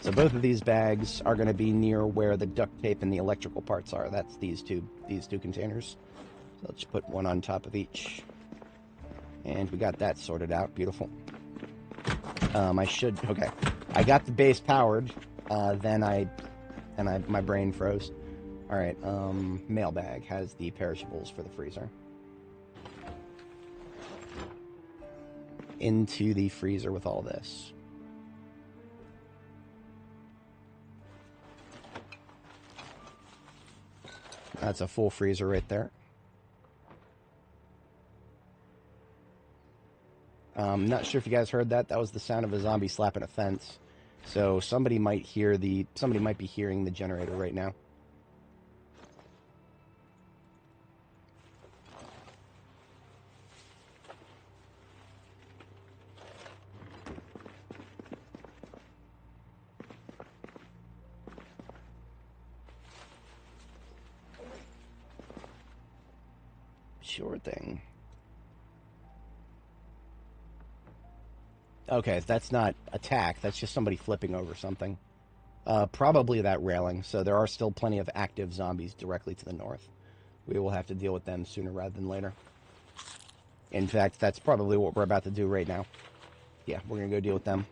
So both of these bags are going to be near where the duct tape and the electrical parts are. That's these two containers. So let's put one on top of each. And we got that sorted out. Beautiful. Okay. I got the base powered. Then my brain froze. All right. Mailbag has the perishables for the freezer. Into the freezer with all this. That's a full freezer right there. Not sure if you guys heard that. That was the sound of a zombie slapping a fence. So somebody might be hearing the generator right now. Sure thing. Okay, that's not attack. That's just somebody flipping over something. Probably that railing. So there are still plenty of active zombies directly to the north. We will have to deal with them sooner rather than later. In fact, that's probably what we're about to do right now. Yeah, we're going to go deal with them.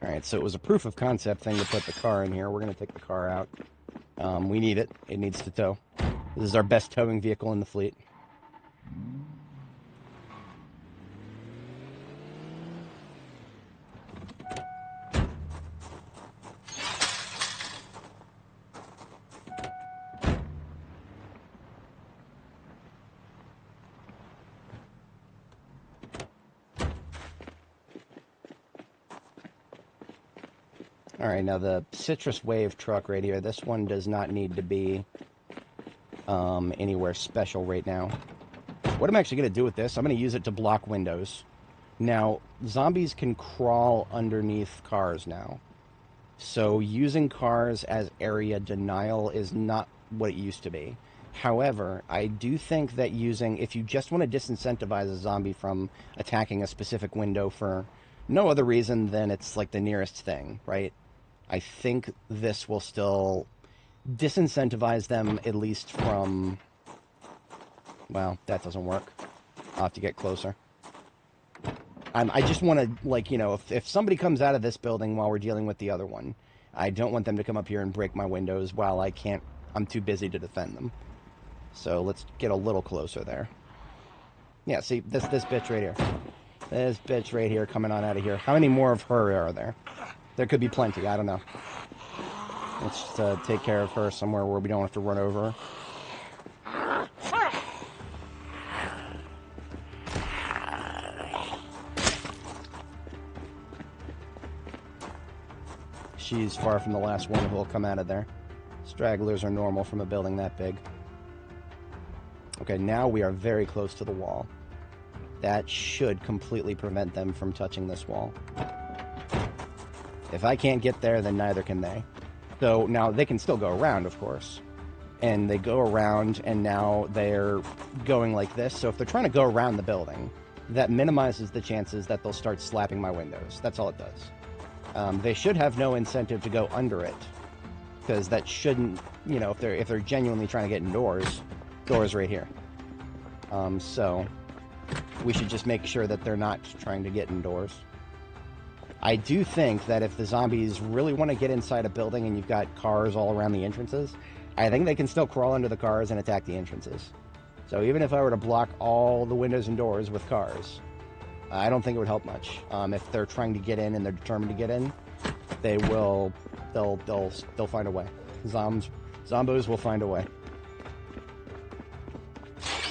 Alright, so it was a proof of concept thing to put the car in here. We're going to take the car out. We need it. It needs to tow. This is our best towing vehicle in the fleet. Alright, now the Citrus Wave truck right here, this one does not need to be anywhere special right now. What I'm actually going to do with this, I'm going to use it to block windows. Now, zombies can crawl underneath cars now. So using cars as area denial is not what it used to be. However, I do think that if you just want to disincentivize a zombie from attacking a specific window for no other reason than it's like the nearest thing, right? I think this will still disincentivize them, at least from... Well, that doesn't work. I'll have to get closer. I just want to, if somebody comes out of this building while we're dealing with the other one, I don't want them to come up here and break my windows while I'm too busy to defend them. So let's get a little closer there. Yeah, see, this bitch right here. This bitch right here coming on out of here. How many more of her are there? There could be plenty, I don't know. Let's take care of her somewhere where we don't have to run over her. she's far from the last one who will come out of there. Stragglers are normal from a building that big. Okay, now we are very close to the wall. That should completely prevent them from touching this wall. If I can't get there, then neither can they. So now they can still go around, of course. And they go around, and now they're going like this. So if they're trying to go around the building, that minimizes the chances that they'll start slapping my windows. That's all it does. They should have no incentive to go under it, because that shouldn't, you know, if they're genuinely trying to get indoors, doors right here. So we should just make sure that they're not trying to get indoors. I do think that if the zombies really want to get inside a building and you've got cars all around the entrances, I think they can still crawl under the cars and attack the entrances. So even if I were to block all the windows and doors with cars, I don't think it would help much. If they're trying to get in and they're determined to get in, they'll find a way. Zombos will find a way.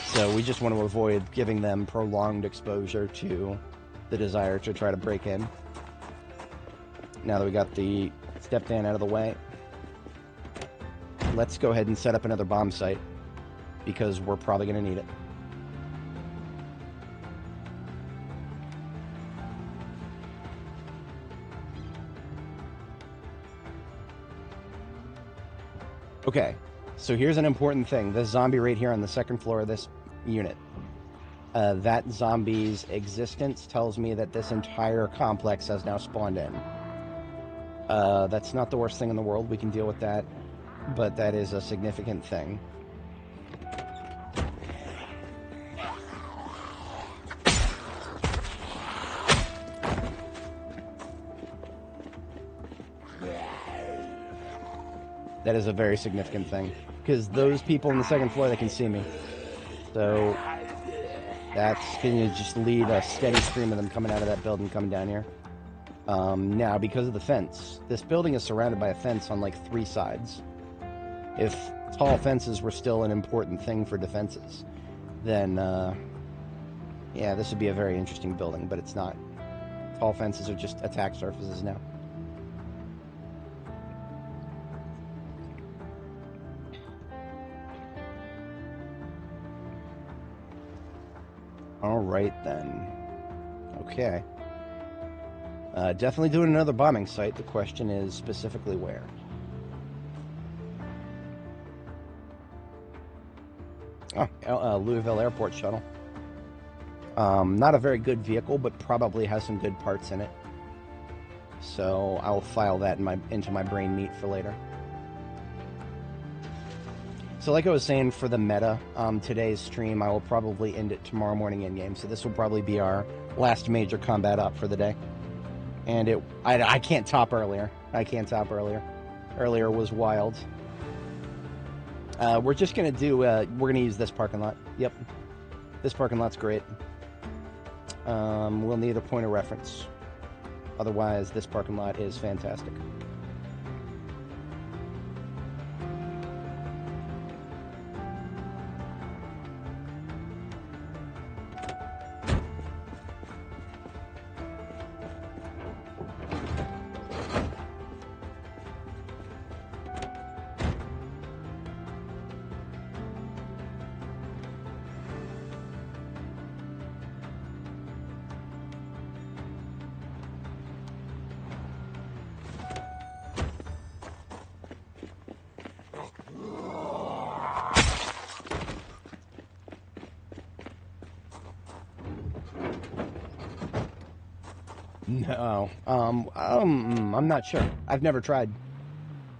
So we just want to avoid giving them prolonged exposure to the desire to try to break in. Now that we got the step down out of the way, let's go ahead and set up another bomb site, because we're probably going to need it. Okay, so here's an important thing. This zombie right here on the second floor of this unit. That zombie's existence tells me that this entire complex has now spawned in. That's not the worst thing in the world. We can deal with that, but that is a significant thing. That is a very significant thing, because those people on the second floor, they can see me. So that's going to just lead a steady stream of them coming out of that building, coming down here. Now, because of the fence, this building is surrounded by a fence on like 3 sides. If tall fences were still an important thing for defenses, then, yeah, this would be a very interesting building, but it's not. Tall fences are just attack surfaces now. Alright then. Okay. Definitely doing another bombing site. The question is specifically where. Oh, Louisville Airport shuttle. Not a very good vehicle, but probably has some good parts in it. So I'll file that into my brain meat for later. So like I was saying, for the meta, today's stream, I will probably end it tomorrow morning in-game. So this will probably be our last major combat up for the day. And I can't top earlier. I can't top earlier. Earlier was wild. We're just going to do, we're going to use this parking lot. Yep. This parking lot's great. We'll need a point of reference. Otherwise, this parking lot is fantastic. No. I'm not sure. I've never tried.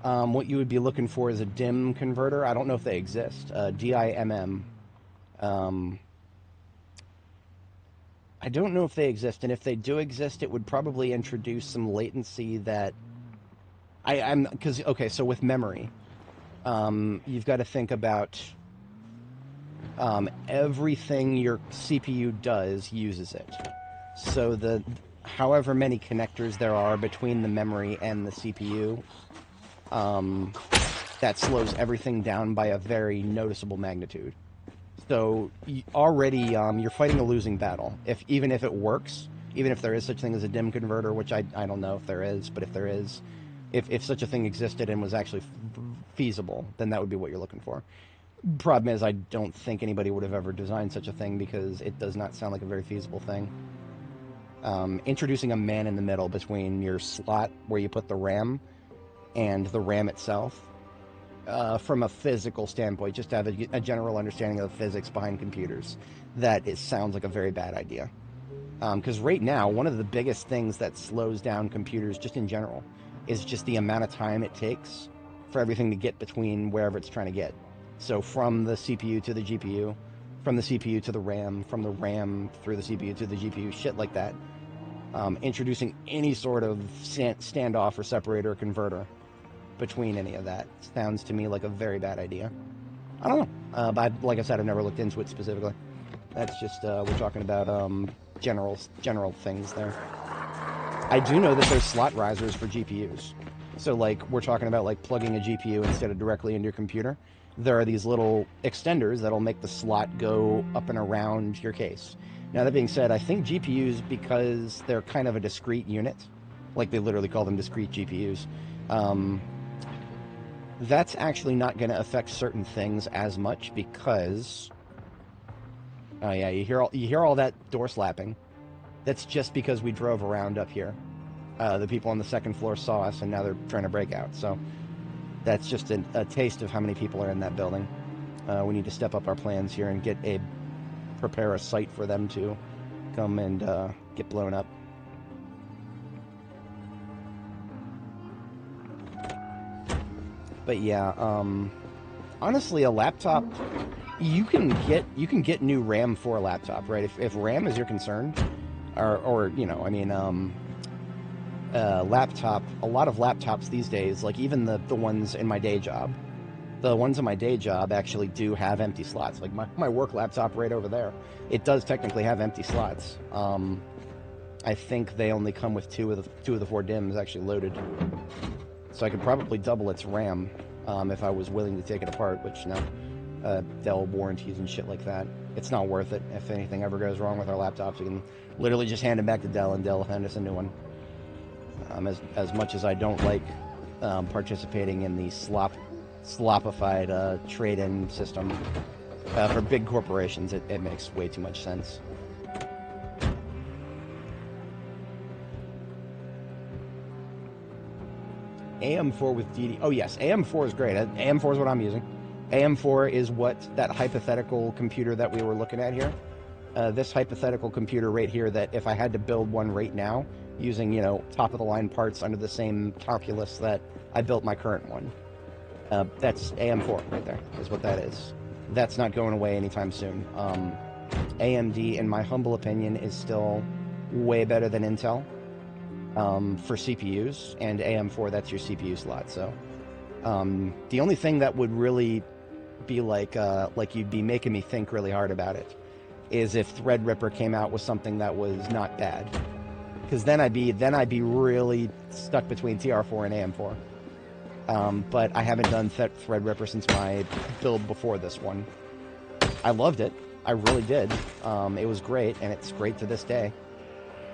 What you would be looking for is a DIMM converter. I don't know if they exist. DIMM. I don't know if they exist, and if they do exist, it would probably introduce some latency that okay, so with memory, you've got to think about everything your CPU does uses it. So however many connectors there are between the memory and the CPU, that slows everything down by a very noticeable magnitude. So already you're fighting a losing battle. Even if it works, even if there is such thing as a DIMM converter, which I don't know if there is, but if there is, If such a thing existed and was actually feasible, then that would be what you're looking for. Problem is, I don't think anybody would have ever designed such a thing because it does not sound like a very feasible thing. Introducing a man in the middle between your slot where you put the RAM and the RAM itself, from a physical standpoint, just to have a general understanding of the physics behind computers, that it sounds like a very bad idea. Because right now, one of the biggest things that slows down computers just in general is just the amount of time it takes for everything to get between wherever it's trying to get. So from the CPU to the GPU, from the CPU to the RAM, from the RAM through the CPU to the GPU, shit like that. Introducing any sort of standoff or separator or converter between any of that sounds to me like a very bad idea. I don't know. But like I said, I've never looked into it specifically. That's just, we're talking about general things there. I do know that there's slot risers for GPUs. So like we're talking about like plugging a GPU instead of directly into your computer. There are these little extenders that'll make the slot go up and around your case. Now, that being said, I think GPUs, because they're kind of a discrete unit, like they literally call them discrete GPUs, that's actually not going to affect certain things as much because, oh yeah, you hear all that door slapping. That's just because we drove around up here. The people on the second floor saw us, and now they're trying to break out. So that's just a taste of how many people are in that building. We need to step up our plans here and prepare a site for them to come and get blown up. But yeah, honestly, a laptop, you can get new RAM for a laptop, right? If RAM is your concern, or you know, I mean, laptop. A lot of laptops these days, like even the ones in my day job. The ones in my day job actually do have empty slots. Like my work laptop right over there, it does technically have empty slots. I think they only come with two of the 4 DIMMs actually loaded. So I could probably double its RAM if I was willing to take it apart, which no, Dell warranties and shit like that. It's not worth it. If anything ever goes wrong with our laptops, we can literally just hand it back to Dell and Dell will hand us a new one. As much as I don't like participating in the slopified trade-in system for big corporations, it makes way too much sense. AM4 with DD. Oh yes, AM4 is great. AM4 is what I'm using. AM4 is what that hypothetical computer that we were looking at here. This hypothetical computer right here, that if I had to build one right now using, you know, top-of-the-line parts under the same calculus that I built my current one, that's AM4 right there, is what that is. That's not going away anytime soon. AMD, in my humble opinion, is still way better than Intel for CPUs, and AM4, that's your CPU slot. So the only thing that would really be like you'd be making me think really hard about it is if Threadripper came out with something that was not bad, because then I'd be really stuck between TR4 and AM4. But I haven't done Threadripper since my build before this one. I loved it. I really did. It was great, and it's great to this day.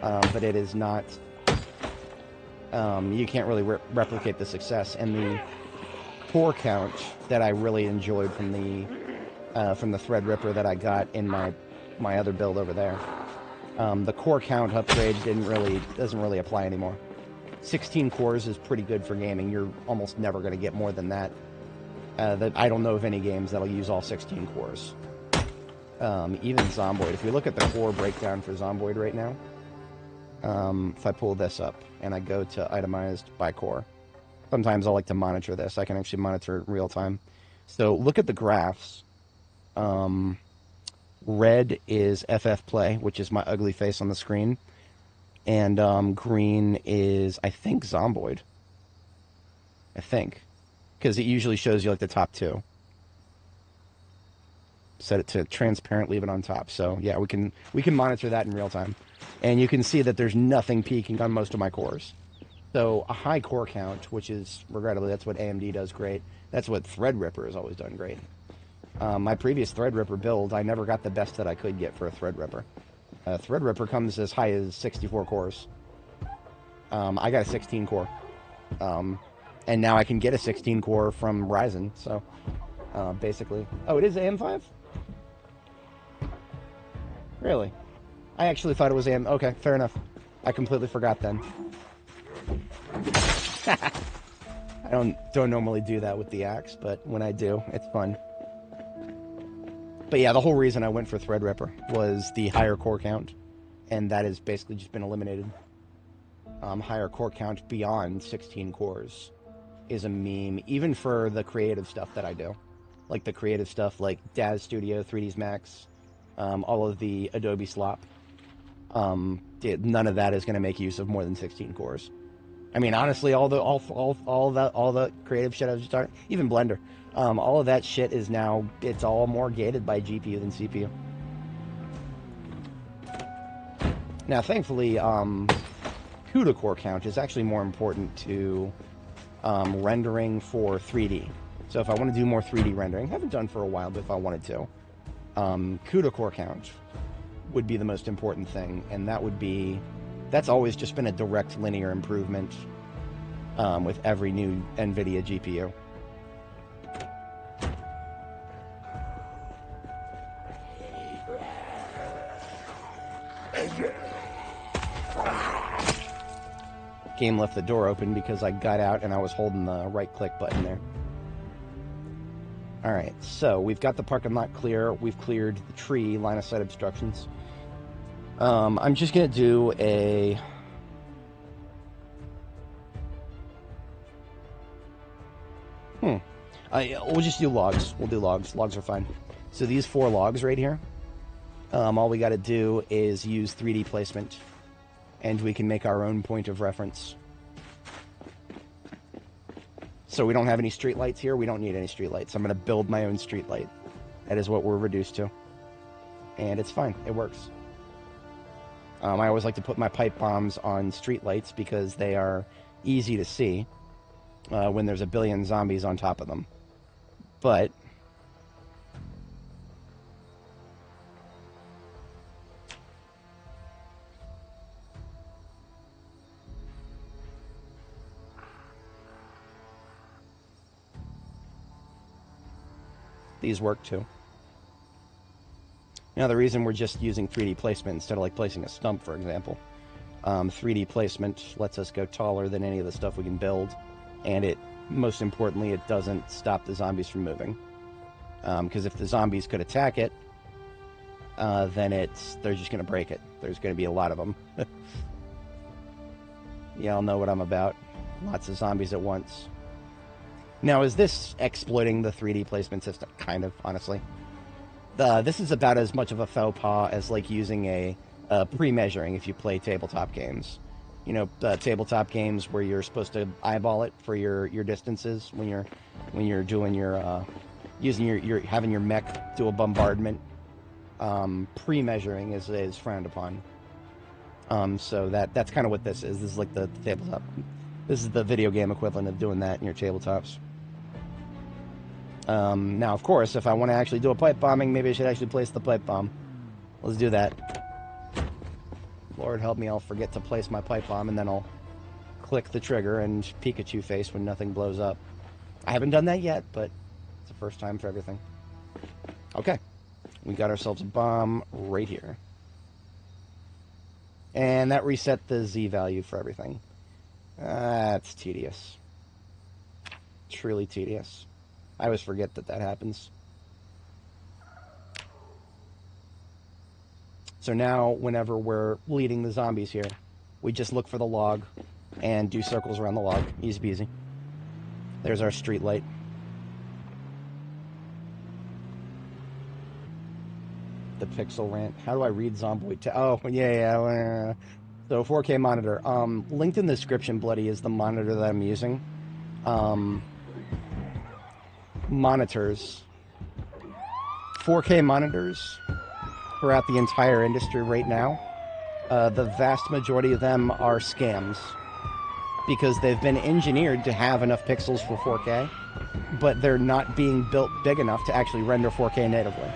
But it is not... you can't really replicate the success and the core count that I really enjoyed from the Threadripper that I got in my other build over there. The core count upgrade doesn't really apply anymore. 16 cores is pretty good for gaming. You're almost never going to get more than that. I don't know of any games that'll use all 16 cores. Even Zomboid. If we look at the core breakdown for Zomboid right now, if I pull this up and I go to itemized by core, sometimes I like to monitor this. I can actually monitor it in real time. So look at the graphs. Red is FF Play, which is my ugly face on the screen. And green is, I think, Zomboid. I think. Because it usually shows you like the top 2. Set it to transparent, leave it on top. So yeah, we can monitor that in real time. And you can see that there's nothing peaking on most of my cores. So a high core count, which is, regrettably, that's what AMD does great. That's what Threadripper has always done great. My previous Threadripper build, I never got the best that I could get for a Threadripper. Threadripper comes as high as 64 cores. I got a 16 core. And now I can get a 16 core from Ryzen. So basically, oh, it is AM5? Really? I actually thought it was AM. Okay, fair enough. I completely forgot then. I don't normally do that with the axe, but when I do, it's fun. But yeah, the whole reason I went for Threadripper was the higher core count, and that has basically just been eliminated. Higher core count beyond 16 cores is a meme, even for the creative stuff that I do. Like the creative stuff like Daz Studio, 3ds Max, all of the Adobe slop. None of that is going to make use of more than 16 cores. I mean, honestly, all the creative shit I was just talking, even Blender, all of that shit is now, it's all more gated by GPU than CPU. Now, thankfully, CUDA core count is actually more important to rendering for 3D. So if I want to do more 3D rendering, haven't done for a while, but if I wanted to, CUDA core count would be the most important thing, and that's always just been a direct linear improvement with every new NVIDIA GPU. Game left the door open because I got out and I was holding the right click button there. Alright, so we've got the parking lot clear. We've cleared the tree line of sight obstructions. I'm just going to do a... we'll just do logs. We'll do logs. Logs are fine. So these 4 logs right here, all we got to do is use 3D placement, and we can make our own point of reference. So we don't have any streetlights here. We don't need any streetlights. I'm going to build my own streetlight. That is what we're reduced to. And it's fine. It works. I always like to put my pipe bombs on streetlights because they are easy to see when there's a billion zombies on top of them. But these work too. Now, the reason we're just using 3D placement instead of like placing a stump, for example, 3D placement lets us go taller than any of the stuff we can build, and it, most importantly, it doesn't stop the zombies from moving. Because if the zombies could attack it, then they're just going to break it. There's going to be a lot of them. Y'all know what I'm about. Lots of zombies at once. Now, is this exploiting the 3D placement system? Kind of, honestly. This is about as much of a faux pas as like using a pre-measuring if you play tabletop games. You know, tabletop games where you're supposed to eyeball it for your distances when you're doing your having your mech do a bombardment. Pre-measuring is frowned upon. So that's kind of what this is. This is like the tabletop. This is the video game equivalent of doing that in your tabletops. Now, of course, if I want to actually do a pipe bombing, maybe I should actually place the pipe bomb. Let's do that. Lord help me, I'll forget to place my pipe bomb, and then I'll click the trigger and Pikachu face when nothing blows up. I haven't done that yet, but it's the first time for everything. Okay. We got ourselves a bomb right here. And that reset the Z value for everything. That's tedious. Truly tedious. I always forget that happens. So now, whenever we're leading the zombies here, we just look for the log and do circles around the log. Easy peasy. There's our street light. The pixel rant. How do I read Zomboid? Oh, yeah. So 4K monitor. Linked in the description, bloody, is the monitor that I'm using. Monitors. 4K monitors throughout the entire industry right now. The vast majority of them are scams because they've been engineered to have enough pixels for 4K, but they're not being built big enough to actually render 4K natively.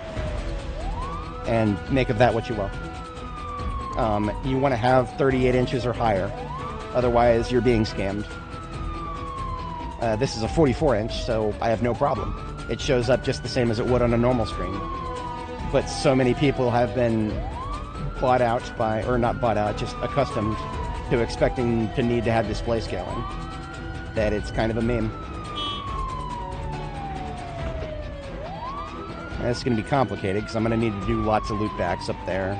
And make of that what you will. You want to have 38 inches or higher, otherwise you're being scammed. This is a 44-inch, so I have no problem. It shows up just the same as it would on a normal screen. But so many people have been bought out by, or not bought out, just accustomed to expecting to need to have display scaling, that it's kind of a meme. And it's going to be complicated because I'm going to need to do lots of loopbacks up there.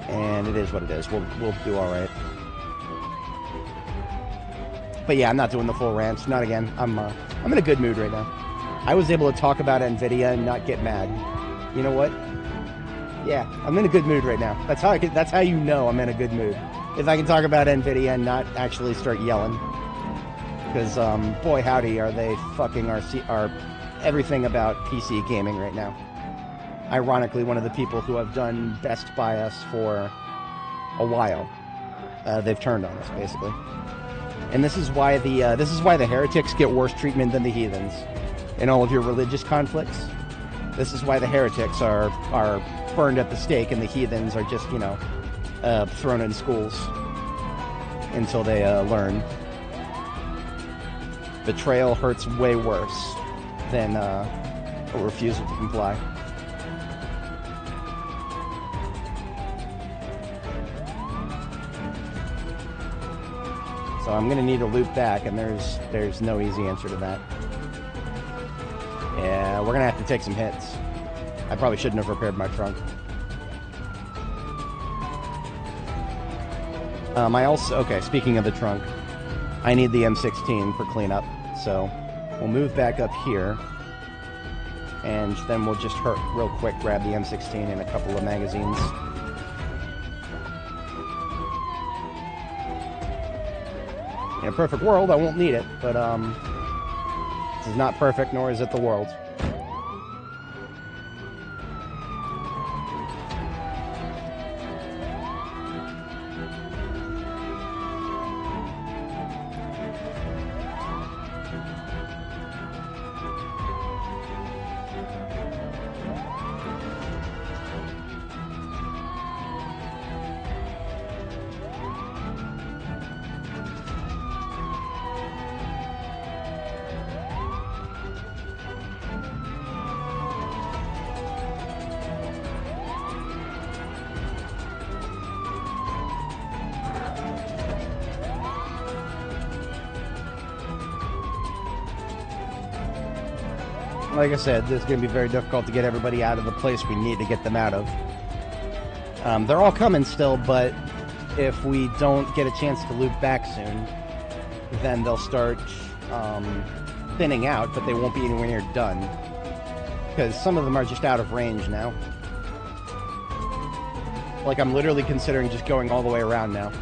And it is what it is. We'll do all right. But yeah, I'm not doing the full rants. Not again. I'm in a good mood right now. I was able to talk about NVIDIA and not get mad. You know what? Yeah, I'm in a good mood right now. That's how you know I'm in a good mood. If I can talk about NVIDIA and not actually start yelling. Because, boy howdy, are they fucking our everything about PC gaming right now. Ironically, one of the people who have done best by us for a while. They've turned on us, basically. And this is why the heretics get worse treatment than the heathens. In all of your religious conflicts, this is why the heretics are burned at the stake and the heathens are just, you know, thrown in schools until they learn. Betrayal hurts way worse than a refusal to comply. So I'm going to need to loop back, and there's no easy answer to that. Yeah, we're going to have to take some hits. I probably shouldn't have repaired my trunk. Okay, speaking of the trunk, I need the M16 for cleanup, so we'll move back up here, and then we'll just real quick grab the M16 and a couple of magazines. In a perfect world, I won't need it, but this is not perfect, nor is it the world. Like I said, this is going to be very difficult to get everybody out of the place we need to get them out of. They're all coming still, but if we don't get a chance to loop back soon, then they'll start thinning out, but they won't be anywhere near done. Because some of them are just out of range now. Like, I'm literally considering just going all the way around now.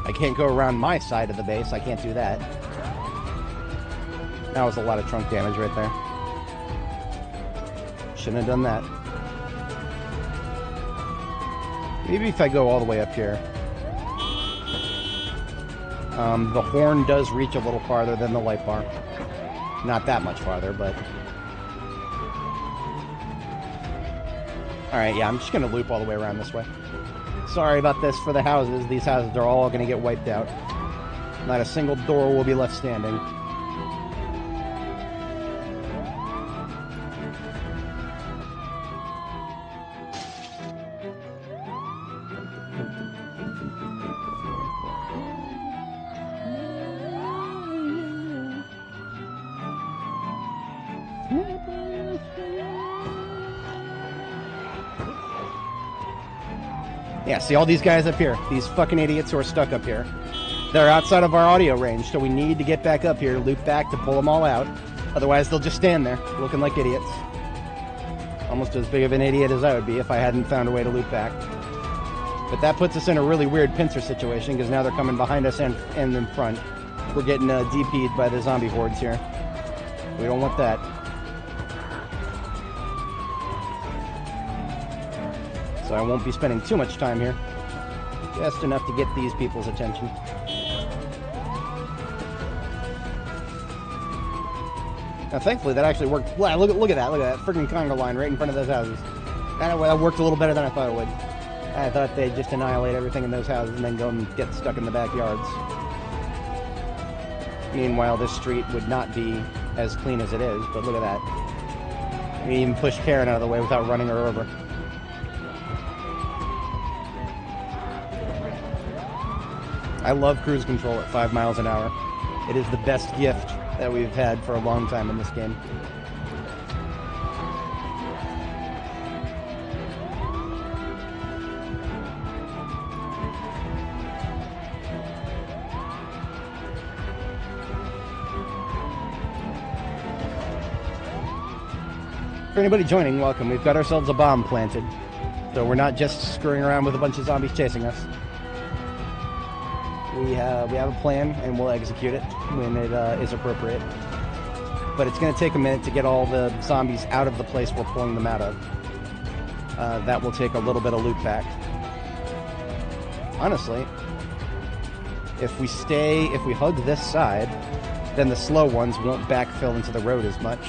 I can't go around my side of the base, I can't do that. That was a lot of trunk damage right there. Shouldn't have done that. Maybe if I go all the way up here. The horn does reach a little farther than the light bar. Not that much farther, but... Alright, yeah, I'm just going to loop all the way around this way. Sorry about this for the houses. These houses are all going to get wiped out. Not a single door will be left standing. Yeah, see all these guys up here? These fucking idiots who are stuck up here. They're outside of our audio range, so we need to get back up here, loop back to pull them all out. Otherwise, they'll just stand there, looking like idiots. Almost as big of an idiot as I would be if I hadn't found a way to loop back. But that puts us in a really weird pincer situation, because now they're coming behind us and in front. We're getting DP'd by the zombie hordes here. We don't want that. So I won't be spending too much time here. Just enough to get these people's attention. Now, thankfully, that actually worked. Look at that. Look at that freaking conga line right in front of those houses. That worked a little better than I thought it would. I thought they'd just annihilate everything in those houses and then go and get stuck in the backyards. Meanwhile, this street would not be as clean as it is, but look at that. We even pushed Karen out of the way without running her over. I love cruise control at 5 miles an hour. It is the best gift that we've had for a long time in this game. For anybody joining, welcome. We've got ourselves a bomb planted, so we're not just screwing around with a bunch of zombies chasing us. We have a plan, and we'll execute it when it is appropriate. But it's going to take a minute to get all the zombies out of the place we're pulling them out of. That will take a little bit of loot back. Honestly, if we hug this side, then the slow ones won't backfill into the road as much.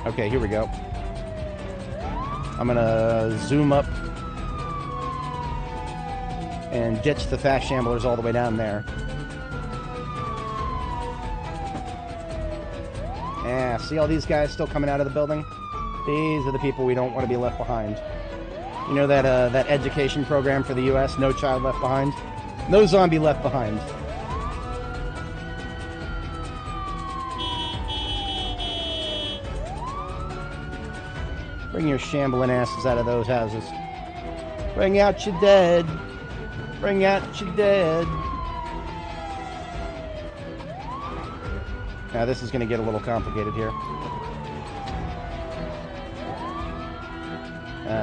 Okay, here we go. I'm gonna zoom up and ditch the fast shamblers all the way down there. Yeah, see all these guys still coming out of the building? These are the people we don't want to be left behind. You know that that education program for the U.S., No Child Left Behind? No zombie left behind. Bring your shambling asses out of those houses. Bring out your dead. Bring out your dead. Now this is going to get a little complicated here.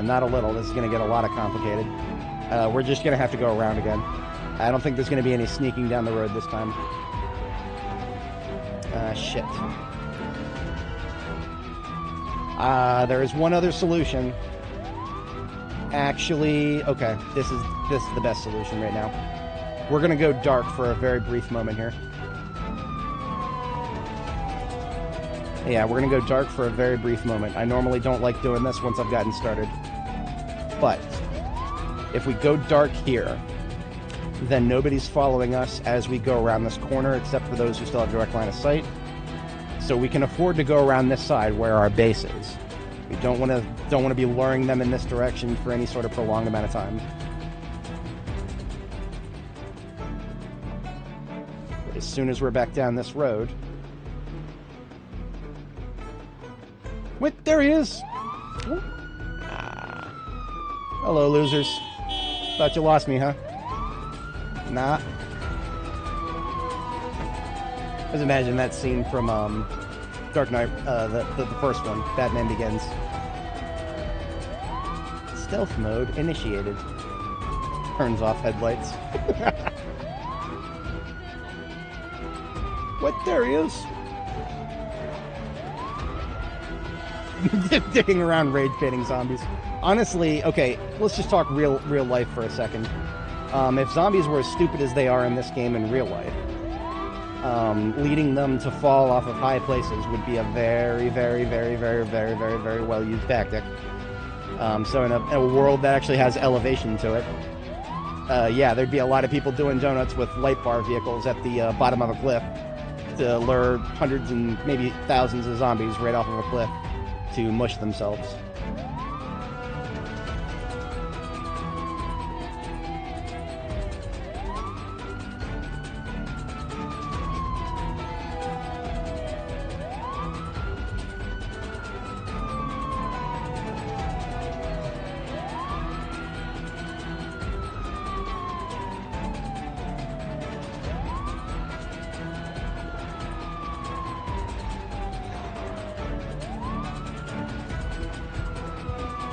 Not a little. This is going to get a lot of complicated. We're just going to have to go around again. I don't think there's going to be any sneaking down the road this time. Shit. There is one other solution. Actually, okay, this is the best solution right now. We're gonna go dark for a very brief moment here. Yeah, we're gonna go dark for a very brief moment. I normally don't like doing this once I've gotten started. But if we go dark here, then nobody's following us as we go around this corner except for those who still have direct line of sight. So we can afford to go around this side where our base is. We don't want to be luring them in this direction for any sort of prolonged amount of time. But as soon as we're back down this road... Wait, there he is! Ah. Hello, losers. Thought you lost me, huh? Nah. Just imagine that scene from Dark Knight, the first one, Batman Begins. Stealth mode initiated. Turns off headlights. What? There he is. Dicking around rage baiting zombies. Honestly, okay, let's just talk real life for a second. If zombies were as stupid as they are in this game in real life, leading them to fall off of high places would be a very, very, very, very, very, very, very well used tactic. So in a world that actually has elevation to it, yeah, there'd be a lot of people doing donuts with light bar vehicles at the bottom of a cliff to lure hundreds and maybe thousands of zombies right off of a cliff to mush themselves.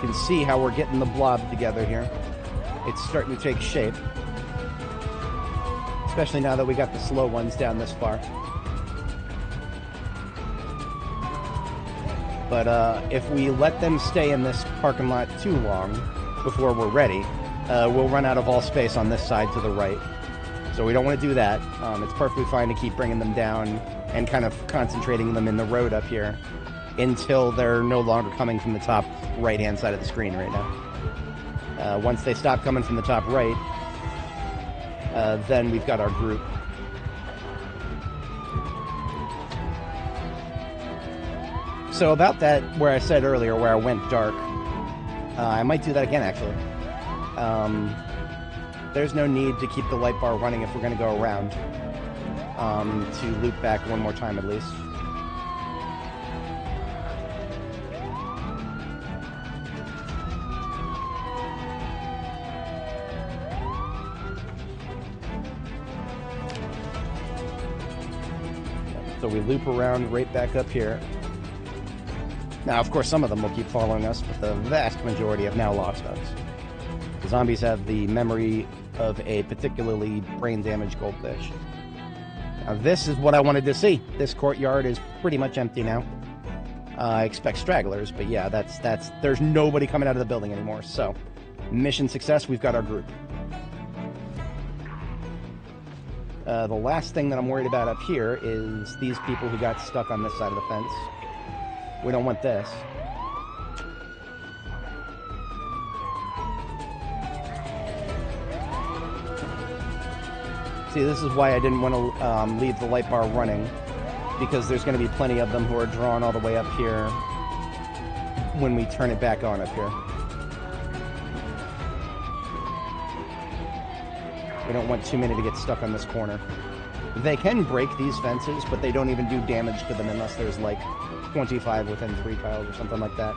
You can see how we're getting the blob together here. It's starting to take shape. Especially now that we got the slow ones down this far. But if we let them stay in this parking lot too long before we're ready, we'll run out of all space on this side to the right. So we don't want to do that. It's perfectly fine to keep bringing them down and kind of concentrating them in the road up here until they're no longer coming from the top right-hand side of the screen right now. Once they stop coming from the top right, then we've got our group. So about that, where I said earlier, where I went dark, I might do that again, actually. There's no need to keep the light bar running if we're going to go around, to loop back one more time at least. So we loop around right back up here. Now, of course, some of them will keep following us, but the vast majority have now lost us. The zombies have the memory of a particularly brain-damaged goldfish. Now, this is what I wanted to see. This courtyard is pretty much empty now. I expect stragglers, but yeah, there's nobody coming out of the building anymore. So, mission success, we've got our group. The last thing that I'm worried about up here is these people who got stuck on this side of the fence. We don't want this. See, this is why I didn't want to leave the light bar running, because there's going to be plenty of them who are drawn all the way up here when we turn it back on up here. We don't want too many to get stuck on this corner. They can break these fences, but they don't even do damage to them unless there's like 25 within 3 tiles or something like that.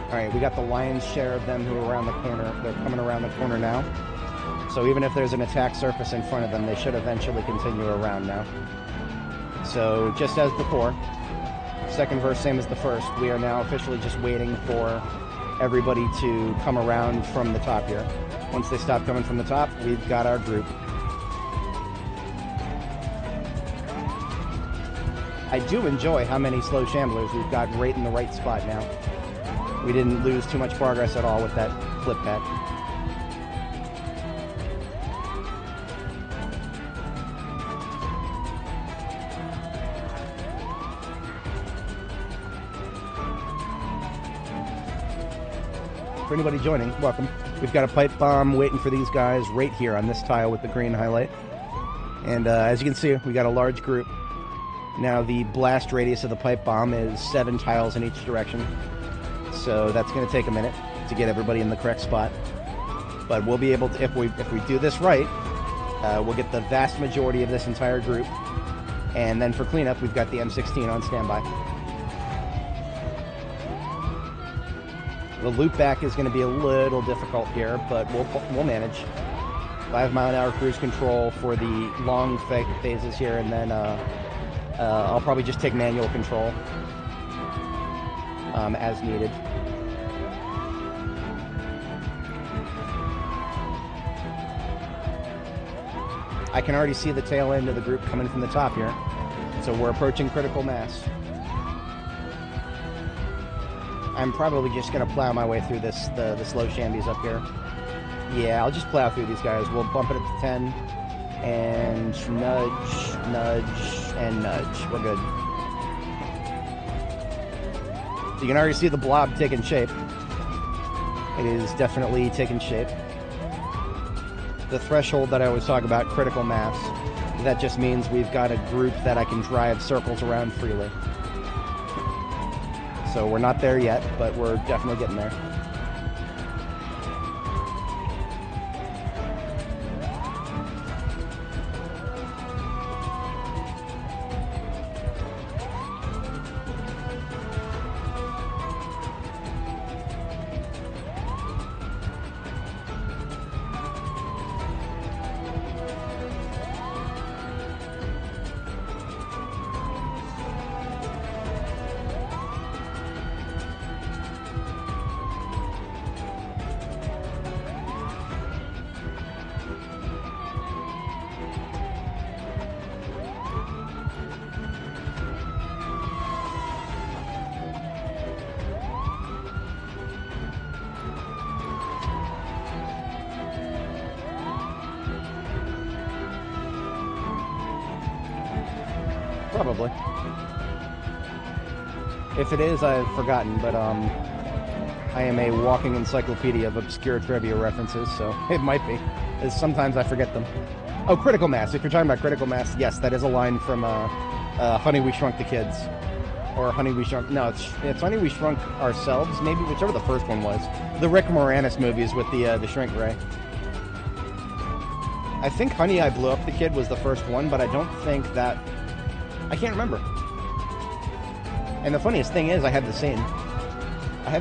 Alright, we got the lion's share of them who are around the corner. They're coming around the corner now. So even if there's an attack surface in front of them, they should eventually continue around now. So, just as before, second verse, same as the first, we are now officially just waiting for everybody to come around from the top here. Once they stop coming from the top, we've got our group. I do enjoy how many slow shamblers we've got right in the right spot now. We didn't lose too much progress at all with that flip pad. For anybody joining, welcome. We've got a pipe bomb waiting for these guys right here on this tile with the green highlight. And as you can see, we got a large group. Now the blast radius of the pipe bomb is 7 tiles in each direction. So that's going to take a minute to get everybody in the correct spot. But we'll be able to, if we do this right, we'll get the vast majority of this entire group. And then for cleanup, we've got the M16 on standby. The loop back is going to be a little difficult here, but we'll manage. 5 mile-an-hour cruise control for the long phases here, and then I'll probably just take manual control as needed. I can already see the tail end of the group coming from the top here, so we're approaching critical mass. I'm probably just going to plow my way through the slow shambies up here. Yeah, I'll just plow through these guys. We'll bump it up to 10, and nudge, nudge, and nudge. We're good. So you can already see the blob taking shape. It is definitely taking shape. The threshold that I always talk about, critical mass, that just means we've got a group that I can drive circles around freely. So we're not there yet, but we're definitely getting there. Probably. If it is, I've forgotten, but I am a walking encyclopedia of obscure trivia references, so it might be. Sometimes I forget them. Oh, Critical Mass. If you're talking about Critical Mass, yes, that is a line from Honey, We Shrunk the Kids. Or Honey, We Shrunk... No, it's Honey, We Shrunk Ourselves, maybe, whichever the first one was. The Rick Moranis movies with the shrink ray. I think Honey, I Blew Up the Kid was the first one, but I don't think that... I can't remember. And the funniest thing is, I have the scene. I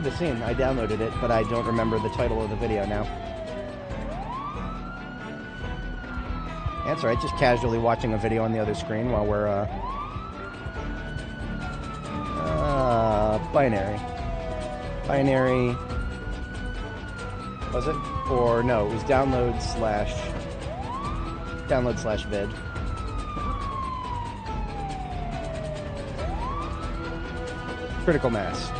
downloaded it, but I don't remember the title of the video now. That's all right, just casually watching a video on the other screen while we're, binary. Binary... Was it? Or, no, it was download slash vid. Critical Mass.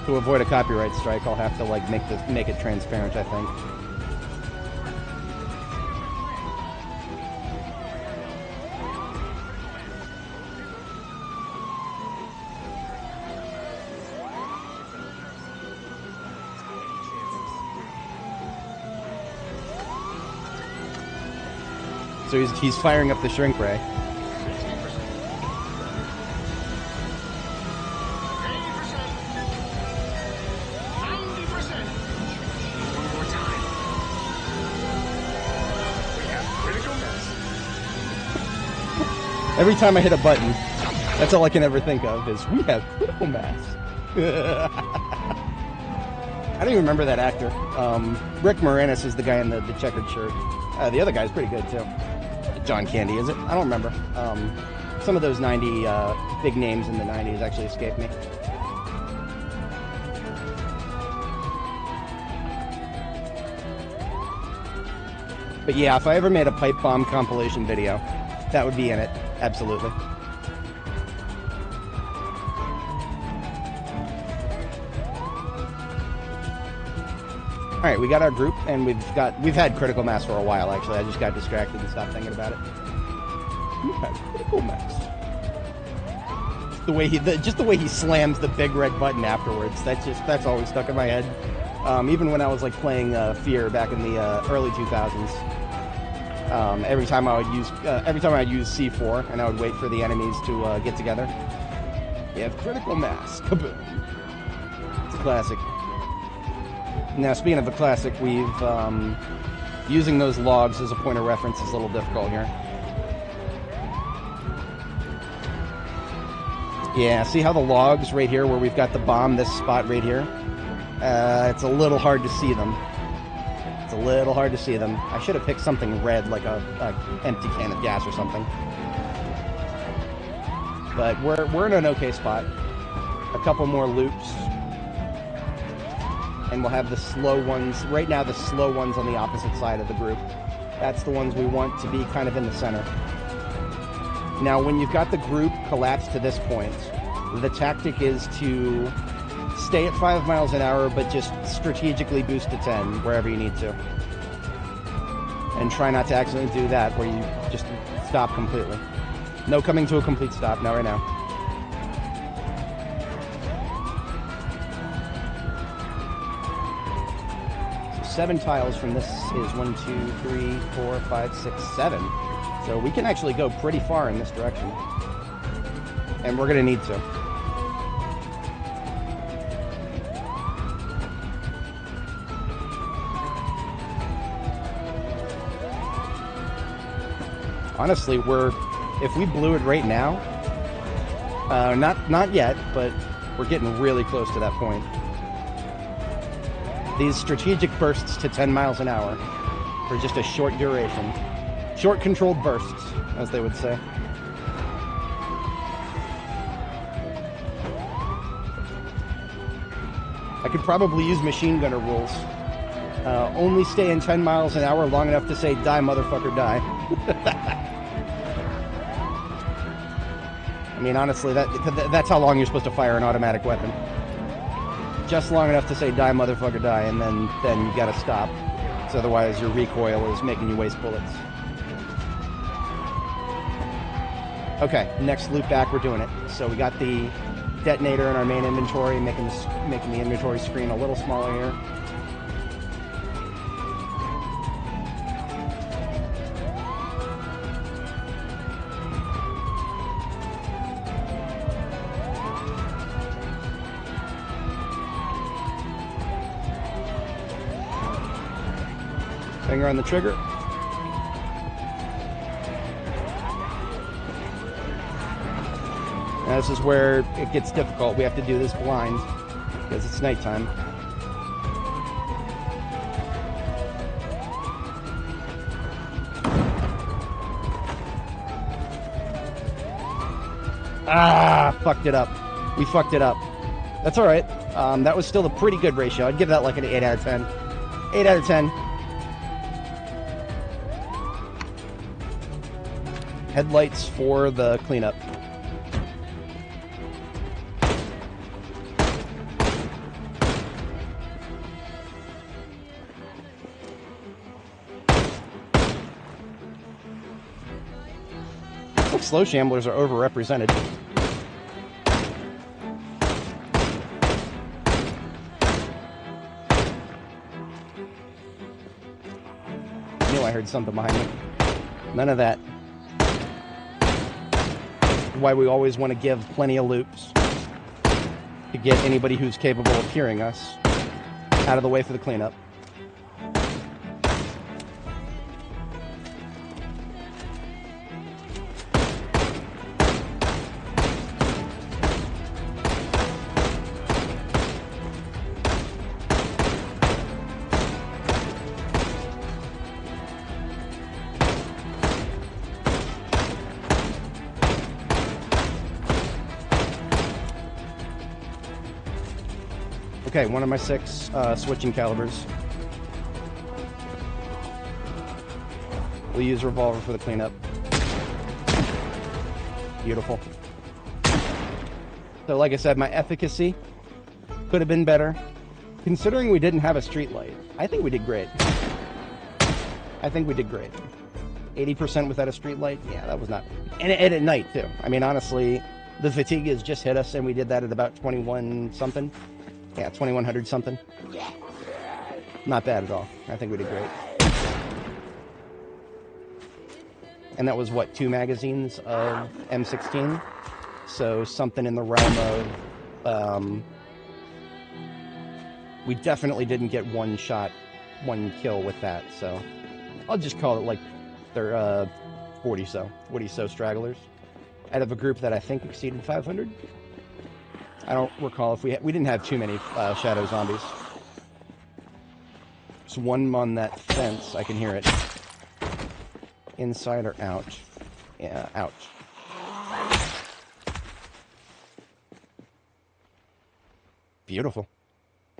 To avoid a copyright strike, I'll have to like make it transparent, I think. So he's firing up the shrink ray. Every time I hit a button, that's all I can ever think of is, we have critical mass. I don't even remember that actor. Rick Moranis is the guy in the checkered shirt. The other guy's pretty good, too. John Candy, is it? I don't remember. Some of those 90 big names in the 90s actually escaped me. But yeah, if I ever made a pipe bomb compilation video, that would be in it. Absolutely. All right, we got our group, and we've had critical mass for a while. Actually, I just got distracted and stopped thinking about it. We've had critical mass. Just the way he slams the big red button afterwards. That's always stuck in my head. Even when I was like playing Fear back in the early 2000s. Every time I would use C4, and I would wait for the enemies to get together. You have critical mass. Kaboom. It's a classic. Now, speaking of a classic, using those logs as a point of reference is a little difficult here. Yeah, see how the logs right here, where we've got the bomb, this spot right here? It's a little hard to see them. It's a little hard to see them. I should have picked something red, like a empty can of gas or something. But we're in an okay spot. A couple more loops. And we'll have the slow ones. Right now, the slow ones on the opposite side of the group. That's the ones we want to be kind of in the center. Now, when you've got the group collapsed to this point, the tactic is to stay at 5 miles an hour, but just strategically boost to 10 wherever you need to. And try not to accidentally do that, where you just stop completely. No coming to a complete stop, not right now. So 7 tiles from this is 1, 2, 3, 4, 5, 6, 7. So we can actually go pretty far in this direction. And we're going to need to. Honestly, if we blew it right now, not yet, but we're getting really close to that point. These strategic bursts to 10 miles an hour for just a short duration. Short controlled bursts, as they would say. I could probably use machine gunner rules. Only stay in 10 miles an hour long enough to say, die, motherfucker, die. I mean, honestly, that's how long you're supposed to fire an automatic weapon. Just long enough to say, die, motherfucker, die, and then you gotta stop. So otherwise your recoil is making you waste bullets. Okay, next loop back, we're doing it. So we got the detonator in our main inventory, making the inventory screen a little smaller here. Finger on the trigger. Now this is where it gets difficult. We have to do this blind because it's nighttime. Ah, fucked it up. We fucked it up. That's all right. That was still a pretty good ratio. I'd give that like an 8 out of 10. 8 out of 10. Headlights for the cleanup. Looks slow shamblers are overrepresented. I knew I heard something behind me. None of that. Why we always want to give plenty of loops to get anybody who's capable of hearing us out of the way for the cleanup. Okay, one of my 6 switching calibers. We'll use revolver for the cleanup. Beautiful. So like I said, my efficacy could have been better. Considering we didn't have a street light, I think we did great. I think we did great. 80% without a street light? Yeah, that was not... And at night, too. I mean, honestly, the fatigue has just hit us, and we did that at about 21-something. Yeah, 2100 something. Not bad at all. I think we did great. And that was, what, 2 magazines of M16? So something in the realm of... we definitely didn't get one shot, one kill with that, so... I'll just call it like they're 40 so stragglers. Out of a group that I think exceeded 500. I don't recall if we didn't have too many shadow zombies. There's one on that fence. I can hear it. Inside or out? Yeah, out. Beautiful.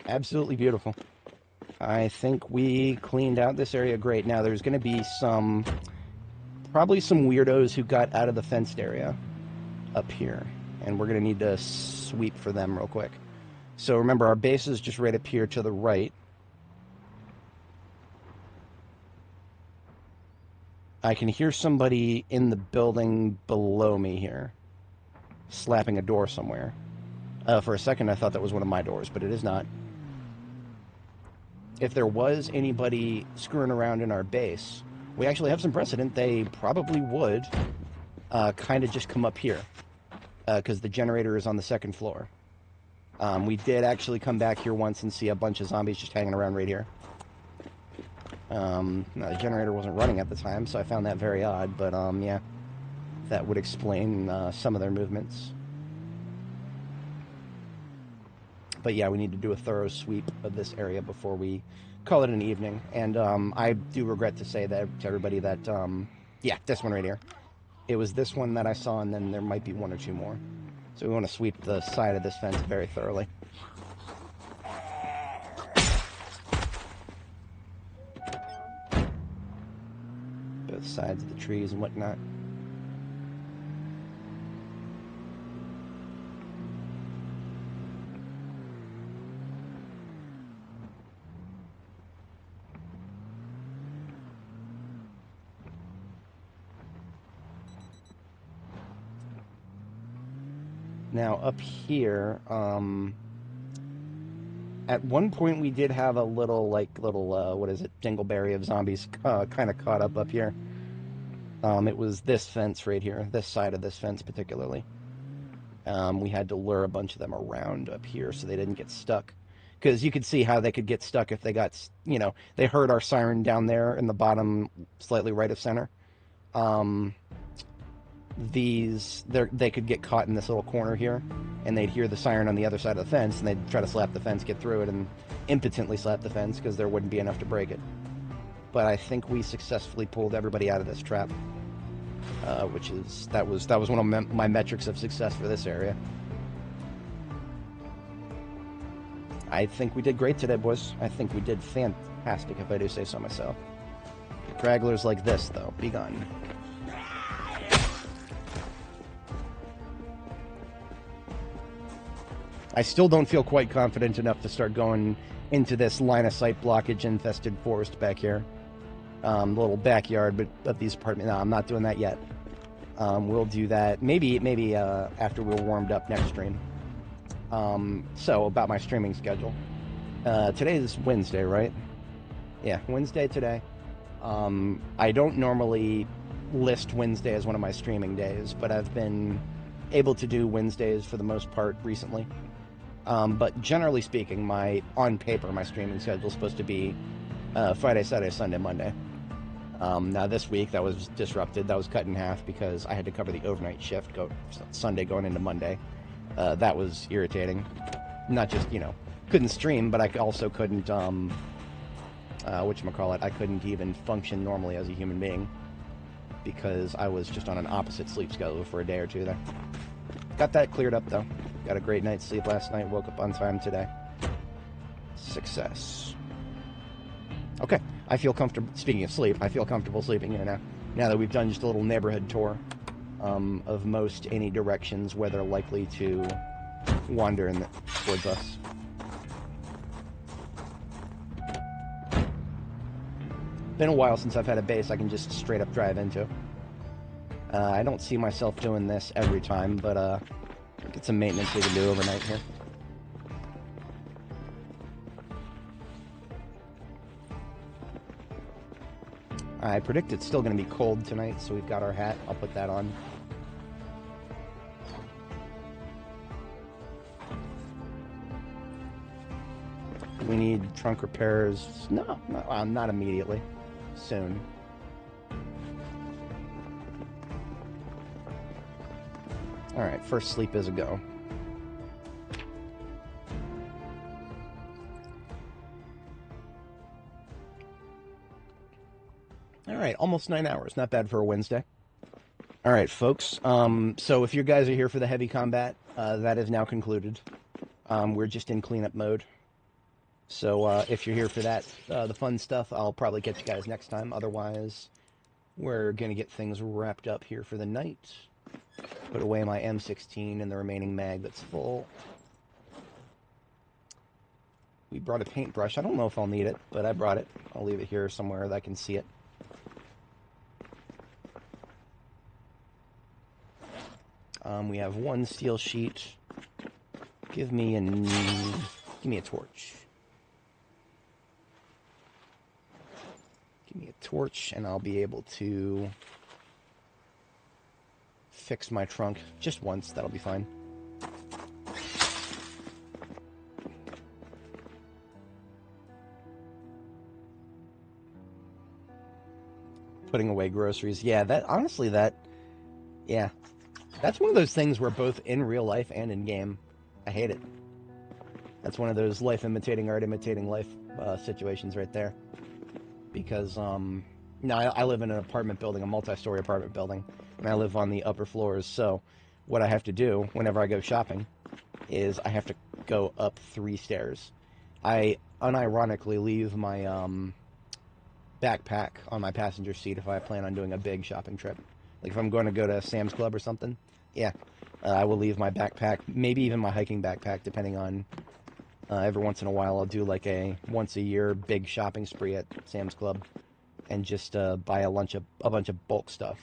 Absolutely beautiful. I think we cleaned out this area great. Now, there's going to be probably some weirdos who got out of the fenced area up here. And we're going to need to sweep for them real quick. So remember, our base is just right up here to the right. I can hear somebody in the building below me here, slapping a door somewhere. For a second, I thought that was one of my doors, but it is not. If there was anybody screwing around in our base, we actually have some precedent. They probably would kind of just come up here. Because the generator is on the 2nd floor. We did actually come back here once and see a bunch of zombies just hanging around right here. The generator wasn't running at the time, so I found that very odd, but yeah, that would explain some of their movements. But yeah, we need to do a thorough sweep of this area before we call it an evening. And I do regret to say that to everybody that, yeah, this one right here. It was this one that I saw, and then there might be 1 or 2 more. So we want to sweep the side of this fence very thoroughly. Both sides of the trees and whatnot. Now, up here, at one point we did have a little, what is it, dingleberry of zombies kind of caught up here. It was this fence right here, this side of this fence particularly. We had to lure a bunch of them around up here so they didn't get stuck. Because you could see how they could get stuck if they got, they heard our siren down there in the bottom, slightly right of center. They could get caught in this little corner here, and they'd hear the siren on the other side of the fence, and they'd try to slap the fence, get through it, and impotently slap the fence because there wouldn't be enough to break it. But I think we successfully pulled everybody out of this trap, that was one of my metrics of success for this area. I think we did great today, boys. I think we did fantastic, if I do say so myself. Stragglers like this, though, be gone. I still don't feel quite confident enough to start going into this line-of-sight blockage-infested forest back here. Little backyard of these apartments. No, I'm not doing that yet. We'll do that maybe after we're warmed up next stream. So, about my streaming schedule. Today is Wednesday, right? Yeah, Wednesday today. I don't normally list Wednesday as one of my streaming days, but I've been able to do Wednesdays for the most part recently. But generally speaking, on paper, my streaming schedule is supposed to be Friday, Saturday, Sunday, Monday. Now this week, that was disrupted. That was cut in half because I had to cover the overnight shift, Sunday going into Monday. That was irritating. Not just, couldn't stream, but I also couldn't, whatchamacallit, I couldn't even function normally as a human being because I was just on an opposite sleep schedule for a day or two there. Got that cleared up, though. Got a great night's sleep last night, woke up on time today. Success. Okay, I feel comfortable, speaking of sleep, I feel comfortable sleeping here now. Now that we've done just a little neighborhood tour of most any directions where they're likely to wander towards us. Been a while since I've had a base I can just straight up drive into. I don't see myself doing this every time, but get some maintenance we can do overnight here. I predict it's still going to be cold tonight, so we've got our hat. I'll put that on. We need trunk repairs. No, not immediately. Soon. Alright, first sleep is a go. Alright, almost 9 hours. Not bad for a Wednesday. Alright, folks. So if you guys are here for the heavy combat, that is now concluded. We're just in cleanup mode. So if you're here for that, the fun stuff, I'll probably catch you guys next time. Otherwise, we're going to get things wrapped up here for the night. Put away my M16 and the remaining mag that's full. We brought a paintbrush. I don't know if I'll need it, but I brought it. I'll leave it here somewhere that I can see it. We have one steel sheet. Give me a torch. Give me a torch, and I'll be able to fix my trunk just once. That'll be fine. Putting away groceries. Yeah, that's one of those things where both in real life and in game, I hate it. That's one of those life imitating art, imitating life situations right there. Because, I live in an apartment building, a multi-story apartment building, and I live on the upper floors, so what I have to do whenever I go shopping is I have to go up 3 stairs. I unironically leave my backpack on my passenger seat if I plan on doing a big shopping trip. Like if I'm going to go to Sam's Club or something, yeah, I will leave my backpack, maybe even my hiking backpack, depending on, every once in a while I'll do like a once-a-year big shopping spree at Sam's Club and just buy a bunch of bulk stuff.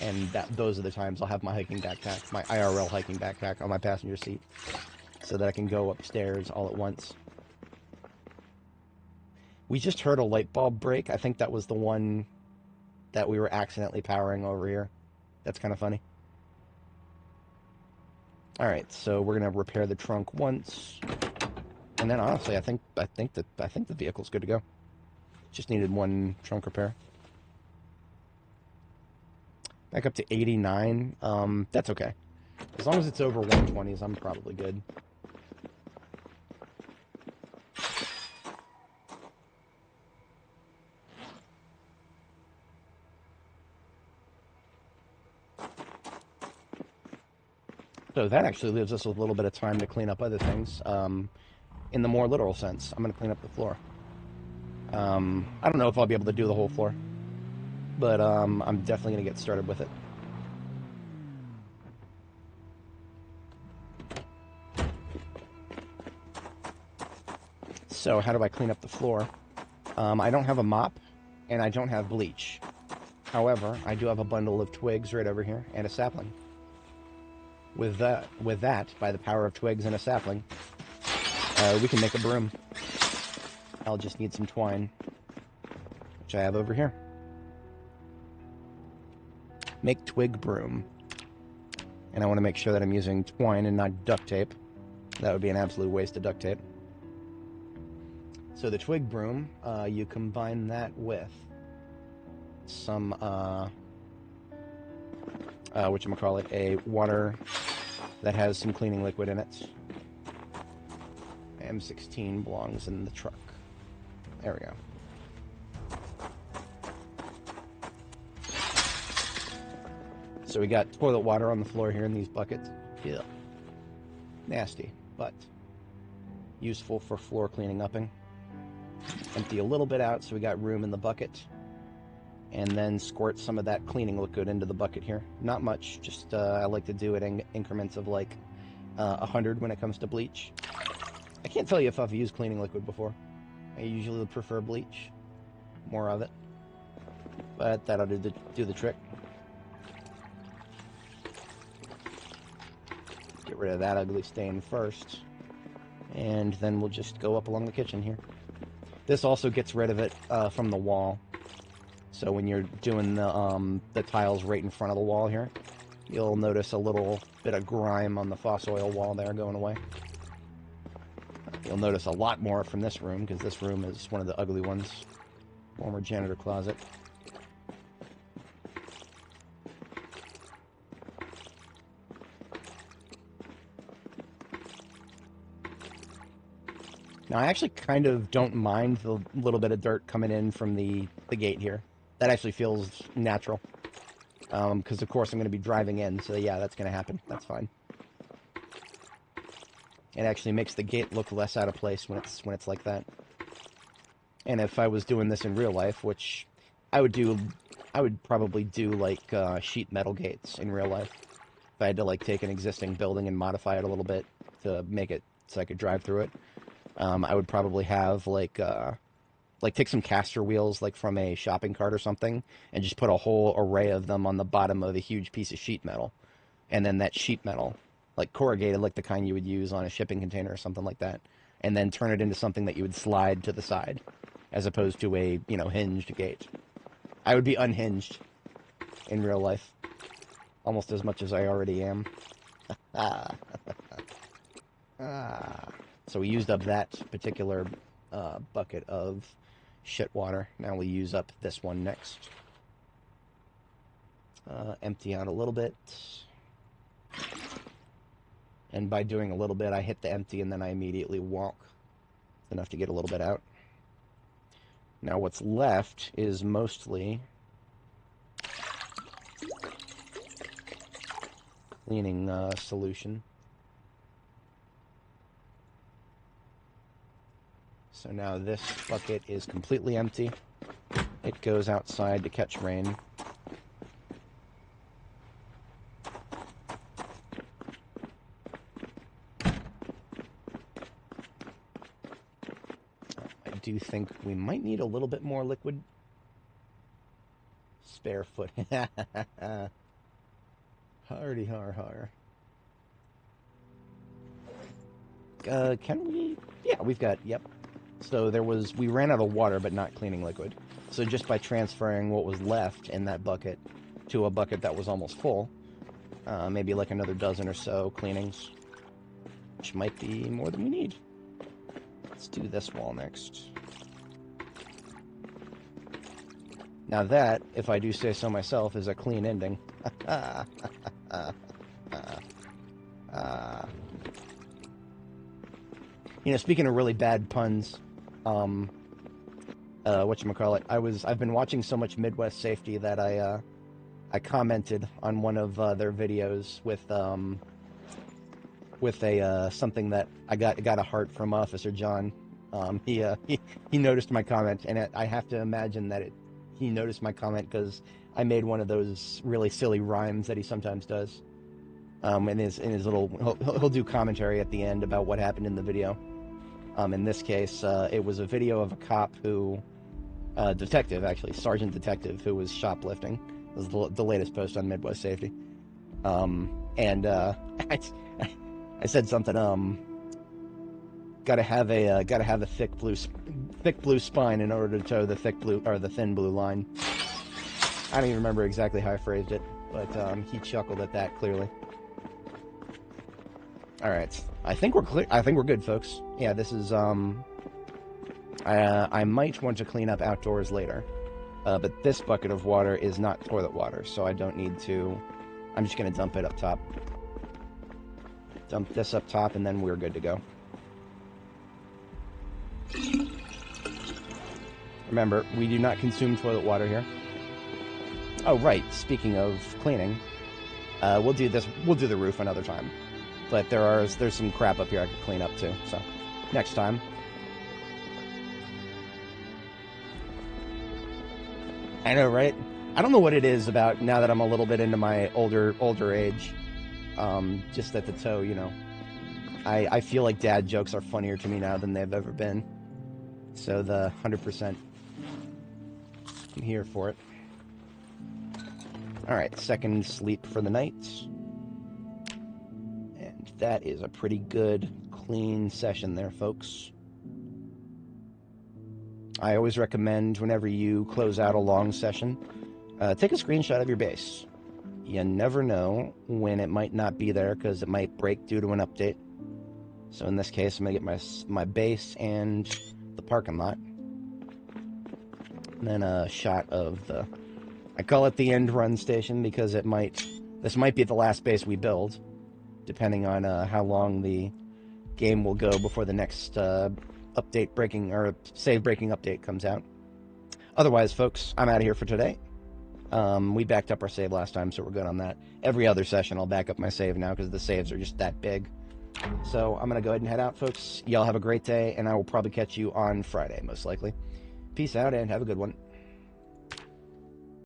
And those are the times I'll have my hiking backpack, my IRL hiking backpack on my passenger seat, so that I can go upstairs all at once. We just heard a light bulb break. I think that was the one that we were accidentally powering over here. That's kind of funny. All right, so we're gonna repair the trunk once, and then honestly, I think the vehicle's good to go. Just needed one trunk repair. Back up to 89. That's okay. As long as it's over 120s, I'm probably good. So that actually leaves us with a little bit of time to clean up other things. In the more literal sense, I'm going to clean up the floor. I don't know if I'll be able to do the whole floor, but I'm definitely going to get started with it. So how do I clean up the floor? I don't have a mop, and I don't have bleach. However, I do have a bundle of twigs right over here, and a sapling. With that, by the power of twigs and a sapling, we can make a broom. I'll just need some twine, which I have over here. Make twig broom. And I want to make sure that I'm using twine and not duct tape. That would be an absolute waste of duct tape. So the twig broom, you combine that with some, whatchamacallit, a water that has some cleaning liquid in it. M16 belongs in the truck. There we go. So we got toilet water on the floor here in these buckets. Yeah. Nasty, but useful for floor cleaning upping. Empty a little bit out so we got room in the bucket. And then squirt some of that cleaning liquid into the bucket here. Not much, just I like to do it in increments of like 100 when it comes to bleach. I can't tell you if I've used cleaning liquid before. I usually prefer bleach, more of it, but that'll do the trick. Get rid of that ugly stain first, and then we'll just go up along the kitchen here. This also gets rid of it from the wall. So when you're doing the tiles right in front of the wall here, you'll notice a little bit of grime on the fossil oil wall there going away. You'll notice a lot more from this room, because this room is one of the ugly ones. Former janitor closet. Now, I actually kind of don't mind the little bit of dirt coming in from the gate here. That actually feels natural. Because, of course, I'm going to be driving in, so yeah, that's going to happen. That's fine. It actually makes the gate look less out of place when it's like that. And if I was doing this in real life, which I would probably do like sheet metal gates in real life. If I had to like take an existing building and modify it a little bit to make it so I could drive through it, I would probably have like take some caster wheels like from a shopping cart or something, and just put a whole array of them on the bottom of a huge piece of sheet metal, and then that sheet metal, like corrugated, like the kind you would use on a shipping container or something like that, and then turn it into something that you would slide to the side, as opposed to a, hinged gate. I would be unhinged in real life, almost as much as I already am. So we used up that particular bucket of shit water. Now we use up this one next. Empty out a little bit. And by doing a little bit, I hit the empty and then I immediately walk. It's enough to get a little bit out. Now what's left is mostly cleaning solution. So now this bucket is completely empty. It goes outside to catch rain. I do think we might need a little bit more liquid. Spare foot. Hardy har. Can we? Yeah, we've got, yep. So we ran out of water, but not cleaning liquid. So just by transferring what was left in that bucket to a bucket that was almost full, maybe like another dozen or so cleanings, which might be more than we need. Let's do this wall next. Now that, if I do say so myself, is a clean ending. You know, speaking of really bad puns, whatchamacallit, I've been watching so much Midwest Safety that I commented on one of their videos with something that I got a heart from Officer John. He noticed my comment, and I have to imagine that he noticed my comment because I made one of those really silly rhymes that he sometimes does. In his little, he'll do commentary at the end about what happened in the video. In this case, it was a video of a cop detective, actually, sergeant detective, who was shoplifting. It was the latest post on Midwest Safety. I said something, gotta have a thick blue spine in order to tow the thin blue line. I don't even remember exactly how I phrased it, but he chuckled at that clearly. All right, I think we're clear. I think we're good, folks. Yeah, this is I might want to clean up outdoors later, but this bucket of water is not toilet water, so I don't need to. I'm just gonna dump it up top. Dump this up top, and then we're good to go. Remember, we do not consume toilet water here. Oh, right. Speaking of cleaning, we'll do the roof another time. But there's some crap up here I could clean up too. So, next time. I know, right? I don't know what it is about now that I'm a little bit into my older age. Just at the toe, you know. I feel like dad jokes are funnier to me now than they've ever been. So the 100%, I'm here for it. All right, second sleep for the night. And that is a pretty good, clean session there, folks. I always recommend whenever you close out a long session, take a screenshot of your base. You never know when it might not be there because it might break due to an update. So in this case, I'm going to get my base and the parking lot. And then a shot of I call it the end run station because this might be the last base we build, depending on how long the game will go before the next save breaking update comes out. Otherwise, folks, I'm out of here for today. We backed up our save last time, so we're good on that. Every other session, I'll back up my save now because the saves are just that big. So I'm going to go ahead and head out, folks. Y'all have a great day, and I will probably catch you on Friday, most likely. Peace out, and have a good one.